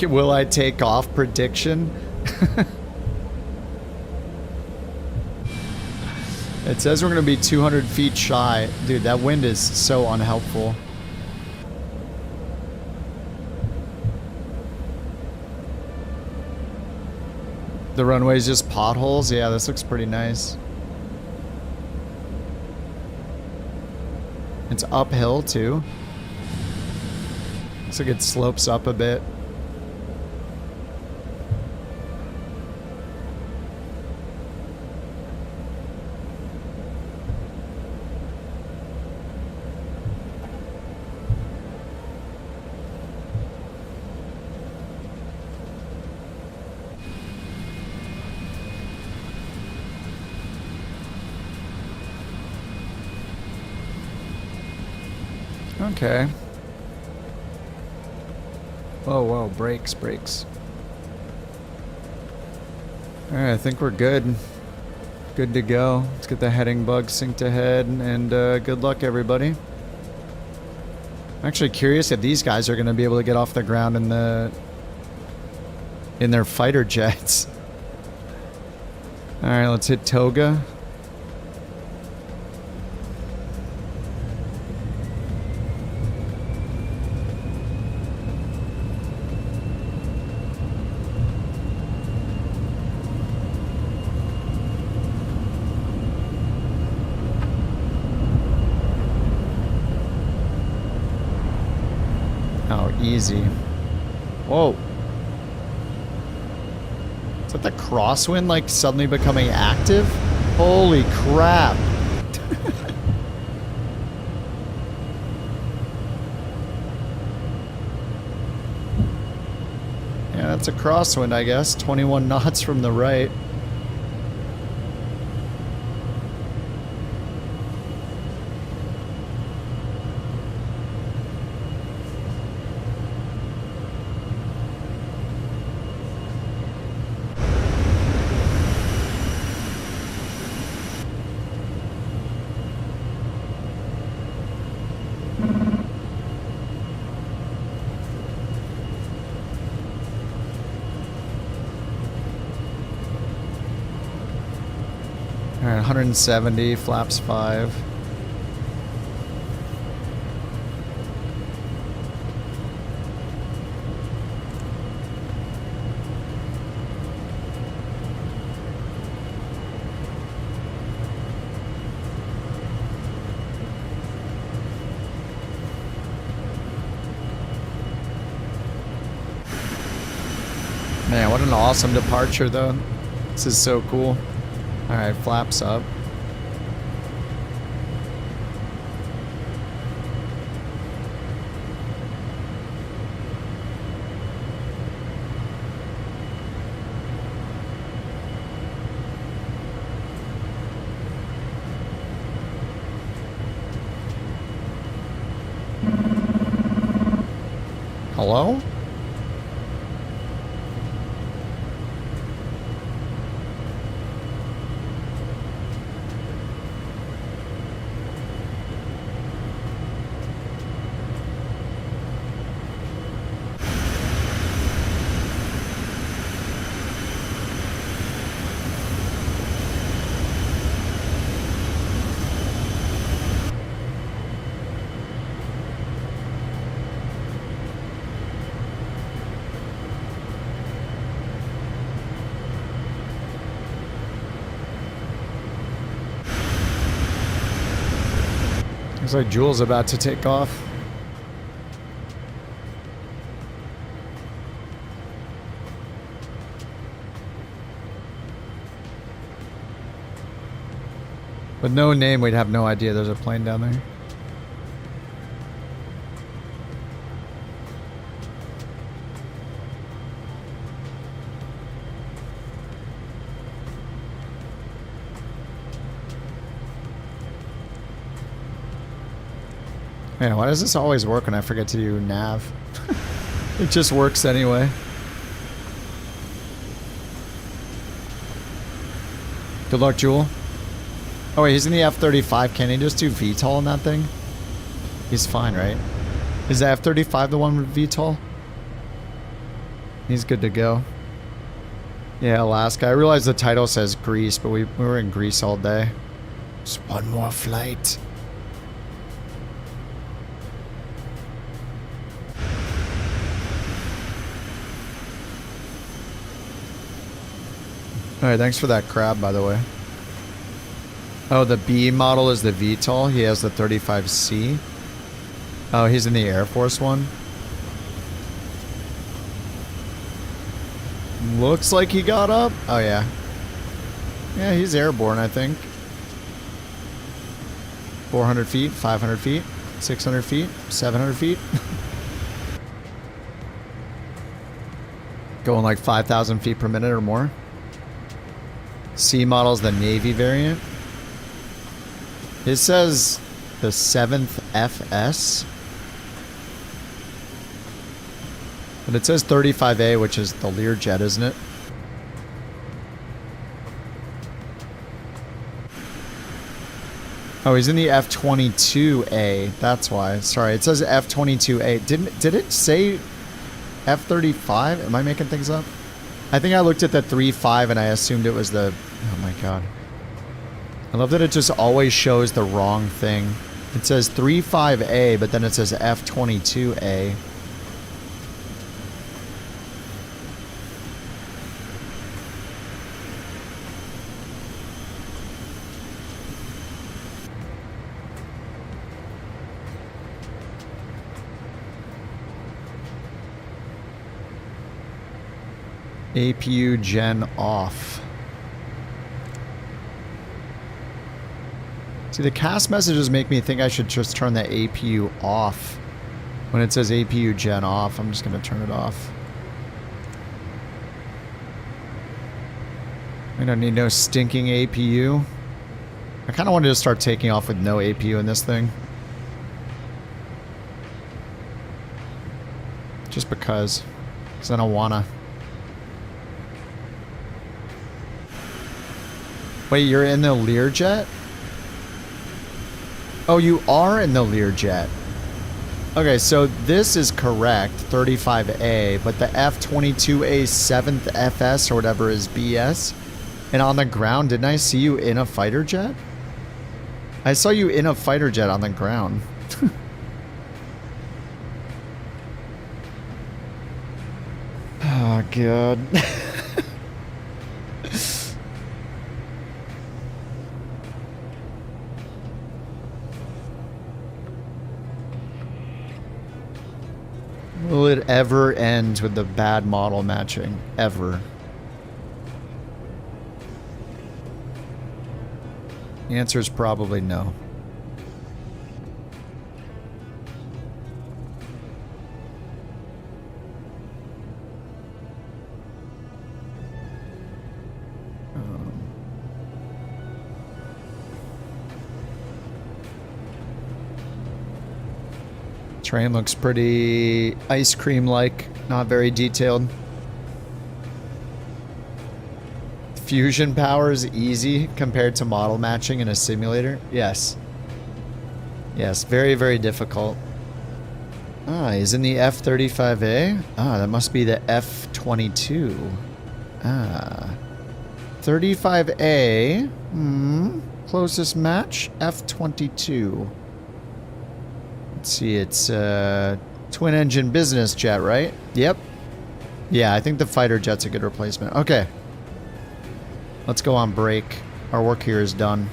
Will I take off prediction? It says we're going to be 200 feet shy. Dude, that wind is so unhelpful. The runway's just potholes? Yeah, this looks pretty nice. It's uphill, too. Looks like it slopes up a bit. Okay. Whoa, whoa, brakes. Alright, I think we're good. Good to go. Let's get the heading bug synced ahead, and good luck, everybody. I'm actually curious if these guys are going to be able to get off the ground in their fighter jets. Alright, let's hit Toga. Easy. Whoa. Is that the crosswind like suddenly becoming active? Holy crap. Yeah, that's a crosswind, I guess. 21 knots from the right. Alright, 170, flaps 5. Man, what an awesome departure, though. This is so cool. Alright, flaps up. Hello? Looks like Jules about to take off. With no name, we'd have no idea there's a plane down there. Man, why does this always work when I forget to do nav? It just works anyway. Good luck, Jewel. Oh wait, he's in the F-35. Can he just do VTOL in that thing? He's fine, right? Is the F-35 the one with VTOL? He's good to go. Yeah, Alaska. I realize the title says Greece, but we were in Greece all day. Just one more flight. Alright, thanks for that crab, by the way. Oh, the B model is the VTOL. He has the 35C. Oh, he's in the Air Force one. Looks like he got up. Oh, yeah. Yeah, he's airborne, I think. 400 feet, 500 feet, 600 feet, 700 feet. Going like 5,000 feet per minute or more. C model's the Navy variant. It says the 7th FS. But it says 35A, which is the Learjet, isn't it? Oh, he's in the F-22A. That's why. Sorry, it says F-22A. Did it say F-35? Am I making things up? I think I looked at the 3.5 and I assumed it was the... Oh my god. I love that it just always shows the wrong thing. It says 3.5A, but then it says F-22A. APU gen off. See, the cast messages make me think I should just turn the APU off. When it says APU gen off, I'm just going to turn it off. I don't need no stinking APU. I kind of wanted to start taking off with no APU in this thing. Just because. Because I don't wanna. Wait, you're in the Learjet? Oh, you are in the Learjet. Okay, so this is correct, 35A, but the F-22A 7th FS or whatever is BS. And on the ground, didn't I see you in a fighter jet? I saw you in a fighter jet on the ground. Oh, God. Will it ever end with the bad model matching? Ever? The answer is probably no. Train looks pretty ice cream-like, not very detailed. Fusion power is easy compared to model matching in a simulator. Yes. Yes, very, very difficult. Ah, he's in the F-35A? Ah, that must be the F-22. Ah. 35A. Closest match? F-22. Let's see, it's twin engine business jet, right? Yep. Yeah, I think the fighter jet's a good replacement. Okay. Let's go on break. Our work here is done.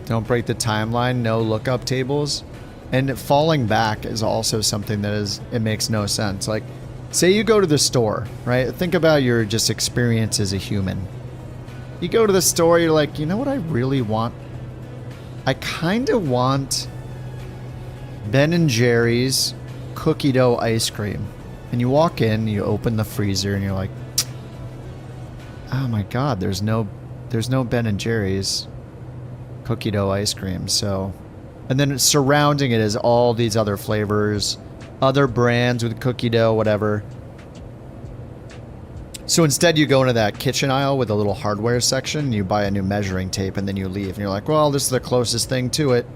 Don't break the timeline, no lookup tables. And falling back is also something that it makes no sense. Like, say you go to the store, right? Think about your just experience as a human. You go to the store, you're like, you know what I really want? I kind of want Ben & Jerry's cookie dough ice cream. And you walk in, you open the freezer, and you're like, oh my god, there's no Ben & Jerry's cookie dough ice cream. So, and then surrounding it is all these other flavors, other brands with cookie dough, whatever. So instead you go into that kitchen aisle with a little hardware section, you buy a new measuring tape, and then you leave, and you're like, well, this is the closest thing to it.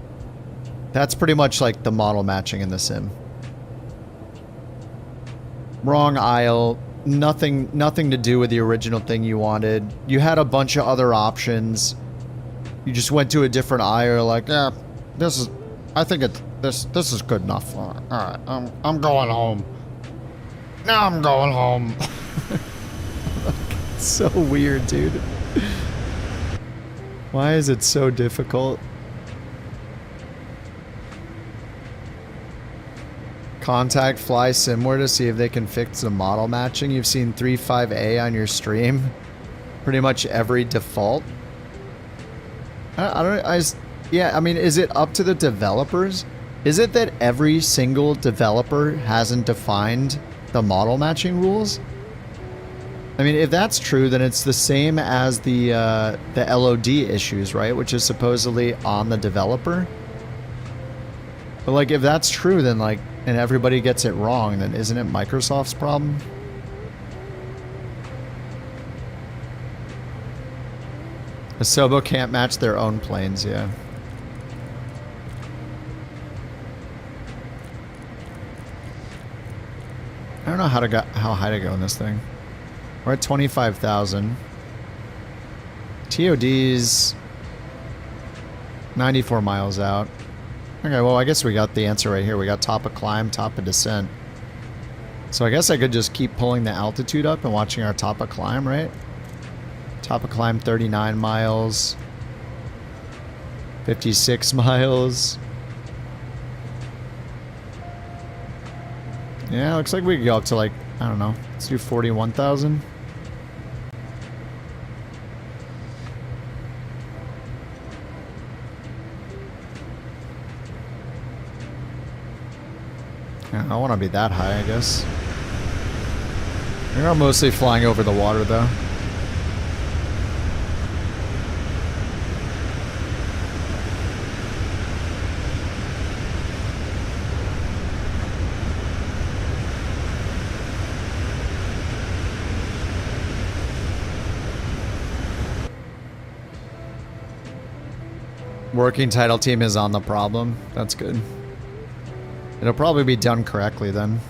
That's pretty much like the model matching in the sim. Wrong aisle, nothing to do with the original thing you wanted. You had a bunch of other options. You just went to a different aisle, like, yeah, I think this is good enough. All right, I'm going home. Now I'm going home. It's so weird, dude. Why is it so difficult? Contact flightsimulator to see if they can fix the model matching. You've seen 3.5A on your stream. Pretty much every default. Yeah, I mean, is it up to the developers? Is it that every single developer hasn't defined the model matching rules? I mean, if that's true, then it's the same as the LOD issues, right? Which is supposedly on the developer. But like, if that's true, then like, and everybody gets it wrong, then isn't it Microsoft's problem? Asobo can't match their own planes, yeah. I don't know how high to go in this thing. We're at 25,000. TOD's 94 miles out. Okay, well, I guess we got the answer right here. We got top of climb, top of descent. So I guess I could just keep pulling the altitude up and watching our top of climb, right? Top of climb 39 miles. 56 miles. Yeah, looks like we could go up to like, I don't know, let's do 41,000. Yeah, I don't want to be that high, I guess. We are mostly flying over the water, though. Working title team is on the problem. That's good. It'll probably be done correctly then.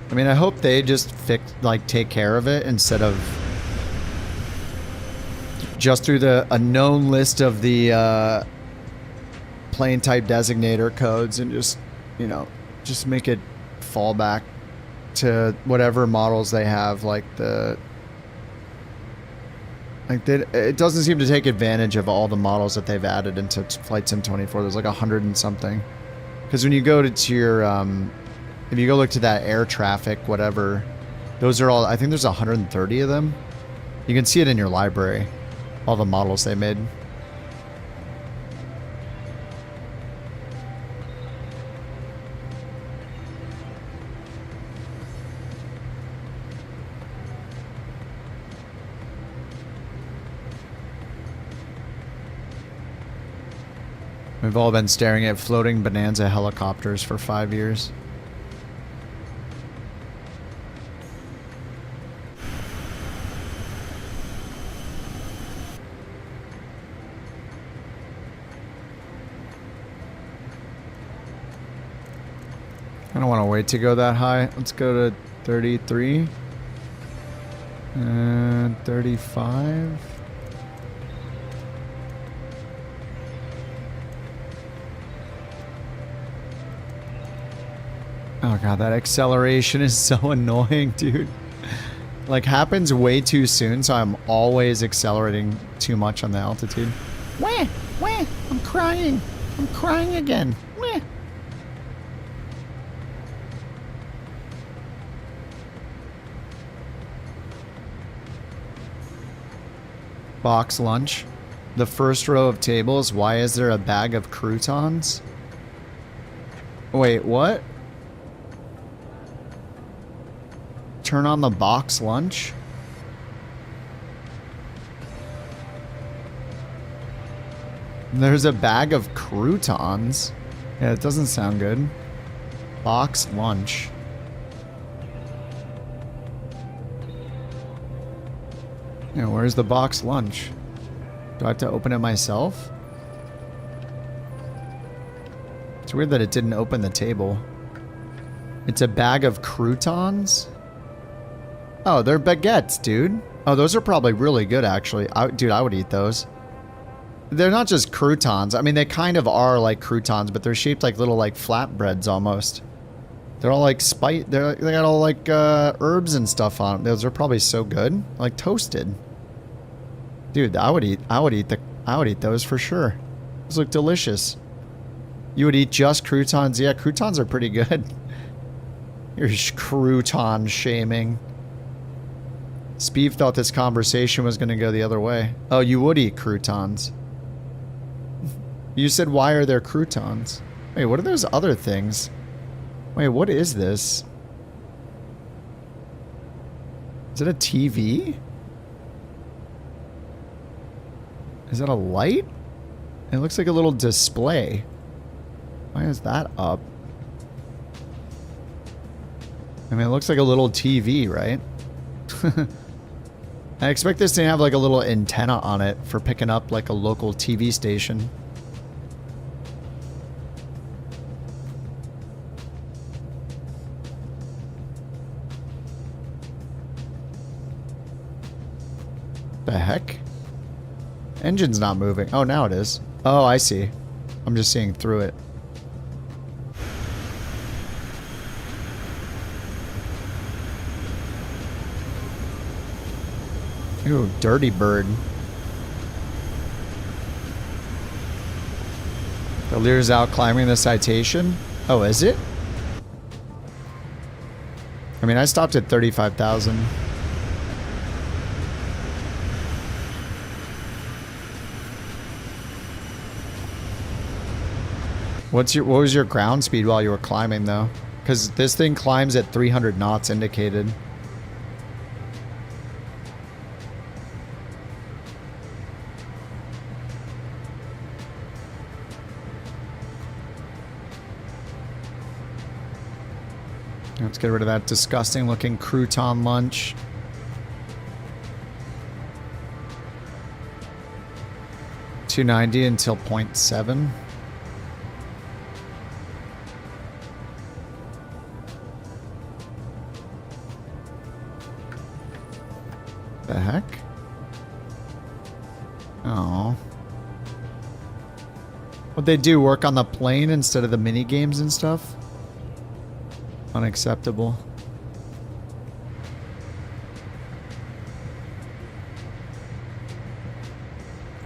I mean, I hope they just take care of it instead of just through a known list of the plane type designator codes and just, you know, just make it fall back to whatever models they have, it doesn't seem to take advantage of all the models that they've added into Flight Sim 24. There's like 100 and something. Because when you go to your, if you go look to that air traffic, whatever, those are all, I think there's 130 of them. You can see it in your library, all the models they made. We've all been staring at floating Bonanza helicopters for 5 years. I don't want to wait to go that high. Let's go to 33. And 35. Oh god, that acceleration is so annoying, dude. Like, happens way too soon, so I'm always accelerating too much on the altitude. Wah! Wah! I'm crying! I'm crying again! Wah! Box lunch. The first row of tables, why is there a bag of croutons? Wait, what? Turn on the box lunch? There's a bag of croutons. Yeah, it doesn't sound good. Box lunch. Yeah, where's the box lunch? Do I have to open it myself? It's weird that it didn't open the table. It's a bag of croutons? Oh, they're baguettes, dude. Oh, those are probably really good, actually. Dude, I would eat those. They're not just croutons. I mean, they kind of are like croutons, but they're shaped like little, like, flatbreads almost. They're all like they got all like herbs and stuff on them. Those are probably so good, like toasted. Dude, I would eat those for sure. Those look delicious. You would eat just croutons? Yeah, croutons are pretty good. You're crouton shaming. Speeve thought this conversation was going to go the other way. Oh, you would eat croutons. You said, why are there croutons? Wait, what are those other things? Wait, what is this? Is it a TV? Is that a light? It looks like a little display. Why is that up? I mean, it looks like a little TV, right? I expect this to have like a little antenna on it for picking up like a local TV station. The heck? Engine's not moving. Oh, now it is. Oh, I see. I'm just seeing through it. Ooh, dirty bird. The Lear's out climbing the citation? Oh, is it? I mean, I stopped at 35,000. What was your ground speed while you were climbing, though? Because this thing climbs at 300 knots indicated. Let's get rid of that disgusting looking crouton lunch. $290 until 0.7. The heck? Oh. What'd they do? Work on the plane instead of the mini games and stuff? Unacceptable.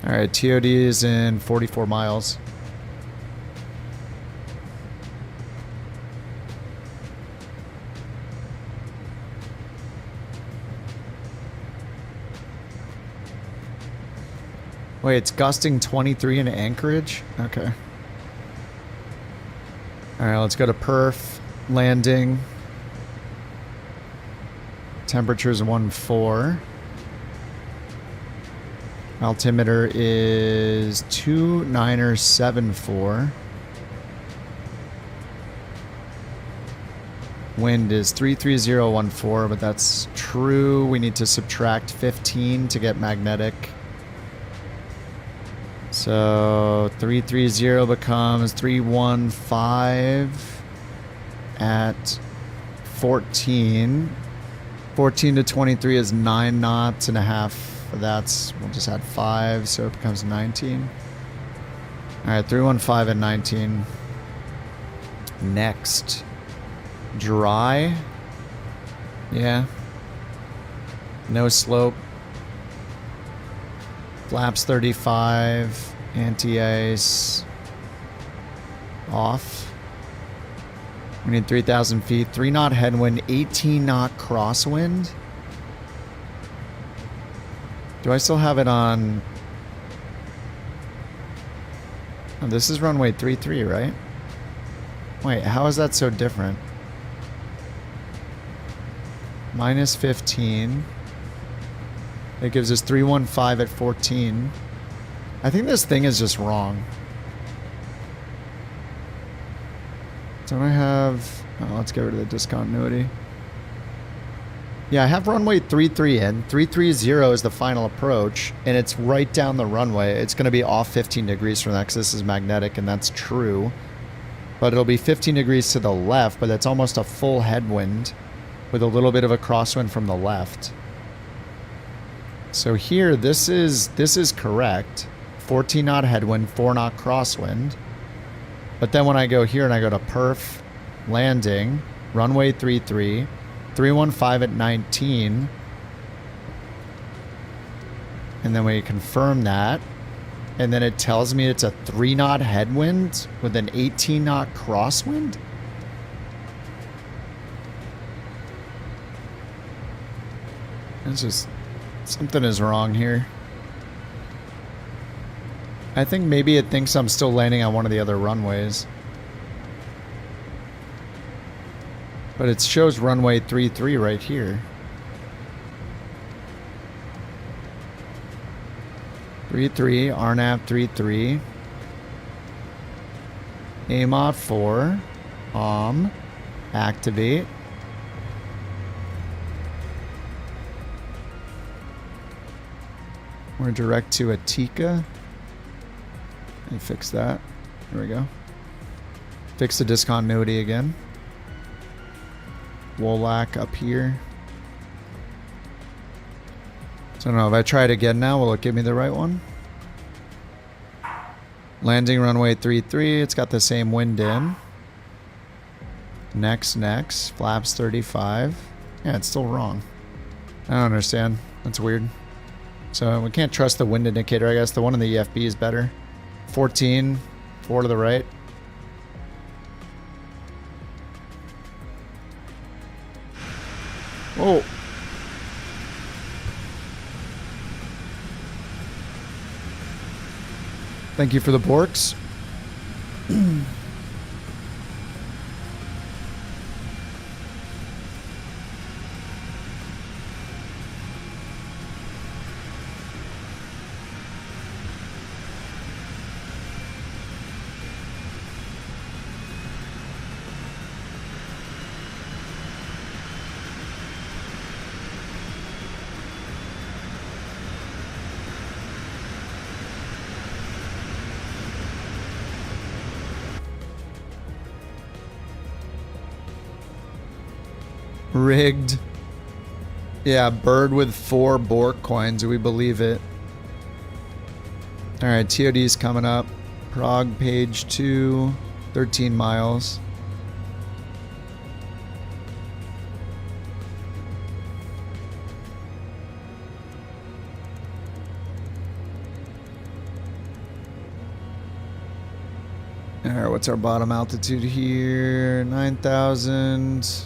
Alright, TOD is in 44 miles. Wait, it's gusting 23 in Anchorage? Okay. Alright, let's go to perf. Landing. Temperature's 1.4. Altimeter is 2974. Wind is 33014, but that's true. We need to subtract 15 to get magnetic. So 330 becomes 315 at 14. 14 to 23 is 9 knots and a half. That's, we'll just add 5, so it becomes 19. Alright, 315 and 19. Next. Dry. Yeah. No slope. Flaps 35. Anti-ice. Off. We need 3,000 feet. 3 knot headwind. 18 knot crosswind. Do I still have it on? Oh, this is runway 33, right? Wait, how is that so different? Minus 15. It gives us 315 at 14. I think this thing is just wrong. Don't I have... Oh, let's get rid of the discontinuity. Yeah, I have runway 33 in. 330 is the final approach, and it's right down the runway. It's going to be off 15 degrees from that because this is magnetic, and that's true. But it'll be 15 degrees to the left, but that's almost a full headwind with a little bit of a crosswind from the left. So here, this is correct. 14 knot headwind, 4 knot crosswind. But then when I go here and I go to perf, landing, runway 33, 315 at 19. And then we confirm that. And then it tells me it's a 3 knot headwind with an 18 knot crosswind. It's just... something is wrong here. I think maybe it thinks I'm still landing on one of the other runways. But it shows runway 33 right here. 33, RNAV 33. AMOD 4. Activate. We're direct to Atika. Let me fix that. There we go. Fix the discontinuity again. Wolak up here. So I don't know, if I try it again now, will it give me the right one? Landing runway 33, it's got the same wind in. Next, flaps 35. Yeah, it's still wrong. I don't understand. That's weird. So we can't trust the wind indicator, I guess. The one in the EFB is better. 14, 4 to the right. Whoa. Thank you for the Borks. Rigged. Yeah, bird with 4 Bork coins. Do we believe it? Alright, TOD's coming up. Prague, page 2. 13 miles. Alright, what's our bottom altitude here? 9,000.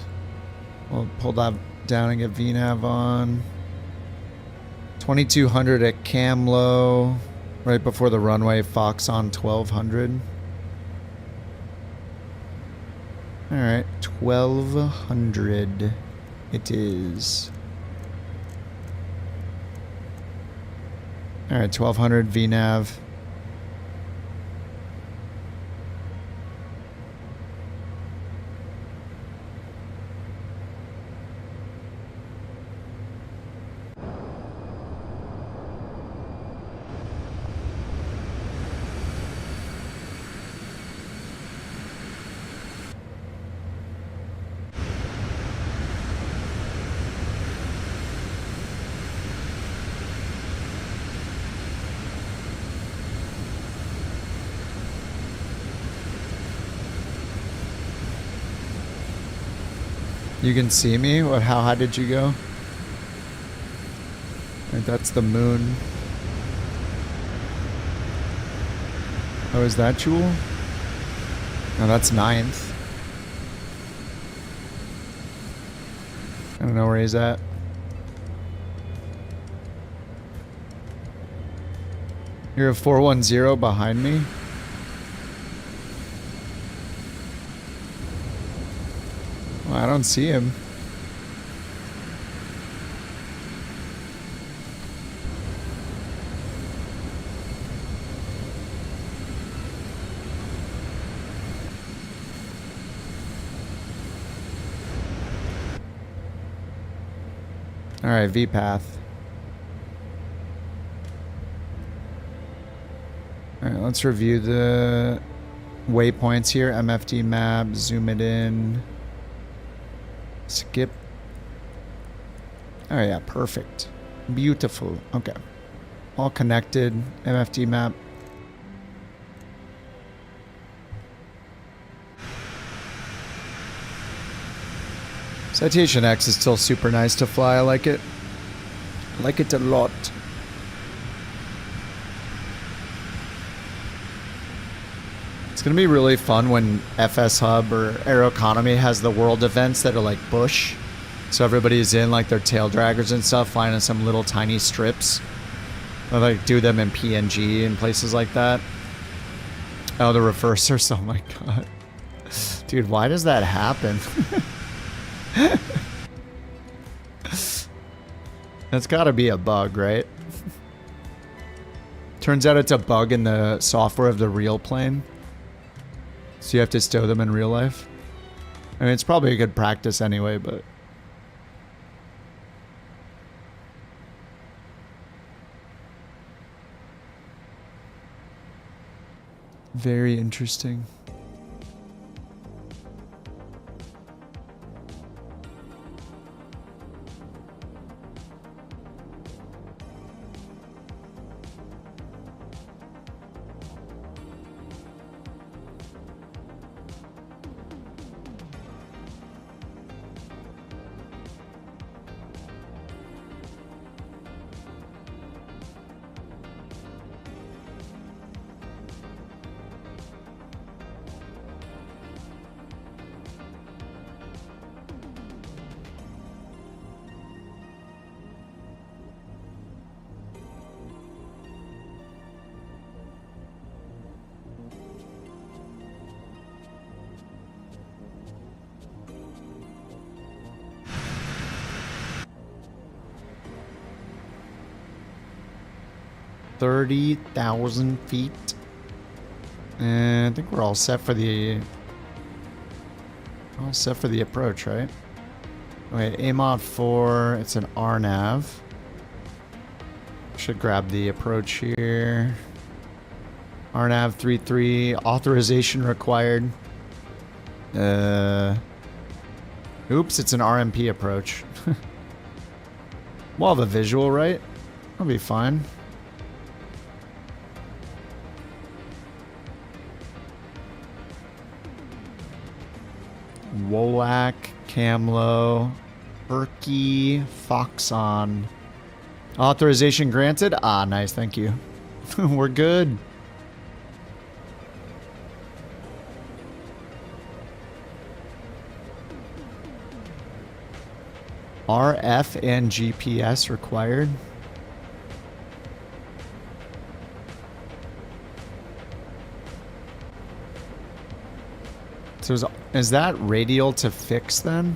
We'll pull that down and get VNAV on. 2,200 at Camlo. Right before the runway. Fox on 1,200. Alright, 1,200 it is. Alright, 1,200 VNAV. You can see me? What? How high did you go? Right, that's the moon. Oh, is that Jewel? No, that's 9th. I don't know where he's at. You're a 410 behind me? Well, I don't see him. Alright, V-path. Alright, let's review the waypoints here. MFD map, zoom it in. Skip. Oh yeah, perfect. Beautiful. Okay. All connected. MFD map. Citation X is still super nice to fly. I like it. I like it a lot. It's gonna be really fun when FS Hub or Aeroconomy has the world events that are like bush. So everybody's in like their tail draggers and stuff, flying in some little tiny strips. Or like do them in PNG and places like that. Oh, the reversers. Oh my god. Dude, why does that happen? That's gotta be a bug, right? Turns out it's a bug in the software of the real plane. So you have to stow them in real life. I mean, it's probably a good practice anyway, but... Very interesting. $30,000 feet. And I think we're all set for the approach, right? Wait, AMOD 4, it's an RNAV. Should grab the approach here. RNAV 33, authorization required. Oops, it's an RMP approach. We'll have a visual, right? That'll be fine. Wolak, Camlo, Berkey, Foxon. Authorization granted? Ah, nice, thank you. We're good. RF and GPS required. So is that radial to fix then?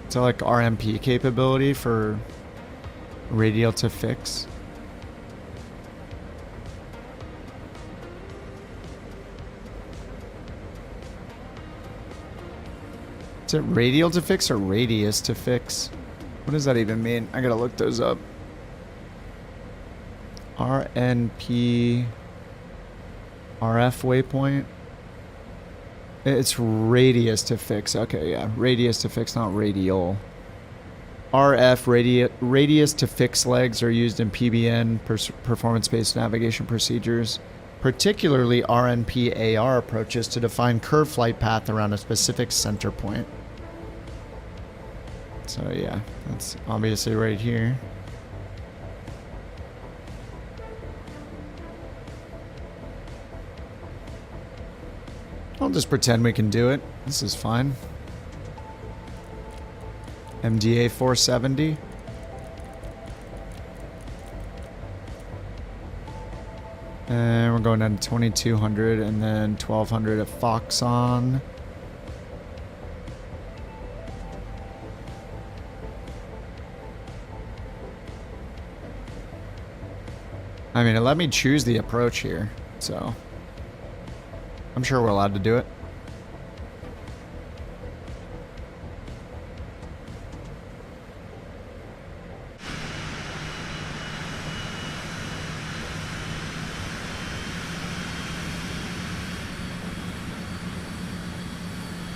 So like RMP capability for radial to fix? Is it radial to fix or radius to fix? What does that even mean? I gotta look those up. RNP RF waypoint. It's radius to fix. Okay, yeah. Radius to fix, not radial. RF radius to fix legs are used in PBN performance-based navigation procedures. particularly RNP-AR approaches to define curved flight path around a specific center point. So yeah, that's obviously right here. I'll just pretend we can do it. This is fine. MDA 470. And we're going down to 2200 and then 1200 at Foxon. I mean, it let me choose the approach here, so I'm sure we're allowed to do it.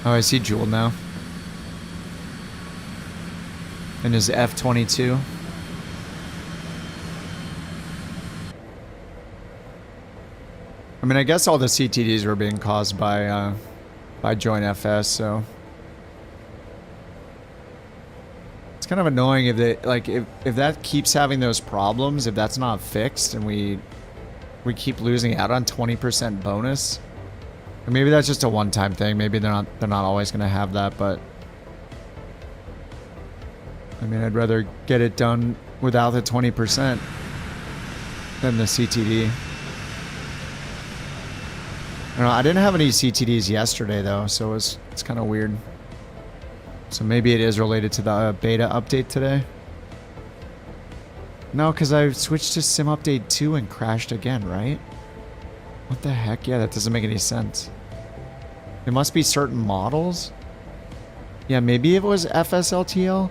Oh, I see Jewel now. And his F-22. I mean, I guess all the CTDs were being caused by Join FS, so it's kind of annoying if they like if that keeps having those problems, if that's not fixed, and we keep losing out on 20% bonus. Or maybe that's just a one-time thing. Maybe they're not always gonna have that, but I mean, I'd rather get it done without the 20% than the CTD. I don't know, I didn't have any CTDs yesterday though, so it's kind of weird. So maybe it is related to the beta update today. No, because I switched to Sim Update 2 and crashed again, right? What the heck? Yeah, that doesn't make any sense. It must be certain models. Yeah, maybe it was FSLTL.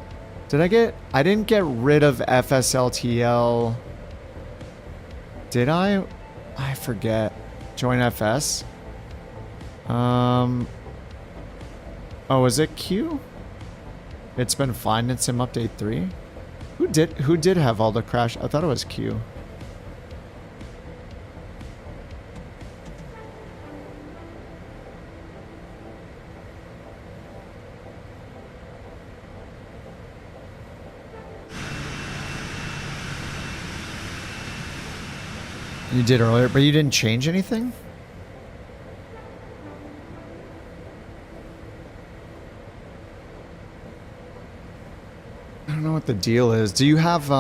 I didn't get rid of FSLTL. Did I? I forget. Join FS. Oh, was it Q? It's been fine in Sim Update 3. Who did have all the crash? I thought it was Q. You did earlier, but you didn't change anything? I don't know what the deal is. Do you have,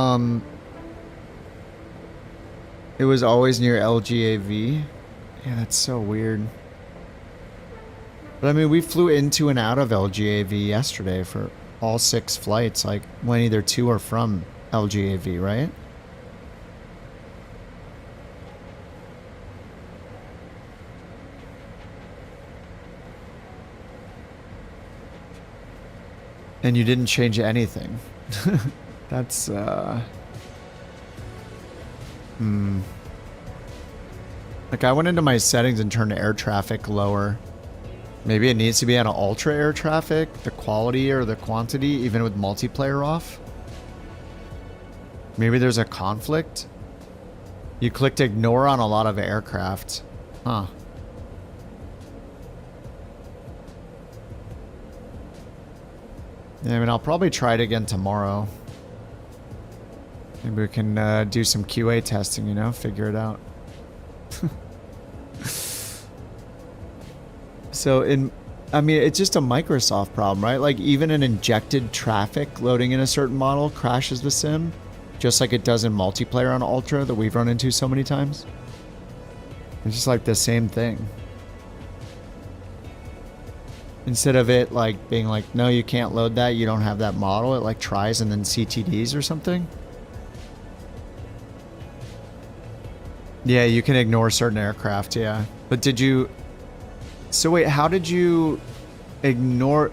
it was always near LGAV? Yeah, that's so weird. But I mean, we flew into and out of LGAV yesterday for all 6 flights, like went either to or from LGAV, right? And you didn't change anything. That's, Like, I went into my settings and turned air traffic lower. Maybe it needs to be on ultra air traffic, the quality or the quantity, even with multiplayer off. Maybe there's a conflict. You clicked ignore on a lot of aircraft. Huh. Yeah, I mean, I'll probably try it again tomorrow. Maybe we can do some QA testing, you know, figure it out. So I mean, it's just a Microsoft problem, right? Like even an injected traffic loading in a certain model crashes the sim, just like it does in multiplayer on Ultra that we've run into so many times. It's just like the same thing. Instead of it like being like, no, you can't load that, you don't have that model, it like tries and then CTDs or something. Yeah, you can ignore certain aircraft, yeah. But did you... So wait, how did you ignore...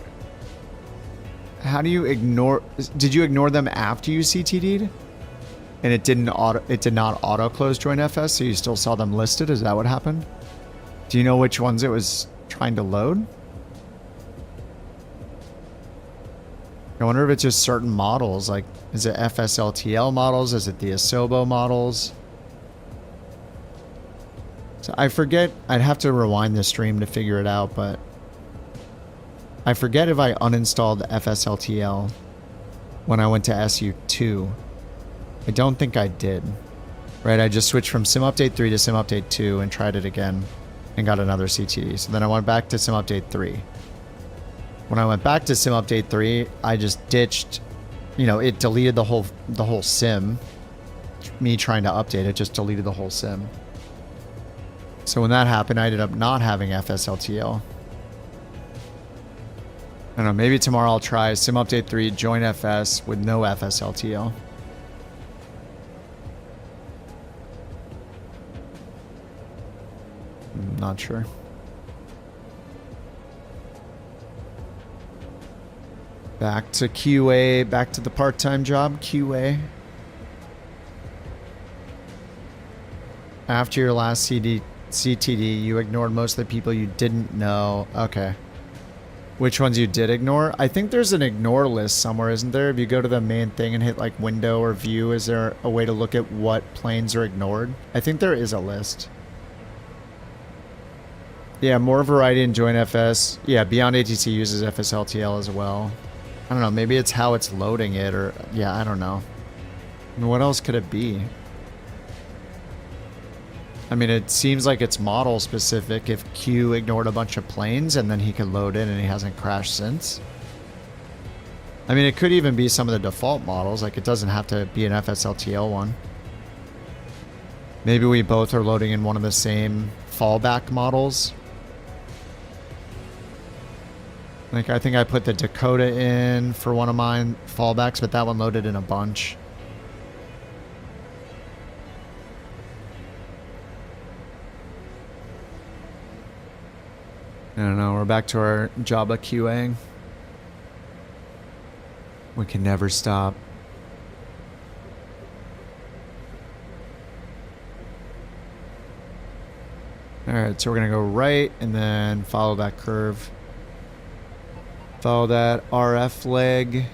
How do you ignore... Did you ignore them after you CTD'd? And it did not auto-close Join FS, so you still saw them listed? Is that what happened? Do you know which ones it was trying to load? I wonder if it's just certain models, like, is it FSLTL models? Is it the Asobo models? So I forget, I'd have to rewind the stream to figure it out, but I forget if I uninstalled FSLTL when I went to SU2. I don't think I did. Right, I just switched from Sim Update 3 to Sim Update 2 and tried it again and got another CTD. So then I went back to Sim Update 3. When I went back to Sim Update 3, I just ditched, you know, it deleted the whole sim. Me trying to update it just deleted the whole sim. So when that happened, I ended up not having FSLTL. I don't know, maybe tomorrow I'll try Sim Update 3, join FS with no FSLTL. Not sure. Back to QA, back to the part-time job, QA. After your last CTD, you ignored most of the people you didn't know. Okay. Which ones you did ignore? I think there's an ignore list somewhere, isn't there? If you go to the main thing and hit like window or view, is there a way to look at what planes are ignored? I think there is a list. Yeah, more variety in Join FS. Yeah, Beyond ATC uses FSLTL as well. I don't know, maybe it's how it's loading it, or yeah, I don't know. I mean, what else could it be? I mean, it seems like it's model specific. If Q ignored a bunch of planes and then he could load in and he hasn't crashed since. I mean, it could even be some of the default models. Like, it doesn't have to be an FSLTL one. Maybe we both are loading in one of the same fallback models. Like, I think I put the Dakota in for one of mine fallbacks, but that one loaded in a bunch. I don't know, we're back to our job of QAing. We can never stop. Alright, so we're gonna go right and then follow that curve. Follow that RF leg.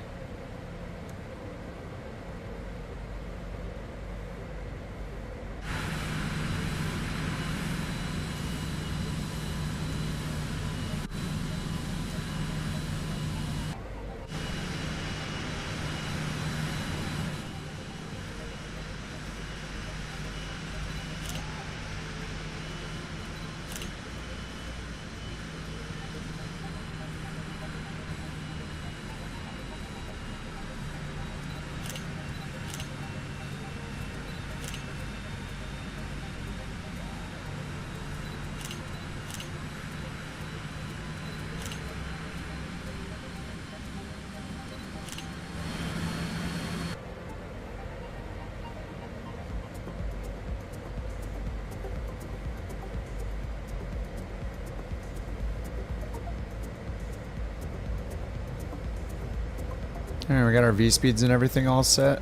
Alright, we got our V-speeds and everything all set.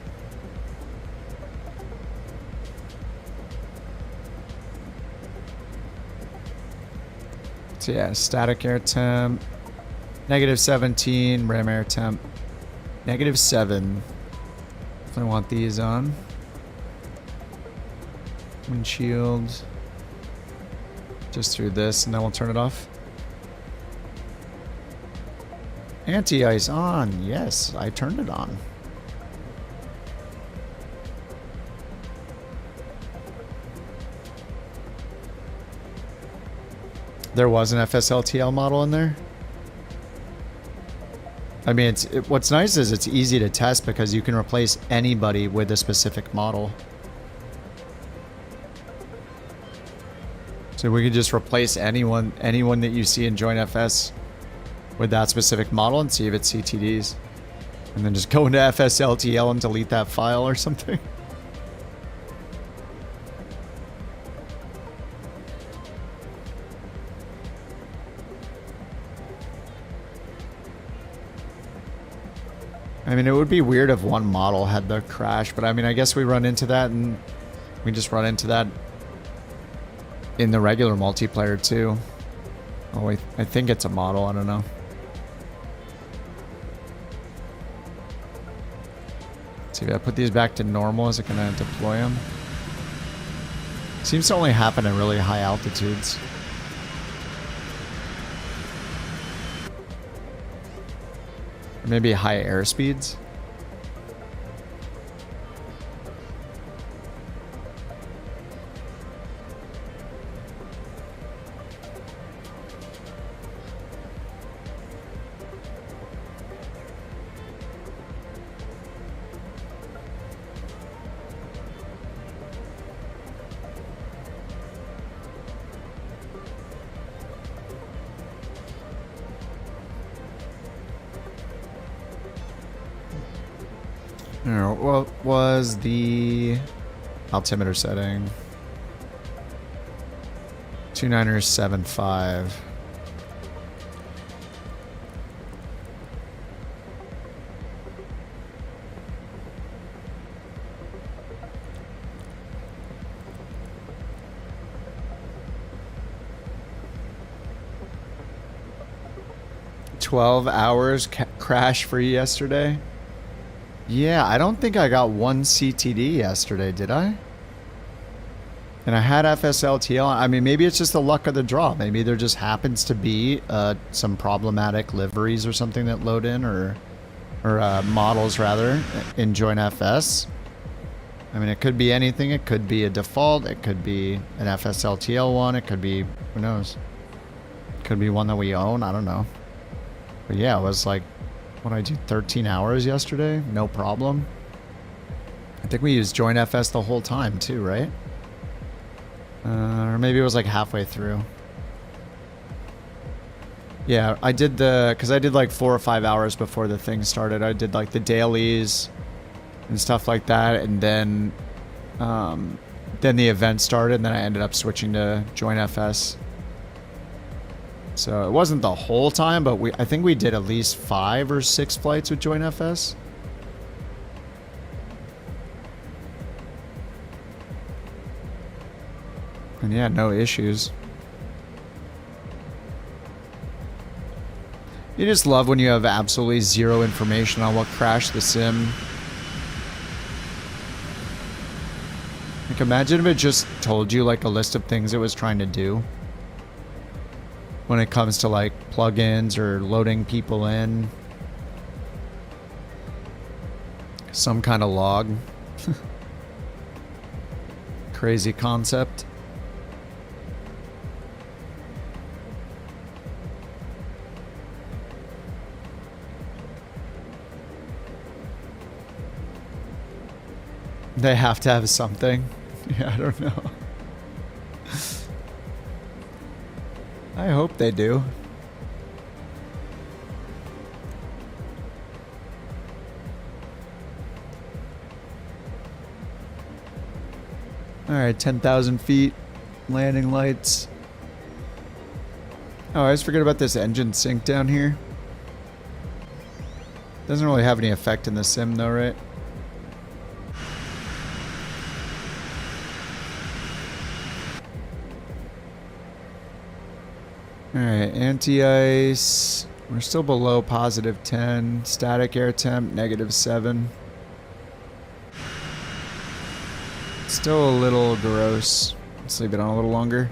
So yeah, static air temp, -17, ram air temp, -7. Definitely want these on. Windshield. Just through this and then we'll turn it off. Anti-ice on. Yes, I turned it on. There was an FSLTL model in there. I mean, what's nice is it's easy to test because you can replace anybody with a specific model. So we could just replace anyone that you see in Join FS with that specific model and see if it CTDs. And then just go into FSLTL and delete that file or something. I mean, it would be weird if one model had the crash, but I mean, I guess we run into that and we just run into that in the regular multiplayer too. Oh wait, I think it's a model, I don't know. See if I put these back to normal, is it gonna deploy them? Seems to only happen at really high altitudes. Or maybe high airspeeds. What was the altimeter setting? 2975. $12 crash free yesterday. Yeah, I don't think I got one CTD yesterday, did I? And I had FSLTL. I mean, maybe it's just the luck of the draw. Maybe there just happens to be some problematic liveries or something that load in, or models rather, in JoinFS. I mean, it could be anything. It could be a default. It could be an FSLTL one. It could be, who knows? It could be one that we own. I don't know. But yeah, it was like, what did I do, 13 hours yesterday? No problem. I think we used JoinFS the whole time too, right? Or maybe it was like halfway through. Yeah, I did because I did like 4 or 5 hours before the thing started. I did like the dailies and stuff like that, and then the event started, and then I ended up switching to JoinFS. So it wasn't the whole time, but I think we did at least 5 or 6 flights with JoinFS. And yeah, no issues. You just love when you have absolutely zero information on what crashed the sim. Like, imagine if it just told you like a list of things it was trying to do when it comes to like plugins or loading people in. Some kind of log. Crazy concept. They have to have something. Yeah, I don't know. I hope they do. Alright, 10,000 feet. Landing lights. Oh, I always forget about this engine sync down here. Doesn't really have any effect in the sim though, right? Alright, anti-ice. We're still below positive 10. Static air temp, negative 7. Still a little gross. Let's leave it on a little longer.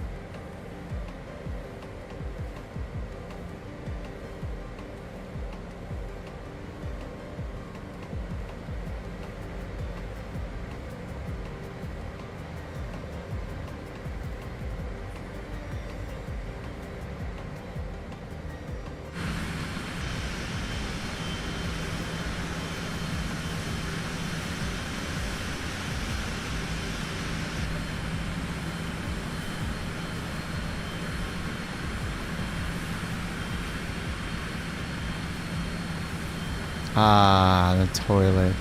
Ah, the toilet.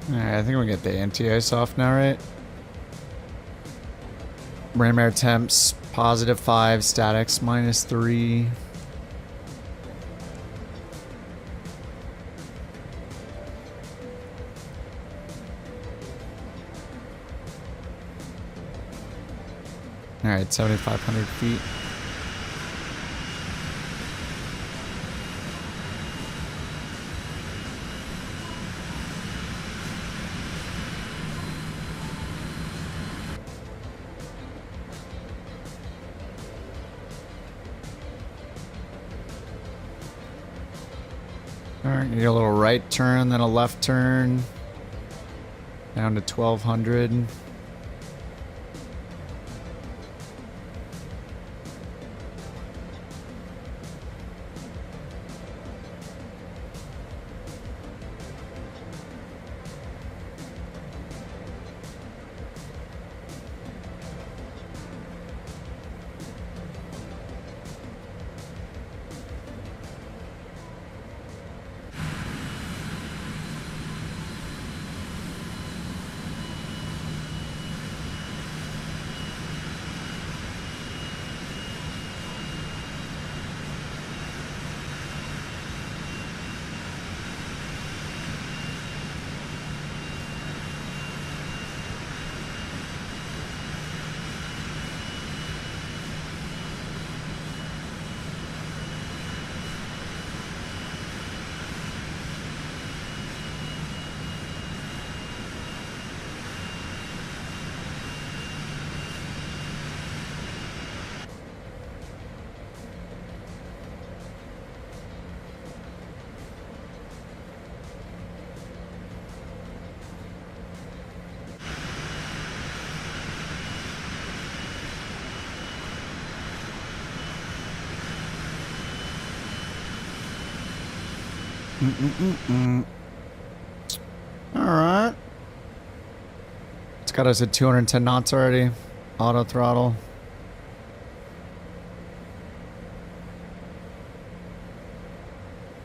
Alright, I think we get the anti-ice off now, right? Ram air temps, +5, statics -3. Alright, 7,500 feet. Alright, need a little right turn, then a left turn. Down to 1,200. Alright. It's got us at 210 knots already. Auto throttle.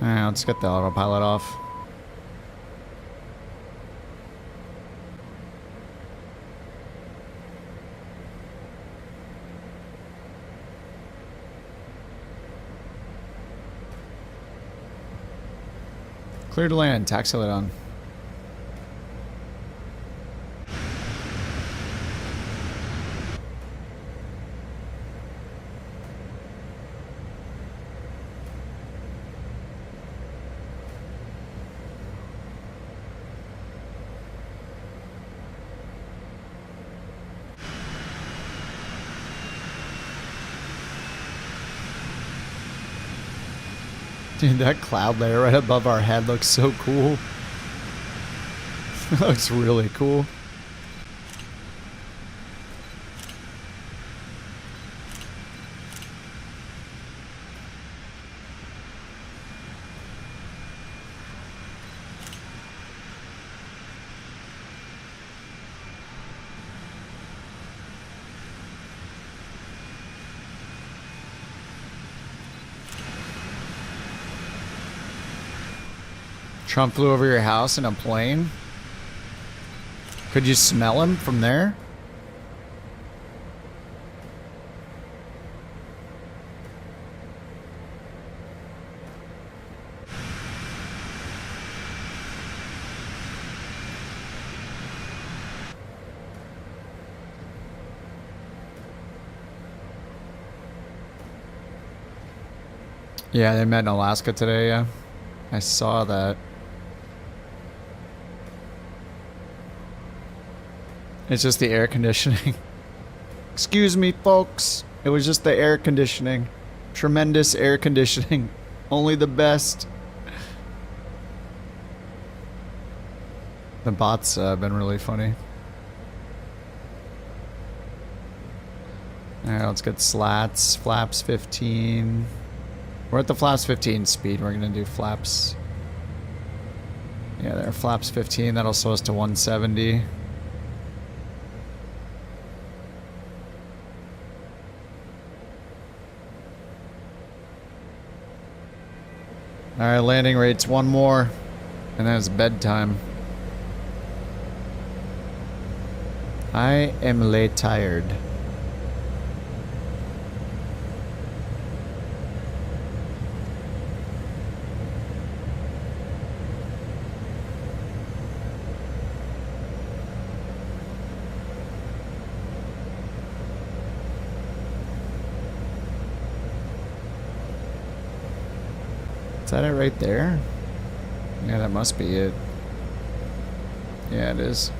Alright, let's get the autopilot off. Clear to land, taxi light on. Dude, that cloud layer right above our head looks so cool. It looks really cool. Trump flew over your house in a plane? Could you smell him from there? Yeah, they met in Alaska today, yeah. I saw that. It's just the air conditioning. Excuse me, folks. It was just the air conditioning. Tremendous air conditioning. Only the best. The bots been really funny. Alright, let's get slats. Flaps 15. We're at the flaps 15 speed. We're gonna do flaps. Yeah, there are flaps 15. That'll slow us to 170. Alright, landing rates, one more. And then it's bedtime. I am late tired. Is that it right there? Yeah, that must be it. Yeah, it is.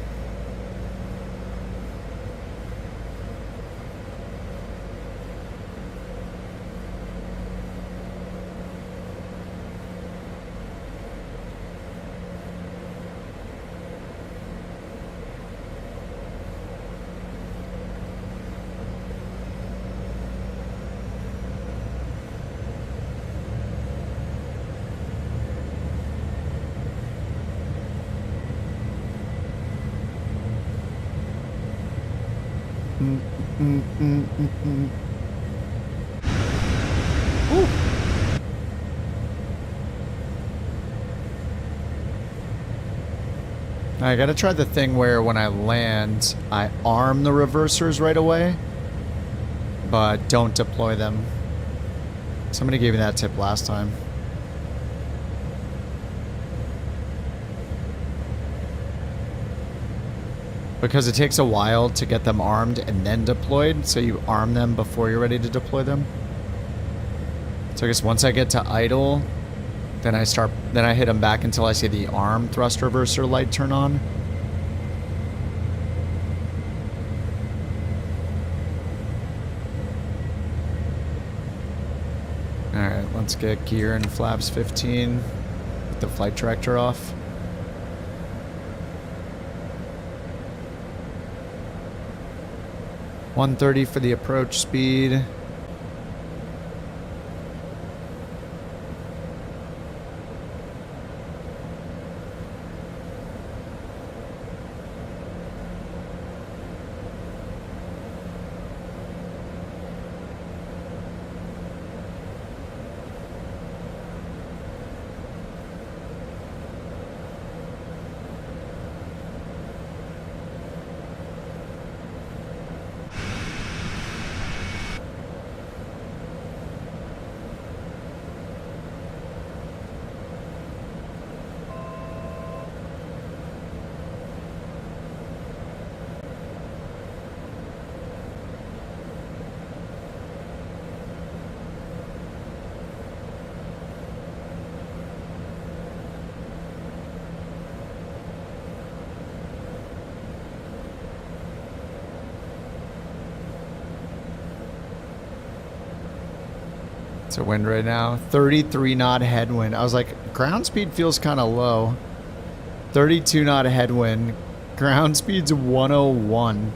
I gotta try the thing where when I land, I arm the reversers right away, but don't deploy them. Somebody gave me that tip last time. Because it takes a while to get them armed and then deployed, so you arm them before you're ready to deploy them. So I guess once I get to idle, then I hit them back until I see the arm thrust reverser light turn on. Alright, let's get gear and flaps 15 with the flight director off. $130 for the approach speed. It's a wind right now. 33 knot headwind. I was like, ground speed feels kind of low. 32 knot headwind. Ground speed's 101.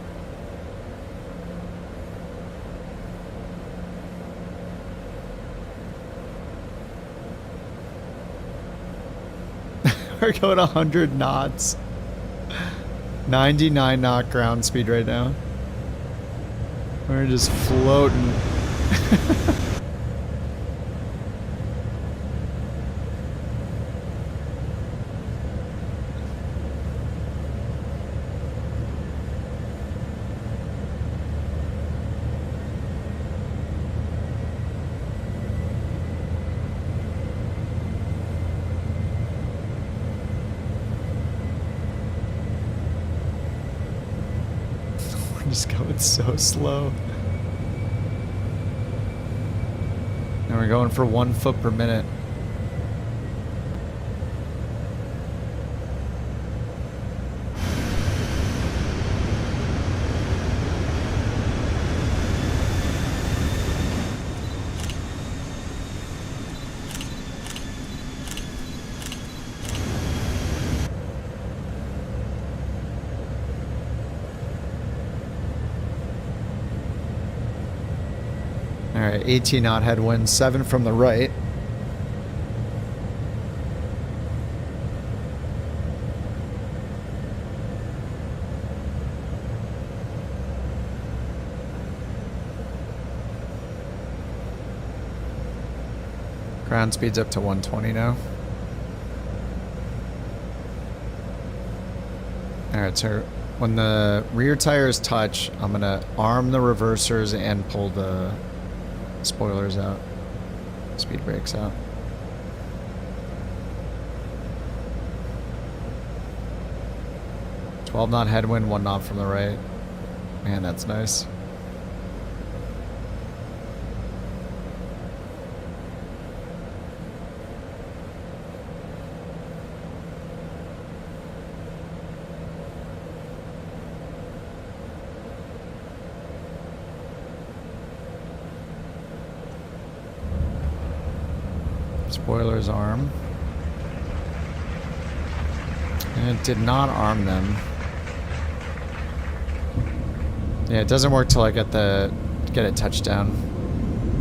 We're going 100 knots. 99 knot ground speed right now. We're just floating. Just going so slow. And we're going for 1 foot per minute. Alright, 18 knot headwind, 7 from the right. Ground speed's up to 120 now. Alright, so When the rear tires touch, I'm gonna arm the reversers and pull the spoilers out. Speed brakes out. Twelve knot headwind, 1 knot from the right. Man, that's nice. Spoilers arm. And it did not arm them. Yeah, it doesn't work till I get it touched down.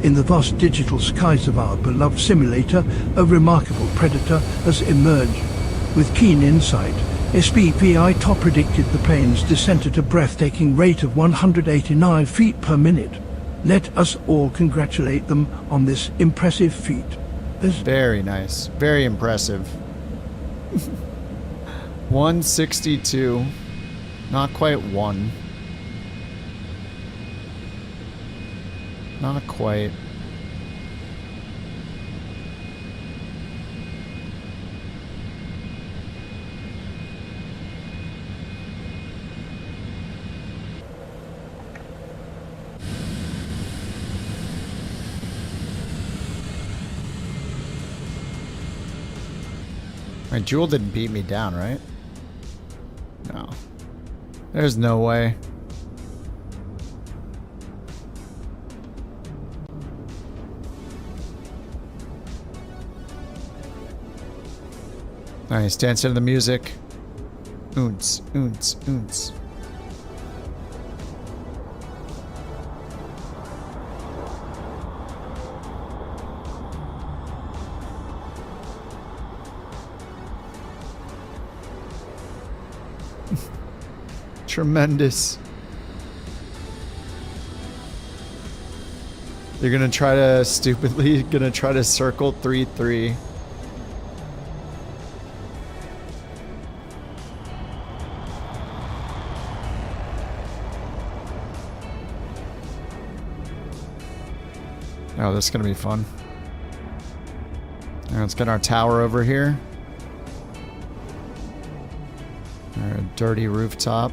In the vast digital skies of our beloved simulator, a remarkable predator has emerged. With keen insight, SPPI top predicted the plane's descent at a breathtaking rate of 189 feet per minute. Let us all congratulate them on this impressive feat. Very nice. Very impressive. 162. Not quite 1. Not quite. My Jewel didn't beat me down, right? No. There's no way. Nice, dance to the music. Oons, oons, oons. Tremendous. You're gonna try to stupidly circle 3-3. Oh, this is gonna be fun. Now let's get our tower over here. Our dirty rooftop.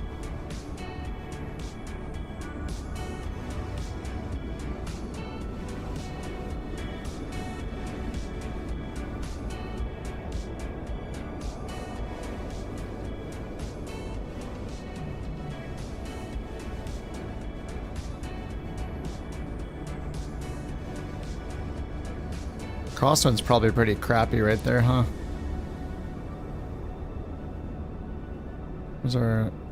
Crosswind's probably pretty crappy right there, huh?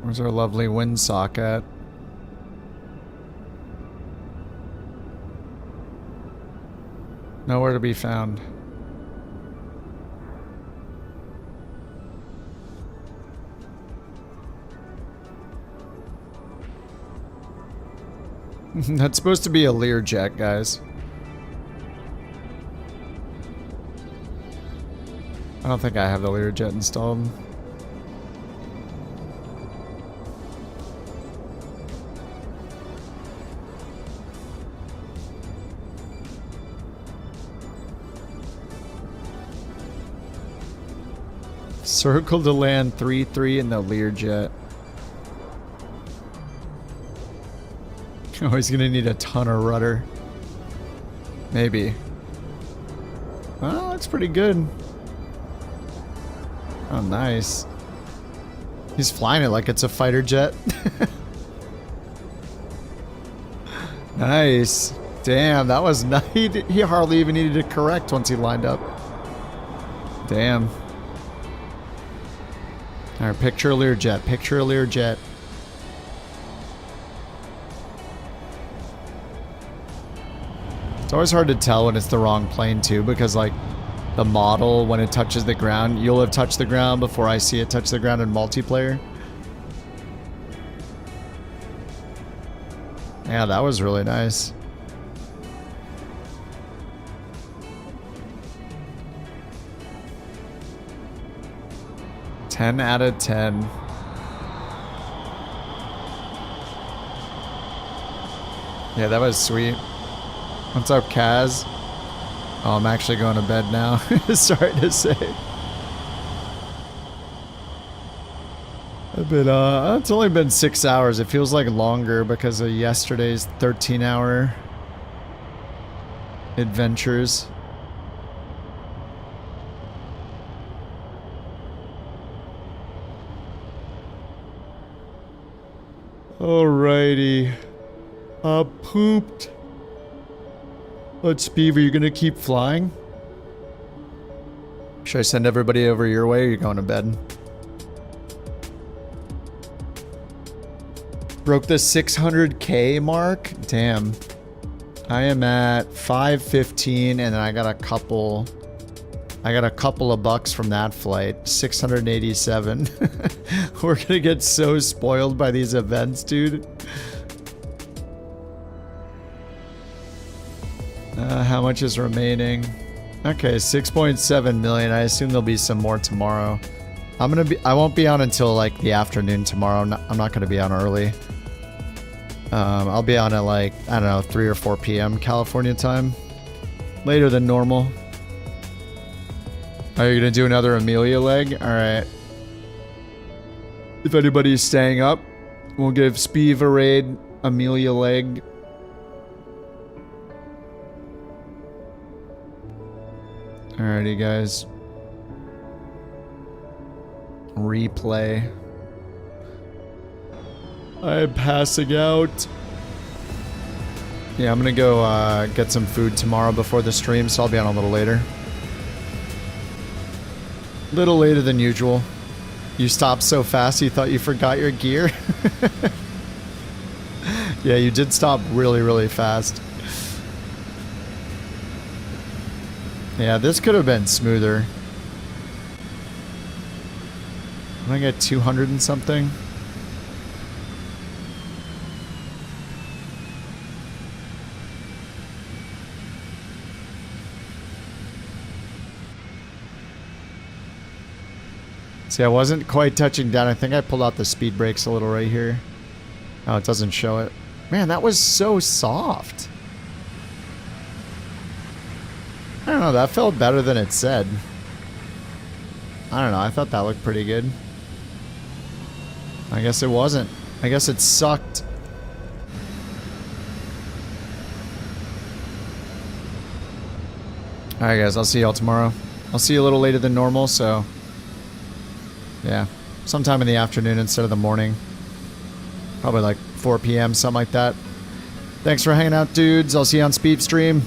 Where's our lovely windsock at? Nowhere to be found. That's supposed to be a Learjet, guys. I don't think I have the Learjet installed. Circle to land 3-3 in the Learjet. Oh, he's gonna need a ton of rudder. Maybe. Well, looks pretty good. Oh, nice. He's flying it like it's a fighter jet. Nice. Damn, that was nice. He hardly even needed to correct once he lined up. Damn. Alright, picture a Learjet. Picture a Learjet. It's always hard to tell when it's the wrong plane too, because like the model, when it touches the ground, you'll have touched the ground before I see it touch the ground in multiplayer. Yeah, that was really nice. $10 out of 10. Yeah, that was sweet. What's up, Kaz? Oh, I'm actually going to bed now. Sorry to say. It's only been 6 hours. It feels like longer because of yesterday's 13-hour adventures. Alrighty. Pooped. But Speeve, are you gonna keep flying? Should I send everybody over your way, or are you going to bed? Broke the 600K mark? Damn. I am at 515, and then I got a couple of bucks from that flight. 687. We're gonna get so spoiled by these events, dude. How much is remaining? Okay, 6.7 million. I assume there'll be some more tomorrow. I won't be on until like the afternoon tomorrow. I'm not gonna be on early. I'll be on at like, I don't know, 3 or 4 p.m. California time. Later than normal. Are you gonna do another Amelia leg? Alright. If anybody's staying up, we'll give Speeve a raid, Amelia leg. Alrighty, guys. Replay. I'm passing out. Yeah, I'm gonna go get some food tomorrow before the stream, so I'll be on a little later. Little later than usual. You stopped so fast you thought you forgot your gear? Yeah, you did stop really, really fast. Yeah, this could have been smoother. I'm gonna get 200 and something. See, I wasn't quite touching down. I think I pulled out the speed brakes a little right here. Oh, it doesn't show it. Man, that was so soft. I don't know, that felt better than it said. I don't know, I thought that looked pretty good. I guess it wasn't. I guess it sucked. Alright guys, I'll see y'all tomorrow. I'll see you a little later than normal, so... yeah, sometime in the afternoon instead of the morning. Probably like 4 p.m., something like that. Thanks for hanging out, dudes. I'll see you on Speed Stream.